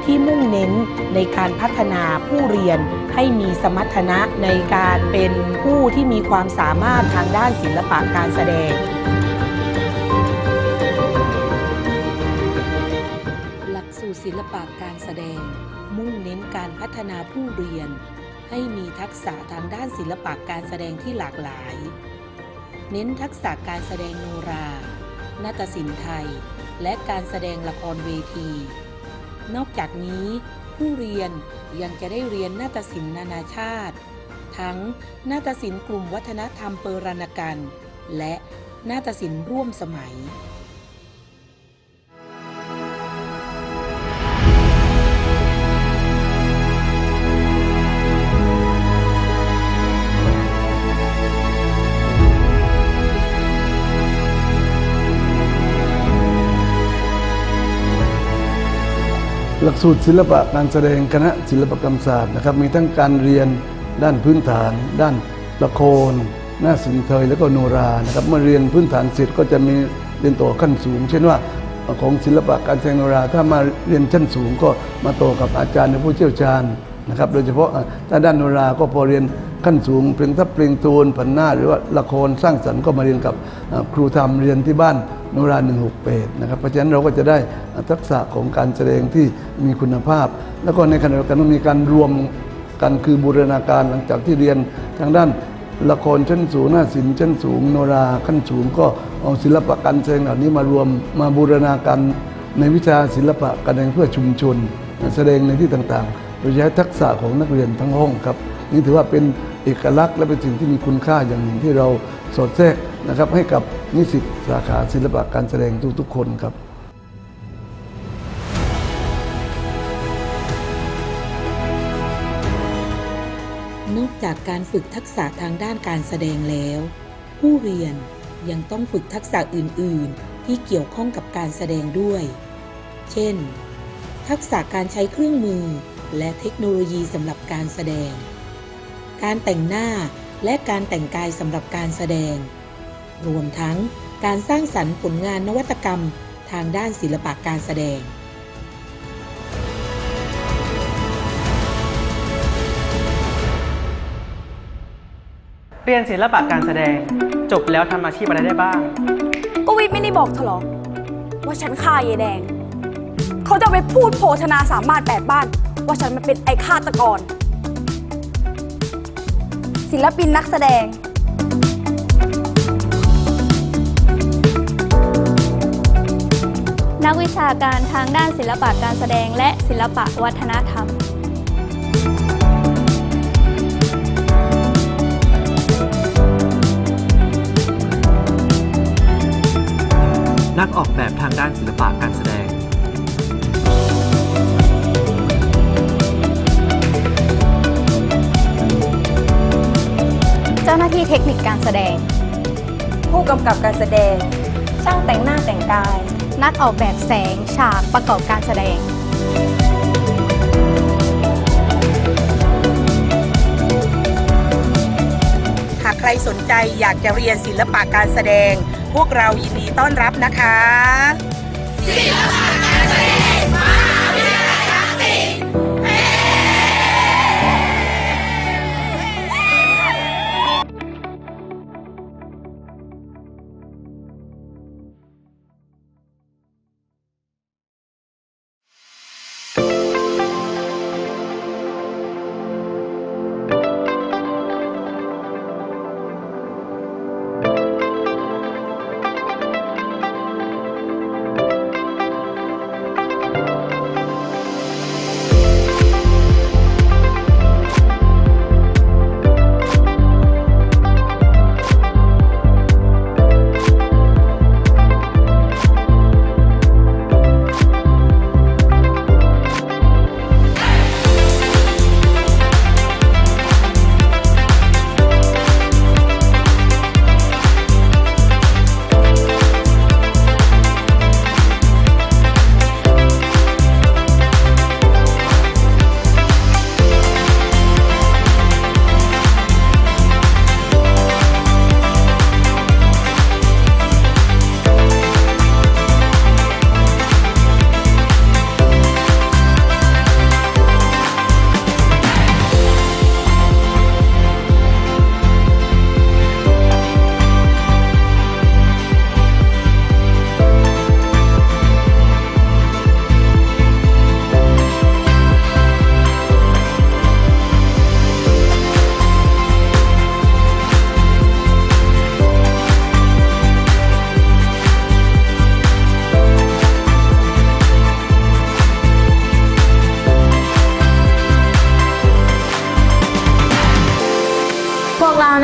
ที่มุ่งเน้นในการพัฒนาผู้เรียนให้มีสมรรถนะในการเป็นผู้ที่มีความสามารถทางด้านศิลปะการแสดงหลักสูตรศิลปะการแสดงมุ่งเน้นการพัฒนาผู้เรียนให้มีทักษะทางด้านศิลปะการแสดงที่หลากหลายเน้นทักษะการแสดงโนรานาฏศิลป์ไทยและการแสดงละครเวทีนอกจากนี้ผู้เรียนยังจะได้เรียนนาฏศิลป์นานาชาติทั้งนาฏศิลป์กลุ่มวัฒนธรรมเปรณกันและนาฏศิลป์ร่วมสมัยหลักสูตรศิลปะการแสดงคณะศิลปกรรมศาสตร์นะครับมีทั้งการเรียนด้านพื้นฐานด้านละครนาฏศิลป์ไทยและก็โนรานะครับเมื่อเรียนพื้นฐานเสร็จก็จะมีเรียนต่อขั้นสูงเช่นว่าของศิลปะการแสดงโนราถ้ามาเรียนชั้นสูงก็มาต่อกับอาจารย์ผู้เชี่ยวชาญนะครับโดยเฉพาะถ้าด้านโนราก็พอเรียนขั้นสูงเพลงทับเพลงโทนผันหน้าหรือว่าละครสร้างสรรค์ก็มาเรียนกับครูธรรมเรียนที่บ้านโนรา168นะครับเพราะฉะนั้นเราก็จะได้ทักษะของการแสดงที่มีคุณภาพแล้วก็ในขณะเดียวกันต้องมีการรวมกันคือบูรณาการหลังจากที่เรียนทางด้าน ละครชั้นสูงนาฏศิลป์ชั้นสูงโนราขั้นสูงก็เอาศิลปะการแสดงเหล่านี้มารวมมาบูรณาการในวิชาศิลปะการแสดงเพื่อชุมชนแสดงในที่ต่างๆโดยใช้ทักษะของนักเรียนทั้งห้องครับนี่ถือว่าเป็นเอกลักษณ์และเป็นสิ่งที่มีคุณค่าอย่างหนึ่งที่เราสอดแทรกนะครับให้กับนิสิตสาขาศิลปะการแสดงทุกๆคนครับ นอกจากการฝึกทักษะทางด้านการแสดงแล้ว ผู้เรียนยังต้องฝึกทักษะอื่นๆที่เกี่ยวข้องกับการแสดงด้วย เช่น ทักษะการใช้เครื่องมือและเทคโนโลยีสำหรับการแสดง การแต่งหน้าและการแต่งกายสำหรับการแสดง รวมทั้งการสร้างสรรค์ผลงานนวัตกรรมทางด้านศิลปะการแสดง เรียนศิลปะการแสดงจบแล้วทำอาชีพอะไรได้บ้างก็วิทย์ไม่ได้บอกเธอหรอว่าฉันฆ่ายายแดงเขาจะไปพูดโภชนาสามารถแปดบ้านว่าฉันมันเป็นไอ้ฆาตกรศิลปินนักแสดงนักวิชาการทางด้านศิลปะการแสดงและศิลปะวัฒนธรรมนักออกแบบทางด้านศิลปะการแสดงเจ้าหน้าที่เทคนิคการแสดงผู้กำกับการแสดงช่างแต่งหน้าแต่งกายนักออกแบบแสงฉากประกอบการแสดงหากใครสนใจอยากจะเรียนศิลปะการแสดงพวกเรายินดีต้อนรับนะคะศิลปะการแสดงมหาวิทยาลัยทักษิณ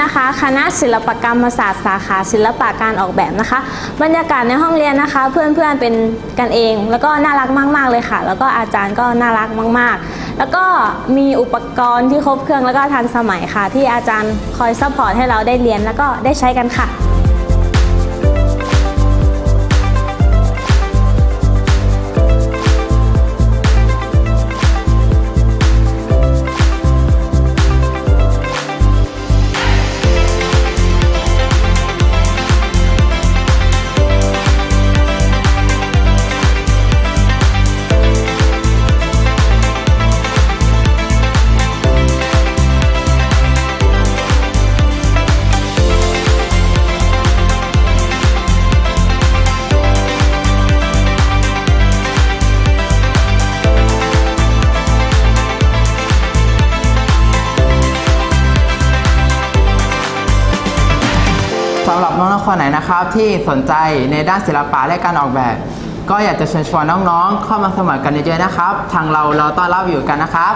นะคะคณะศิลปกรรมศาสตร์สาขาศิลปะการออกแบบนะคะบรรยากาศในห้องเรียนนะคะเพื่อนๆเป็นกันเองแล้วก็น่ารักมากๆเลยค่ะแล้วก็อาจารย์ก็น่ารักมากๆแล้วก็มีอุปกรณ์ที่ครบเครื่องแล้วก็ทันสมัยค่ะที่อาจารย์คอยซัพพอร์ตให้เราได้เรียนแล้วก็ได้ใช้กันค่ะ คนไหนนะครับที่สนใจในด้านศิลปะและการออกแบบก็อยากจะเชิญชวนน้องๆเข้ามาสมัครกันเยอะๆนะครับทางเราต้อนรับอยู่กันนะครับ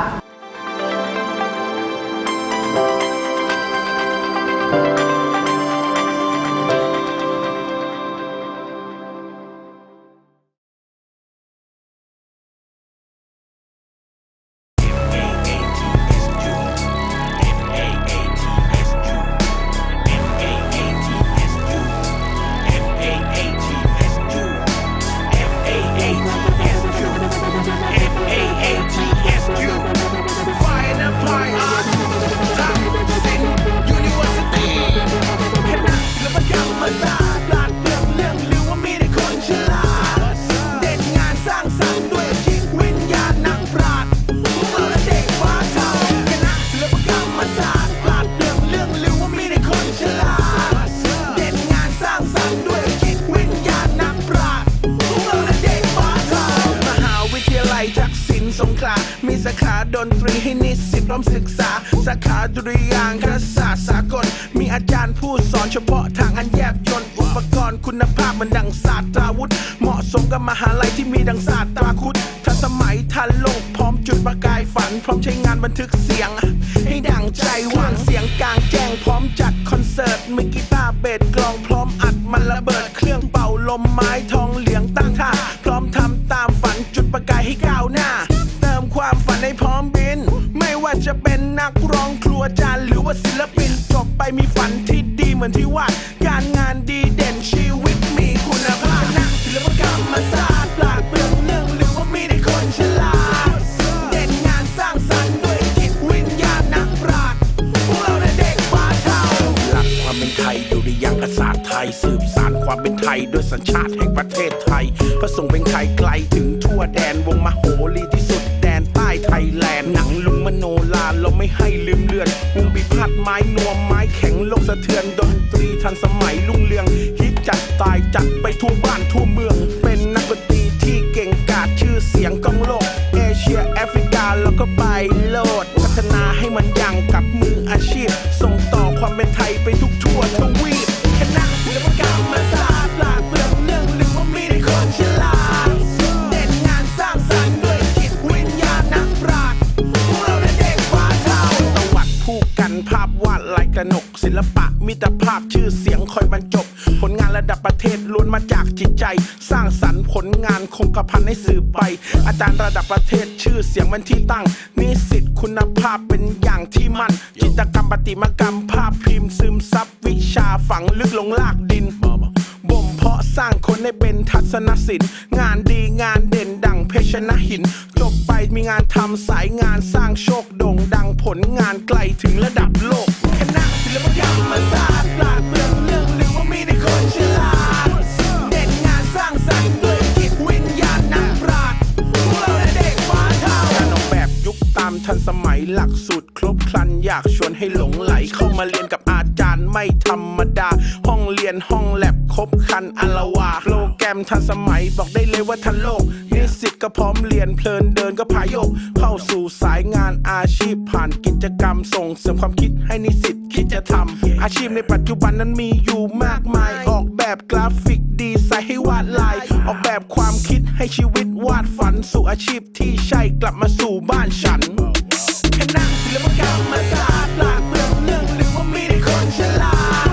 มีสาขาดนตรีให้นิสิตร่วมศึกษาสาขาดุริยางคศาสตร์สากลมีอาจารย์ผู้สอนเฉพาะทางอันแยบยลอุปกรณ์คุณภาพมันดังศาสตราวุธเหมาะสมกับมหาลัยที่มีดังศาสตราคุดทันสมัยทันโลกพร้อมจุดประกายฝันพร้อมใช้งานบันทึกเสียงให้ดังใจหวังเสียงกลางแจ้งพร้อมจัดคอนเสิร์ตมีกีตาร์เบสกลองพร้อมอัดมันระเบิดเครื่องเป่าลมไม้ทองเหลืองตั้งท่าพร้อมทำตามฝันจุดประกายให้ก้าวหน้าความฝันให้พร้อมบินไม่ว่าจะเป็นนักร้องครูอาจารย์หรือว่าศิลปินจบไปมีฝันที่ดีเหมือนที่วาดการงานดีเด่นชีวิตมีคุณภาพนักศิลปกรรมศาสตร์ปราดเปรื่องเรื่องหรือว่ามีในคนฉลาดเด่นงานสร้างสรรค์ด้วยจิตวิญญาณนักปราชญ์พวกเราเด็กฟ้าเทาหลักความเป็นไทยดุริยางคศาสตร์ไทยสืบสานความเป็นไทยด้วยสัญชาติแห่งประเทศไทยพระทรงเป็นไทยไกลถึงทั่วแดนวงมโหรีที่สุดใต้ไทยแลนด์หนังลุงมโนลาเราไม่ให้ลืมเลือนวงบิพัดไม้นวมไม้แข็งโลกสะเทือนดนตรีทันสมัยรุ่งเรืองฮิตจัดตายจัดไปทั่วบ้านทั่วเมืองเป็นนักดนตรีที่เก่งกาจชื่อเสียงก้องโลกเอเชียแอฟริกาแล้วก็ไปโลดพัฒนาให้มันยังกับมืออาชีพส่งต่อความเป็นไทยไปทุกทั่วทวีปคณะศิลปกรรมศาสตร์ปราดเปรื่องเรื่องหรือว่ามีในคนฉลาดเด่นงานสร้างสรรค์ด้วยจิตวิญญาณนักปราชญ์พวกเราเด็กฟ้าเทาตวัดผู้กันภาพวาดลายกระหนกศิลปะมิตรภาพชื่อเสียงคอยบรรจบผลงานระดับประเทศล้วนมาจากจิตใจสร้างสรรค์ผลงานคงกระพันให้สืบไปอาจารย์ระดับประเทศชื่อเสียงมันที่ตั้งนิสิตคุณภาพเป็นอย่างที่มั่นจิตรกรรมประติมากรรมภาพพิมพ์ซึมซับวิชาฝังลึกลงลากดินบ่มเพาะสร้างคนให้เป็นทัศนศิลป์งานดีงานเด่นดังเพชรนหินจบไปมีงานทำสายงานสร้างโชคโด่งดังผลงานไกลถึงระดับโลกคณะศิลปกรรมศาสตร์ปราดเปรื่องเรื่องหรือว่ามีในคนฉลาดเด่นงานสร้างสรรค์ด้วยจิตวิญญาณนักปราชญ์พวกเราเด็กฟ้าเทาการออกแบบยุคตามทันสมัยหลักสูตรครบครันอยากชวนให้หลงไหลเข้ามาเรียนกับอาจารย์ไม่ธรรมดาห้องเรียนห้องแลบครบครันอลาวาโปรแกรมทันสมัยบอกได้เลยว่าทันโลกนิสิตก็พร้อมเรียนเพลินเดินก็พายโยกเข้าสู่สายงานอาชีพผ่านกิจกรรมส่งเสริมความคิดให้นิสิตคิดจะทำอาชีพในปัจจุบันนั้นมีอยู่มากมายออกแบบกราฟิกดีไซน์ให้วาดลายออกแบบความคิดให้ชีวิตวาดฝันสู่อาชีพที่ใช่กลับมาสู่บ้านฉันคณะศิลปกรรมศาสตร์ปราดเปรื่องเรื่องหรือว่ามีในคนฉลาด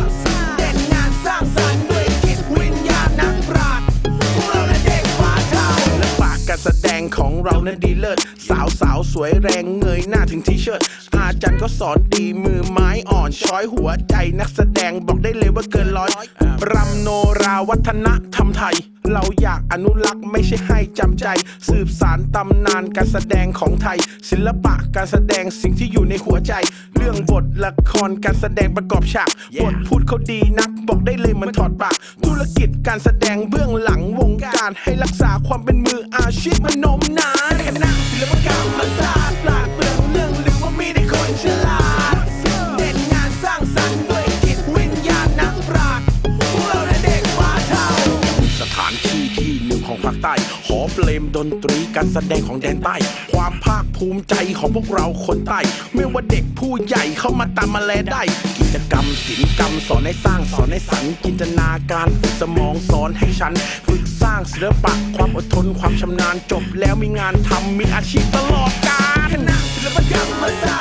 เด่นงานสร้างสรรค์ด้วยจิตวิญญาณนักปราชญ์พวกเราเด็กฟ้าเทาและปากการแสดงของเรานั้นดีเลิศสาวสวยแรงเงยหน้าถึงทีเชิร์ตอาจารย์ก็สอนดีมือไม้อ่อนช้อยหัวใจนักแสดงบอกได้เลยว่าเกินร้อยรำโนราวัฒนธรรมไทยเราอยากอนุรักษ์ไม่ใช่ให้จำใจสืบสานตำนานการแสดงของไทยศิลปะการแสดงสิ่งที่อยู่ในหัวใจเรื่องบทละครการแสดงประกอบฉากบทพูดเขาดีนักบอกได้เลยมันถอดปากธุรกิจการแสดงเบื้องหลังวงการให้รักษาความเป็นมืออาชีพมันนมนานคณะศิลปกรรมศาสตร์ปราดเปรื่องเรื่องหรือว่ามีในคนฉลาดเด่นงานสร้างสรรค์ด้วยจิตวิญญาณนักปราชญ์พวกเราเด็กฟ้าเทาสถานที่ที่หนึ่งของความ าคใต้หอเพลงดนตรีการแสดงของแดนใต้ความภาคภูมิใจของพวกเราคนใต้ไม่ว่าเด็กผู้ใหญ่เข้ามาตามมาแลได้กิจกรรมศิลปกรรมสอนให้สร้างสอนให้สรรจินตนาการฝึกสมองสอนให้ฉันฝึกสร้างศิลปะความอดทนความชำนาญจบแล้วมีงานทำมีอาชีพตลอดกาลคณะศิลปกรรมศาสตร์